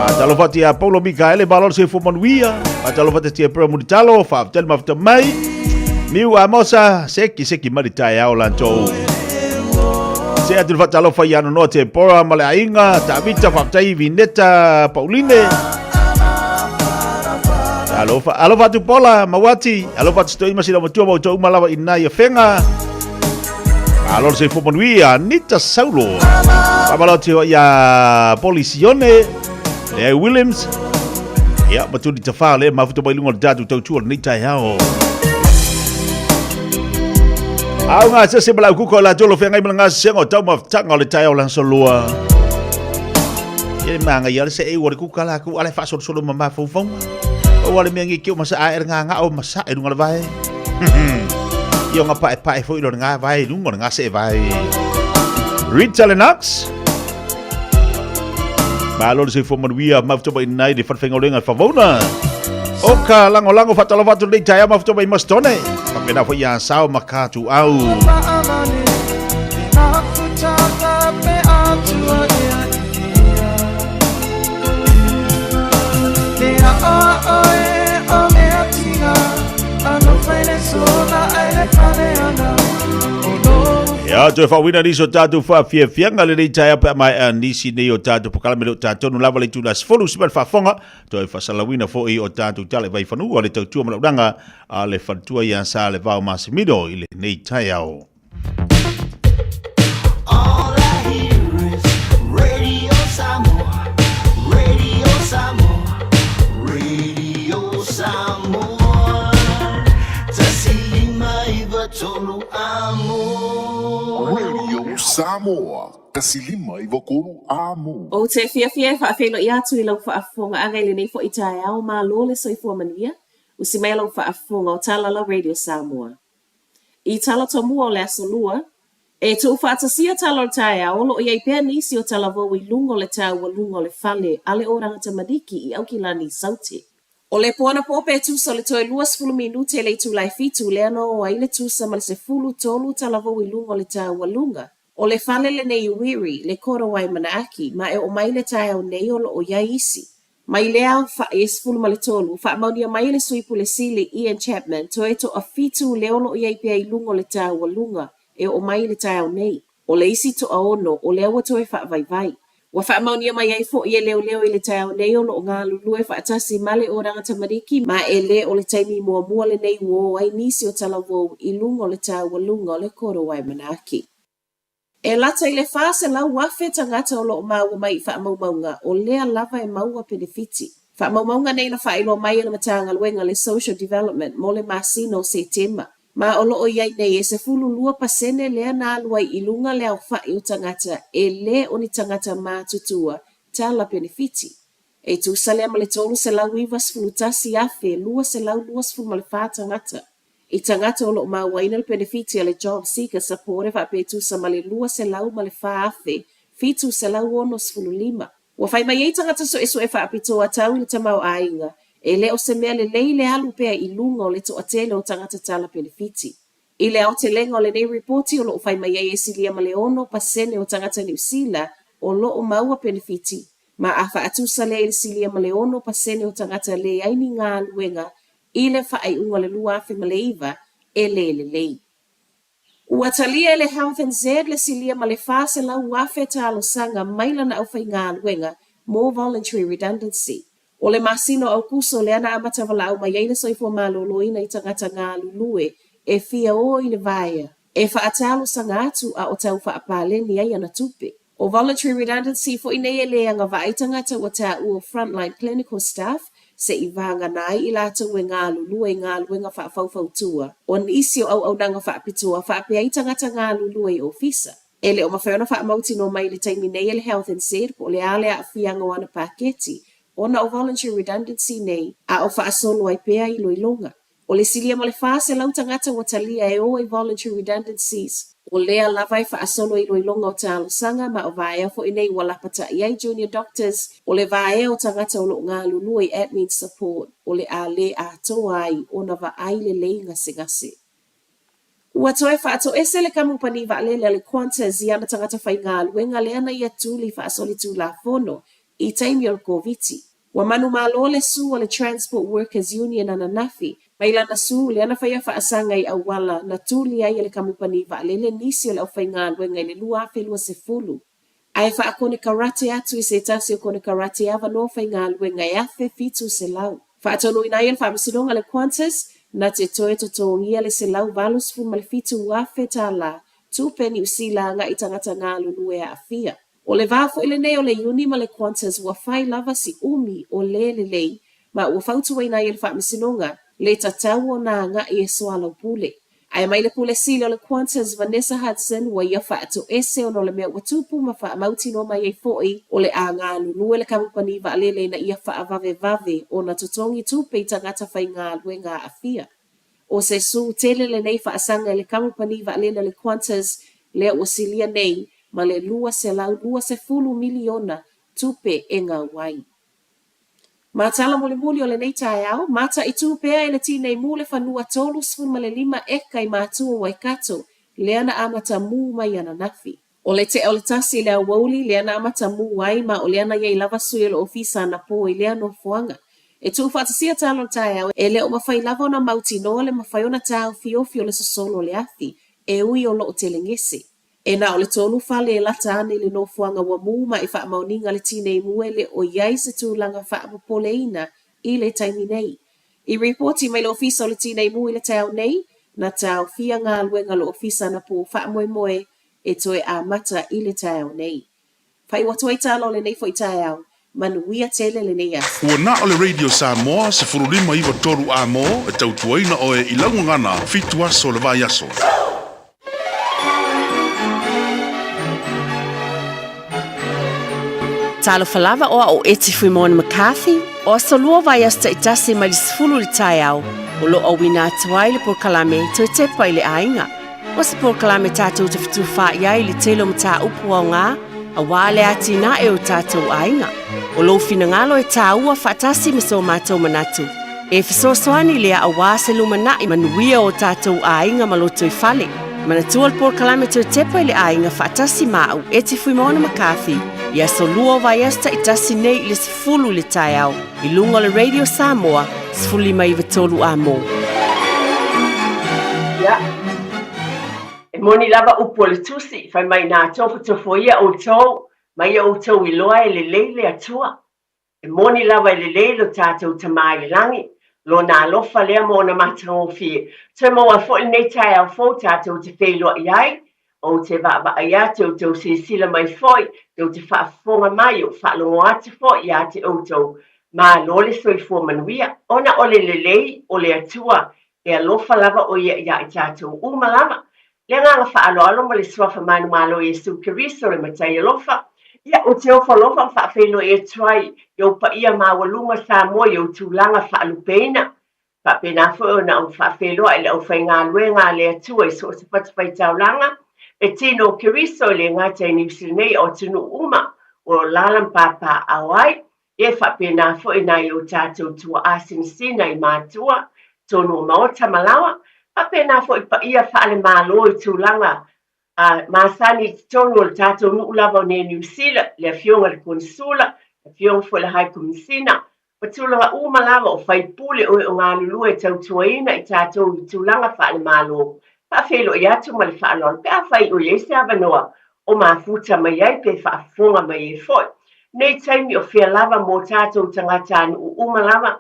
Atalo fatu ya Paulo Micaele balol se fo manuia. Atalo fatu te pro muditalo fa aftel ma aftel mai. Miu amosa seki maritai au lanto. Se atu fatalo fai ano no te pora male ainga ta vita fatai vineta Pauline. Alo fatu pola mawati, alo fatu stoi masina motua mo tau malawa ina ya fenga. Alo se fomonuia Nita Saulo. Pamalo te ya polisione le Williams. Ya betul di tafale mafuto bailungo datu tau tua Nita yao. Au nga se bala ku ko la jolo fe ngai mlanga se ngo tau ma tanga le tai ola solua. Ye manga ya se e wori ku kala ku ale fa solo mama fofong. O wale mengi ki masa air nga o masa e dunga vai. Yo nga pa fo ilo nga vai dunga nga se vai. Rita Lennox. Balor se fo manwia ma fto ba inai de fa ngolenga favona. Oka lango fatalo fatu le tai ma fto ba mastone. Pagkena fo ya sao makatu au. Ya tu fa wina ni so tatu fa fia ngale ni tai pa mai ni si ne o tatu pakala me tatu no lava le tu las folu super fa fonga to fa sala wina fo i o tatu tale vai fanu o le tau tu malanga ale fatua ya sa le va masimido ile nei tai au. All I hear is Radio Samoa, Radio Samoa, Radio Samoa. Tasilima iwa tolu amo. Radio Samoa, tasilima iwa kolu amo. O te fia fa felo i atu i lau whaafonga angaile nei fo i tae au ma lole soifua mania. Usi mai lau whaafonga o Talala Radio Samoa. I tala tomua o le asolua, e tu whaatasia tala o tae au lo iai pēr nisi o tala vau i lungo le tau wa lungo le fale ale o rangata madiki i aukilani sauti. O le poana pope tusa le toi luas fulu minute le tu lai fitu le ano o aile tusa ma le se fulu tolu tala vau i lungo le tau wa lunga. O le fale le nei uiri le kora wai manaaki ma e o mai le tae au nei o lo o iai isi. Mai lea fa fulu ma le tolu, fa maunia mai le suipu le sili Ian Chapman to e to a fitu le olo o iai pia i lungo le tau wa lunga e o mai le tae au nei. O le isi to a ono o le awa to e fa vai vai. Wa fa maunia mai ai fo i e leo i le tae au nei o lo o ngā lulu e fa atasi male o rangata mariki ma e le o le taimi mua mua le nei wo ai nisi o tala wou i lungo le tau wa lunga o le koro wai manaki. E lata i le fase lau wafe tangata o loo maua mai wha maumaunga o lea lava e maua penefiti. Wha maumaunga nei na wha ilo mai e na matanga luenga le social development mo le masino se tema. Ma o loo iai nei e se fulu lua pasene lea na alua i lunga lea o wha i o tangata e le o ni tangata maa tutua tala penefiti. E tu salea ma le tolu se lau ivas fulu tasi afe lua se lau luas fulu ma le wha tangata. I tangata o lo maua ina le benefiti a le job seeker support fa pe tu sa male lua se lau male fa afe fitu se lau ono sfulu lima. Wa fai mai ei tangata so e fa apito a tau le tamau ainga e le o se mea le leile alu pea i lunga o le to atele o tangata tala benefiti. I le au te lenga o le nei reporti o lo fai mai ei e silia male ono pasene o tangata New Zealand o lo o maua benefiti. Ma a fa atu sa le silia male ono pasene o tangata le aini ngā luenga ile fa ai unga le lua afe maleiva e le lei. Ua talia le Health and Z le silia ma le fase la uafe talo sanga maila na au fai ngā luenga more voluntary redundancy. O le masino au kuso le ana amata wala au mai eile soifua malolo ina i tangata ngā lulue e fia o i le vaea. E whaatalo sanga atu a o tau whaapaleni ai ana tupe. O voluntary redundancy fo inei e leanga vaitangata o ta ua frontline clinical staff se i vanga nai i lato e ngā lulua i ngā luenga whaafautua. O nisi o au nanga whaapitua whaapea i tangata ngā lulua i ofisa. E le o mawhaiona whaamauti no mai le taimi nei e le health and said po le ale a whianga wana paketi. Ona o voluntary redundancy nei a o whaasolo ai pea i loilonga. O le silia mo le whaase lau tangata o talia e o e voluntary redundancies. O lea lavai whaasolo i loilonga o talo sanga ma o vaea fo inei walapata i ai junior doctors. O le vaea o tangata o lo ngā lulua i admin support. O le a le a toa ai o na va ai le lei ngase. Ua toe whaato ese le kamupani va le le Qantas i ana tangata whai ngā luenga le ana ia tūli whaasoli tū la fono i taimi o COVID. Wa manu malo le su o le Transport Workers Union ana nafi. Mailana su le ana whaia whaasanga i awala na tūli ai le kamupani va le nisi o le au whai ngā luenga i le lua whelua se fulu. Ai whaakone karate atu i se tasi o kone karate ava no whai ngā luenga e awhe fitu se lau. Whaatonu ina ia le whaamisinonga le Qantas na te toe to tongia le se lau valus fu malefitu wafe tā la, tūpeni usila nga i tangata ngā lulu e a fia. O le vāfo ile nei o le uni ma le Qantas ua whai lava si umi o le lei, ma ua whautu waina i le whaamisinonga, le tatau o nā nga i e soalau pule. Ai mai le pule sile o le Qantas Vanessa Hudson wa ia whaato ese o no le mea watupu ma wha mauti no mai e foi o le a ngā lulu e le kamupani wa alele na ia wha vave o na tutongi tupe i tangata whai ngā luenga a fia. O se su tele le nei wha asanga le kamupani wa alele le Qantas lea o silia nei ma le lua se lau lua se fulu miliona tupe e ngā wai. Mātala muli o le nei tae au, mata i tūpea e le tinei mule whanua tolu sfun ma le 5 eka i mātua wai kato, le ana amata mū mai ana nafi. O le te o le tasi le awauli, le ana amata mū wai ma o le ana iei lava sui le ofisa na po i le ano fuanga. E tū whaatasia talo tae au, e le o mawhai lava ona mauti noa le mawhai ona tau fiofi o le sosolo le athi, e ui o loo tele ngese. E na o le tolu fale e lata ane le no fuanga wa mū ma i wha mauninga le tinei muele o iai se tūlanga wha apopoleina i le taimi nei. I reporti mai le ofisa o le tinei mu i le tau nei, na tau fia ngā luenga le ofisa na po wha moe e toe a mata i le tau nei. Whai watoe talo le nei fo i tai au, manuia tele le nei asu. Ua na o le Radio Samoa se furulima iwa toru a mo e tau tuaina o e ilangu ngana fitu aso le vai aso. Talo falava o eti Fuimona McCarthy, o asolua vai asta i tasi mai sifulu li tai au, o lo au wina atuai le porkalame to te pai le ainga. O se porkalame tātou te fitu wha iai li telo mta upu au ngā, a wale ati na e o tātou ainga. O lo fina ngalo e tā ua whaatasi me so mātou manatu. E fisosoani lea a wā se lumana i manuia o tātou ainga maloto i fale. Manatua le porkalame to te pai le ainga whaatasi mau eti Fuimona McCarthy. Ia solua vai asta i tasi nei le sifulu le tai au, i lunga le Radio Samoa, sifuli mai vitolu a mo. Ia, e moni lava upo le tusi, fai mai nā tofu ia o tau, mai o tau i loa e le leile atua. E moni lava e le leilo tātou tamai langi, lo nā lofa lea mo na matango fie. Te moa fo i nei tai au fo tātou te wheilua iai, o te vaa ia te o tau se sila mai foi, te o te whaafonga mai o whaalongo ati foi ia te o tau ma lole soi fua manuia. Ona ole le lei o le atua e alofa lava o ia ia i tātou umalama. Le nganga whaaloalo ma le swafa manu malo e su kiriso le matai alofa. Ia o te ofa lofa whaafeno e tuai i o pa ia mawalunga sa mo i o tūlanga whaalupeina. Whaapena fo o na o whaafeloa i le au whainga luenga le atua i so se patawai taulanga. E tino kiriso le ngata i niusilnei o tunu uma o lalam papa awai, e whapena fo i nai o tātou tua asin sina i mātua, tonu o maota malawa, whapena fo i pa ia whaale mālo i tūlanga, māsani tonu o tātou nuulava o ne niusila, le fionga le konsula, le fionga fo le hai kumisina, o tūlanga umalawa o whaipule o ngā lulu e tau tuaina i tātou i tūlanga whaale mālo. Whaafelo i atu ma le whaalon, pēa whai o iese awanoa o mafuta mai ai pe whaafonga mai e foi. Nei taimi o whia lava mō tātou tangata anu o umalawa,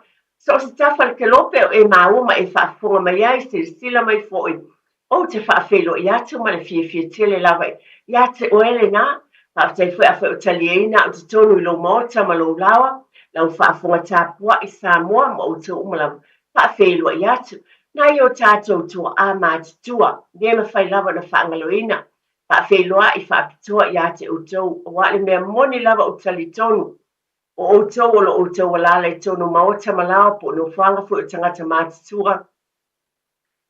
So se tafa le kelope o e mauma e whaafonga mai ai se sila mai fo'i. O te whaafelo i atu ma le fia tele lava i ate o ele nā. Whaafitai fwe a fwe o talieina o te tonu i lo mota ma lo lawa. Lau whaafonga tāpua i Samoa ma o te umalawa. Whaafelo i atu. Nā i o tātou tua a mātitua. Nema whai lava na whaangaloina. Whaafeloa i whaapitua i ate o tau. O wale mea moni lava o tali tonu. O tau o lo o tau alala i tonu maota malao po no whanga fwe o tangata mātitua.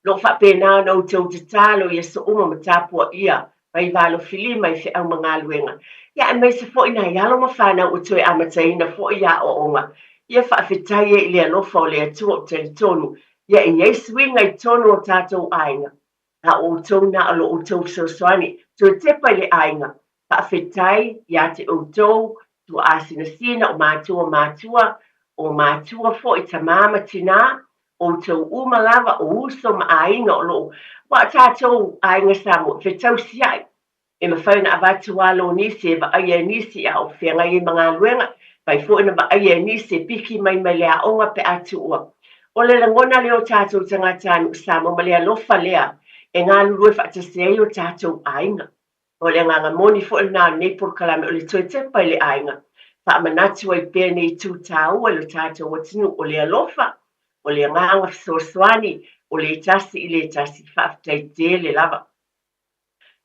Lo whapena na o tau te talo i so uma matapua ia. Mai valo filima i whiau mga luenga. Ia e mai se fo ina ialo ma whana o tue amataina fo ia o onga. Ia whaafetai e ilia lofa o lea tua o tali tonu. Ia i eisuinga i tonu o tātou ainga. Na o tau na alo o tau sosoani. Tue tepa i le ainga. Whaafetai ia te o tau. Tu asina sina o mātua fo i tamama tina o tau umalava o uso ma ainga o lo wa tātou ainga Samoa whetau siai e ma whauna avatu walo nisi e wa aia nisi a o whianga i mga luenga pai fo ina wa aia nisi e piki mai lea onga pe atu ua o le langona leo tātou tangatanu Samoa ma lea lofa lea e ngā lulue whaatasei o tātou ainga o le nganga moni fo ina nei por kalame o le toi tepa i le ainga. Wha manatu ai pēne i tūtau e le tātou watinu o le alofa, o le nganga fisoswani, o le tasi i le tasi whaafitai te le lava.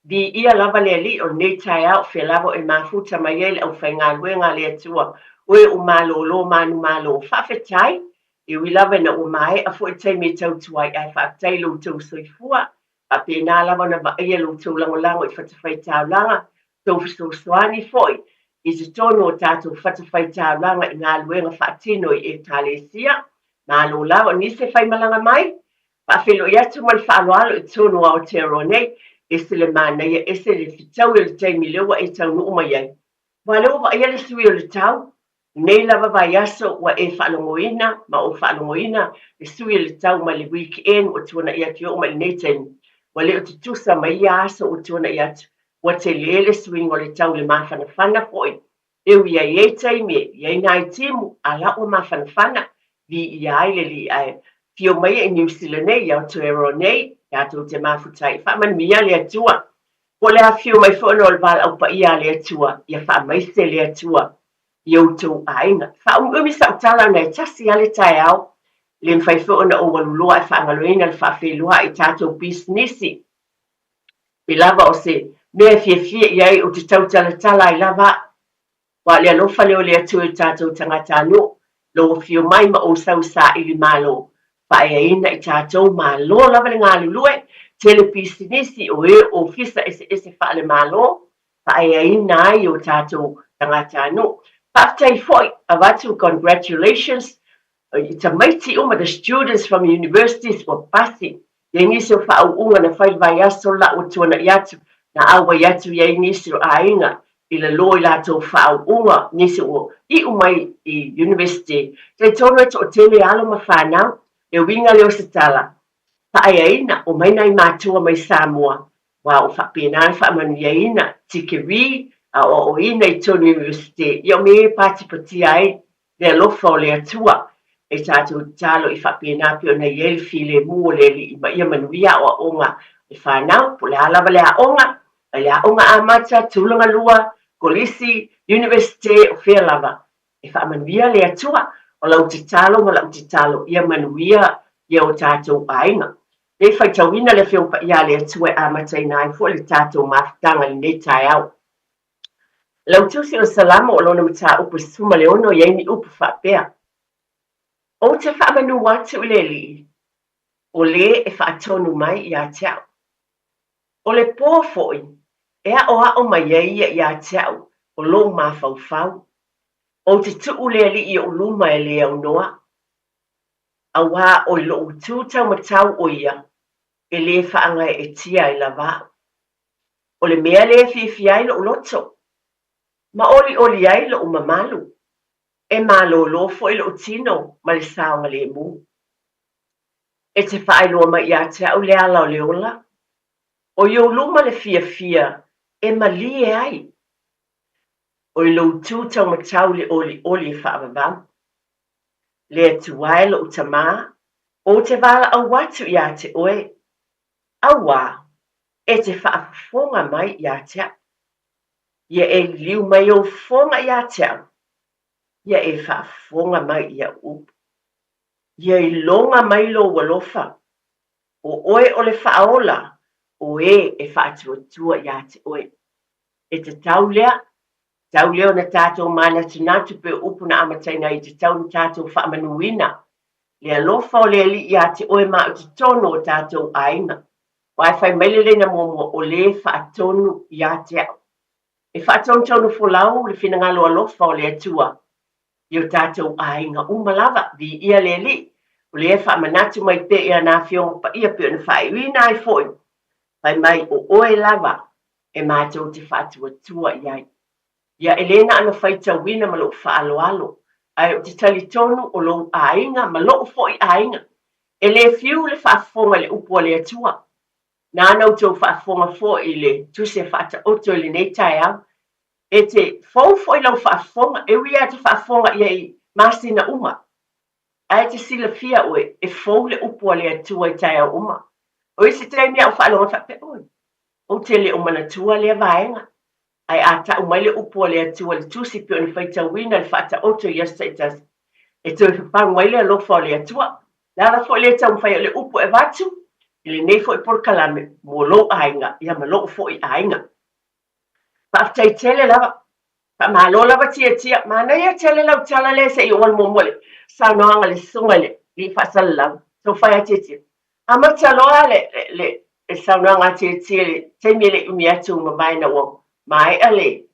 Di ia lava le li o nei tai au whi lava e mafuta mai ele au whai ngā luenga le atua, oe o malo manu malo whaafitai, e ui lava na o mai a fo i tai me tau tuai ai whaafitai lo tau soifua, a pēnā lava na va ia lo tau lango i whatawhai tau langa, tau fisoswani foi, i se tono o tātou whatawhai tau langa i ngā luenga whaatino i e tālesia, nā lo lawa ni se whai malanga mai, whaafelo i atu man whaaloalo i tono o Aotearoa nei, e se le mana ia e se le fitau i le taimi lewa e tau nuu mai ai. Wa leo wa ia le sui o le tau, nei lava vai aso wa e whaalongoina, ma o whaalongoina, le sui o le tau ma le weekend o tuana i atu o ma le nei taimi. Wa leo te tusa mai aso o tuana i atu. Wa te lele swing o le tau le mawhanawhana poi. E ui ai e taimi, iai nai timu, ala o mawhanawhana, vi i ai le li ai. Fio mai e New Zealand nei, iau Aotearoa nei, iatou te mafutai. Whaaman mia le atua. Ko le a fio mai whono le vala au pa ia le atua, ia wha mai se le atua. Iau tau ainga. Wha umi sa utala nei tasi ale tai au, le mwhai whono o walulua e whaangaloina le whawhelua i tātou businessi. Pilava o se, mea fie iai o te tautala i lava. Wa le alofa leo le atua i tātou tangatanu, lo fio mai ma o sau sa ili malo. Pa e ina i tātou malo lava le ngā lulue, tele pisinisi o e o fisa ese wha le malo, pa e ina ai o tātou tangatanu. Paftai foi, avatu congratulations, i ta maiti uma the students from universities were passing. Ye nisi o wha unga na whai vai aso la o tuana iatu, na awa iatu ye nisi o ainga, i le loi lato wha unga, nisi o i umai i university. Te tono e to o tele alo ma whanau, e winga leo se tala. Pa ai ina, o mai nai mātua mai Samoa. Wa o whapena wha manu ia ina, tikeri, o ina i tonu university. Ia me pati ai, le alofa o le atua. E tātou talo i whapena pio na iel file mua le li ima ia manuia o onga. E whanau, po le alawa le a onga, le a onga amata, tūlanga lua, kolisi, university o whelava. E whamanuia le atua. O lau te talo, ma lau te talo, ia manuia, ia o tātou ainga. Le whai tauina le whiopa ia le atua amatai nai, fo le tātou mawhitanga li nei tai au. Lau tusi o salama o lona mata upu suma le ono, iei upu whapea. O te whamanu watu le li, o le e whaatonu mai i a teau. O le pōfoi, ea o a o mai i a teau, o lo mawhau. O te tuu le li i o luma e le au noa. A wā o i lo tūtau matau o ia, e le whaanga e tia i la wā. O le mea le whiwhi ai lo loto. Ma oli ai lo mamalu. E malo lo fo i lo tino, ma le saonga le mu. E te whaai loa mai ia te au le ala o le ola. O i o luma le fia, e mali e ai. O i lo tūtau matau le oli e whaavavau. le tuai lo utama o te vala au watu ia te oe. Awa, e te whaafonga mai ia tea. Ia e liu mai o fonga ia tea. Ia e whaafonga mai ia upu. Ia i longa mai lo walofa. O oe o le whaola, o e whaatuatua ia te oe. E te tau lea na tātou mana tunatu pe upu na amataina i te tau na tātou whaamanuina. Lea lofa o lea li ia te oe ma o te tono o tātou ainga. Wai whai meilele na momo o le whaatonu ia te au. E whaatonu folau le whinangalo a lofa o lea tua. I o tātou ainga umalava di ia le li. O lea whaamanatu mai te ia nā whionga pa ia pio na whaiwina ai foi. Wai mai o oe lava e mātou te whaatuatua iai. Ia elena ana whaita wina ma lo whaaloalo. Ai o te tali tonu o lo ainga ma lo foi ainga. E le fiu le whaafonga le upo le atua. Nā nau tau whaafonga fo i le tuse whaata oto le nei tai au. E te fau foi lau whaafonga, e wia te whaafonga ia i masina uma. Ai te sila fia oe, e fau le upo le atua i tai au uma. O isi te mea o whaalonga whape oe. O te le umana tua le vaenga. Ai ata umai le upo le atua le tusi pio ni whaita wina le whaata oto i astaitas. E tui whapangwai le alofa le atua. Lara fo le tau mwhai le upo e vatu. Ile nei fo i porkalame mo lo ainga. Ia ma lo fo i ainga. Paftai tele lava. Pa malo lava tia. Mana ia tele lau tala le se i on momole. Sanoanga le sungale. Li fasal lau. So whai tia. Ama taloa le sanoanga tia le. Teimi le umiatu mabaina wong. Mai ale.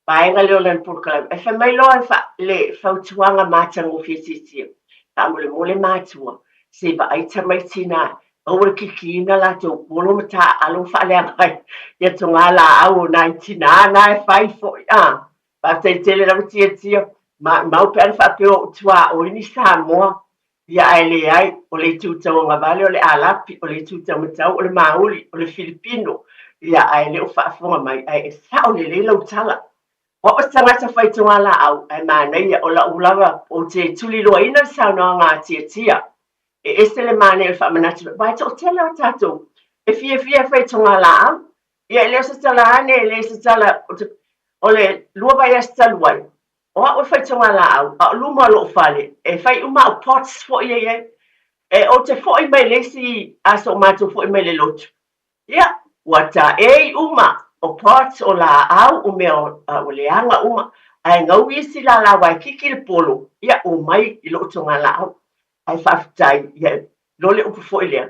Paenga leo lan porkalame. E wha mai loa le fautuanga mātango tia. Ta mole mātua. Se ba aita mai tina. Owe kikina la to polo mata alo fale ai ya to ngala au 99 na fai fo pa te tele la tia ma pe fa pe o tua o ni Samoa ya ele ai o le tuta o ngavale o le alapi o le tuta mata o le mauli o le filipino ya ele o fa fo mai ai sa o le lo tala o sanga sa fai to ngala au ai ma nei o la ulava o te tuli lo ina sa no nga tia e este le mane el whamanatu. Vai tō tele o tātou. E fia whai tonga la. Ia leo sa tala ane, le sa tala o le lua vai as taluai. O a whai tonga la au. A luma lo whale. E whai uma o pots fo ia ia. E o te fo i mai le si aso mātou fo i mai le lotu. Ia, wata e uma o pots o la au o mea o le anga uma. Ai ngau isi la la wai kiki le polo. Ia o mai i lo tonga la au. Ai whaftai, ia, lole upu fo i lea.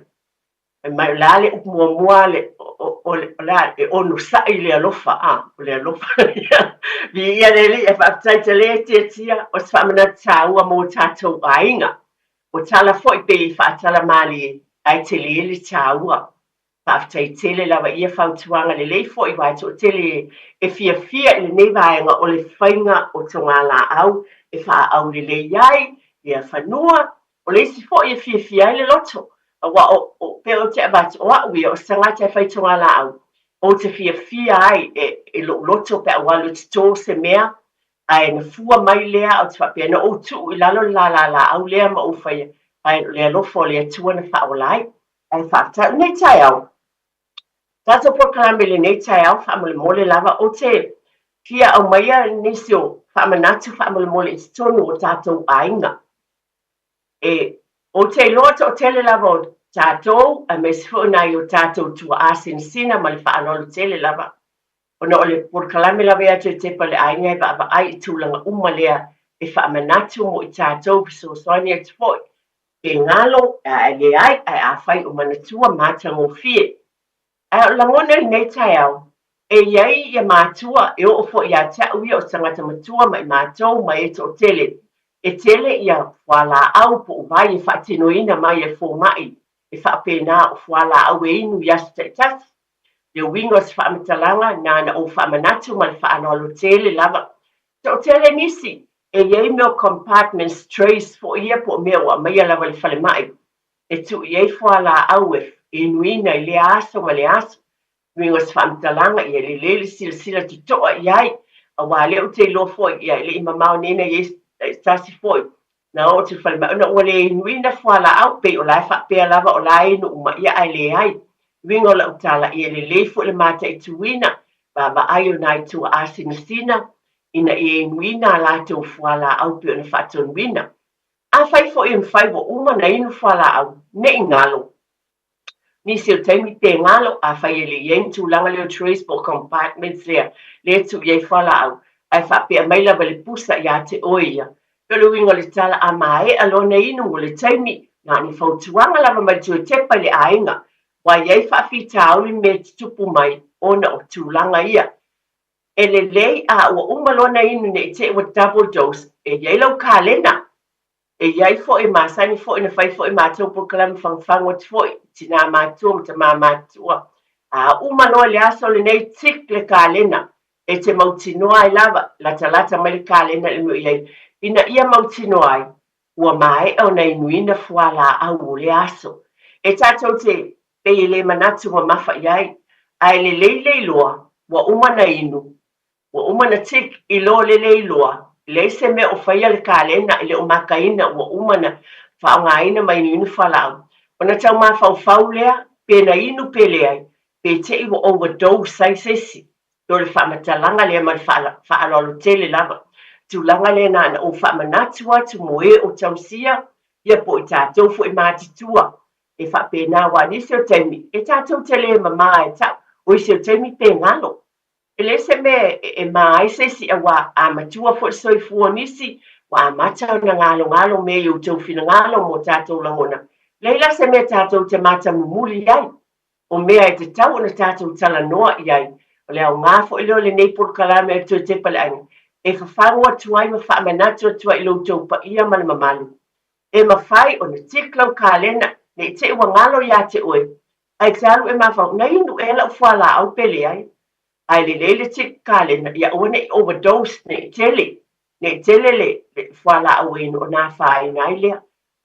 E mai lale upu mua le, o la, e onu sai le alofa, o le alofa, ia. Vi ia le li, e whaftai te le tia, o se whamana tāua mō tātou ainga. O tala fo i pe i whaatala mali, ai te le li tāua. Whaftai tele lawa ia whautuanga le lei fo i vai tō tele e fia i le nei vaenga o le whainga o tonga la au, e wha au le le iai, ia whanua, o le isi fo i fia le loto. Wa o peo te abati o aui o sanga te whai tonga la au. O te fia ai e loto pe awalu te tō se mea. Ai na fua mai lea o te whapea na o tu i lalo la au lea ma o whai. Ai lea lofo lea tua na wha o lai. Ai whakta nei tai au. Tato porkalame le nei tai au whamole mole lava o te kia au maia nisio whamanatu whamole mole i tonu o tātou ainga. E o te loto o tele lava o tātou, a me sifu nai o tātou tua asin sina ma le whaanolo tele lava. O na o le porkalame lava atu e te pale ainga e wa ai i tūlanga umalea e whaamanatu mo i tātou piso soani e te foi. E ngalo, e le ai, a whai o manatua mātango fie. A o langone nei tai au, e iei i a mātua e o fo i a tau i o sangata matua mai mātou mai e to tele. E tele ia wala au po vai e whaatinoina mai e fō mai. E whaapena o wala au e inu yasta tas. Le wingos whaamitalanga nana o whaamanatu ma le whaanolo tele lava. So tele nisi, e iei meo compartments trace fo ia po meo a mai lava le whale mai. E tu iei wala au e inuina i le aso ma le aso. Wingos whaamitalanga i e le sila tutoa iai. A wale o te lo fo ia le imamau nina iei tasi foi. na o te whale mauna o le inuina whala au pe o lai whapea lava o lai inu uma ia ai le ai. Wingo la utala ia le leifu le mata i tuina, ba ai o nai tu asina sina, ina ia inuina la te o whala au pe o na whaton wina. A whai fo i mwhai wa uma na inu whala au, ne ingalo. Nisi o taimi te ngalo a whai e le ien tūlanga leo transport compartments lea, le tu iei whala au, ai whapea maila wale pusa ia te oia. Pero wingo le tala a mae alona inu o le taimi, na ni fautuanga lava mai tu e tepa le ainga, wa iei whaafi tauli me tupu mai, ona o tūlanga ia. E le lei a ua umalona inu ne te ua double dose, e iei lau kālena. E iai fo e masani fo e na whai fo e mātou po kalami whangwhangwa te fo e tina mātua ma te mā mātua. A umanoa le aso le nei tik le kālena, e te mautinoa e lava, lata mai le kālena le mo iei. Ina ia mautinoa ai, ua mai au nei nuina fuala au o le aso. E tātou te pei le manatu wa mafa iai, ai le leiloa, wa umana inu, wa umana tik i lo le leiloa, le se me o whaia le kālena i le o makaina wa umana whaongaina mai inu whalau. Ona tau mā whau lea, pēna inu pele ai, pe te iwa overdose sai sesi. Do le whamatalanga lea mai whaalolo tele lava. Tūlanga le nana o whamanatua tu moe o tausia, ia po i tātou fu i mātitua. E whapena wa nisi o teimi, e tātou tele mama e tau, o isi o teimi pe ngalo. E le se me e mai sesi a wa a matua fo soi fua nisi, wa a matau na ngalo me i o tau fina ngalo mo tātou langona. Leila se me tātou te mata mumuli iai, o mea e te tau na tātou tala noa iai, o le au ngāfo i leo le neipur kalame e tue te pale angi. E whawhangoa tuai ma whaamanatua tua i loutou pa ia male mamalu. E mawhai o na tiklau kālena, ne te ua ngalo ia te oe. Ai talu e mawhau, na inu e lau whala au pele ai. Ai le leile tik kālena, ia oe ne overdose ne tele le whala au inu o nā whae nai lea.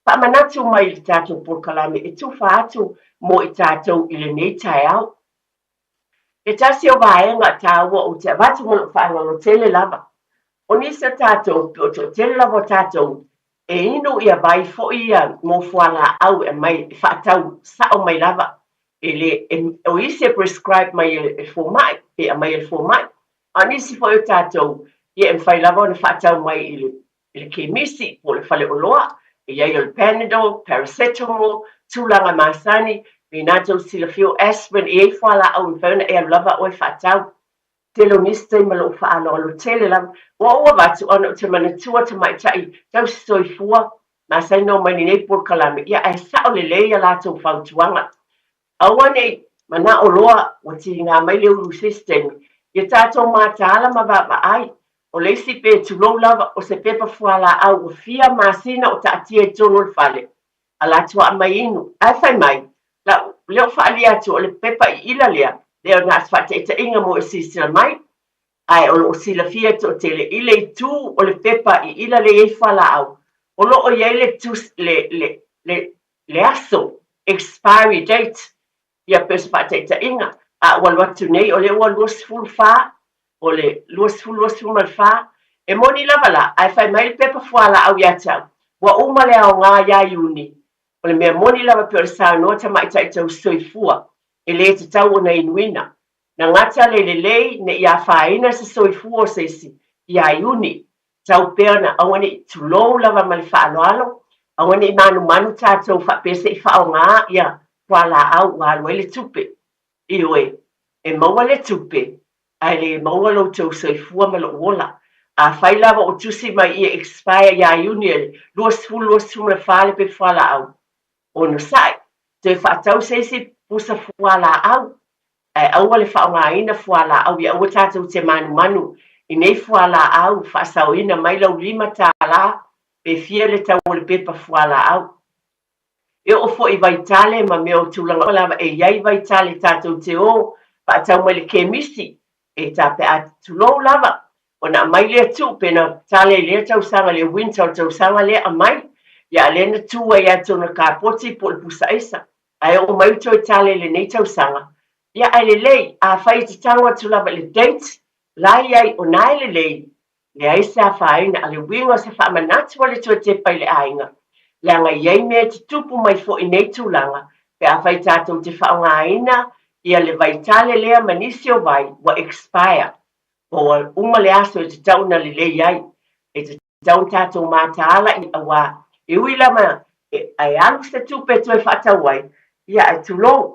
Whaamanatu mai i tātou porkalame e tu whaatu mo i tātou i le nei tai au. E tasi o vaenga tāua o te avatu mo whaangalo tele lava. O nisa tātou, o to tele lava tātou, e inu ia vai fo ia mo whala au e mai whaatau sao mai lava. O isi prescribe mai e fomai, e a mai e fomai. A nisi fo i tātou, ia e mwhai lava o na whaatau mai i le kemisi, po le whale o loa, e iai o le Panadol, paracetamol, tūlanga masani, me nātou sila fio aspirin, e ei whala au i whauna e a lava o e whaatau. Telo niste malo whaalo alo tele lam. Wa ua watu ana te manatua te mai tai, tau soi fua, ma sai no mai nei por kalame. Ia e sao le leia lātou whautuanga. Aua nei, mana o loa, wa ti ngā mai leu system. Ia tātou mātāla ma wapa ai. O leisi pe tulou lava o se pepa fuala au o fia masina o ta atia e tono le fale. A lātua mai inu. Ai whai mai, leo whaali atu o le pepa i ila lea. Leo nā asfate e ta inga mo e sisila mai. Ai o sila fia to tele ile i tū o le pepa i ila le ei whala au. O lo o iei le tūs le aso, expiry date. Ia pesfate e ta inga. A walwatu nei o le ua luas fulu wha. O le luas fulu mal wha. E moni lava la, ai whai mai le pepa whala au iatau. Wa uma le au ngā ia iuni. O le mea moni lava pe o le sa noa ta mai ta i tau soifua. E le te tau o na inuina. Na ngata le ne ia whaina se soifua se si. Ia iuni. Tau perna awane tulou lava mali whaaloalo. Awane manu tātou whapese i whao ngā ia wala au walo ele tupe. Iwe, e maua le tupe. Ai le maua lo tau soifua malo wola. A whai lava o tusi mai ia expire ia iuni ele. Luas fulu le whale pe whala au. O no sai. Te whaatau se si pusa fuala au. Ai au le whaongaina fuala au. Ia ua tātou te manu. I nei fuala au. Whaasauina mai lau 5 tāla. Pe fia le tau le pepa fuala au. E o fo i vaitale ma mea o tūlanga. Lava e iai vaitale tātou te o. Whaatau mai le kemisi. E tape a tulou lava. O na mai lea tu. Pena tale lea tau sanga le winter tau sanga lea a mai. Ia lena tua ia tona ka poti po le pusa isa. Ai o mai to tale le nei tau sanga. Ia ai le lei a fai te tangwa tu lava le date. Lai ai o nai le lei. le ai sa faina ale winga se fa manatu le to te pai le ainga le anga yei me te tupu mai fo i nei tūlanga pe a whai tātou te whaongaina ia le vaitale lea manisi o vai wa expire o uma le aso e te tauna le le iai e te taun tātou mātaala i awa e ui lama ai alu se tupe to e whatau wai ia e tūlong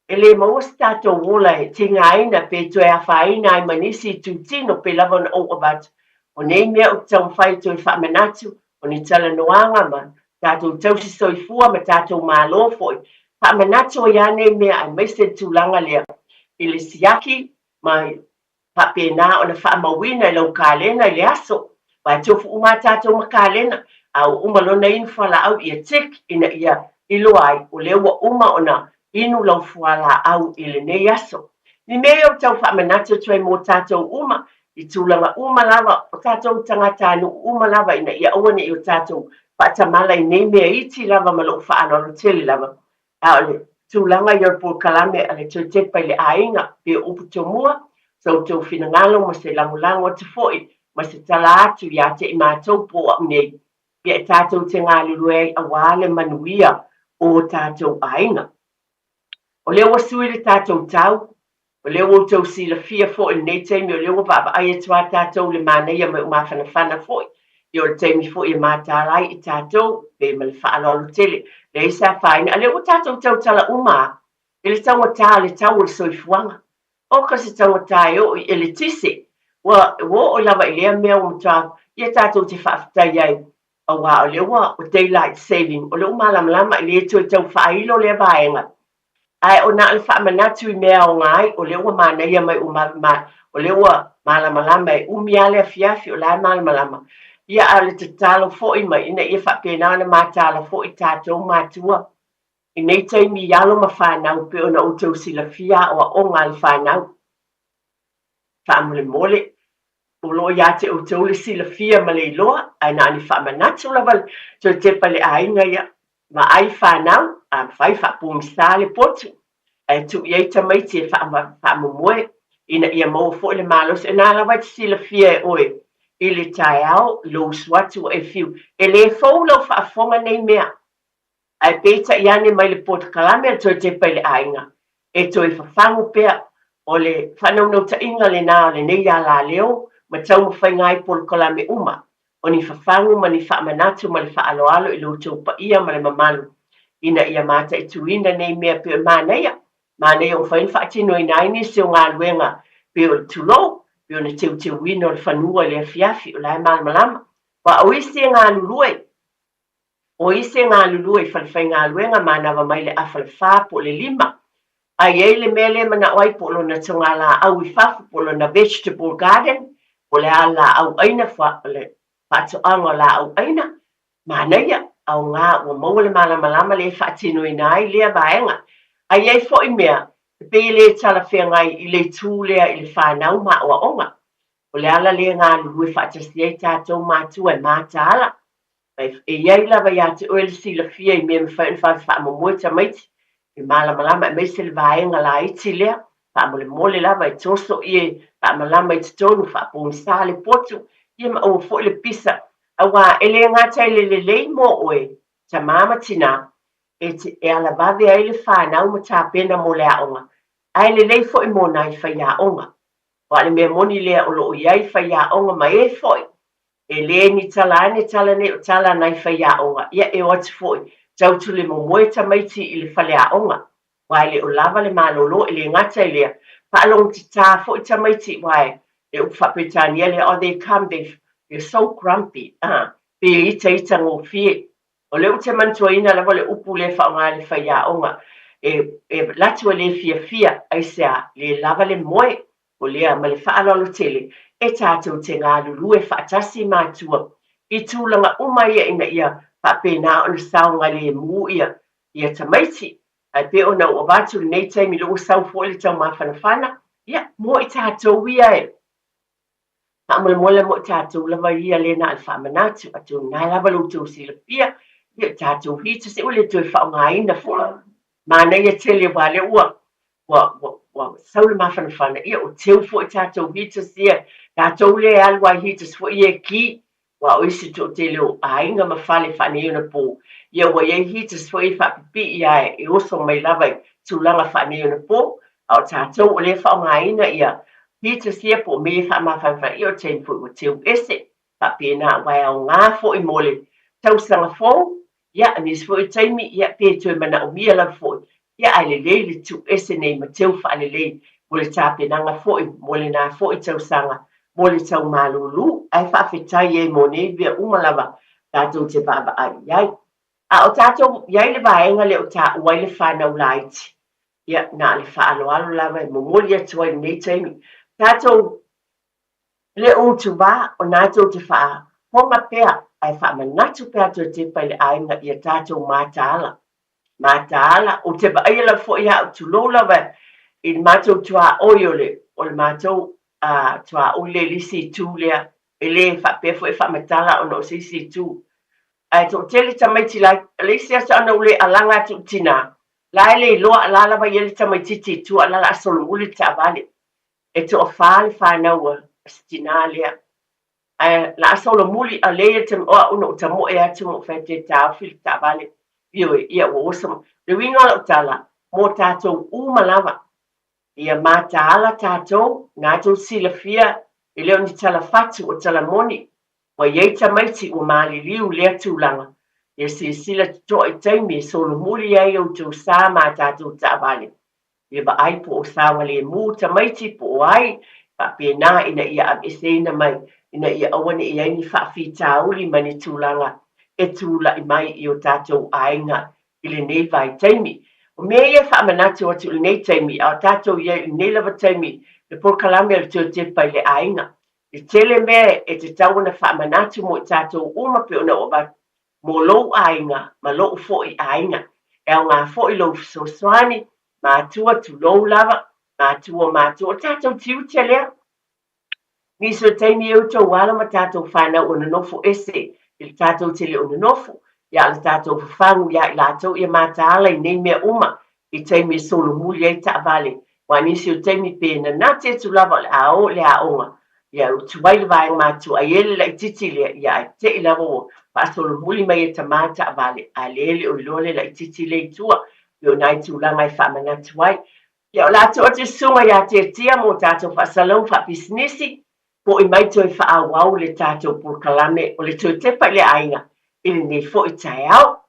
ele maua se tātou wola e te ngaina pe to e a whaina ai manisi tu tino pe lava na o abatu o nei mea o tau whai to e whamenatu o ni tala noanga ma tātou tausi soifua ma tātou mālo foi whamenatu o iane mea ai meise tūlanga lea i le siaki mai papena o na whaamawina i lau kālena i le aso wa tofu uma tātou ma kālena au umalona inu whala au ia tik ina ia ilo ai o lewa uma ona inu lau whala au i le nei aso. Ni mea o tau whamenatu tue mō tātou uma i tūlanga uma lava o tātou tangata anu uma lava ina ia awane i o tātou whaatamala i nei mea iti lava malo whaanolo tele lava. Ale tūlanga i o pō kalame ale tui tepa i le ainga pe upu tō mua so tō whinangalo ma se langulango te foi ma se tala atu i ate i mātou pō au nei. Pia e tātou te ngālurue a wāle manuia o tātou ainga. O leo wa sui le tātou tau, o leo o tau si la fia fo i nei teimi o leo wa ai atua tātou le māneia mai umawhana whana fo i o le teimi fo i mātālai i tātou pe ma le whaalolo tele. Le isa whaina, a leo o tātou tau tala uma, e le tau tā le tau o le soifuanga. O ka se tau tā e o i le tise, wa o lava i lea mea o mtua, i tātou te whaafitai ai. O wa o leo o daylight saving, o leo malamlama i le tau tau whailo le vaenga. Ai o na le whaamanatu i mea o ngai, o leo māneia mai o leo malamalama e umiale a fiafi o lai malamalama. Ia ale te talo fo i mai, ina ia whapena na mātala fo i tātou mātua. I nei taimi ialo ma whanau pe o na o tau sila fia o a onga le whanau. Whaamule mole, o lo ia te o tau le sila fia ma le iloa, ai na ani whaamanatu laval, to te pale ainga ia. Ma ai whanau, a whai whapumisa le potu. Ai tu iei tamai te whaamumue, ina ia mau fo le malos, e nā lawai te sila fia e oe. I le tai au, lo swatu e fiu. E le fau lau whaafonga nei mea. Ai peta iane mai le potu kalame, to te pai le ainga. E to e whawhangu pea, o le whanau no ta inga le nā le nei a la leo, ma tau ma whai ngai potu kalame uma. O ni whawhangu ma ni whaamanatu ma le whaaloalo i lo tau pa ia ma le mamalu. Ina ia mata i tuina nei mea pe o māneia. Māneia o whain whaatino i naini se o ngā luenga pe o tulo, pe o na teu teu wino le whanua le fiafi o lai malamalama. Wa o ise ngā lulue. O ise ngā lulue whalwhai ngā luenga mānawa mai le awhale whāpo le lima. Ai ei le mele mana oai po lo na tonga la au i whafu po lo na vegetable garden, po le ala au aina le pato anga la au aina, māneia au ngā ua maua le malamalama le whaatino i nai lea vaenga. Ai ei fo i mea, pe le tala whea ngai i le tū lea i le whanau ma o onga. O le ala lea ngā luhue whaatasi ei tātou mātua e mātāla. E iei lava ia te oe le sila fia i mea me whain whaamamua tamaiti. I malamalama e meise le vaenga la iti lea, whaamole mole lava i toso i e whaamalama i te tonu whaapumisa le potu. Ia ma o fo le pisa. Awa ele ngata le lei mo oe, ta mama tina, e ala vave ai le whanau ma tā pena mo lea onga. Ai le lei fo i mo nai whaia onga. Wa le mea moni lea o lo iai whaia onga ma e foi. E le ni tala ane tala ne o tala nai whaia onga. Ia e oti foi, tautu le mo moe tamaiti i le whalea onga. Wa le o lava le malolo, le ngata lea, pa along ti tā fo i tamaiti wai. E upwhapetania le o they come, they're so grumpy. Pe ita ngō fie. O leo te mantua ina lawa le upu le whaonga le whaia onga. E latua le fia aisea le lava le moe. O lea ma le whaalolo tele. E tātou te ngā lulu e whaatasi mātua. I tūlanga umaia ina ia whapena o na saunga le mu ia tamaiti. Ai pe ona o watu le nei taimi lo sau fo le tau mawhanawhana. Ia, mo i tātou ia e. Amole mole mo tātou lava ia lena al whamanatu, atu nai lava lo tau sila pia, ia tātou hita se ule tui whaonga ina fua. Mana ia tele wale ua, saule mawhanawhana, ia o teu fo i tātou hita sia, Tātou le alwa hita sfo ie ki, wa oisi to te leo ainga mawhale whaneo na pō. Ia wa ie hita sfo i whapipi ia e oso mai lawai tūlanga whaneo na pō. Au tātou o le whaongaina ia hita sia po me whamawhawha i o tein fo o teo ese. Papena wai au ngā fo i mole. Tau sanga fo, ia anis fo i taimi, ia pētoi mana o mia la fo. Ia aile leile tu ese nei ma teo whaale lei. Mole tāpenanga fo i, mole nā fo i tau sanga. Mole tau malulu, ai whawhetai e mone via umalawa, tātou te baba ai iai. A o tātou iai le vaenga le o tā uai le whanau laiti. Ia, nā le whaaloalo lawa e momoli atua i nei taimi. Tātou le utu wā o nātou te wha honga pea, ai whamanatu pea tu te pai le ainga ia tātou mātāla. Mātāla, o te ba aila fo ia o tu lolawa, i mātou tua oiole, o le mātou tua ule lisi tu lea, ele whapefo e whamatala o no sisi tu. Ai tō tele tamaiti lai, lisi asa ana ule alanga tu tina. Lai le loa alalawa yele tamaititi tu alala asolo ule ta vale. E tō whaale whanaua stina lea. La asolo muli a leia tam oa uno tamo e atu mo whete ta fili ta vale. Iwe, ia o osam. Le winga la utala, mo tātou umalawa. Ia mātāla tātou, ngātou sila fia, e leo ni tala fatu o tala moni, wa iei tamaiti o maali liu lea tūlanga. Ia sila to i taimi, solo muli ai au tau sā mā tātou tāwale. Ia ba ai po o sāwale mū tamaiti po o ai, pa pēnā ina ia abeseina mai, ina ia awane ia ni whaafi tāuli mani tūlanga, e tūla i mai i o tātou ainga, ili nei vai taimi. O mea ia whaamanatu atu i nei taimi, au tātou ia i nei lava taimi, le porkalame al tō te pai le ainga. I tele mea e te tawana whaamanatu mo i tātou umape ona o bat, mo lou ainga, ma lou fo i ainga. E au ngā fo i lou fisoswani, mātua tu lou lava, mātua, tātou tiu te lea. Niso taimi e uto wala ma tātou whana o na nofo ese, il tātou tele o na nofo. Ia le tātou whawhangu ia i lātou ia mātāla i nei mea uma i teimi solo muli ei tāwale. Wa nisi o teimi pēna nā te tu lava le ao le aonga. Ia o tuwai le vāenga mātua i ele la i titi le ia i te i lava o pa solo muli mai e ta mā tāwale. A lele o ilole la i titi le i tua. Ia o nai tūlanga i whamanga tuwai. Ia o lātou o te sunga ia te tia mo tātou whasalau whapisnesi. Po i mai toi whaawau le tātou porkalame o le toi tepa le ainga. Ili nei fo i tae au.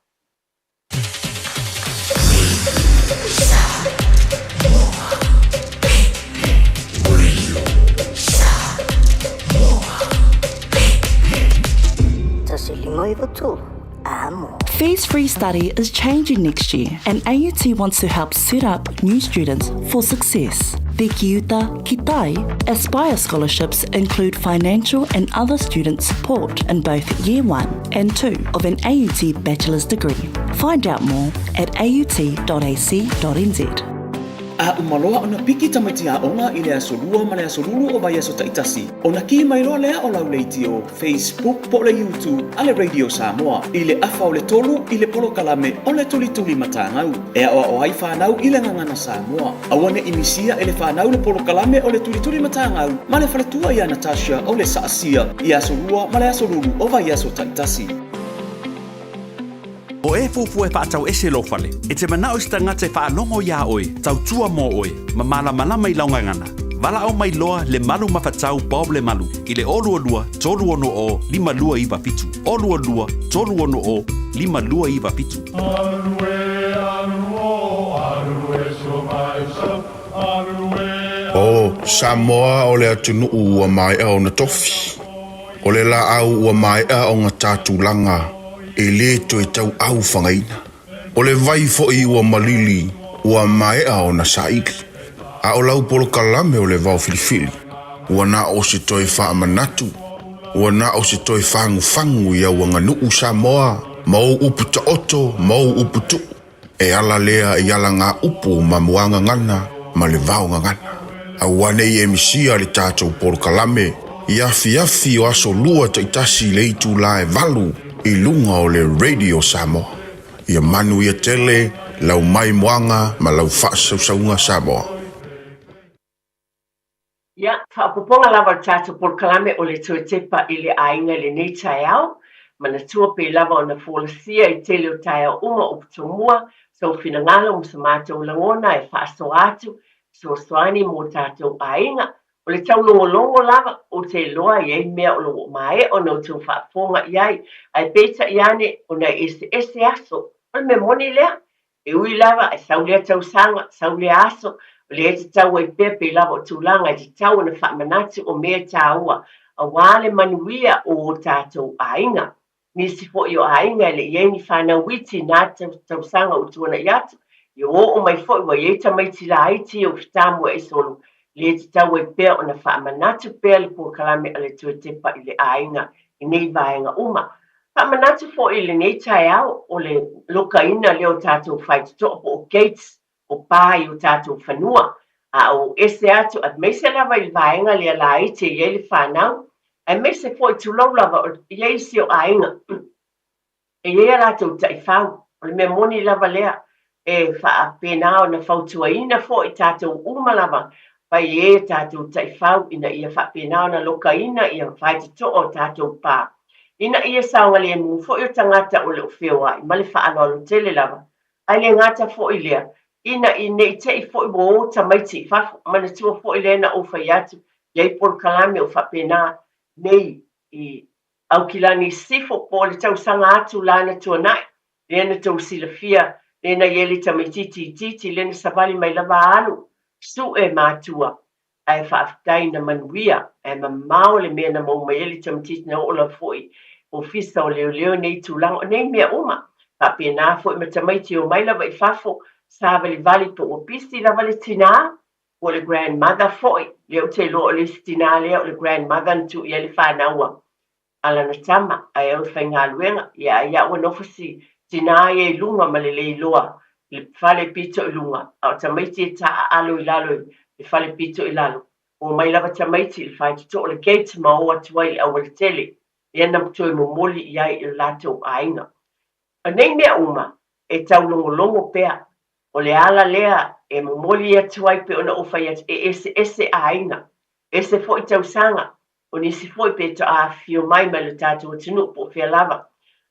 Fees-free study is changing next year, and AUT wants to help set up new students for success. The Kiuta, Kitai, Aspire scholarships include financial and other student support in both Year 1 and 2 of an AUT bachelor's degree. Find out more at aut.ac.nz. A umaloa ona piki tamaiti a onga i le asolua ma le asolulu o vai aso taitasi. Ona ki mai loa lea o lau leiti o Facebook po le YouTube a le Radio Samoa. I le afa o le tolu i le polo kalame o le tuli matangau. Ea oa o hai whanau i le ngangana Samoa. Awane imisia e le whanau le polo kalame o le tuli matangau. Ma le whaletua i a Natasha o le saasia i asolua ma le asolulu o vai aso taitasi. O e fufu e whaatau ese lo whale. E te manao sta ngate whaanongo ia oe, tau tua mo oe, ma malama i laungangana. Wala au mai loa le malu mawhatau Bob le malu. I le olua tolu ono o, 5 iwa pitu. Olua tolu ono o, 5 iwa pitu. O Samoa o le atunu ua mai au na tofi. O le la au ua mai au ngā tātu langa. E le to e tau au whangaina. O le vai fo i ua malili, ua mai ao na saiki. A o lau polo kalame o le vau filifili. Ua na o se toi wha manatu. Ua na o se toi whangu ia ua nganuu Samoa. Mau upu ta oto, mau upu tu. E ala lea e ala ngā upu ma muanga ngana, ma le vau ngana. A wane i emisia le tātou polo kalame. Iafi o aso lua ta itasi le itu la e valu. I lunga o le Radio Samoa. Ia manu ia tele, lau mai moanga, ma lau whaasaunga Samoa. Ia, whaapoponga lava o tātou por kalame o le tue tepa i le ainga le nei tai au, mana tua pe lava o na folasia i tele o tai au uma o putomua, so fina ngala mo sa mātou langona e whaaso atu, so swani mo tātou ainga, o le tau longo lava o te loa i ei mea o longo mae o no tau whaafonga iai, ai peta iane o na ese aso, o me moni lea, e ui lava e saulea tau sanga, saulea aso, o le te tau ai pepe lava o tūlanga i te tau na whaamanatu o mea tāua, a wale manuia o tātou ainga. Nisi fo i o ainga le ieni whanau witi nā tau sanga o tuana i atu, i o mai fo i wa ieta mai tila aiti o whitamu e solo, le te tau ai pea o na whaamanatu pea le po kalame ale tue tepa i le ainga, i nei vaenga uma. Whaamanatu fo i le nei tai au o le loka ina leo tātou whaituto o gates o pāi o tātou whanua, a o ese atu at meise lava i vaenga le ala aiti i ele whanau, ai me se foi tu lau lava o iei si o ainga. E iei rātou tai whau, o le mea moni lava lea, e wha pēnā o na whautua ina fo i tātou uma lava, pai e tātou tai whau ina ia wha pēnā o na loka ina ia whaitito o tātou pā. Ina ia saunga le mu fo i o tangata o le o whioa, i male wha alo alo tele lava. Ai le ngata fo i lea, ina i nei te i fo i mo o tamaiti, whafo, mana tua fo i lea na o whai atu, iei por kalame o wha pēnā, nei i au kilani sifo po le tau sanga atu lana tua nai, lena tau silafia, lena yeli tamititi titi, lena sabali mai lava alu, su e mātua, ai whaafitai na manuia, ai mamao le mea na mau mai yeli tamititi na ola foi, o fisa o leo nei tūlanga, o nei mea uma, pa pēnā foi ma tamaiti o mai lava i fafo, sāvali vali po o pisi lava le tina, o le grandmother foi, leo te lo o le stina leo le grandmother ntu i ele whanaua. Ala na tama, ai au whainga luenga, ia ua nofasi tina e lunga ma le loa, le whale pito i lunga, au tamaiti e taa alo i lalo, le whale pito i lalo. O mai lava tamaiti le whai tuto o le gate ma o atuai au le tele, ia na mtoi momoli i ai i lato ainga. A nei mea uma, e tau longo pea, o le ala lea e momoli atuai pe ona ofai atu e ese ainga, ese fo i tau sanga, o nisi fo i pe to a fio mai ma le tātou tunu po fia lava,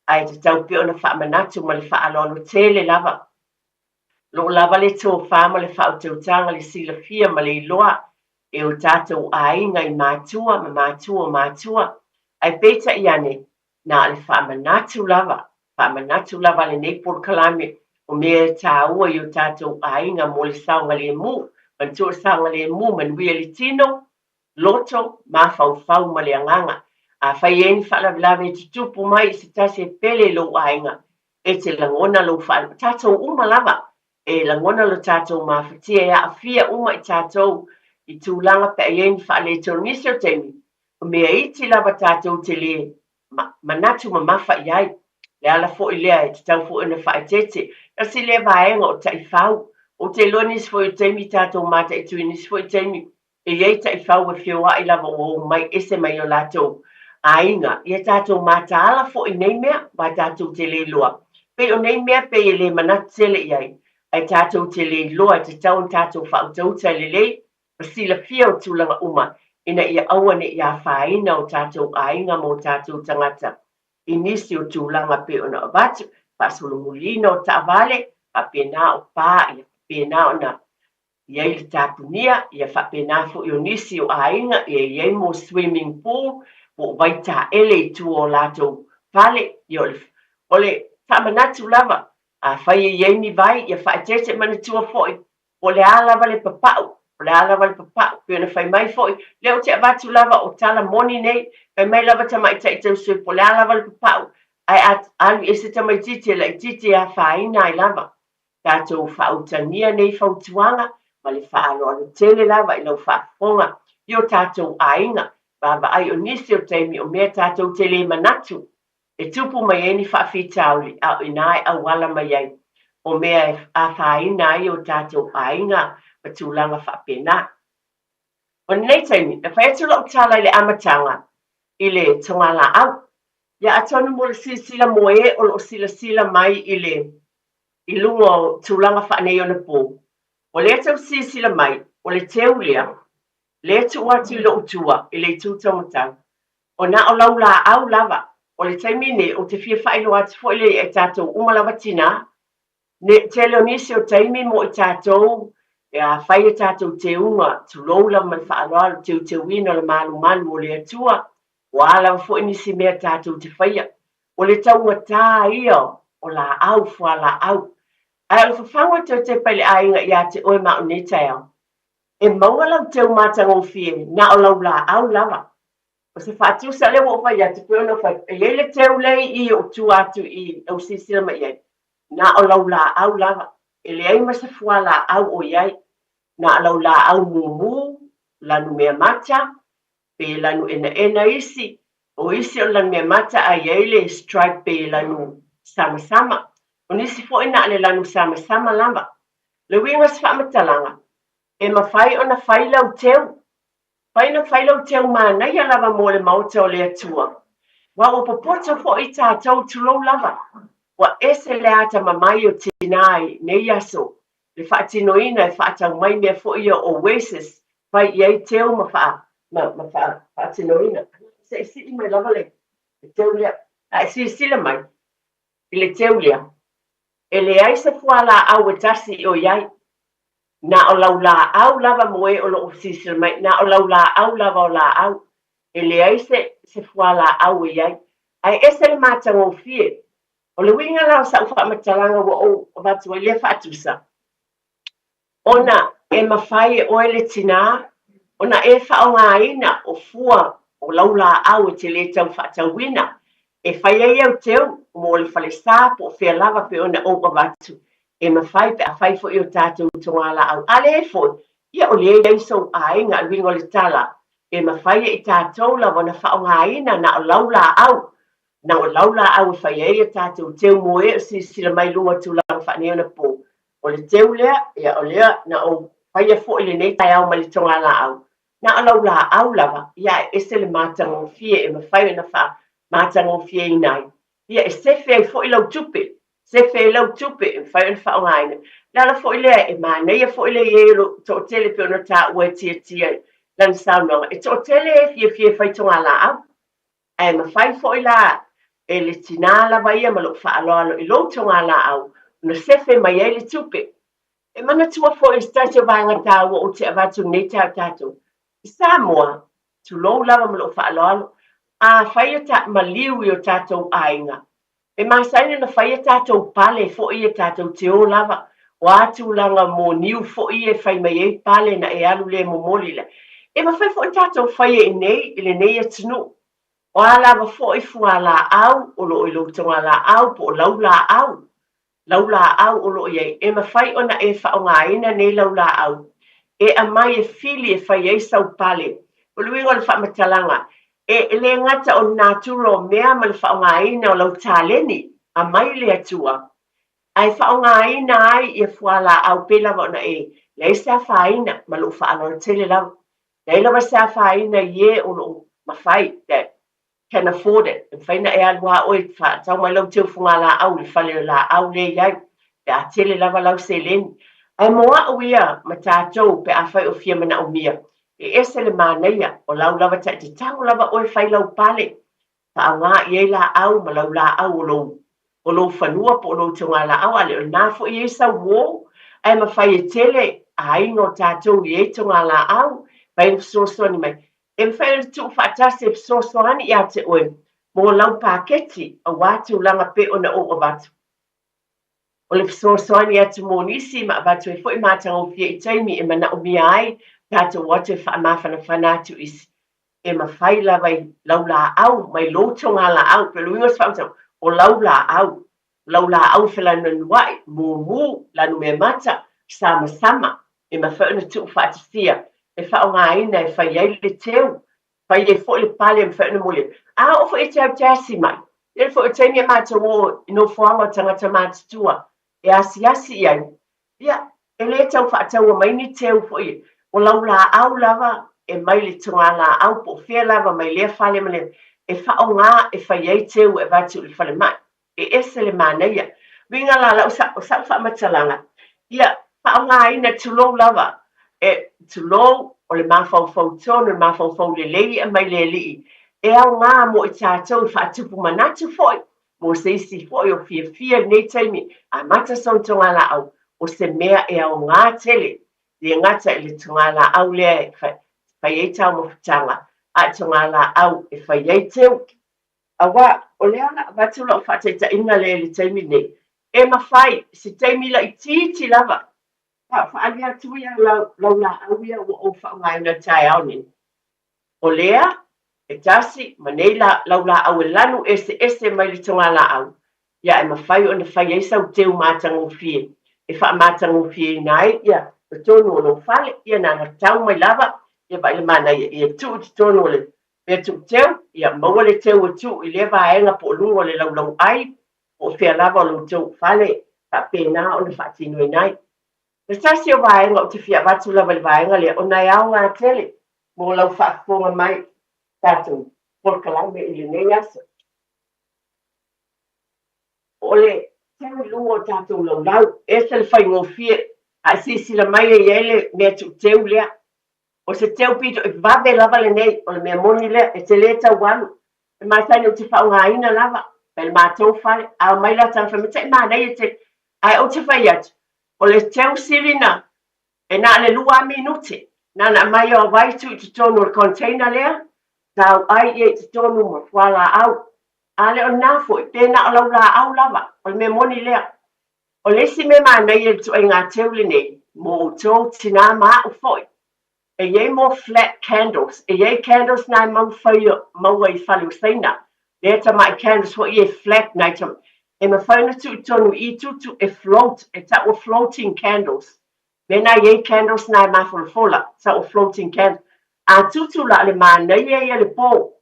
ai te tau pe ona whaamanatu ma le whaalolo tele lava. Lo lava le tō whaama le whao tautanga le sila fia ma le iloa, e o tātou ainga i mātua, ai peta i ane, na le whaamanatu lava le neipor kalame, o mea tā ua i o tātou ainga mo le saunga le mu, mantua saunga le mu, manuia le tino, loto, ma fau ma le anganga. A whai eni whaalavilave te tupu mai se tase pele lo ainga, e te langona lo whaala, tātou uma lava, e langona lo tātou mawhatia, e a fia uma i tātou, i tūlanga pe eni whaale tō nisi o teimi, o mea iti lava tātou te le, manatu ma mawha i ai, le ala fo i lea e te tau fo ina whae tete, kasi le vaenga o tai whau, o te lonis fo i teimi tātou mata i tuinis fo i teimi, e iei tai whau e whioa i lava o mai ese mai o lātou ainga, ia tātou mata ala fo i nei mea, ba tātou te le loa. Pe o nei mea pe i le manat tele i ai, ai tātou te le loa, te tau tātou whau tauta le lei, pasila fia o tūlanga uma, ina ia awane ia whaina o tātou ainga mo tātou tangata. I nisi o tūlanga pe o na abatu, pa solomulina o taavale, pa pēnā o pā, ia pēnā o na iei le tāpunia, ia wha pēnā fo i o nisi o ainga, iei mo swimming pool, po vai tā ele i tu o lātou pale, i o le whamanatu lava, a whai iei ni vai, ia wha tete mana tua foi, o le alava le papau, pēna whai mai foi, leo te abatu lava o tala moni nei, kai mai lava tamai tai tau sui, po le alava le papau, ai alu ese tamai titi, lai titi a whaina i lava, tātou whautania nei whautuanga, ma le whaalo anu tele lava, i lau whaafonga, i o tātou ainga, baba ai o nisi o teimi o mea tātou tele manatu, e tupu mai eni whaafitauli, au inai au wala mai ai, o mea a whaina ai o tātou ainga, patulanga whapena. O nei teimi, e whaetu lau tala i le amatanga, i le tongala au, ia atonu mo le sila moe o lo sila mai i le i lunga o tūlanga whaanei o na pō. O le atau sila mai, o le teu lea, le tu atu lo tua i le tu tamatau o na o lau la au lava o le taimine o te fia whaelo atu fo le e tātou umalawa tina ne te leo nisi o taimi mo i tātou e a whai e tātou te unga tu loula mai whaaloalo te wina le malu malu o le atua o ala fo nisi mea tātou te whaia o le taunga tā ia o la au fua la au ai o whawhanga te pele ainga i a te oe mao ne tau e maunga lau teu mātanga o fie na o lau la au lava o se whātiu sa lewa o whai atu pēo na whai e le teu lei i o tu atu i au sisira mai ai na o lau la au lava e le ai masa fua la au o iai na lau la au mumu lanu mea mata pe lanu ena isi o isi o lanu mea mata a iai le stripe pe lanu sama o nisi fo ina le lanu sama lava le winga sa whamatalanga e mawhai o na whai lau teu pai na whai lau teu mana ia lava mo le mauta o le atua wa o popota fo i tātou tulou lava wa ese le ata mamai o tinai ne yaso le whaatinoina e whaatau mai mea fo ia Oasis pai iai teu ma whaatinoina se si mai lava le teu lea a si sila mai i le teu lea e le ai se fuala au e tasi o iai na o lau la au lava moe o lo sisila mai na o lau la au lava o la au e le ai se fuala au e iai ai ese le matanga o fie o le winga lau sa ufa matalanga wa o vatu wa le fatusa ona e mawhai o ele tina ona e whaonga ina o fua o lau la au e te le tau whaatau wina e whai ai au teu mo le whale sapo o whea lava pe ona o vatu e mawhai pe a whai fo i o tātou tonga la au ale e fo ia o le ei so a inga al wingo le tala e mawhai e tātou la wana whaonga ina na o lau la au na o laula au whai e tātou teu moe o si sila mai lunga tu lau whanea na pō. O le teu lea, ia o lea, na o whai e fo i le nei tai au ma le tonga la au. Na o laula au lava, ia e se le mātanga o fie e mawhai e na wha mātanga o fie i nai. Ia e sefe ai fo i lau tupe, sefe i lau tupe e whai o wha o ngaina. Lala fo i lea e mānei e fo i le iero to o tele pe o na tā ua tia lan saunanga. E to o tele e fie whai tonga la au. E mawhai fo i la e le tina lava ia ma lo whaaloalo i lo tonga la au, na sefe mai e le tupe. E mana tua fo i stasio vanga tāua o te avatu nei tātou. I Samoa, tu lo lava ma lo whaaloalo, a whai ta maliu i o tātou ainga. E masaina na whai tātou pale fo i e tātou te o lava, o atu langa mo niu fo i e whai mai e pale na e alu le mo molile. E ma whai fo i tātou whai e nei, i le nei atinu. O ala fo i fua la au, o lo i lo tonga la au, po lau la au. Lau la au o lo i e ma whai ona e whaonga ina nei lau la au. E a mai e fili e whai e sau pale. O luingo le whaamatalanga. E le ngata o naturo mea ma le whaonga ina o lau tāleni, a mai le atua. Ai whaonga ina ai i e fua la au pela ona e. Le sa whaina ma lo whaano tele lau. Le lawa sa whaina ie o lo ma whai, can afford it. And find out how it fat. So my love to Fungala out, Falila out there, the Tilly Lava Low Selin. And more we are, Matato, pe a fight of Yamana Omia. The Esselemania, or Low Lava Tat, the Town Lava or Philo Pale. Panga Yela out, Malola Aulo, Olo Fanua, Polo Tungala out, and now for years a war. I'm a fire tele, I know Tato, Yetungala out, by so sonny. E whaere tu whaatase so soani ia te oe, mō lau pāketi a wātu langa pe o na o watu. O le so soani ia te mō nisi ma watu e fwoi mātanga o fia i taimi e mana o mia ai, tātou watu e whaamawhana whanātu isi. E ma whai lawa i lau la au, mai lotonga la au, pero ingo whaamtau, o lau la au whila nanuai, mō lanu me mata, sama, e ma whauna tu whaatasia, e whaonga ina e whai ei le teu, whai e fo le pale e whauna mole. A o fo e te au tasi mai, e fo e teimia mata o ino whaanga tangata mata tua, e asi iai. Ia, e le tau whaatau a mai ni teu fo i, o lau la au lava, e mai le tunga la au po fia lava mai lea whale male, e whaonga e whai ei teu e vatu le whale mai, e ese le maneia. Winga la o sa wha matalanga. Ia, whaonga ina tulou lava, tulou o le mafaufau tonu, le mafaufau lelei e mai le alii. E au ngā mo I tātou I whaatupu manatu foi. Mo se isi foi o fia nei taimi. A mata son tonga la au. O se mea e au ngā tele. Le ngata I le tonga la au lea whai ei tau mo whatanga. A tonga la au e whai ei teu. Awa, o lea na watu lau whataita inga le taimi nei. E mawhai, se taimi la I titi lava. Whaalia tuia lau la au ia o whaungai na tai au ni. O lea, e tasi, ma nei lau la au e lanu ese mai le tonga la au. Ia e mawhai o na whai ei sau teu mātangu fie. E wha mātangu fie nai, ia, o tonu o no whale, ia nana tau mai lava, ia vai le mana ia tu ti tonu o le. Ia tu teu, ia maua le teu o tu, I le vaenga po lungo le lau ai, o fea lava o lau tau whale, ka pēnā o na whaatinu nai. Le tasi o vaenga o te fia watu lava le vaenga le, o nai au ngā tele, mo lau whaafonga mai, tātou, porkalame I le nei asa. O le, tau lungo tātou lau, e se le whai ngofie, a sisila mai e ele mea tu teu lea. O se teu pito e vabe lava le nei, o le mea moni lea, e te le tau walu. E mai tani o te whaungaina lava, pe le mātou whale, a mai la tau whamita, e mai nei e te, ai o te whai atu. O le teu sirina, e nā le lua minute, nā na mai o waitu I te tonu o container lea, tau ai e te tonu mo wala au. A le o nafo, I pēna o lau la au lava, o le mea moni lea. O le si me mai nei e tu e ngā teu le nei, mo tō tina maa u foi. E ye mo flat candles, e ye candles nai mau whaia, mau I whale usaina. Le ta mai candles ho ye flat nai tam. E ma whaina tu tonu I tutu e float, e ta o floating candles. Mena ye candles nai mai fola, ta o floating candles. A tutu la le maa nei e le po.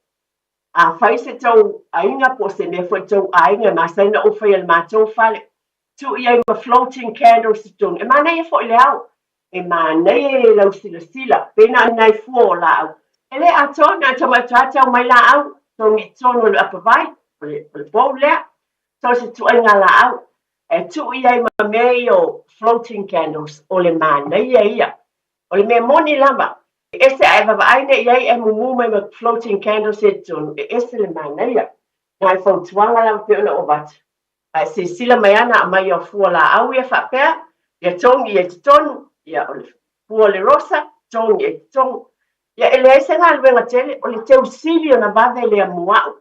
A whai se tau ainga po se me whai tau ainga, ma saina o whaia le mātou whale. Tu ye ma floating candles tonu. E ma nei e whai le au. E ma nei e lau sila, pena nei fuo la au. E le a tona tamatata mai la au, tongi tono le apavai, o le bou lea, so se tuenga la au. E tu ia ma mei o floating candles, o le ma nei e ia. O le mea moni lama, e se a eva aine iai e mumu mai ma floating candles e tonu, e se le ma nei ia. Nai fau tuanga la pe ona o batu. E se sila mai ana a mai o fuo la au ia whapea, ia tongi e tonu, ia o le fua le rosa, tongi e tongi. Ia ele e se ngā luenga tele, o le teu sili o na vave le amuau.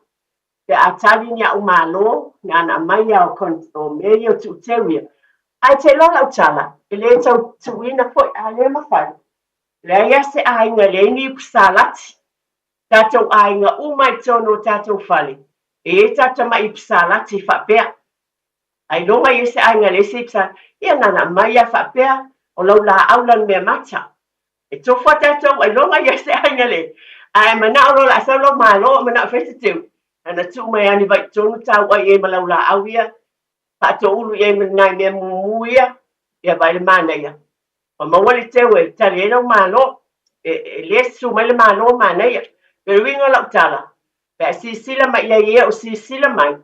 Te atari ni a umalo, na ana mai o mei o tu teu ia. Ai te lola utala, ele e tau tuina foi, a le mawhai. Le ia se ainga le ni psalati, tatou ainga umai tono tatou whale. E tata mai psalati whapea. Ai longa ia se ainga le se psalati, ia nana mai a whapea, o lau la aulan mea mata. E tofa tatou, ai longa ia se ainga le. Ai mana o la sa lo malo, mana fese teu. Ana tu mai ani vai tonu tau ai e malau la au ia. Pato ulu ia menai mea mumu ia. Ia vai le mana ia. O mawali teu e tali e lau malo. E lesu mai le malo mana ia. Pero winga lau tala. Pe sisila mai ia o sisila mai.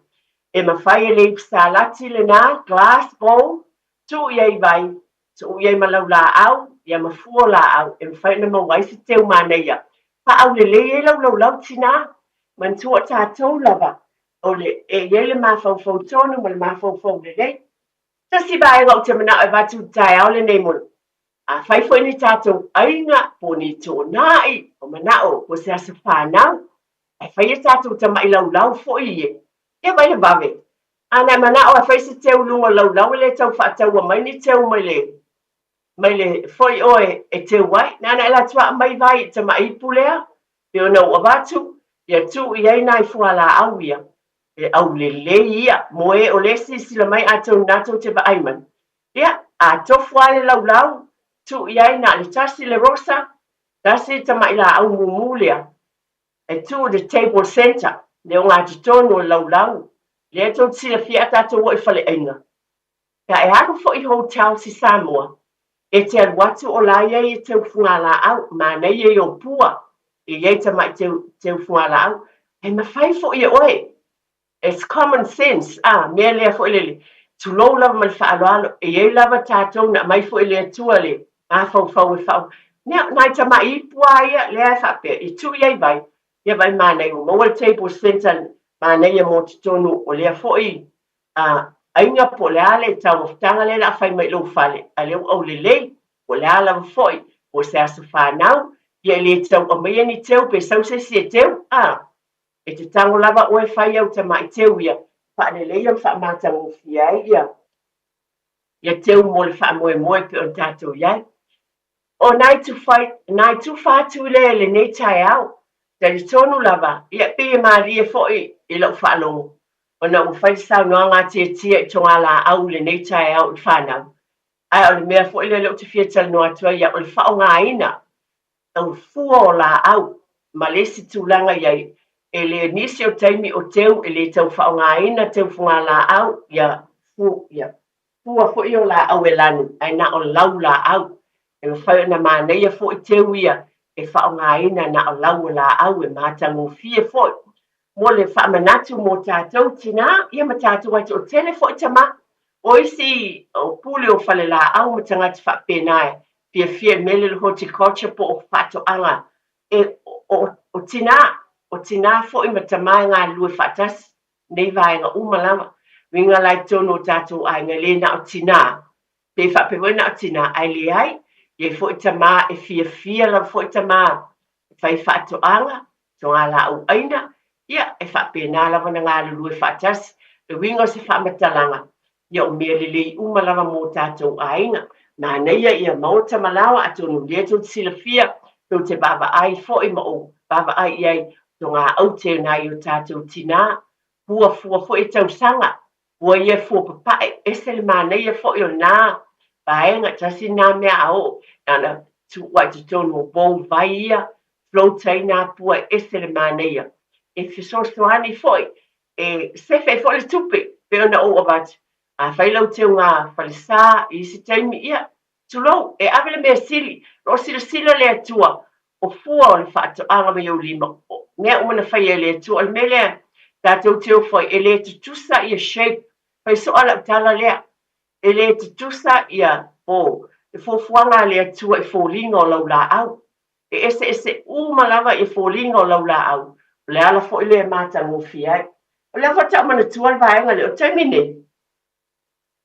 E mawhai e le salati le na, glass bowl. Tu ia i vai. So ia malau la au, ia mafua la au, e mwhai na mawai se teu mana ia. Pa au le e lau tina, man tua tātou lava. O le e le mawhau tonu, ma le mawhau le lei. Ta si ba e ngau te mana e watu tai au le nei munu. A whai fwoi ni tātou ainga, po ni tō nai, o mana o, po se asa whanau. E whai e tātou ta mai lau fwoi e. E vai le bawe. Ana mana o a whai se teu lunga lau le tau whaatau a mai ni teu mai le. Mai le foi oe e te wai, nana e la tua mai vai te mai pulea, e ona ua watu, ia tu i ei nai fua la au ia, e au le ia, mo e o lesi sila mai atou natou te vaaiman. Ia, a tofu ale lau, tu i ei na le tasi le rosa, tasi te mai la au mumulea, e tu the table center, le o ngā titono lau, le atou tila fia tatou o i fale ainga. Ka e hako fo i hotel si Samoa, e te watu o la ia i te ufunga au, ma nei e o pua, e iei te mai te ufunga au, e ma whai fo i oe. It's common sense, mea lea fo i lele. Tu lou lava mai whaaloalo, e iei lava tātou na mai fo i lea tua le, a fau e fau. Nea, nai tama I pua ia, lea whape, I tu iai vai, ia vai mānei o mawal table center, mānei ia mō tonu o lea foi, ainga po le ale tau mawhtanga le na whai mai lau whale, a leo au le lei, o le ala foi, o se asa whanau, ia le tau o mai ni teu, pe sau se si e teu, e te tango lava oe whai au tama I teu ia, wha le lei am wha mātang o fiai ia teu mo le wha moe moe pe on tātou iai. O nai tu whātu le nei tai au, tali tonu lava, ia pe e maari e foi I lau whalongo. O na u whai sau noa ngā tia I tonga la au le nei tai au I whanau. Ai o le mea foi le lau te whiatal noa tua ia o le whao ngā ina. Au fua o la au, ma le si tūlanga iai, e le nisi o taimi o teu, e le tau whao ngā ina, teu funga la au, ia fua foi o la au e lanu, ai na o lau la au. E whai na māneia foi teu ia, e whao ngā ina na o lau la au, e mātangu fie foi. Mo le whaamanatu mō tātou tina, ia ma tātou ai o tele foi tama, o isi o pule o whale la au ma tangati whapenai, fie mele le horticulture po o whato anga. E o tina foi ma tamai ngā lue whatas, nei vai ngā umalama, winga lai tono tātou ai ngā le na o tina, pe whapewena o tina ai le ai, ye foi tama e fia la foi tama fai fato anga so ala au aina ia e fa pena la vana ngala lu e fatas e wingo se fa matalanga ia o mele le uma lava mo tatou ainga na neia ia mauta malawa atonu leto silafia to te baba ai foi mo baba ai ai to nga au te na yo tatou tina fua foi tau sanga fua ia fua papa e sel maneia foi o na Paenga tasi nā mea au, nana tu wai tu tonu o bou vai ia, floatai nā pua esere māneia. E fisosoani foi, e sefe foi le tupe, pe ona o abatu. A whailau teo ngā whalisa, I si taimi ia, tulou, e awele mea sili, ro sila le atua, o fua o le whaato anga me au lima. Nea umana whai e le atua, le melea, tātou teo foi, e le tutusa ia shape, whai so ala utala lea. E le te tusa ia e fofuanga le atua e fōlinga o lau la au. E ese umalawa e fōlinga o lau la au. Le ala fo ile mata ngofi ai. O le fata mana tuan vaenga le o taimine.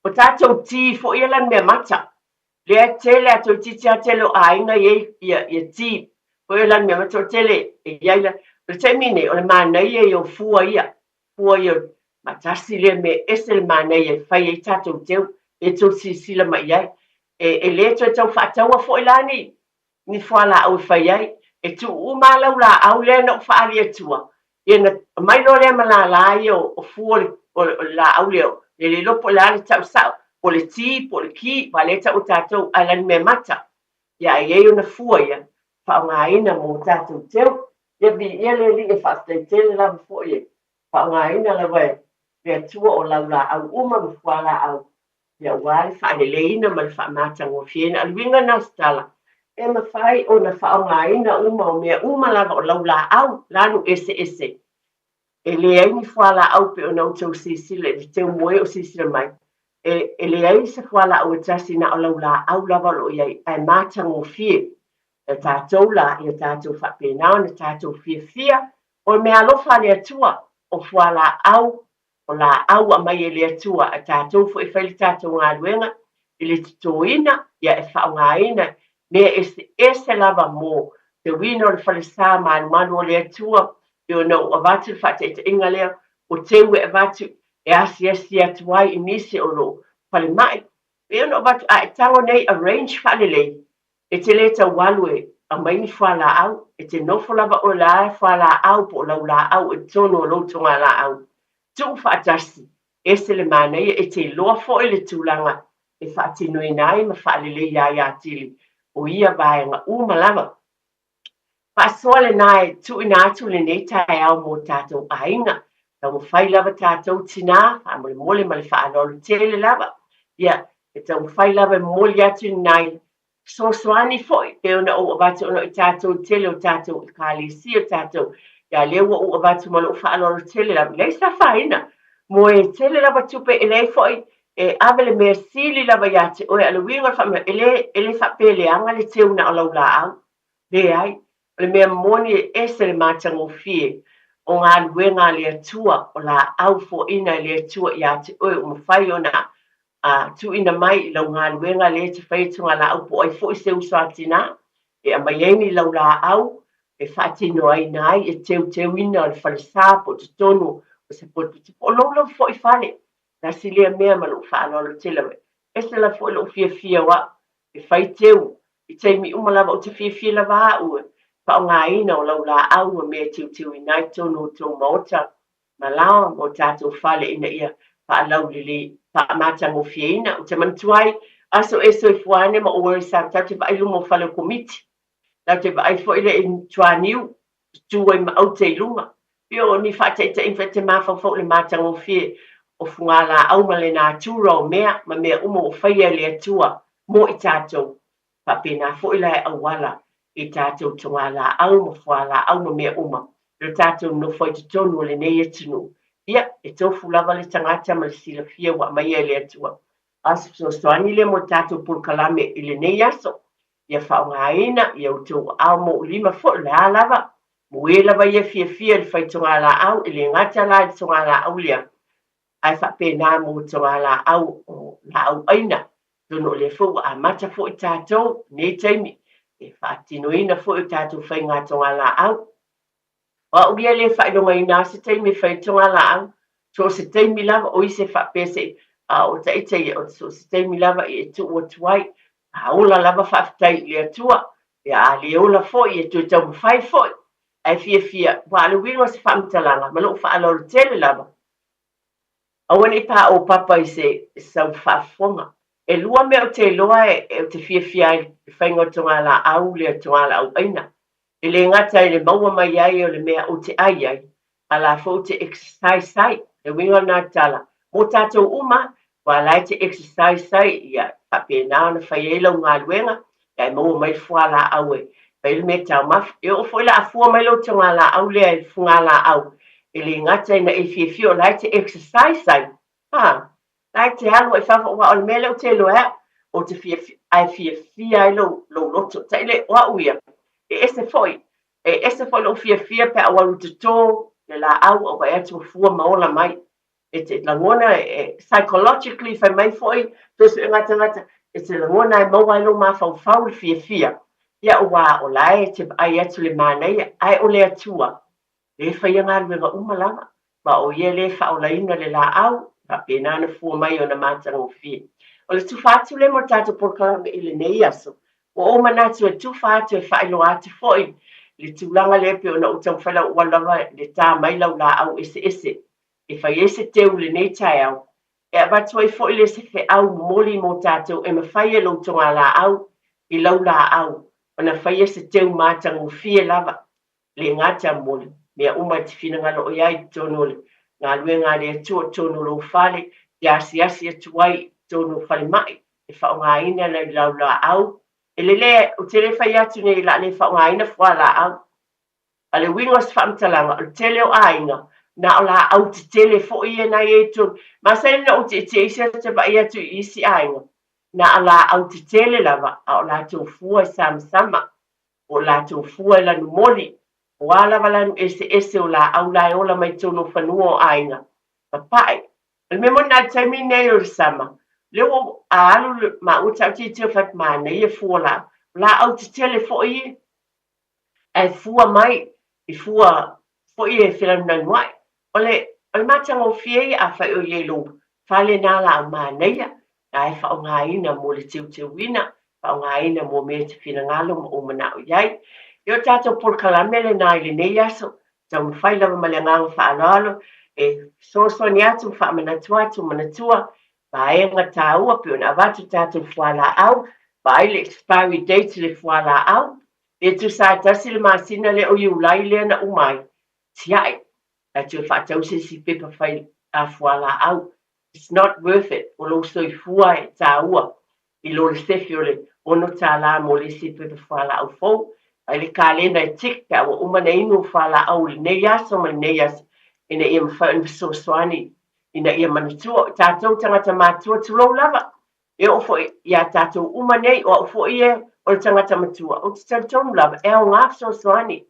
O tātou ti fo ia mea mata. Le tele atou ti tia tele o ainga ia ti. Fo ia mea mata o tele e iaila. O taimine o le mānei e o fua ia. Fua ia matasi le me ese le mānei e whai e tātou teu. E tau sila mai ai. E le tau whaataua fo ilani. Ni whala au whai ai. E tu umalau la au le na whaali atua. E na mai lo le malala ai o fua o la au leo. E le lopo la le tau sao. Po le ti, po le ki, wa le tau tātou alani me mata. Ia e o na fua ia. Whao ngā ina mō tātou teu. Ia bi ia le li e whaastai tele la mfo ia. Whao ngā ina la wai. Ia tua o lau la au uma mfua la au. Ia wale whae leina ma le wha mātanga o fiena. Alwinga nā stala. E ma whae o na whao ngā ina uma o mea uma lava o lau la au. Lanu ese. E le aini wha la au pe o na utau sisila. E teo moe o sisila mai. E le aini se wha la au e tasi na o lau la au lava lo iai. Ai mātanga o fie. E tātou la. E tātou wha penao. E tātou fia. O mea lofa le atua. O wha la au. O la au a mai e le atua a tātou fo e whaile tātou ngā luenga, e le titoina, ia e whao ngā ina, mea ese lava mō, te wino le whale sā manu o le atua, e o nau avatu whate te inga lea, o teu e avatu, e asi atu ai I nisi o lo, whale mai, e o nau avatu a e tango nei arrange whale lei, e te le tau walue, a mai ni whala au, e te nofo lava o la whala au, po lau la au, e tono o loutonga la au. Tu whaatasi, ese le mānei e te loa fo e le tūlanga e whaatinoi nai ma whaalele ia tili o ia vaenga umalawa. Whaasoa le nai tu ina atu le nei tai au mō tātou ainga. Tau whai lava tātou tina, whaamole mole ma le whaalolu tele lava. Ia, e tau whai lava mole atu nai soani foi, pe ona o avatu ona I tātou tele o tātou I kālesi o tātou. Ia lewa o avatu malo whaalolo tele la. Lei sa whaina. Mo e tele la tupe e lei foi. e avele me sili lava ia te oe ala winga fa me ele fa pele anga le te una ala ula au le ai le me moni ese le matango fie o ngā luenga le atua o la au fo ina le atua ia te oe o mawhai ona tu ina mai lau ngā luenga le te whaitunga la au po ai fo i se uswa tina e a mai eini lau la au e whaatino ai nai e teu ina o le whalesa po te tonu o se po te po lau fo i whale na silia mea malu whaanolo tilawe e se la fo ilo fia wa e whai teu i teimi umalawa o te fia lava au pa o ngā ina o lau la au o mea tiu i nai tonu o tō maota ma lao mo tātou whale ina ia pa lau lili pa matango fia ina o te mantuai aso e i fuane ma o sa tau te vai lumo whale komiti lau te vai fo ile in tuaniu tuai ma au te lunga pio ni whate te infete mawhau fo le matango fia o fungala au ma le nā tūra o mea ma mea umo o whaia le atua mo i tātou pa pena fo ila e awala i tātou tongala au ma whala au ma mea uma le tātou no whai te tonu o le nei atinu ia e tofu lava le tangata ma le sila fia wa mai le atua aso soani le mo tātou pulkalame i le nei aso ia whaongaina ia o tō au mo ulima fo le a lava mo e lava ia fia le whai tongala au i le ngata la i tongala au lea ai fa pena mo tawala au la au aina dono le fo a mata fo i tātou nei taimi e fa tinoina fo i tātou whai ngā tawala au wa uia le whai longa ina se taimi whai tawala au so se taimi lava o i se fa pese o taitei o so se taimi lava i tu o tuai a ola lava fa fitai le atua e a le ola fo i e tu tau mwhai fo ai fia wa le wingo se fa mtalanga ma lo fa alo tele lava awan pa o papa i se sau whaafonga. E lua mea o te loa e o te fia i whaingo tongala au le tongala au aina. E le ngata i le maua mai ai o le mea o te ai a la fo te exercise sai, le wingo nā tala. Mo tātou uma, wa lai te exercise sai ia whapena na whaielo ngā luenga, e maua mai whala au e. Pai le mea tau maf, e o fwela a fua mai lo tongala au le e fungala au. E le ngata ina e fia o lai te exercise sai. Lai te alu e whawha wa o le mele o te loa o te fia ai lo loto. Ta ile wa uia. E ese foi lo fia pe awaru te tō le la au o kai atu fua maola mai. E te langona psychologically whai mai foi tosu e ngata e te langona e maua ilo ma whau le fia. Ia o wa o lai te ai atu le manei ai o le atua. Le whai ngā ruenga umalama, ma o ie le whaolaina le la au, pa pena na fua mai o na mātanga o fie. O le tufatu le mo tātou porkalame i le nei aso, o manatu e tufatu e whailo atu foi, le tūlanga le pe o na utang whala ualawa le tā mai lau la au ese, e whai ese teu le nei tai au, e abatua i foi le se fe au moli mo tātou e mawhai e lau tonga la au, i lau la au, o na whai ese teu mātanga o fie lava, le ngata moli. Mea uma te whinangalo o iai tonu le. Ngā luenga le atua tonu lo whale, te asi atuai tonu whale mai. E whao ngā ina na lau la au. E le o te le whai atu nei la le whao ngā ina wha la au. A le wingos whamtalanga, o tele o ainga, na o la au te tele fo ia na e tonu. Ma sa ina o te isa te vai atu isi ainga. Na o la au te tele lava, a o la tō fua e sama. O la tō fua e lanu moli. Wala walan ese o la au la ola mai tono whanua o ainga. Papai, al me mona taimi nei o sama. Leo a alu ma uta ti te fat ma nei e fuala. La au te tele fo i e fua mai, i fua fo i e filan nan wai. Ole matanga o fie a fai o yelo. Fale na la ma nei na e fa o ngā ina mo le te wina. Fa o ngā ina mo me te fina ngalo o mana o iai. Yo tātou porkalame le nā i le nei aso, tau mwhai lawa malengang whaanalo, e so ni atu manatua, ba e ngā tāua pio na watu tātou whala au, ba e le expiry date le whala au, e tu sa tasi le masina le o iulai le na umai, tiai, a tu whatau se si pepa whai a whala au, it's not worth it, o lo so i fua e tāua, i lo le sefi o le ono tā la mo le si pepa whala au fau, ai le kalenda e tik ka o uma nei no fala au nei aso ma nei as ina e mfa so swani ina ia manatua tātou tangata matua tulou lava. E o fo ia tātou umanei o fo ia o le tangata matua. O te tautonu lava e o ngā soani.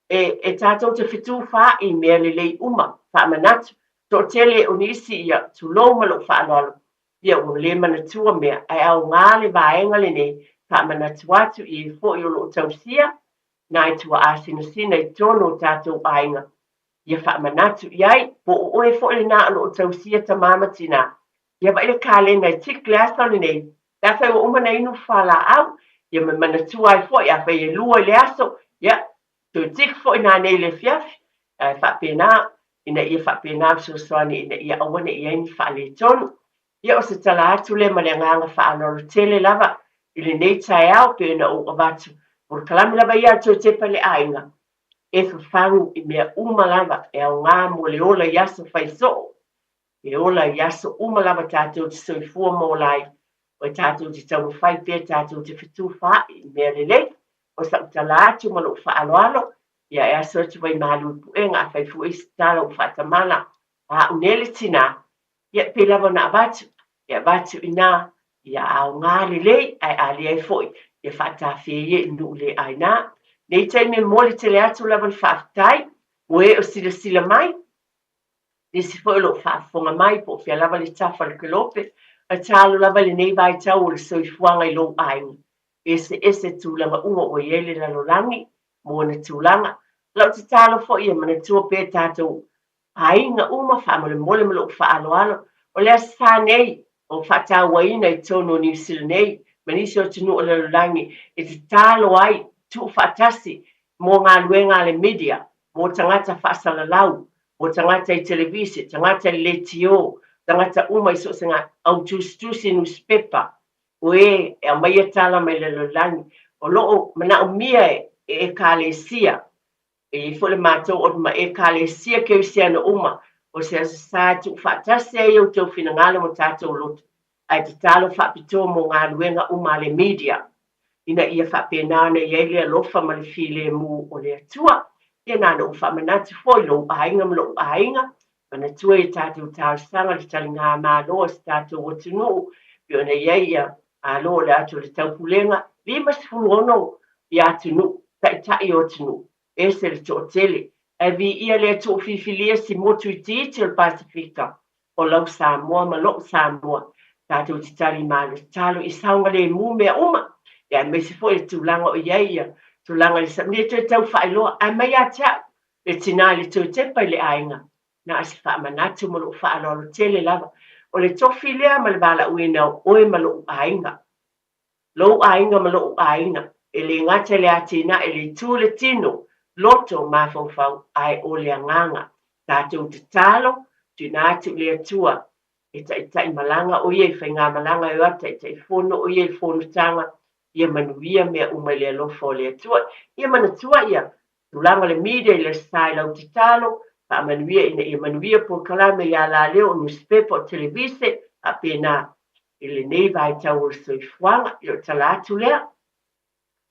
E tātou te fitu wha i mea lelei uma wha manatu. Tō tele o nisi ia tulou malo wha alolo. Ia o le manatua mea e au ngā le vaenga le nei wha manatu atu i fo i o lo tausia. Nā i tua asina sina i tono tātou ainga. Ia wha manatu iai, po o oe fo le nā o tausia ta mama tina. Ia vai le kāle nei tik glasa le nei. Tā whai o umana inu whala au. Ia me manatua ai fo ia whai e lua le aso. Ia, tu tik fo ina nei le fiafi. Ia wha pēnā, ina ia wha pēnā so soani ina ia awane ia ni wha le tonu. Ia o se tala atu le malenganga wha anoro tele lava. Ile nei tai au pēna o avatu. Por kalami lava ia tō te pale ainga. E whawhangu i mea umalava e au ngā mo le ola yaso whai so. E ola yaso umalava tātou te soifua mō lai. O tātou te tau whai pēr tātou te whitu wha i mea lele. O sa utala atu malo whaaloalo. Ia e aso atu wai malu puenga a whai fua isi tāla o whatamana. A unele tina. Ia pe lava na avatu. Ia avatu ina. Ia au ngā lele ai ali ai foi. Ia whata wheye inu le aina. Nei tai me mole te le atu lava le whaafitai. Ue o sila mai. Nisi fo lo whaafonga mai po fia lava le tafa le kelope. A talo lava le nei vai tau o le soifuanga i lo ainga. Ese tūlanga unga o iele la lolangi. Mōna tūlanga. Lau te talo fo ia mana tua pē tātou. Ainga uma whamole mole malo whaaloalo. O lea sa nei. O whatawa ina i tono New Zealand nei. Manisi o tunu o le lolangi. E te talo ai. Tu whaatasi mō ngā luenga le media, mō tangata whaasalalau, mō tangata i televisi, tangata i letio, tangata umai so se ngā au tusi newspaper, o e mai e tala mai le lolangi, o loo mana o mia e kālesia, e fole mātou o ma e kālesia ke usia na uma, o se sa tu whaatasi e au tau whinangalo mo tātou lotu, ai te talo whaapito mō ngā luenga uma le media, ina ia whapena na ia lea lofa ma le file mu o le atua. Ia nana o whamanatu foi lo ainga ma lo ainga. Mana tua i tātou tāu sanga le tali ngā mālo as tātou o tunu. Pio na ia alo le atu le tau pulenga. Lima sifuru ono i atunu. Tai o tunu. Ese le tō tele. E vi ia le tō whiwhilia si motu i titi o Pasifika. O lau Samoa ma lo Samoa. Tātou ti tali mālo. Talo i saunga le mu mea uma. Ia me se foi tūlanga o iaia, tūlanga le sa, me te tau whaeloa, a mai atia, le tina le tau tepa le ainga, na asi wha manatu ma lo whaelolo tele lava, o le tofi lea ma le wala uina o oe ma lo ainga, lo ainga ma lo ainga, e le ngata le atina, e le tū le tino, loto ma fau ai o le anganga, tātou te talo, tūna atu le atua, e tai malanga o ie, whai ngā malanga e wata, e tai fono o ie, fono tanga, ia manuia mea umai lo fo le atua. Ia manatua ia, tūlanga le media le stai lau te talo, pa manuia ina ia manuia por kalame ia la leo o newspaper o televise, a pēnā ile nei vai tau o soifuanga, i o tala atu lea.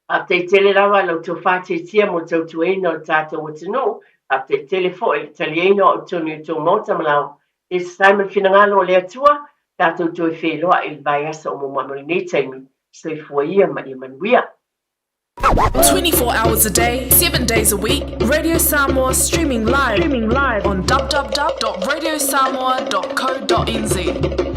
A te tele lawa lau tō whāte tia mo tau tueina o tātou o tino, a te tele fo i talieina o tonu tō mota malau. E Simon Finangalo o le atua, tātou tō i wheloa i vai asa o mo mamari nei taimi. 24 hours a day, 7 days a week, Radio Samoa streaming live on www.radiosamoa.co.nz.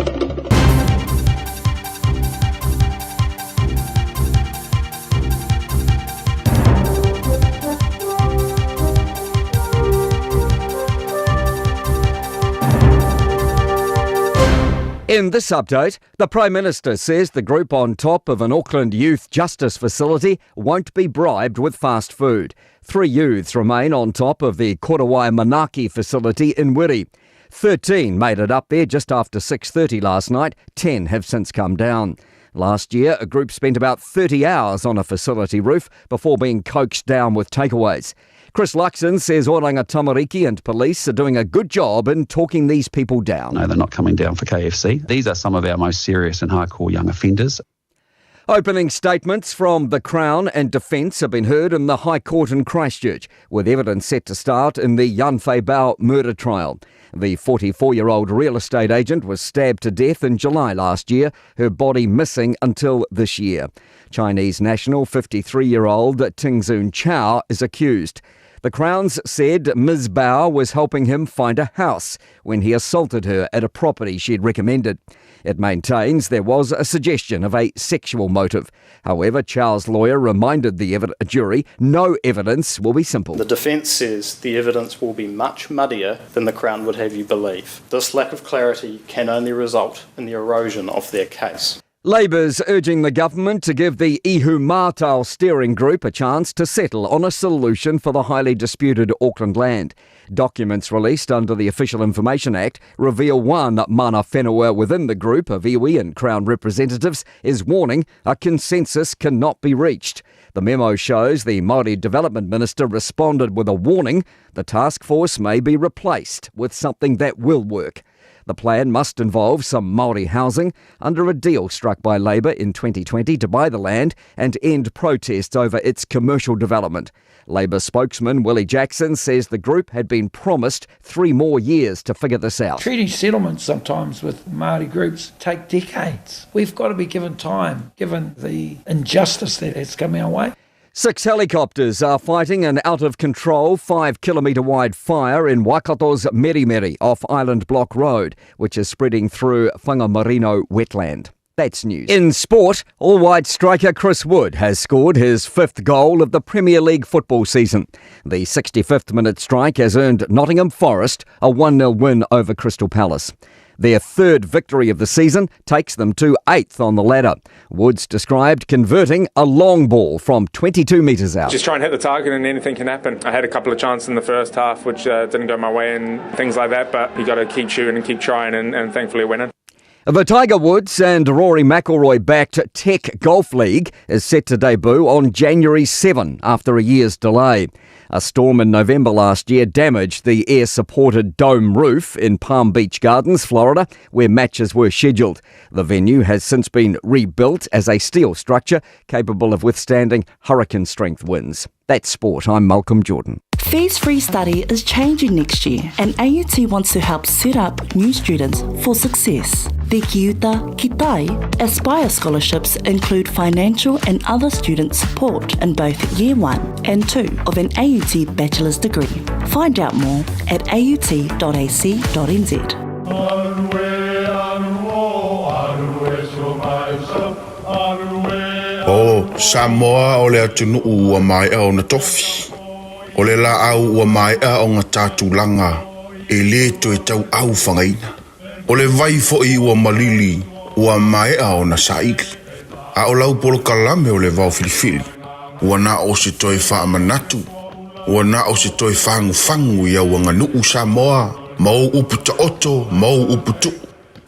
In this update, the Prime Minister says the group on top of an Auckland youth justice facility won't be bribed with fast food. 3 youths remain on top of the Korowai Manaki facility in Wiri. 13 made it up there just after 6:30 last night. 10 have since come down. Last year, a group spent about 30 hours on a facility roof before being coaxed down with takeaways. Chris Luxon says Oranga Tamariki and police are doing a good job in talking these people down. No, they're not coming down for KFC. These are some of our most serious and hardcore young offenders. Opening statements from the Crown and Defence have been heard in the High Court in Christchurch, with evidence set to start in the Yan Fei Bao murder trial. The 44-year-old real estate agent was stabbed to death in July last year, her body missing until this year. Chinese national 53-year-old Tingzun Chow is accused. The Crown's said Ms. Bao was helping him find a house when he assaulted her at a property she'd recommended. It maintains there was a suggestion of a sexual motive. However, Chow's lawyer reminded the jury no evidence will be simple. The defence says the evidence will be much muddier than the Crown would have you believe. This lack of clarity can only result in the erosion of their case. Labour's urging the government to give the Ihu Mātau steering group a chance to settle on a solution for the highly disputed Auckland land. Documents released under the Official Information Act reveal one mana whenua within the group of iwi and Crown representatives is warning a consensus cannot be reached. The memo shows the Māori Development Minister responded with a warning the task force may be replaced with something that will work. The plan must involve some Māori housing under a deal struck by Labour in 2020 to buy the land and end protests over its commercial development. Labour spokesman Willie Jackson says the group had been promised 3 more years to figure this out. Treaty settlements sometimes with Māori groups take decades. We've got to be given time, given the injustice that has come our way. 6 helicopters are fighting an out-of-control 5-kilometre-wide fire in Waikato's Merimeri off Island Block Road, which is spreading through Whangamarino wetland. That's news. In sport, all-white striker Chris Wood has scored his 5th goal of the Premier League football season. The 65th minute strike has earned Nottingham Forest a 1-0 win over Crystal Palace. Their 3rd victory of the season takes them to 8th on the ladder. Woods described converting a long ball from 22 metres out. Just try and hit the target and anything can happen. I had a couple of chances in the first half which didn't go my way and things like that, but you got to keep shooting and keep trying and thankfully winning. The Tiger Woods and Rory McIlroy-backed Tech Golf League is set to debut on January 7 after a year's delay. A storm in November last year damaged the air-supported dome roof in Palm Beach Gardens, Florida, where matches were scheduled. The venue has since been rebuilt as a steel structure capable of withstanding hurricane-strength winds. That's sport. I'm Malcolm Jordan. Fees-free study is changing next year, and AUT wants to help set up new students for success. The Ki Uta, Ki Tai, Aspire scholarships include financial and other student support in both Year 1 and 2 of an AUT bachelor's degree. Find out more at aut.ac.nz. O Samoa o le atunu ua mai au na tofi. O le la au ua mai au ngā tātulanga e le to e tau au whangaina. O le vai fo i ua malili ua mai au na saiki. A o lau polo kalame o le vau filifili. Ua na o se toi wha manatu. Ua na o se toi whangu whangu i au nganuu Samoa. Mau upu ta oto, mau upu tu.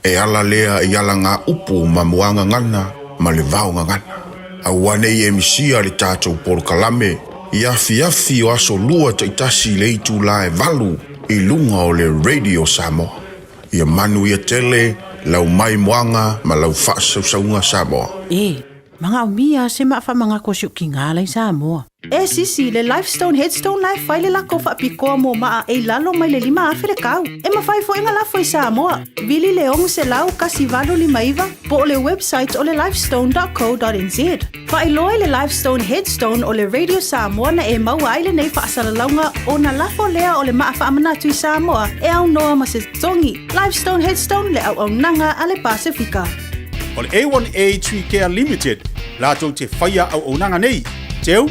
E ala lea i ala ngā upu ma muanga ngana, ma le vau ngana. A wane i emisia le tātou polo kalame. Iafi o aso lua taitasi le itu la e valu i lunga o le Radio Samoa. Ia manu ia tele, lau mai moanga ma lau whaasausaunga Samoa. Mga umia se maa mga kosyo ki ngā lai Samoa. Sisi le Lifestone Headstone Life whai le lako whaapikoa mo maa e lalo mai le 5 awhire kau. E mawhai fo inga lafo i Samoa. Vili le ongu se lau kasi valo 5 po le website o le lifestone.co.nz. Whai loe le Lifestone Headstone o le Radio Samoa na e maua aile nei whaasaralaunga o na lafo lea o le maa whaamanatu i Samoa e au noa ma se tongi. Lifestone Headstone le au nanga a le Pasifika. O le A1A Tree Care Limited, lātou te whaia au onanga nei. Teu,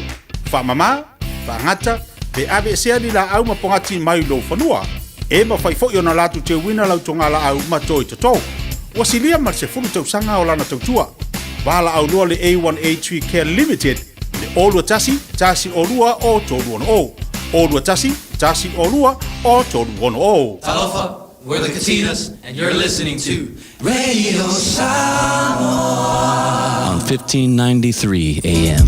whamama, whangata, pe ave sea ni la au mapongati mai lo whanua. E mawhai fo i ona lātou te wina lau tonga la au matoi to tau. Wasilia mar se funu tau sanga o lana tau tua. Wala au lua le A1A Tree Care Limited, le olua tasi olua o tolu ono o. Olua tasi olua o tolu ono o. Talofa, we're the Katinas, and you're listening to Radio Samoa on 1593 AM.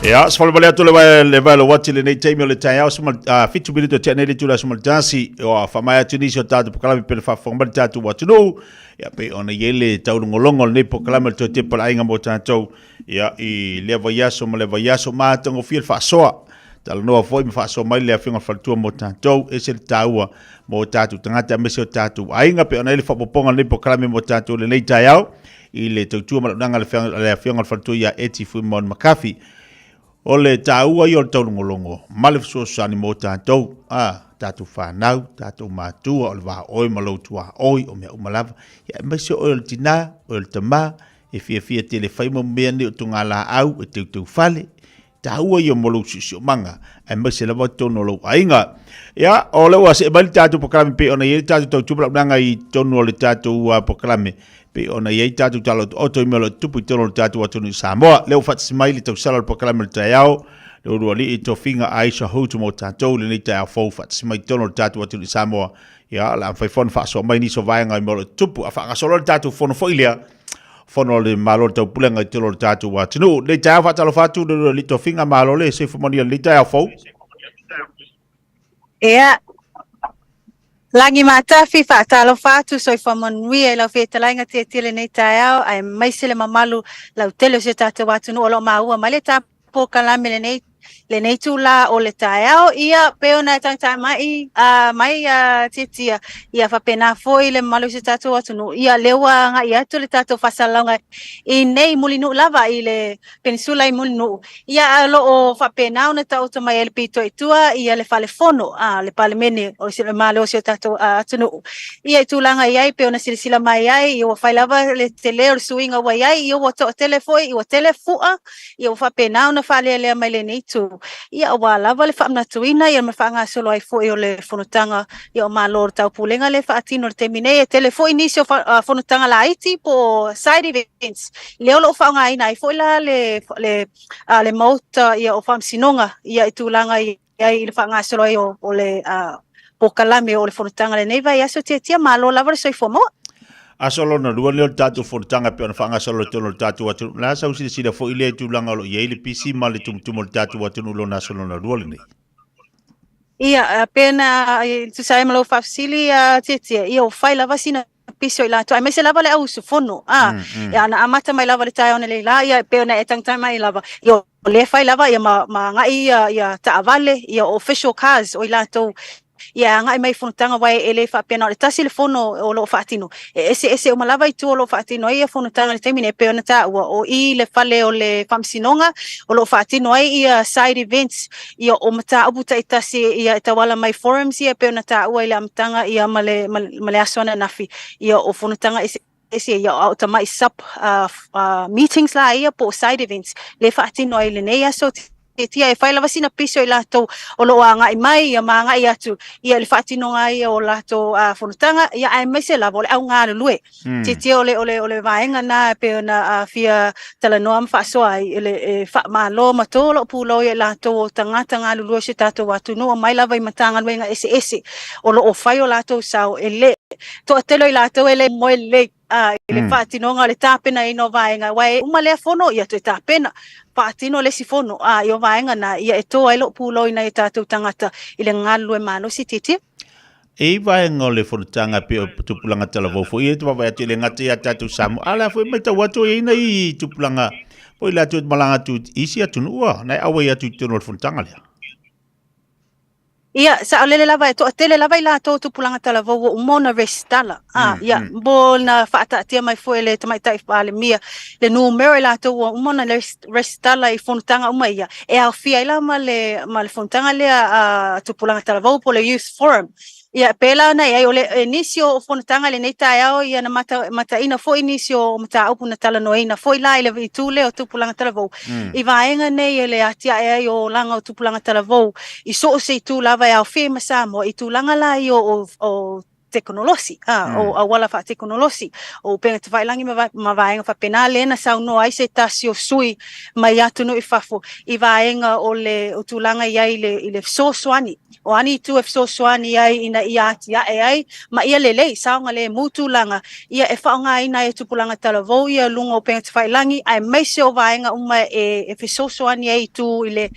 Ya, sfala bale atu le vai lo wati le nei teimi o le tai au suma fitu bilito te nei tu la suma dansi o fa mai atu nisi o tatu pokala pe fa fa mbal tatu watu no ya pe ona yele tau ngolongo nei pokala me to te pala inga mo tatu ya i le vayaso ma tango fil fa soa tal no foi me fa so mai le afinga fa tu mo tatu e se taua mo tatu tangata me se tatu ainga pe ona le fa poponga nei pokala me mo tatu le nei tai au i le tautua malanga le afinga fa tu ya eti fu mon makafi o le taua i o le taulongolongo male fesosani mo tatou tatou fanau tatou matua o le vaoe ma lou tuaoi o mea uma lava ia mai se o le tinā o le tamā e fiafia te le fai mamea nei o togalaau e teuteu fale taua ia mo lou sisiomaga e mai se lava tonu o lou aiga ia o le ua se mai le tatou pokalame pe ona ia le tatou tautupalaunaga i tonu o le tatou pokalame pe ona ia tatou talo o to imelo tupu tolo tatou atu ni Samoa leo fatsmai le tau sala po kala mel taiao le ruali i to finga Aisha Hotu mo tatou le ni taiao fo fatsmai tolo tatou atu ni Samoa ia la fai fon fa so mai ni so vai ngai mo tupu afa nga solo tatou fono foilia fono le malo tau pulenga tolo tatou atu no le taiao fa talo fatu le to finga malo le se fo moni le taiao fo Ea, langi matafi whaatalo whātu soi whamanui e lau whetalainga te tele nei tai au ai maisele mamalu lau tele se tātou watu no olo maua ma le tāpō kalame le nei tūla o le tai au ia peona tangtai mai titia ia whapena foi le malu se tātou watu no ia lewa nga ia tu le tātou whasalaunga i nei mulinu lava i le peninsula i mulinu ia alo o whapena una tau to mai le pito i tua ia le whale fono le pale mene o se le malo o se tātou atunu ia i tūlanga iai peona silisila mai iai i o whailava le tele o le suinga wa iai i o to telefoi i o telefua i o whapena una whale lea mai le nei tu ia wa lava le whaamnatuina ia me whaanga solo ai fo i o le fonotanga ia o malo tau pulenga le whaatino le temine e telefoi nisi o fonotanga la iti po side events leo lo whaanga ina i fo ila le mauta ia o whaamsinonga ia i tūlanga ia i le whaanga solo ai o le po kalame o le fonotanga le neiva ia so tia malo lava le soi fomo asolo na lua leo tatu fonotanga pe ona whaanga solo tono tatu watu la sa usi sida fo ile tūlanga lo ia le PC ma le tumtumo le tatu watu lo na solo na lua le nei ia pena tu sai malo fafsili tia ia o fai lava sina piso ila to ai mai se lava le au su fono ia na amata mai lava le tai ona le la ia pena e tangtai mai lava ia le fai lava ia ma ngai ia taavale ia official cars o ila to ia ngai mai fonotanga wai ele fa pena le tasi le fono o lo fatino ese o malava i tu o lo fatino ia fonotanga le temine pe ona ta o i le fale o le famsinonga o lo fatino ai ia side events ia o mata abuta i tasi ia tawala mai forums ia pe ona ta o ile amtanga ia male asona nafi ia o fonotanga ese ia o tama i sub meetings la ia po side events le fatino ai le nei so tia e faila vasina piso i lato o lo anga i mai ia manga i atu ia le fatino ngai o lato fonotanga ia ai mai se lavo le au ngā lue tia ole vaenga na pe na fia talanoa ma faso ai ele fa malo matolo pulo i lato tangata ngā lue se tato watu no mai lava i matanga luenga ese o lo o fai o lato sao ele to atelo i lato ele moele ele fatino ngale tapena ino vaenga wai umale fono ia to tapena patino le sifono io vaenga na ia eto ai lo pulo ina tatu tangata ile ngalu e malo sititi e vaenga le fonotanga pe tupulanga talavo fo ia to vai tele ngati ya tatu samu ala fo mai tawato ina i tupulanga po ila tu malanga tu isi atu no na awe ya tu tono fonotanga le ia sa olele lava to tele lava ila to tupulanga talavo o mona restala ia bona fata tia mai foi le tamai tai pale mia le numero la to o mona restala i fonotanga uma ia e au fia ila male fonotanga le tupulanga talavo po le youth forum ia pela na ia ole inicio fonotanga le nei tai au ia na mata ina foi inicio mata upu na tala noina foi la ile vitule o tupulanga talavo i vaenga nei le atia e o langa o tupulanga talavo i so se tu lava au fia masamo i tu langa la i o teknolosi o wala fa teknolosi o penga te whailangi ma vaenga fa pena lena sau no ai se tasi o sui mai atu no i fafo i vaenga o le o tulanga iai i le fsoswani o ani tu fsoswani ai ina ia ati ai ma ia lelei saunga le mutulanga ia e whaonga ina e tupulanga talavou ia lunga o penga te whailangi ai meise o vaenga uma e fsoswani ai tu i le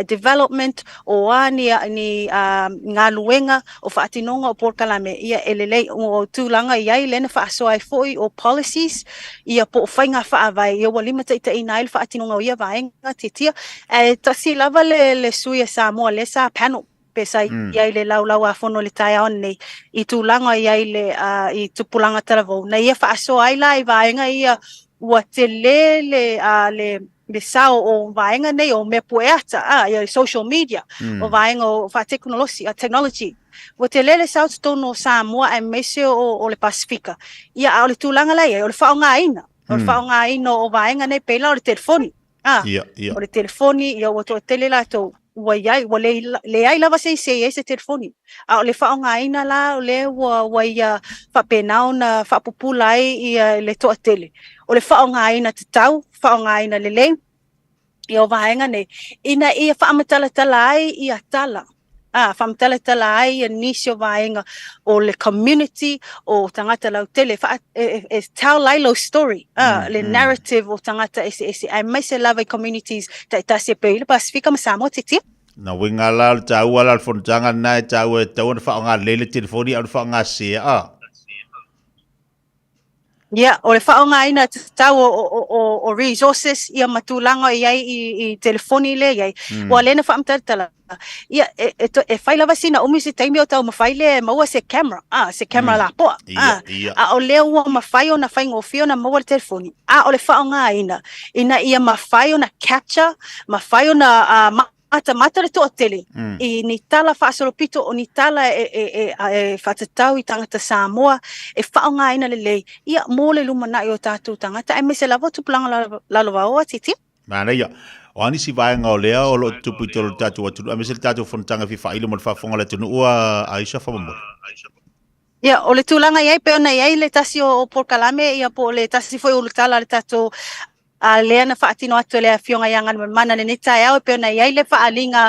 development o ani ni ngā luenga o whaatinonga o Porkalame ia elelei o tūlanga iai lena whaasoa ai foi o policies ia po whainga whaavai ia walima taita ina il whaatinonga o ia vaenga te tia tasi lava le suia Samoa le sa panel pesa iai le lau a whono le tai aon nei i tūlanga iai le i tupulanga talavou na ia whaasoa ai la i vaenga ia ua te le sao o vaenga nei o me pueata ia social media o vaenga o technology o te lele sao tono Samoa ai mese o le Pasifika ia o le tūlanga lai o le whaonga ina o vaenga nei peila o le telefoni o le telefoni ia o to tele la to wa le ai lava se telefoni o le whaonga ina la o le wa ia whapenao na whapupula ai ia le to tele o le whaonga ina te tau whaonga ina le leng ia o vaenga nei ina ia whaamatala ai ia tala whamatala ai ia nisi o vaenga o le community o tangata lau tele tau lailo story le narrative o tangata ese ai mai se lava communities ta se pe le Pasifika ma Samoa te na winga la tau ala fontanga na tau tau na whaonga lele telefoni au whaonga sea ia o le whaonga ina tau o resources ia matulanga iai i telefoni le iai wa lena whaamatala ia e whailava sina umi se taimi o tau mawhai le maua se camera se camera la poa o leo ua mawhai o na whaingofio na maua le telefoni o le whaonga ina ia mawhai o na capture mawhai o na mata le toa tele i ni tala whaasolopito o ni tala e whatatau i tangata Samoa e whaonga ina le lei ia mō le lumana i o tātou tangata e me se lava tupulanga lalova oa titi mana ia o ani si vaenga o lea o lo tupu i tolo tātou atunu a me se le tātou whanatanga fi whaile mo le whafonga le tunu ua Aisha whamamora ia o le tūlanga iai pe ona iai le tasi o Porkalame ia po le tasi foi o le tala le tātou lea na whaatino atu lea fionga ianga mana ne netai au pe ona iai le whaalinga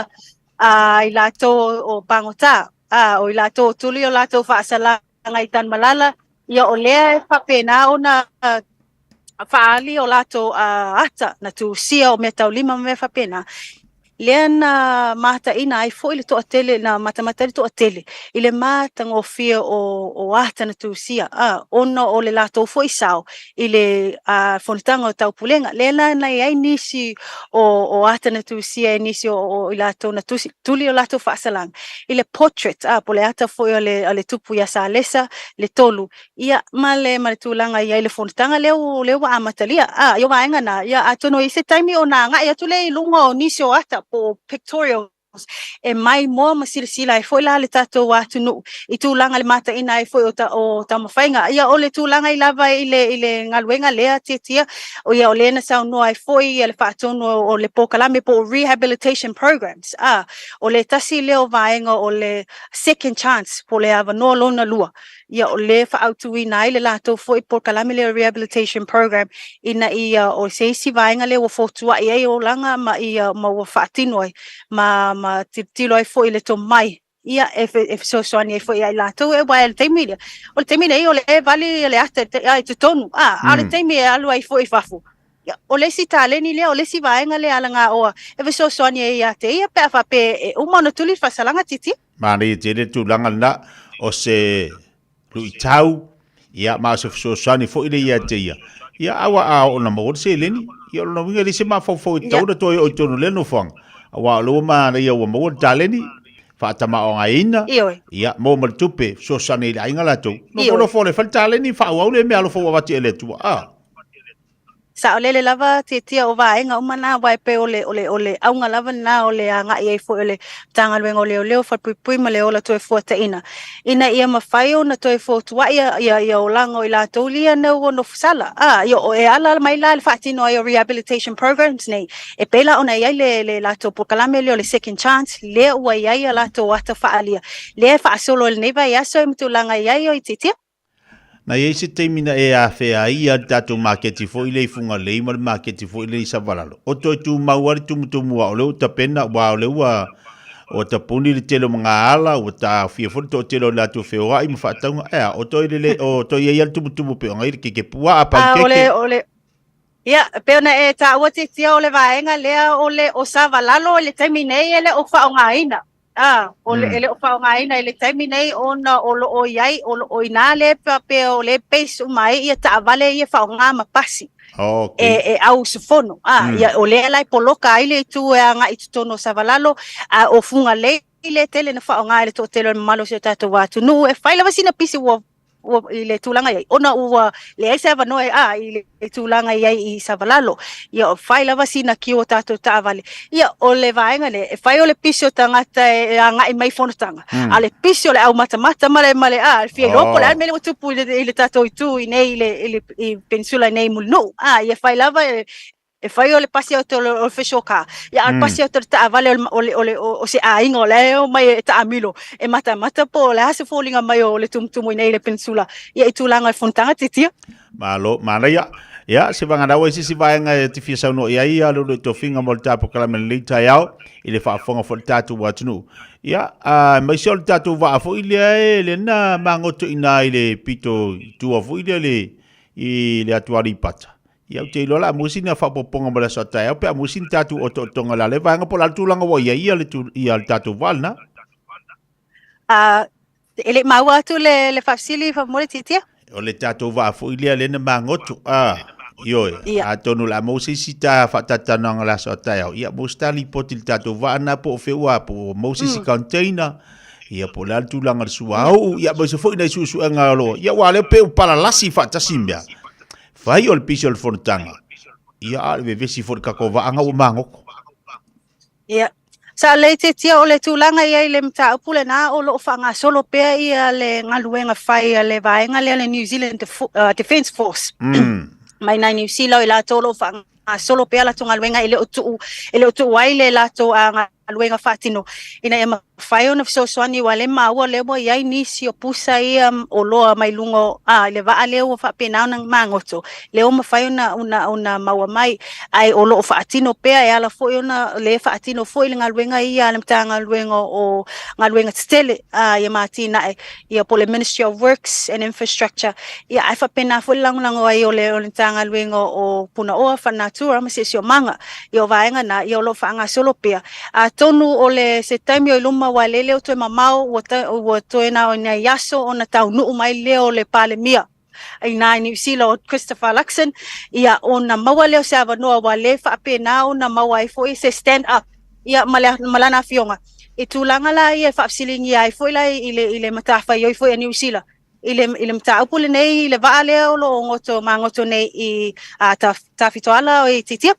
i lato o Pangota o i lato tuli o lato whaasalanga i tan malala ia o lea whapena o na whaali o lato ata na tu sia o me tau lima me whapena lea na mata ina ai fo ile toa tele na matamata ile toa tele ile mata ngofia o ata na tu sia ono o le lato fo isao ile fonitanga o tau pulenga lela na ai nisi o ata na tu sia nisi o lato na tuli o lato fasalang ile portrait po le ata fo le tupu ya salesa le tolu ia male tulanga ia ile fonitanga leo amatalia yo vaenga na ia atono ise taimi o na nga ia tule lunga o nisi o ata po pictorials e mai mo masilasila e foi la le tatou atunu i tūlanga le mata ina e foi o ta mawhainga ia o le tūlanga i lava i le ngaluenga lea tia o ia o le na sau noa e foi i le whaatono o le Porkalame po rehabilitation programs o le tasi leo vaenga o le second chance po le ava noa lona lua ia o le whaautu ina i le lato foi Porkalame le rehabilitation program ina ia o se isi vaenga leo o fotua i o langa ma ia ma o whaatinoi ma tilo ai foi le to mai ia e so soani e foi ai lato e wa le temilia o le temilia o le vali le ata ai te tonu a le temilia alu ai foi fafu o le si taleni le o le si vaenga le alanga o e so soani e ia te ia pe fa pe o mono tuli fa salanga titi mani te le tulanga na o se lui tau ia ma so soani foi le ia te ia awa o na mo se leni ia no winga le se ma fo tau da to o tonu le no fang wa lo ma ia wa mo taleni fa tama o ngaina ia mo mo tupe so sane la inga la tu no lo fo le falta le ni fa wa le me alo fo wa ti ele tu sa ole le lava tia o vaenga o mana vai pe ole au nga lava na ole anga ia fo ole tanga luenga ole fa pui ma le ola toe fo ina ia mawhai o na toe fo tua ia o lango i la taulia na no sala ia o e ala mai la le whaatino ai o rehabilitation programs nei e pela ona ia le la to Kalame le second chance le ua ia la to wata faalia le fa solo le neva ia so mtulanga ia o ititia na ye se temina e a fe ai a tatu market fo ile funga le mal market fo ile savalalo o to tu mawari tu mua o le ta pena wa le wa o ta puni le telo mga ala o ta fia fo to telo la tu fe o ai mfa tanga o to ile o to ye tu pe ngai ke pua apa ke ole ia peona e ta wati tia ole vaenga lea ole o savalalo le terminei ele o fa ngaina ole ele o fa ngaina ele terminei ona o yai o inale pe ole peso mai ia ta vale ia fa nga mapasi e au sufono ia ole lai poloka ile tu nga itono savalalo o funga le ile tele na fa nga ile to tele malo se tato watu no e faila vasina pisi wo ile tulanga ia ona ua le se va no ile tulanga ia I savalalo ia faila vasina ki o tato tavale ia o le vaenga le fai o le pisio tangata nga I mai fono tanga ale pisio le au mata male fie lopo le mele o tupu ile tato itu nei ile peninsula nei mulno ia faila va e fai o le pasi o o feshoka ia al pasi o ta vale o se aingo le o mai ta amilo e mata po le hase folinga mai o le tumtumu nei le peninsula ia itulanga fontanga titia malo malaya ya se vanga dawa si vaenga te fia no ia lo to finga mo tapo kala men lita yao ile fa fonga fo tatu watunu ya mai sol tatu va fo ile le na mangoto ina ile pito tu fo ile le atuari pata ia te lola musina fa poponga mo la sota ia pe musin tatu o tonga la le vanga po la tulanga wo ia le tu ia tatu valna ele maua tu le fasili fa mo titia o le tatu va fo ile le na mangoto Yo, atonu la mosisita fatatana la sota ia mostali potil tatu vana po fewa po mosisi container ia po la tulanga suau ia bo se foi na susu ngalo ia wale pe para lasi fatasimbia fai ol pisol fontanga ia alve vesi for kakova anga o mangoko ia sa le tia o le tulanga ia le mta pule na o lo fanga solo pe ia le ngaluenga fai le vaenga le New Zealand Defence Force mai na New Zealand la tolo fanga solo pe la tunga luenga ele o tu waile la to anga luenga fatino ina ema fai ona so swani wale ma wa le mo ia nisi o pusa ia o loa mai lungo le va ale o fa pena na mangoto le o ma fai una maua mai ai o lo fatino pe ia la foi ona le fatino foi le luenga ia le tanga luenga o ngaluenga stele ia matina ia po le Ministry of Works and Infrastructure ia ai fa pena foi lango ai o le tanga luenga o puna o fa natura ma se sio manga ia vaenga na ia lo fanga solo pe tonu ole se taimi o luma walele o to mamau o to na ona yaso ona tau nu mai leo le palemia ai na New Zealand Christopher Luxon ia ona mawale o se avanoa wale fa pena ona mawai foi se stand up ia malana fionga e tulanga la ia fa silingi ai foi la ile matafa yo foi New Zealand ile mta upule nei ile vale o lo ngoto nei I ta fitoala o titia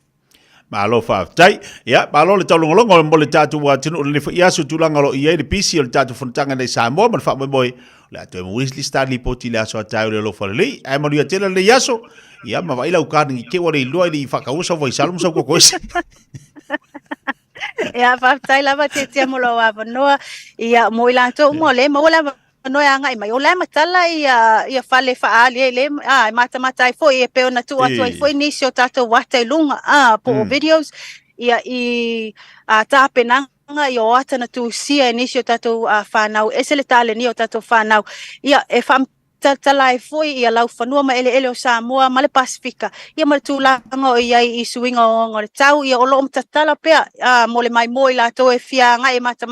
malo fa tai ya malo le tolong longo mo le tatu wa tinu le ya su tulanga lo ia le pisi le tatu fontanga nei Samoa man fa boy la to Wesley Stanley poti la so tai le lo fa le ai mo ia tele le yaso ya ma vai la ukani ke wa le lo i fa ka usa voi salum so ko koisa ya fa tai la va te mo lo wa no ia mo ila to mo le mo la no ya ngai mai o le matala ia fale fa ale le mata foi e pe ona tu foi nisio tato wata lunga po videos ia I ta penanga yo ata na tu sia nisio tato fa nau esele tale ni o tato fa nau ia e fam talai foi ia lau fanua ma ele o Samoa ma le Pasifika ia ma tulanga o ia I suinga o ngore tau ia o lo mtatala pe mo le mai moi la to e fianga e mata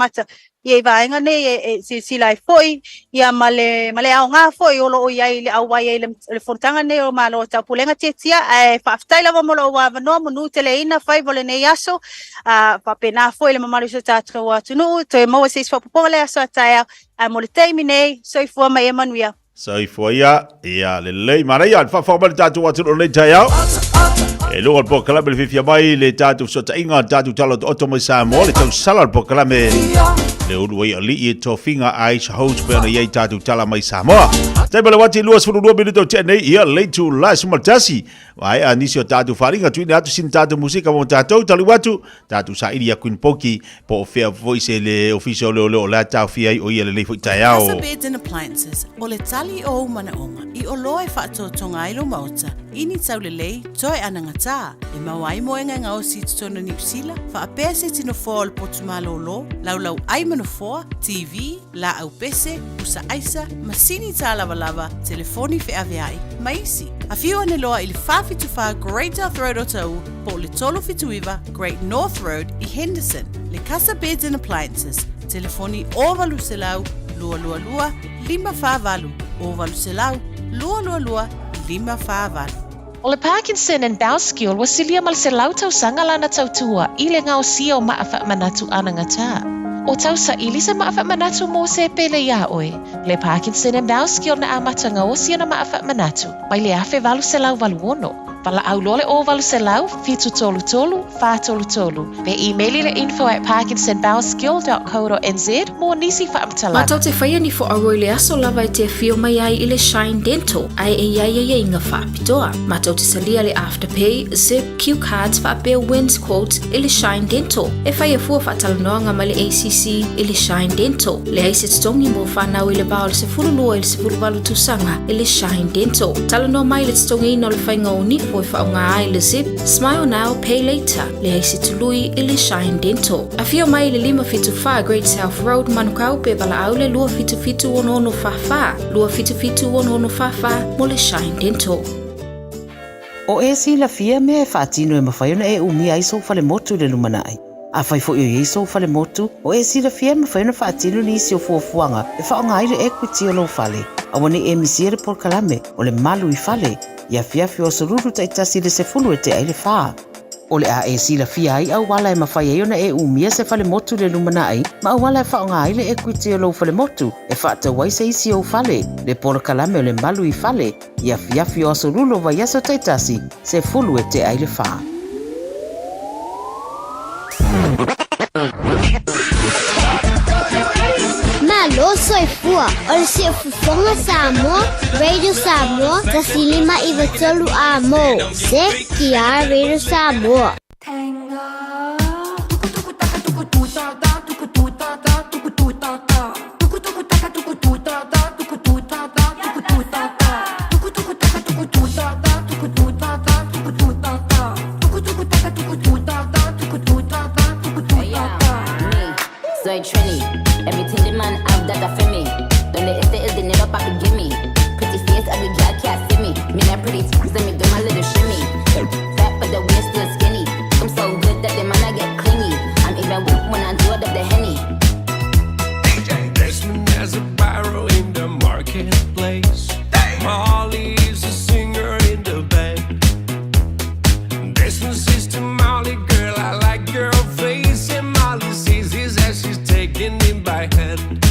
ia vaenga nei si lai foi ia male au nga foi o lo ia ile au ia le fontanga nei o malo ta pulenga titia e fa ftaila mo lo wa no munu teleina fai vole nei aso fa pena foi le mamalu se ta tro tunu to mo se fa popole aso ta mo le termine so fo mai emanuia so fo ia le lei mara ia fa fa ba ta tu wa tu le ta ia E loa po kalame le fifia mai le tātou so tainga tātou talo oto mai Samoa le tau sala po kalame le ulu ai ali e to finga ai sa host pe na yai tātou tala mai Samoa. Tai bale wati luas furu 2 minuto tene ia late to last matasi. Ai anisio tātou faringa tuina atu sin tātou musika mo tātou tali watu tātou sa iria Queen Poki po fair voice le official le la tau fia o ia le le fo taiao. Casa Beds and Appliances, o le tali o manaonga, i o loe whaatotonga ilo mauta, ini tau le lei, toi ananga tā, e mawai moenga ngā o si tutona New Zealand, wha a pese tino fōa le potumalo lo, lau ai manofoa, TV, la au pese, usa aisa, masini tā lava, telefoni fe aveai, maisi. A whiu ane loa i le whawhituwha Great North Road o tau, po le tolo fituiva Great North Road i Henderson, le Casa Beds and Appliances, telefoni o valu se lau, lua, 5 o valu se lau, lua, 5 O le Parkinson and Bowskill wa silia mal se lau tau sanga lana tau tua i le ngao sia o maafa manatu ananga tā. O tau sa ili sa maafa manatu mo se pele ia oe. Le Parkinson and Bowskill na amatanga o sia na maafa manatu. Mai le afe valu se lau valu ono. Pala au lole o valu se lau, fitu tolu, fa tolu. Pe emaili le info@parkinsonbowskill.co.nz mo nisi fa amtalana. Matau te whaia ni fo aroi le aso lava e te whio mai ai i le Shine Dental. Ai e inga whaapitoa. Matau te salia le Afterpay, Zip, Q Cards whaapea wins quotes i le Shine Dental. E whaia fua whaatalanoanga ma le ACC i le Shine Dental. Le aise tongi mo whanau i le bao le se furulua i le se furuwalu tusanga i le Shine Dental. Talanoa mai le tongi ino le whainga o ni o whaunga ai le Zip, Smile Now, Pay Later, le aise tului i le Shine Dental. A whio mai le 555 Great South Road, manukau pe wala au le 255 mo le Shine Dental. O e si la fia me e whaatino e mawhaiona e umi ai so fale motu le lumanai. A whai fo i so fale motu, o e si la fia me whaiona whaatino ni isi o fuafuanga e whaonga ai le equity o lo fale. A wane e misiere por kalame o le malu I fale. Ia fiafi o soruru taitasi le se fulu e te aile whaa. O le a e si la fia ai au wala e mawhai e ona e umia se fale motu le lumana ai, ma au wala e whaonga ai le equity o lo fale motu, e whaata wai se isi o fale, le pora kalame o le malu I fale, ia fiafi o soruru wa yaso taitasi, se fulu e te aile whaa. Malo soy fua, o si fufonga Samoa, Radio Samoa, tasilima iwatolu amo, se kia Radio Samoa. Soy Trini, everything the man have that a for me. Don't the estate is the never papi give me. Pretty face, ugly girl can't see me. Me not pretty, cause me do my little shimmy. Fat but the waist still skinny. I'm so good that the man I get clingy. I'm even weak when I do it up the Henny. This man has a barrow in the marketplace. Molly is a singer in the band. This one's sister Molly, girl, I like girl face. And Molly sees his as she's taking him by hand.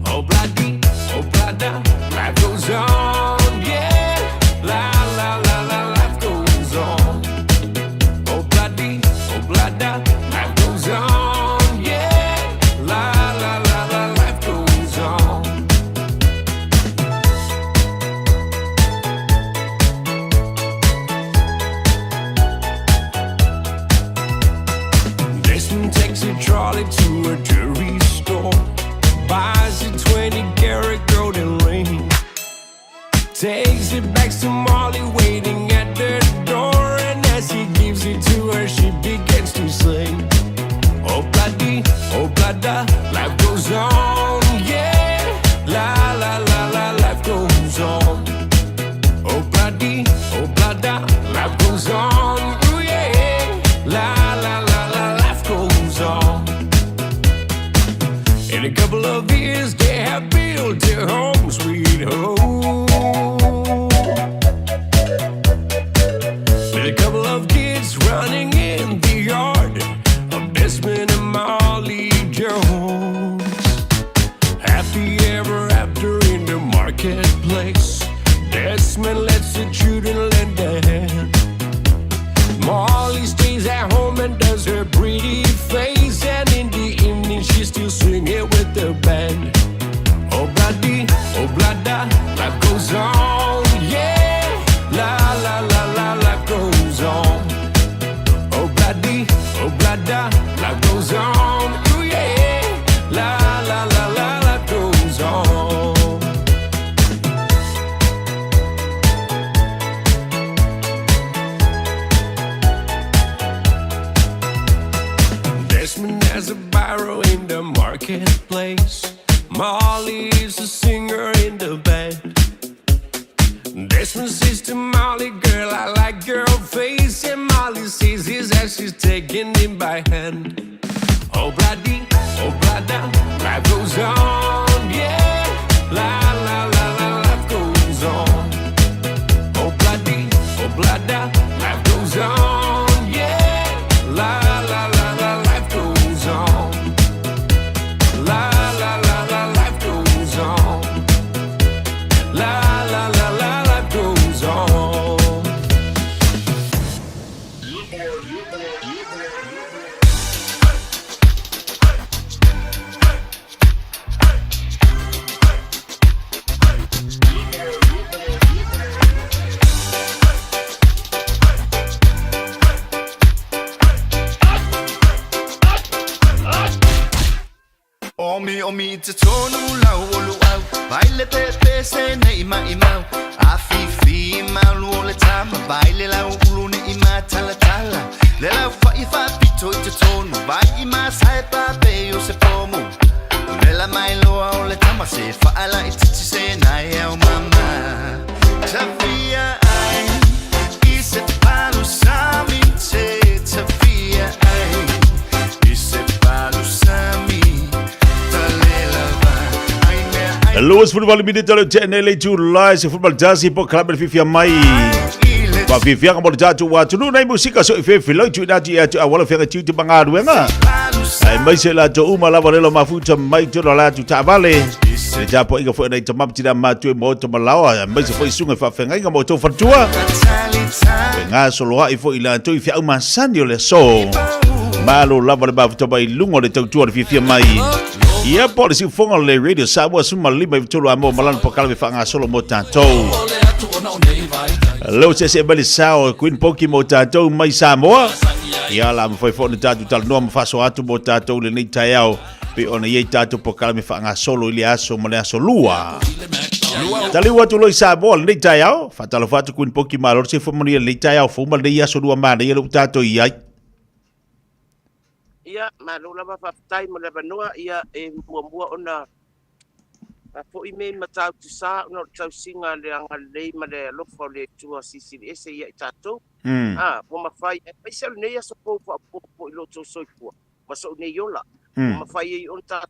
Oh, bloody, oh, blada, life goes on, yeah. La, la, la, la, life goes on. Oh, bloody, oh, blada, life goes on, yeah. La, la, la, la, life goes on. This one takes a trolley to a jewelry store, buys a 20-karat golden ring, takes it back to Molly waiting at the door, and as he gives it to her, she begins to sing. Oh, bloody, oh, blada, life goes on, yeah. La, la, la, la, life goes on. Oh, bloody, oh, blada, life goes on, ooh, yeah. La, la, la, la, life goes on. In a couple of years, they have built their home, sweet home. With a couple of kids running in the yard of Desmond and Molly Jones. Happy ever after in the marketplace. Desmond lets the children lend a hand. and does her pretty face, and in the evening she still swing it with the band. Oh bloody, oh blada, life goes on, yeah. La la la la, life goes on. Oh bloody, oh blada, life goes on, ooh yeah. La la la la, life goes on. Desmond has a barrow in the marketplace. Molly is a singer in the band. Desmond says to Molly, girl, I like your face. And Molly sees his as she's taking him by hand. Oh, bloody, oh, blada, life goes on, yeah. La, la, la, la, life goes on. Oh, bloody, oh, blada, life goes on, yeah. La, la, la, la, life goes on. La, la, la, la, life goes on. La, la, la, la, life goes on. Omi te tonu lau olu au Baile pepe se ne ima imau Afifi imau lu ole tama Baile lau ulu ne ima tala tala Le lau fai fa pito i te tonu Vai ima sae pape o se pomu Vela mai loa ole tama Se fa ala i titi se nai au mama Tafia ai I se palu sami te Tafia ai I se palu sami Luas football minute talo channel July se football jazz po club fifia mai. Pa fifia mo jatu wa tunu nai musika so fe lo tu da ti atu awala fe ti banga duenga. Ai mai se la to uma la valelo mafuta mai to la tu tabale. Se japo inga fo nai tamap ti da matu mo to malawa mai se fo isunga fa fenga inga mo to fatua. Nga solo ai fo ila to fia uma sandio le so. Malo la vale mafuta mai lungo le tu fifia mai. Ia polisi fonga le radio Samoa suma lima vitolo amo malan pokala me fanga solo mo tatou. Lo se bali sao Queen Poki mo tatou mai Samoa. Ia la mo foi fona tatou tal no mo faso atu mo tatou le nei taiao pe ona ye tatou pokala me fanga solo ile aso mo le aso lua. Tali watu lo Samoa le nei taiao fatalo fatu Queen Poki malo se fo mo le nei taiao fo mo le aso lua ma le tatou ia. Ia malula ma fatai mo le banua ia e mua ona fo ime matau tu sa no tau singa le anga le ma le lofo le tua sisi ese ia tato po ma fai e se le ia so po lo to so fu ma so ne yola ma fai e on ta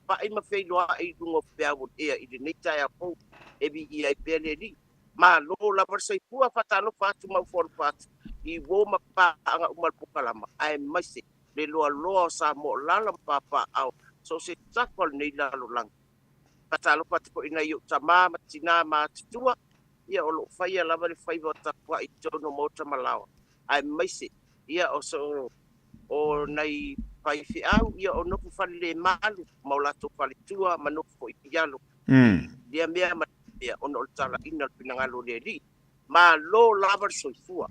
pa e ma fai lo ai dungo pe au ia i ne ta ya po e bi ia pe le di ma lo la per so fu fa lo fa tu ma for fa i wo ma pa anga umal pukalama ai ma se le loa sa mo lala papa au so se takol nei lalo lang patalo patiko ina yu tama matina ma tua ia o lo fai lava le fai vota kwa i tono mo tamalawa ai maise ia o so o nei fai fi au ia o no fali le malu maula to fali tua manu fo ialo dia mea ma ia o no tala ina pinangalo le di ma lo lava so fua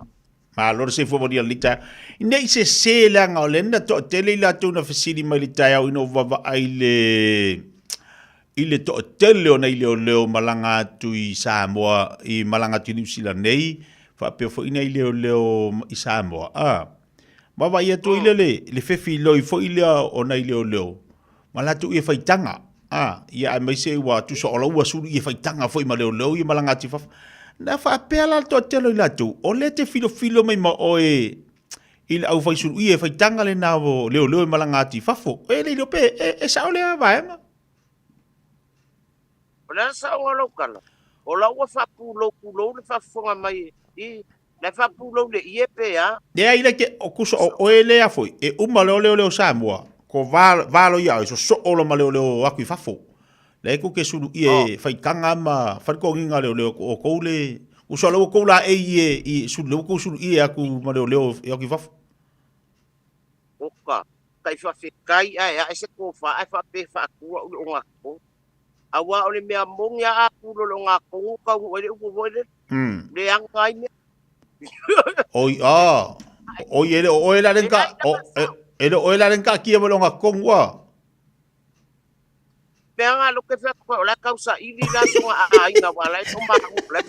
Ma lor se fo modia lita. Nei se la ngolenda to tele la tu na fasili malita ya ino vava ile to tele ona ile leo malanga tu I Samoa I malanga tu New Zealand nei fa pe fo ina ile leo I Samoa baba ia tu ile le fefi lo fo ile ona ile leo mala tu e faitanga ia mai se wa tu so ola wa su I faitanga fo I maleo I malanga tu fa na fa pela to telo la tu o le te filo mai ma oe il au fai su ie fai tanga le na vo leo malangati fafo e le lo pe e sa ole va ma ola sa o lo kala ola wa fa pulo le fa fonga mai I le fa pulo le ie pe ya de ai le ke o kuso o ele a foi e uma leo Samoa ko valo ia so o lo maleo aku fafo le ko ke sulu ie fai kanga ma fa ko nginga leo o ko le uso lo ko la e sulu ko sulu ie aku ma leo e ki faf ka. Kai whawhekai ai a se ko wha ai whape whaakua ule o ngā ko. Awa o le mea mongi a kuro lo ngā kongu ka uere upo voere. Le angai mea. Oi, Oi, ele o la ren ka ele o la ren ka kia mo nga kongwa. Pea ngā loke whea koe o la kausa ili la songa a inga wala e tomba hule.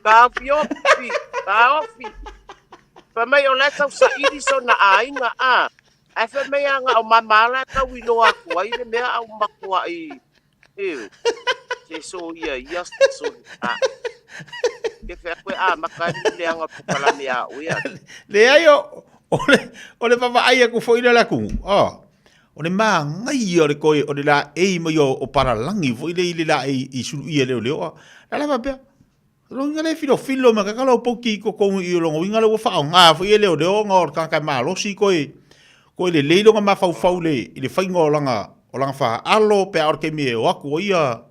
Ka ofi. Pa mai o la kausa ili so na a inga a. E wha mei anga o mamala ka wilo a kua i le mea au makua i. Se so ia so a. Ke whea koe a makani le anga pukala mea uia. Le ai o le papa ai aku foi la ku. O le maa ngai o le koe o le la ei mo o paralangi foi le la ei I suru ia leo. La la papea. Lo ngale filo ma kakala o poki ko kongu I o longo. Ingale o wha o ngā foi leo ngor kankai maa losi koe. Koe le leilo nga mawhau le I le whainga o langa wha alo pe aor ke me o aku o ia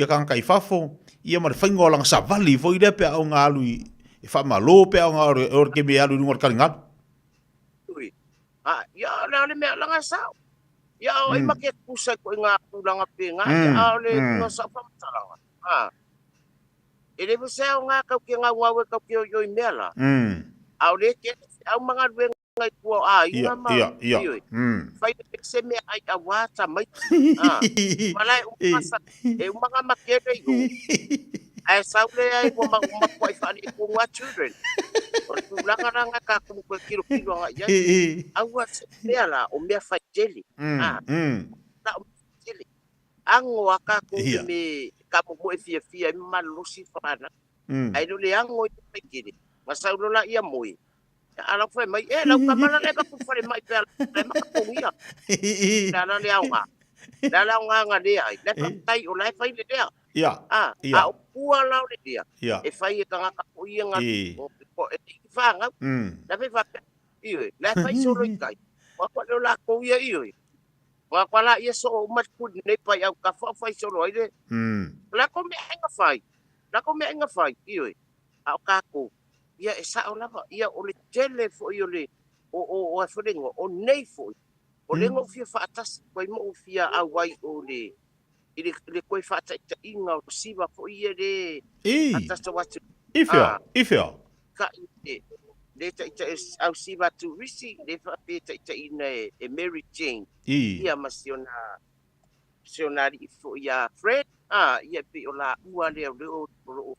kankai whafo. Ia ma le whainga o langa savali foi le pe au ngā alu I wha malo pe au ngā aor ke me alu ngor karingatu. Ia la le mea langa sao. Ia o ima ke kusa ko ngā pulanga penga. Ia o le no sa pamatalanga. Ele você o ngā kau ke ngā wawe kau ke o yoi mea la. Au le ke au mga ruenga ngai kua a inga ma. Ia. Whai te se mea ai a wata mai. Malai umasa e umanga makere i ai sau le ai ko makua I whani ko ngā children. O tu langaranga ka kumu koe kilo nga iai. Au a se mea la o mea whai jeli. La o mea jeli. Ango a ka kumu me ka mo e fia I malusi whana. Ai no le ango I te pekere. Masau lola ia moi. Ala foi mai lau kamala le ka fare mai pe le makapungia. La le aunga. La nga le ai. Le tai o lai fai le dea. Ia. A o pua lau le dea. E fai e tanga ka puia nga. O e fanga. La fe fa. Ioi. La fai solo I kai. Wa kwa le la ko ia ioi. Wa kwa la ia so mat put nei pai au ka fai solo ai le. La ko me enga fai. La ko me enga fai ioi. A ka ko. Ia e sa o lava, ia o le tele fo I o le, o e wharengo, o nei fo I. O lengo fia whaatasi, koe mo fia awai o le, le koe whaataita inga o siwa fo I e le, atasa watu. Ifea. Ka I le taita e au siwa tu risi, le whaataita ina e Mary Jane. Ia masionari I fo ia Fred. Ia pe o la ua lea o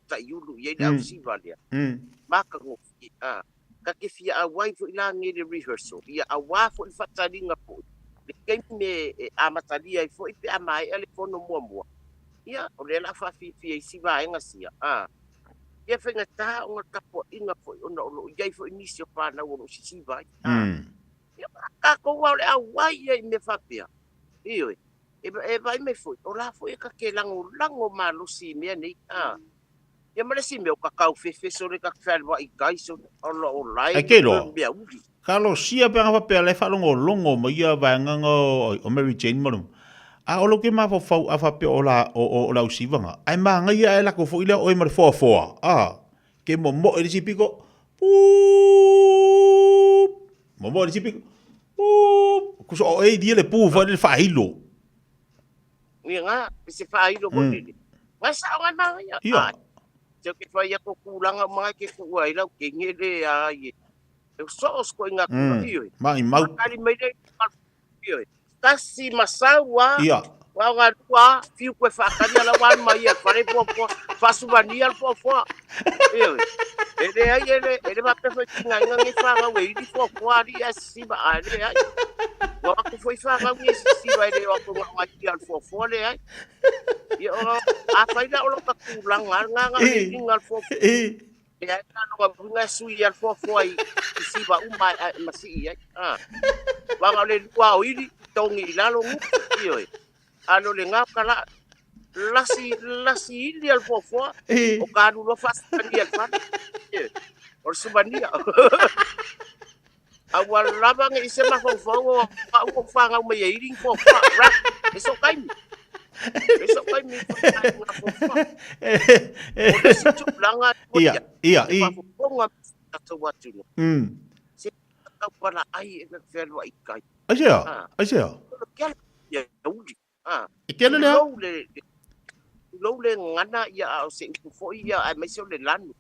taiulu, ia le au siwa lea. Maka ngofi. Ka ke fia awai fo ila ngere rehearsal. Ia awa fo I whataringa po. Le keimi me amatalia I fo I pe amai ale fono mua. Ia o le la whawhiwhia I siwa enga sia. Ia whenga taha o ngā kapo inga fo I ona olo. Iai fo I nisi o pāna o si siwa. Ia ka koua le awai ia I me whapea. Ioi. E vai me foi. O la foi ka ke lango malusi mea nei. Ia mare si meu kakau fefe so le ka whalwa I kaiso. Ola o lai. E ke lo. Ka lo sia pe ngā pea le whalongo longo ma ia vaenganga o Mary Jane manu. A olo ke ma fau a whapea o la usivanga. Ai maa ngai a e lako fo ila o e mare foa. Ke mo e risi piko. Mo e risi piko. Kuso o e dia le pū fa le whahilo. Ia ngā, se whaai lo kone. Ngā sao ngā mga ia. Ia. Teo ke whai ako kulanga mga ke kua I lau ke ngere a ie. Teo soos ko I ngā kua ioi. Mai mau. Makari mai rei ioi. Kasi masau a. Ia. Wā ngā rua, fiu koe whakari ala wānu mai ia. Whare pōpua, whasuvani al pōpua. Ioi. Ere ai ere mapewhai tinga inga nge whanga weiri pōpua ari a siba a ere ai. Wa aku foi whanga nge siba ere o ako ngaki al pōpua le ai. Ia o a whaina o loka kūlanga nganga inga al pōpua. E ai nāno a bunga sui al pōpua I siba umai a masi I ai. Wanga le lua o iri, tongi I lalo ngu. Ioi. Ano le ngā kala lasi ili al pōpua o kānu lo whasani al whana. O subania. Awa labanga I se mawhawhau o whanga o mai e iring pōpua. Rak, e so kaimi. E so kaimi ngā pōpua. O le si tuplanga. Ia. E whawhonga tato watu no. Se Kau pala ai e na whenua i kai. Ai sea. Kia ia uli. Kia lea. Lou le ngana ia au se upu foi ia ai mai se o le lanu.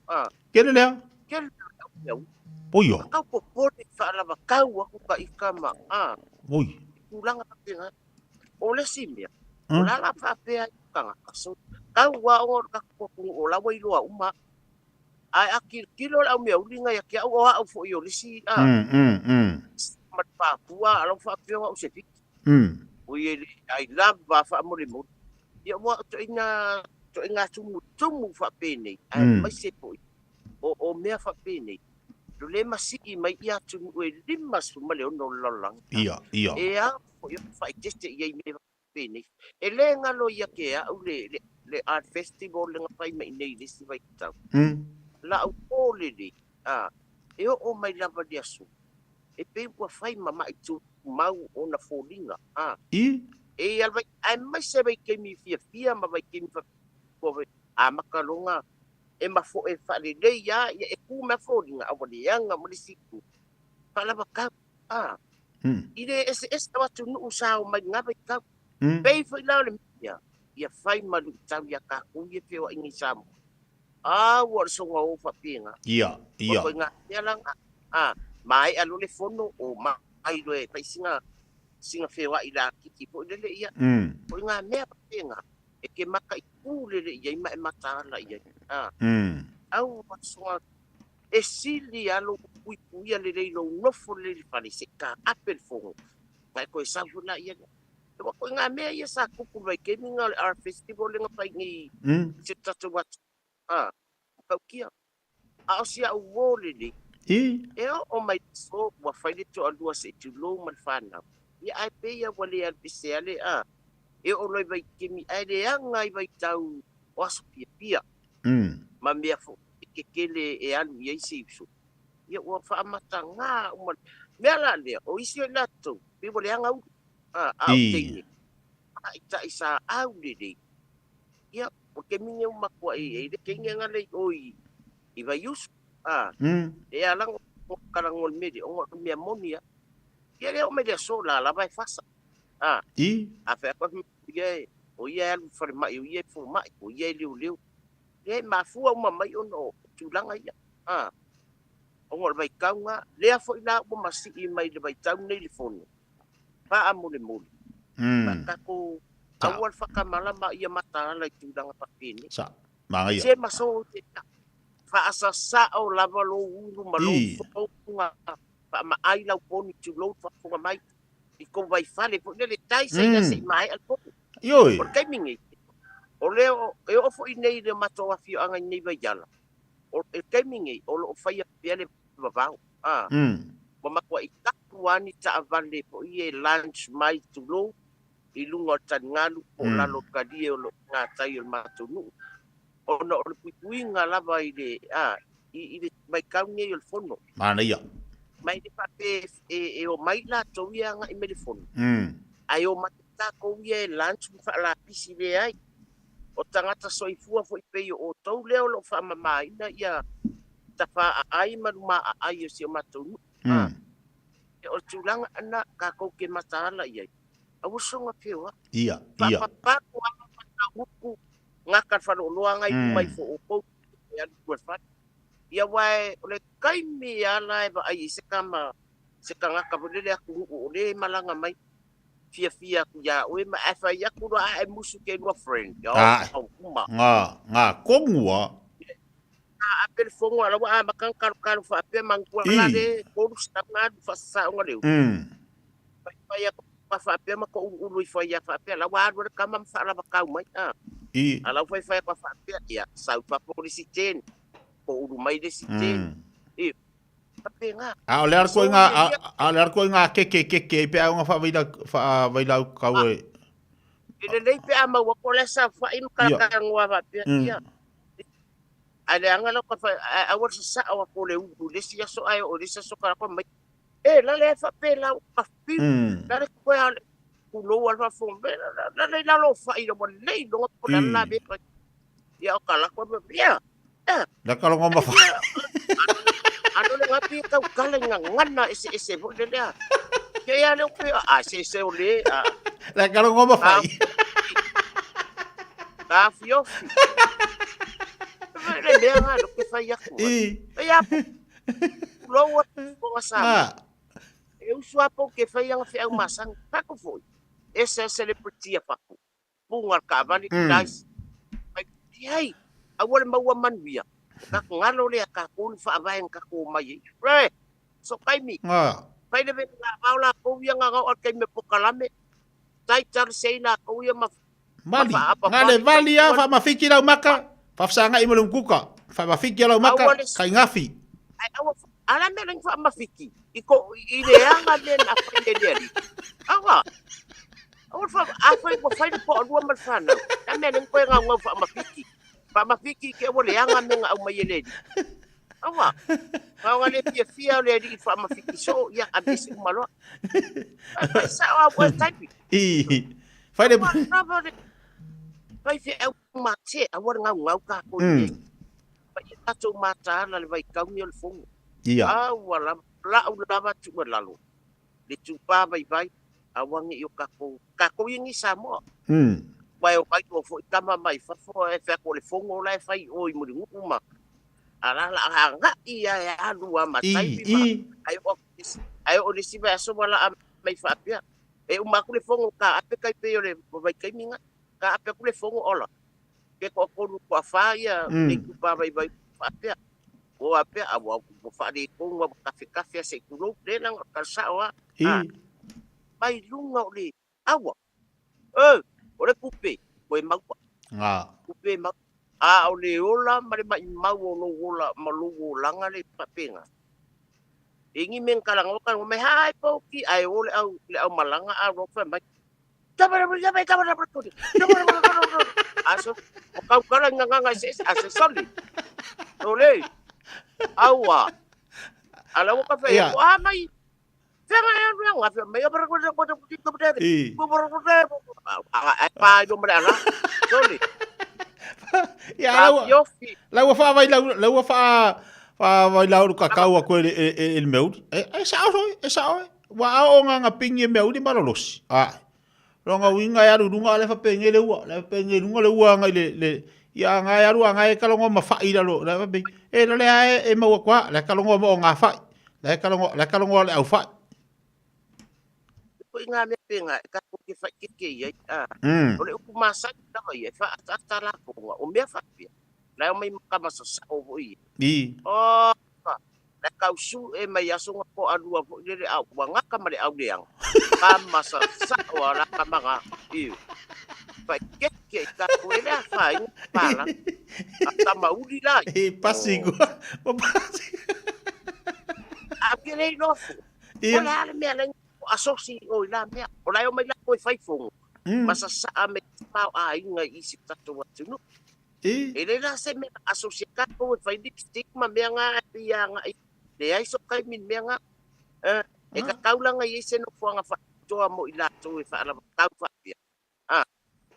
Kia lea. Kia lea. Oio. Kau popone whaalava kau aku ka ikama. Oi. Kulanga papenga. O le simia. O la whapea i kanga kaso. Kau wa o ka kopungu o la wailoa uma. Ai aki kilo la mea ulinga ya kia au au fo i o lisi. Mat Papua alau whapea wa usepi. Ui ai lava whaamore mo. Ia wa to inga tumu whapene. Ai mai se poi. O mea whapene. Lo le masiki mai ia tunu e lima suma le ono lalang. Ia. E a o ia whai teste ia i mea whapene. E le ngalo ia ke au le art festival le ngapai mai nei lisi vai tau. La au pole le. E o mai lava di asu. E pe ua whai mama i tu mau o na fōlinga. E alwai, ai mai se vai kemi fia ma vai kemi whakowe a makalonga. E mafo e whare lei ia, e ku mea fōlinga awa le anga mo le siku. Palawa kau. Ire ese watu nuu sao mai ngabai kau. Pei fo ilau le mea. Ia whai malu tau ia kaku ia pewa ingi samu. Wara songa o whapinga. Ia. Wako inga ia langa. Mai alo le fono o mai loe pai singa whewa i la kiki po lele ia. Po inga mea papenga. E ke maka i ku lele ia i mai matala ia. Au wasonga e sili alo kuikuia lele ilo nofo lele pali se ka apel fongo. Pai koe savu la ia. E wako inga mea ia sa kuku vai kemi ngā le art festival le ngapai ngi se tatu watu. Kau kia. Ao sia uo lele. E o mai so wa whaile to alua se tu lo man whanau. Ia ai pe ia wale al pise ale E o loi vai kemi ai le anga i vai tau wasu pia. Ma mea fo ke kele e anu ia isi ipso. Ia ua whaamata ngā uman. Mea la lea o isi o lato. Pe wale anga u. Au teine. Ita isa au lele. Ia o ke minge umakua e le kenge ngale oi. I vai yusu. E alang o karangol mede o mea monia. Ia leo me le so la vai fasa. A fe ko ia o ia alu fare mai o ia fo mai o ia leu. E ma fu o mai ono tulanga ia. O ngol vai kaunga le fo ila o masi i mai le vai tau nei le fono. Pa amole mole. Pa ko awal fakamala ma ia mata la tulanga papini. Sa. Ma ia. Se maso asasa o lava lo ulu malo fonga pa ma ai la poni tu lo fonga mai i ko vai fale po le tai sai na sei mai al po Yoi por kai mingi o leo e o fo i nei le mato a fio anga nei vai jala o e kai mingi o lo fai a piale vavau mo ma ko i taku ani ta avale po i lunch mai tu lo i lunga tan ngalu o la lo kadie o lo ngatai o mato nu ono o puinga lava i le mai kaunge i le fono. Mana ia. Mai le pape e o mai la toia nga i me le fono. Ai o matita ko ia e lunch mu la pisi le ai. O tangata soifua fo i pei o tau leo lo fa mamai na ia tafa ai maruma ai o si o matonu. E o tulanga ana ka ko ke matala ia. Awu songa pewa. Ia. Pa ko upu ngaka whalo loanga i mai fo o pou e alu kua what. Ia wai, o le kaimi ala e wa ai se kama, se ka ngaka pulele aku o le malanga mai, fia ku ya, oe ma e whai aku roa e musu ke lua friend. Ngā kongua. A pere fongo ala wa makang karu wha ape mangkua ala le, koru stap ngādu whasasa o ngareu. Whai aku wha ape mako ulu i whai a wha ape, ala wa aru kama mwha ala wakau mai. Alau fai pa whapea ia sau pa polisi ten ko uru mai de si ten pape nga a le arko nga ke pe nga fa vaila kau ele nei pe ama wa ko le sa fa im ka ngwa pa ia ale anga lo ka fa a wa sa wa ko le uru le si so ai o le sa so ka ko mai la le fa pe la pa pi la le ko kulo alfa fombe la lo fa i lo nei lo ko la be ya kala ko ya la kala ngoma fa ano le ngapi kau kala ngana ese mo le le ke ya le pe se o le la kalo ngoma fai ka fiofi le le nga lo ke fai ya ko ya lo wa ko sa eu sua po ke fai yang fe au masang ka ko foi ese celebrity pa ko bunga ka bani guys ai awal mau manwia ka ngalo le ka kun fa vai ka ko mai re so kai mi pai de la paula ko yang nga o kai me pokalame tai tar sei na ko ya ma mali ngale vali ya fa mafiki la maka fa sanga imulum kuka fa mafiki la maka kai ngafi ai ala me lang fa mafiki iko ideanga den afende deli awa awal fa afai ko fa po dua malfana me lang ko nga fa mafiki pa mafiki ke wole anga menga au mayeledi awa kawa le fia le di fa mafiki so ya abisi malo sa wa type fa de pai fe au mate awar ngau ka ko ni pa ita to mata la le vai kau ni le fongo wala la ulama tu lalu le tupa vai awangi yo ka ko yingi samo vai o pai ko fo tama mai fa fo e fa ko le fongo la fai o i muri nguma ala la hanga ia ya alu ma tai ai o disi ba so wala mai fa pia e o makule fongo ka ape kai pe le vai kai minga ka ape kule fongo ola ke ko ko fa ya e ku pa vai fa pia o ape awa ko fa de ko wa kafe se ku lo de nang ka sa wa bai lunga le awa ore kupe koe mau kupe mau o le ola mare mai mau no ola malugo langa le papenga ingi men kala ngokan me hai poki ai ole au malanga a ro fa mai tabara aso kau kala nganga se aso soli ole awa ala wo ka fe mai Fenga yang ngafe me para ko pa yo mala soli ya la fa vai la fa vai la ka ka wa ko el meud esa wa o nga pingi meud marolos longa winga ya runga le fa penge le runga le nga le ya nga ya ru nga e ka longa ma fa ira lo la be e le e ma wa kwa la ka longa mo nga fa la ka longa le au fa ko inga me penga ka ko ke fa ke ye ole ku masa ta ye fa ta la ko o me fa pia la o mai ka masa o voi la ka su e mai aso ko alua vo le a wanga ka male au leang ka masa sa o la ka manga fa ke ka ko le fa i pala ta mauli la pasigo a ke le no ola le me la asosi o la mea o la o mai la ko fai fongo masa sa me pau a inga isi tatu watu no e le la se me asosi ka ko fai lipstick ma mea nga ia nga le ai so kai min mea nga e ka kaula nga ise no fuanga fa toa mo ila to e fa la tau fa pia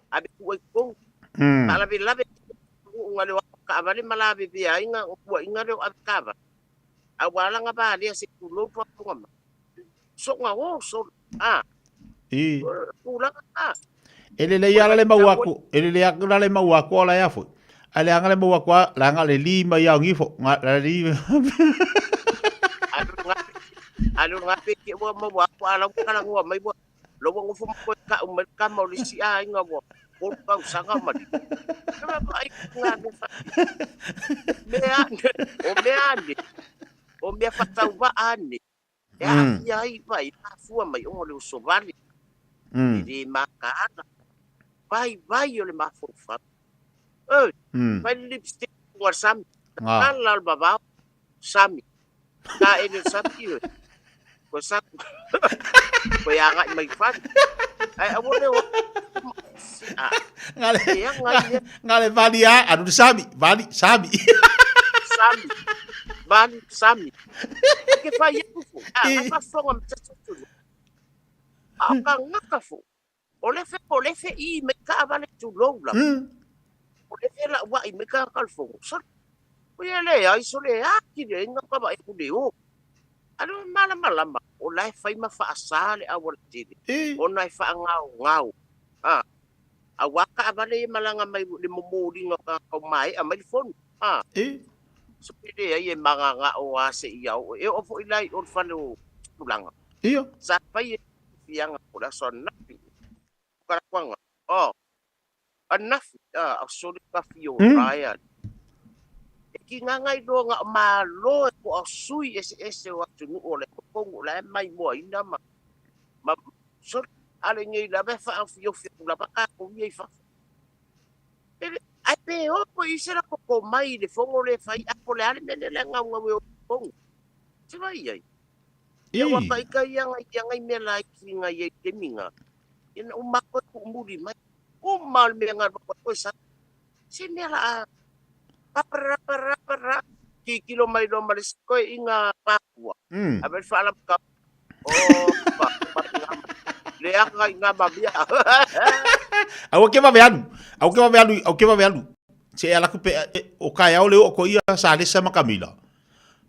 abi ku ko ala bi la be ngale wa ka vale mala be bia inga o inga le akava awala nga ba le se kulo fa ngama so nga wo so pula ele le yala le mawako ele le yakula le mawako la ya fo ale anga le mawako la nga le lima ya ngifo nga la lima alu nga pe ke wo mawako ala kala ngo mai bo lo ngo fu ko ka o ka mo li si a nga bo ko ka sanga ma di ai nga me fa o me fa tau ba ani ya vai fua mai o le sovali di makana vai o le mafofa vai lipstick war sam ala baba sami ka ele sapi ko sa ko ya nga mai fa ai awole ngale valia adu sami sami ke fa yeku fa fonga mtatu aka ngaka fo ole fe I me ka vale tu lola ole fe la wa I me ka kalfo so Kuya le ai so le aki le nga ka ba ku le o. Ano malama o lai fai ma fa asale a wala tiri. O nai fa ngau. A waka vale malanga mai le momori nga ka mai a mai fon. So pide ai manga nga o ase ia o e o fo ilai o falo tulanga. Sa pai yang ko la son na. Kara kwanga. Enough a soli ka fio raya. Ki nga ngai do nga malo ko sui ese wa tunu ole ko la mai mo ina ma so ale ngai la ba fa fio la ba ka ko ye fa ai pe o ko isera ko mai le fongo le fai a ko le ale mene le nga nga ko ti vai ai ya wa kai kai yang ai me la ki nga ye te minga ina umako ko muri mai o mal me nga ko sa sinela Para kilo mai do malis ko inga Papua. Abel fala ka. Le aka inga babia. Au ke va veanu. Se ala ku pe o kai au le o ko ia sa le sama Camila.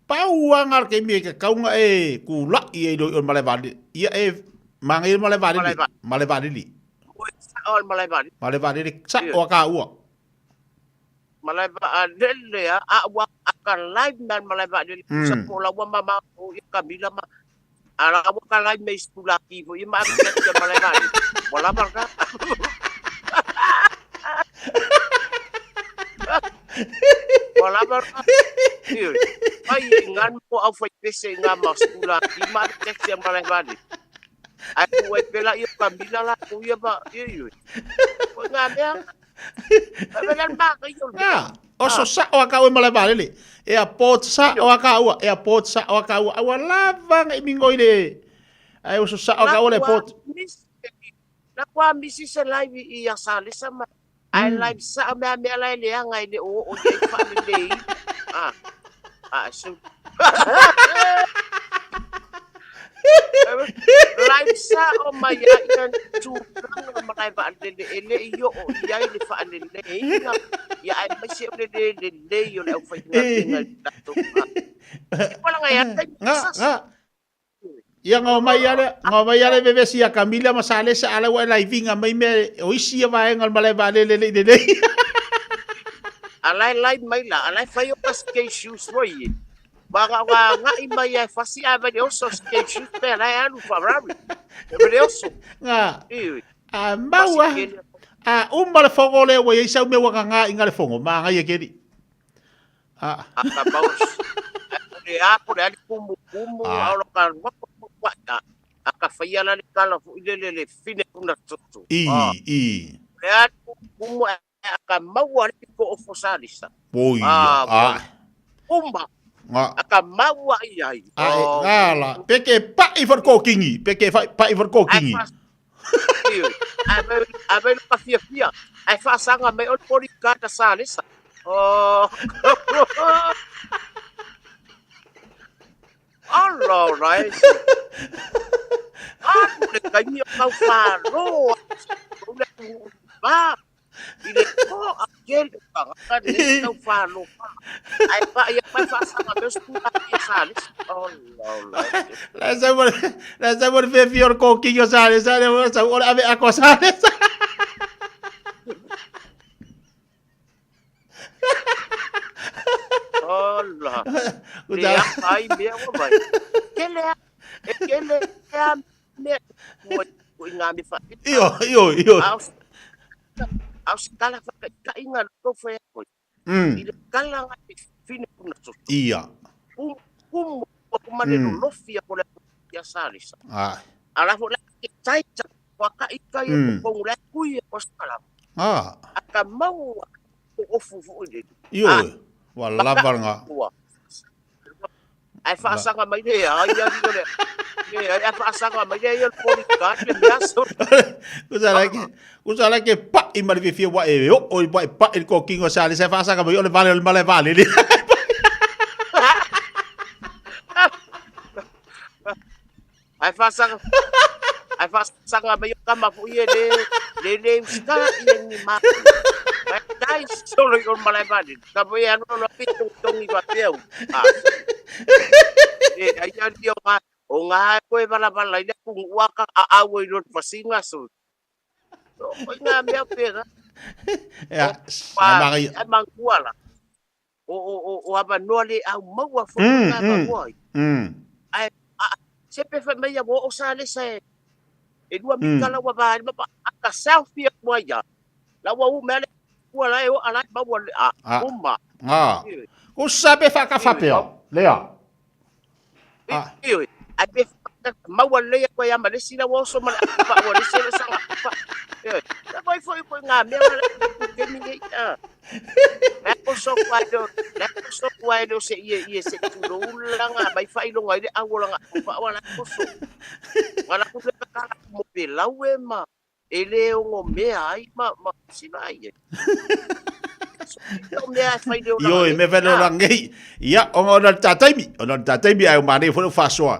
Pau angar ke mi ke kaunga ku la i do on malevadi. Ia mangai malevadi li. O malevadi. Malevadi sa o ka u. Malai ba adele ya wa akan live dan malai ba adele sekolah wa mama o Camila ma ala wa kan live mai sekolah ki bo ima ke malai ba bola barka bola barka ai ngan po au foi pese ngam sekolah ki ma ke malai ba aku wa pela yo Camila la ku ya ba yo ko ngam o so sa o ka o mala vale e a pot sa o ka o a lava ngai mingoile ai o so sa o ka o le pot na kwa misi se live i ya sale sama ai live sa me la le ngai le o je fa le so live sa o mai yan tu mai ba de ele yo ya ile fa le ya ai mai se le yo le fa ngal to wala nga yan ya ngomai ale bebe si a Camila masale sa ala wa live nga mai me o isi va ngal malai ba le alai live mai la alai fa yo pas ke shoes foi Baga nga ima ya fasi aba de oso ke chupe la ya lu favorable. De oso. Nga. Maua. Umba fongo le wa isa me wa nga inga le fongo ma nga ye kedi. Acabamos. De apo de kumu ao kan wa aka faya la kala fu le fine kuna toto. Ya kumu aka maua ko ofosalisa. Boy. Umba aka maua ai ngala peke pa i for cookingi abe pa fia ai fa sanga me on pori kata salisa Allah right le kanya kau faro ba ile ko aquel kan kau faro ai pa ya pa fa sanga me studa salis Allah la sabor fe fior cooking salis sa ora ave ako salis Allah dia ai dia wa kele me ko ngami fa yo aus kala fa ka inga to fa ko ile kala ngai fine kuna so iya ko mane no fia ko ya salisa ala fo la tai wa ka ika ko la kuya ko skala aka mau ko ofu ide yo wala barnga ai fa sanga mai de ai ya digo le ai fa sanga mai de el podcast le biaso usala ke pa i mari fi wa e o pa il cooking o sale se fa sanga mai o le vale li ai fa sanga mai kama fu ye le ska ye ni ma ai solo i on malai vadi ka voi anu no pitu tongi va peu ai ya dio ma o nga ko e bala bala ile ku waka a wo i lot fasinga so o nga me pega ya ma kuala o aba no le au maua fo nga ba wai ai sepe fa me ya wo o sale se e dua mikala wa ba ka selfie mo ya la wa u mele wala e o ala ba wala umma o sabe fa ka fa peo lea ai pe ma wala e ko ya ma le sila wo so ma fa wala sila sa fa la vai foi nga me wala ke mi la ko so kwado se ye se tu lo langa bai fa ilo ngai a wala fa wala ko so wala ku le ka mo pe la we ma ele o ngo me ai ma sila ye yo me velo rangi ya ona tataimi ai mane fo fa so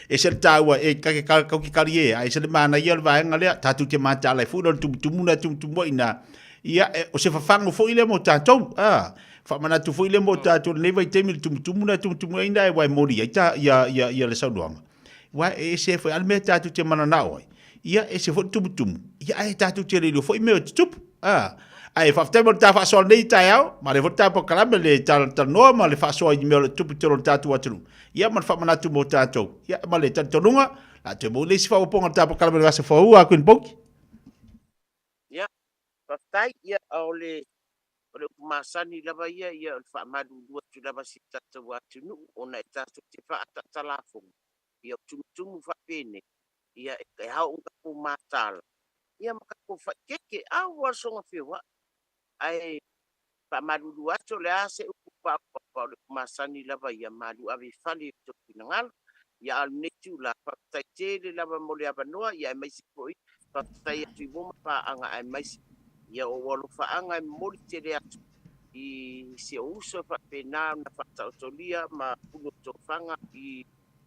e se tawa e ka karie ai se mana ia va ngale tatu te mata lai fu do tumuna tumo ina ia o se fafango fo ile mo tatou fa mana tu fo ile mo tatou le vai temi tumuna tumo ina e vai mori ia le saudoanga wa e se fo al me tatu te mana na oi ia e se fo tumu ia ai tatu te le fo me tup ai fa temo ta fa so nei taiao ma le vota po kalame le tal no ma le fa so i me tupu te tatu atu ia man fa mana tu mo tatou ia ma le tantonunga la te mo le si fa o ponga ta po kalame le se fo u ku npoki ia fa tai ia ole masani lava ia fa madu dua tu lava si tatu atu nu ona tatu te fa talafo ia tumu fa pene ia e ha u ko matal ia maka ko fa keke a wa so ngafewa ai pa madu ato le ase upa pa masani lava ia madu ave fali to pinangal ia al netu la pa taitele lava mole abanoa ia mai sipoi pa tai tu boma pa anga ai mai ia o walo fa anga mole tele atu i se uso fa pena na fa tautolia ma puno to fanga i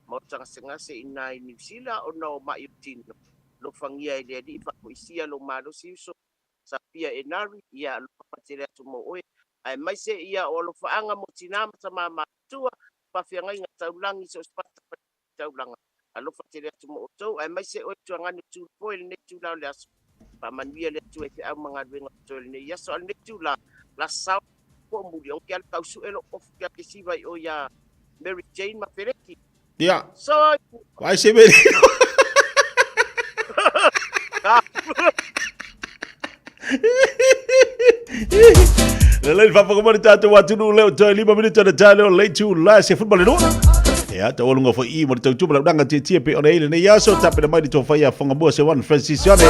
motanga sengase ina i New Zealand o no ma yutino lo fangia ile di fa poesia lo malo siso sapia enari ia lo patele tumo oe ai mai se ia o lo faanga mo tinama sama matua pa fianga inga taulangi so spata taulanga alo patele tumo to ai mai se o tuanga ni tu poil ne tu la le pa manuia le tu e a manga venga to le ia so ne tu la sa ko muri o kia tau su elo of kia kisi vai o ya Mary Jane ma pereki ia so vai se ver Lelei fa ko mari tatu watu no leo toi 5 minutos na talo lei tu la se football no ya ta olunga fo i mo tu bla danga ti pe ona ile ne ya so tape na mai to fa ya fonga mo se wan Francisione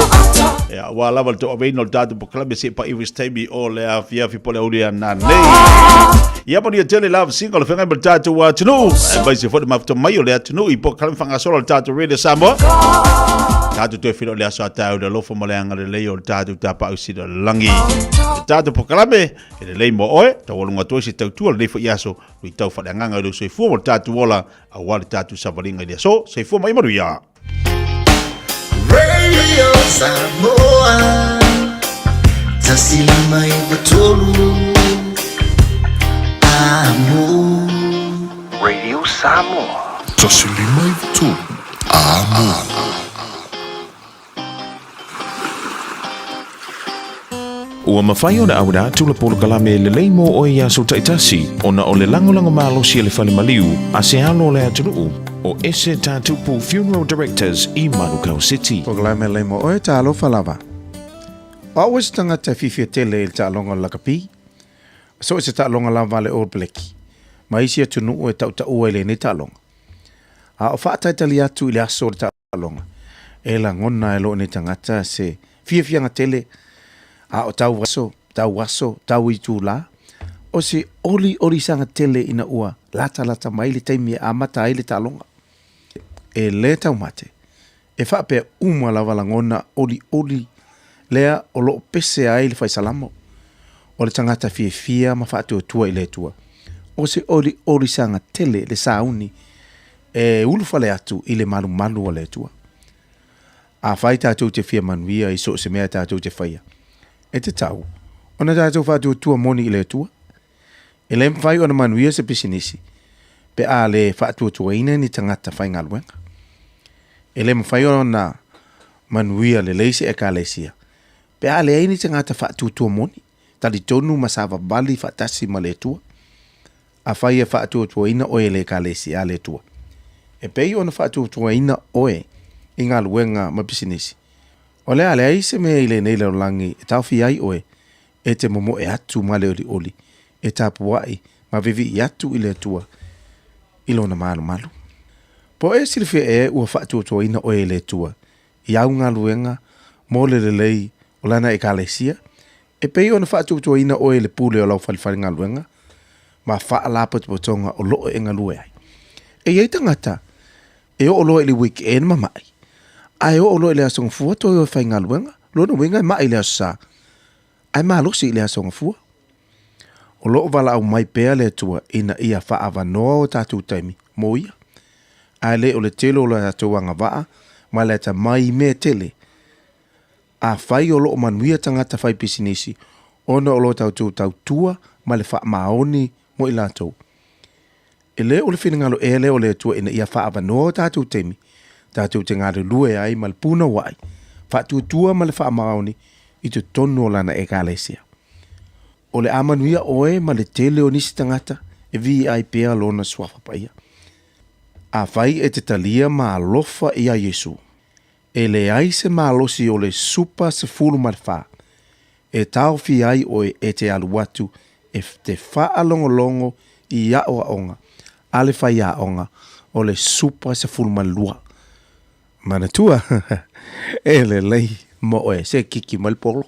ya wa la to obe no tatu po club se pa i was time o le afia fi pole ulia na nei ya mo ni tele love single fenga mo tatu watu no mai se fo ma to mai le tatu no i po club fanga solo tatu really samo tatu te filo le aso tau de lo fo mo le anga le o tatu tapa usi de langi tatu po club ele le mo oe ta wolunga to se tau tu le fo yaso ri tau fa nganga do se fo mo tatu wola a wale tatu savalinga dia so se fo mai maruia Radio Samoa tasili mai batolu amo Radio Samoa tasili mai batolu amo Ua mawhai o na awira tula polo kalame le leimo o ia so taitasi o na o le langolango malo si le whale maliu a se alo le atunuu o ese tātupu Funeral Directors i Manukau City. Po kalame leimo o e tālo whalawa. O awes tangata fifia tele il tālonga lakapi, so e se tālonga la vale o bleki. Ma isi atunuu e tauta ua ele ne tālonga. A o whaataitali atu ili aso le tālonga. E la ngona e lo ne tangata se fiafianga tele a o tau waso, tau i tū la, o se oli sanga tele ina ua, lata mai le taimi a mata ai le talonga. E le tau mate, e whapea umwa la walangona oli, lea o lo pese ai le whaisalamo, o le tangata fia ma whaatua tua i le tua. O se oli sanga tele le sauni, e ulufale atu i le malu o le tua. A whai tātou te fia manuia i so se mea tātou te whaia. E te tau, Ona tātou whātua moni i le tua. E le mwhai ona manuia se pisinisi. Pe a le whātua ina ni tangata whaingaluenga. E le mwhai ona manuia le leise e ka leisia. Pe a le aini tangata whātua moni. Tali tonu masawa bali whātasi ma le tua. A whai e whātua ina oe le ka leisia le tua. E pei ona whātua ina oe i ngā luenga ma pisinisi. O le ale ai se mea i le nei leo langi e tauwhi ai oe e te momo e atu ma leo li oli e tapuai ma vivi i atu i le tua i lona malu malu. Po e silifia e ua whātua ina oe le tua i au ngā luenga mo le lei o lana e kālesia e pei ona whātua ina oe le pule o lau whalifari ngā luenga ma whaalapa te potonga o loo e ngā lue ai. E iei tangata e o loe li weekend ma mai. Ai o loe le asong fua to o whai ngā luenga. Lona winga mai le asa. Ai malosi le asong fua. O loo wala au mai pēa le tua ina ia whaava noa o tātou taimi. Mo ia. Ai le o le telo o le tātou anga waa. Ma le ta mai me tele. A whai o loo manuia tangata whai pisinisi. Ona o loo tātou tua ma le wha maoni mo i lātou. E le o le whinangalo e le o le tua ina ia whaava noa o tātou taimi. Tātou te ngāre lue ai ma le puna wai. Whātua tua ma le wha maoni i te tonu o lana e kālesia. O le amanuia oe ma le tele o nisi tangata e vi ai pēa lona swafa paia. A whai e te talia ma alofa i a Yesu. E le ai se ma alosi o le supa se fulu ma le wha. E tau fi ai oe e te aluatu e te wha alongolongo i a o a onga. Ale whai a onga o le supa se fulu ma lua. Manatua, e le lei mo e se kiki malpolo.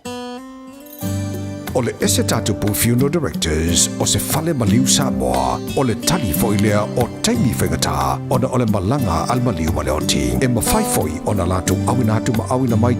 O le ese tatu po funeral directors o se fale maliu Samoa o le tali foilea o taimi whengata o na o le malanga al maliu maleoti e mawhai foi o na latu awinatu ma awina mai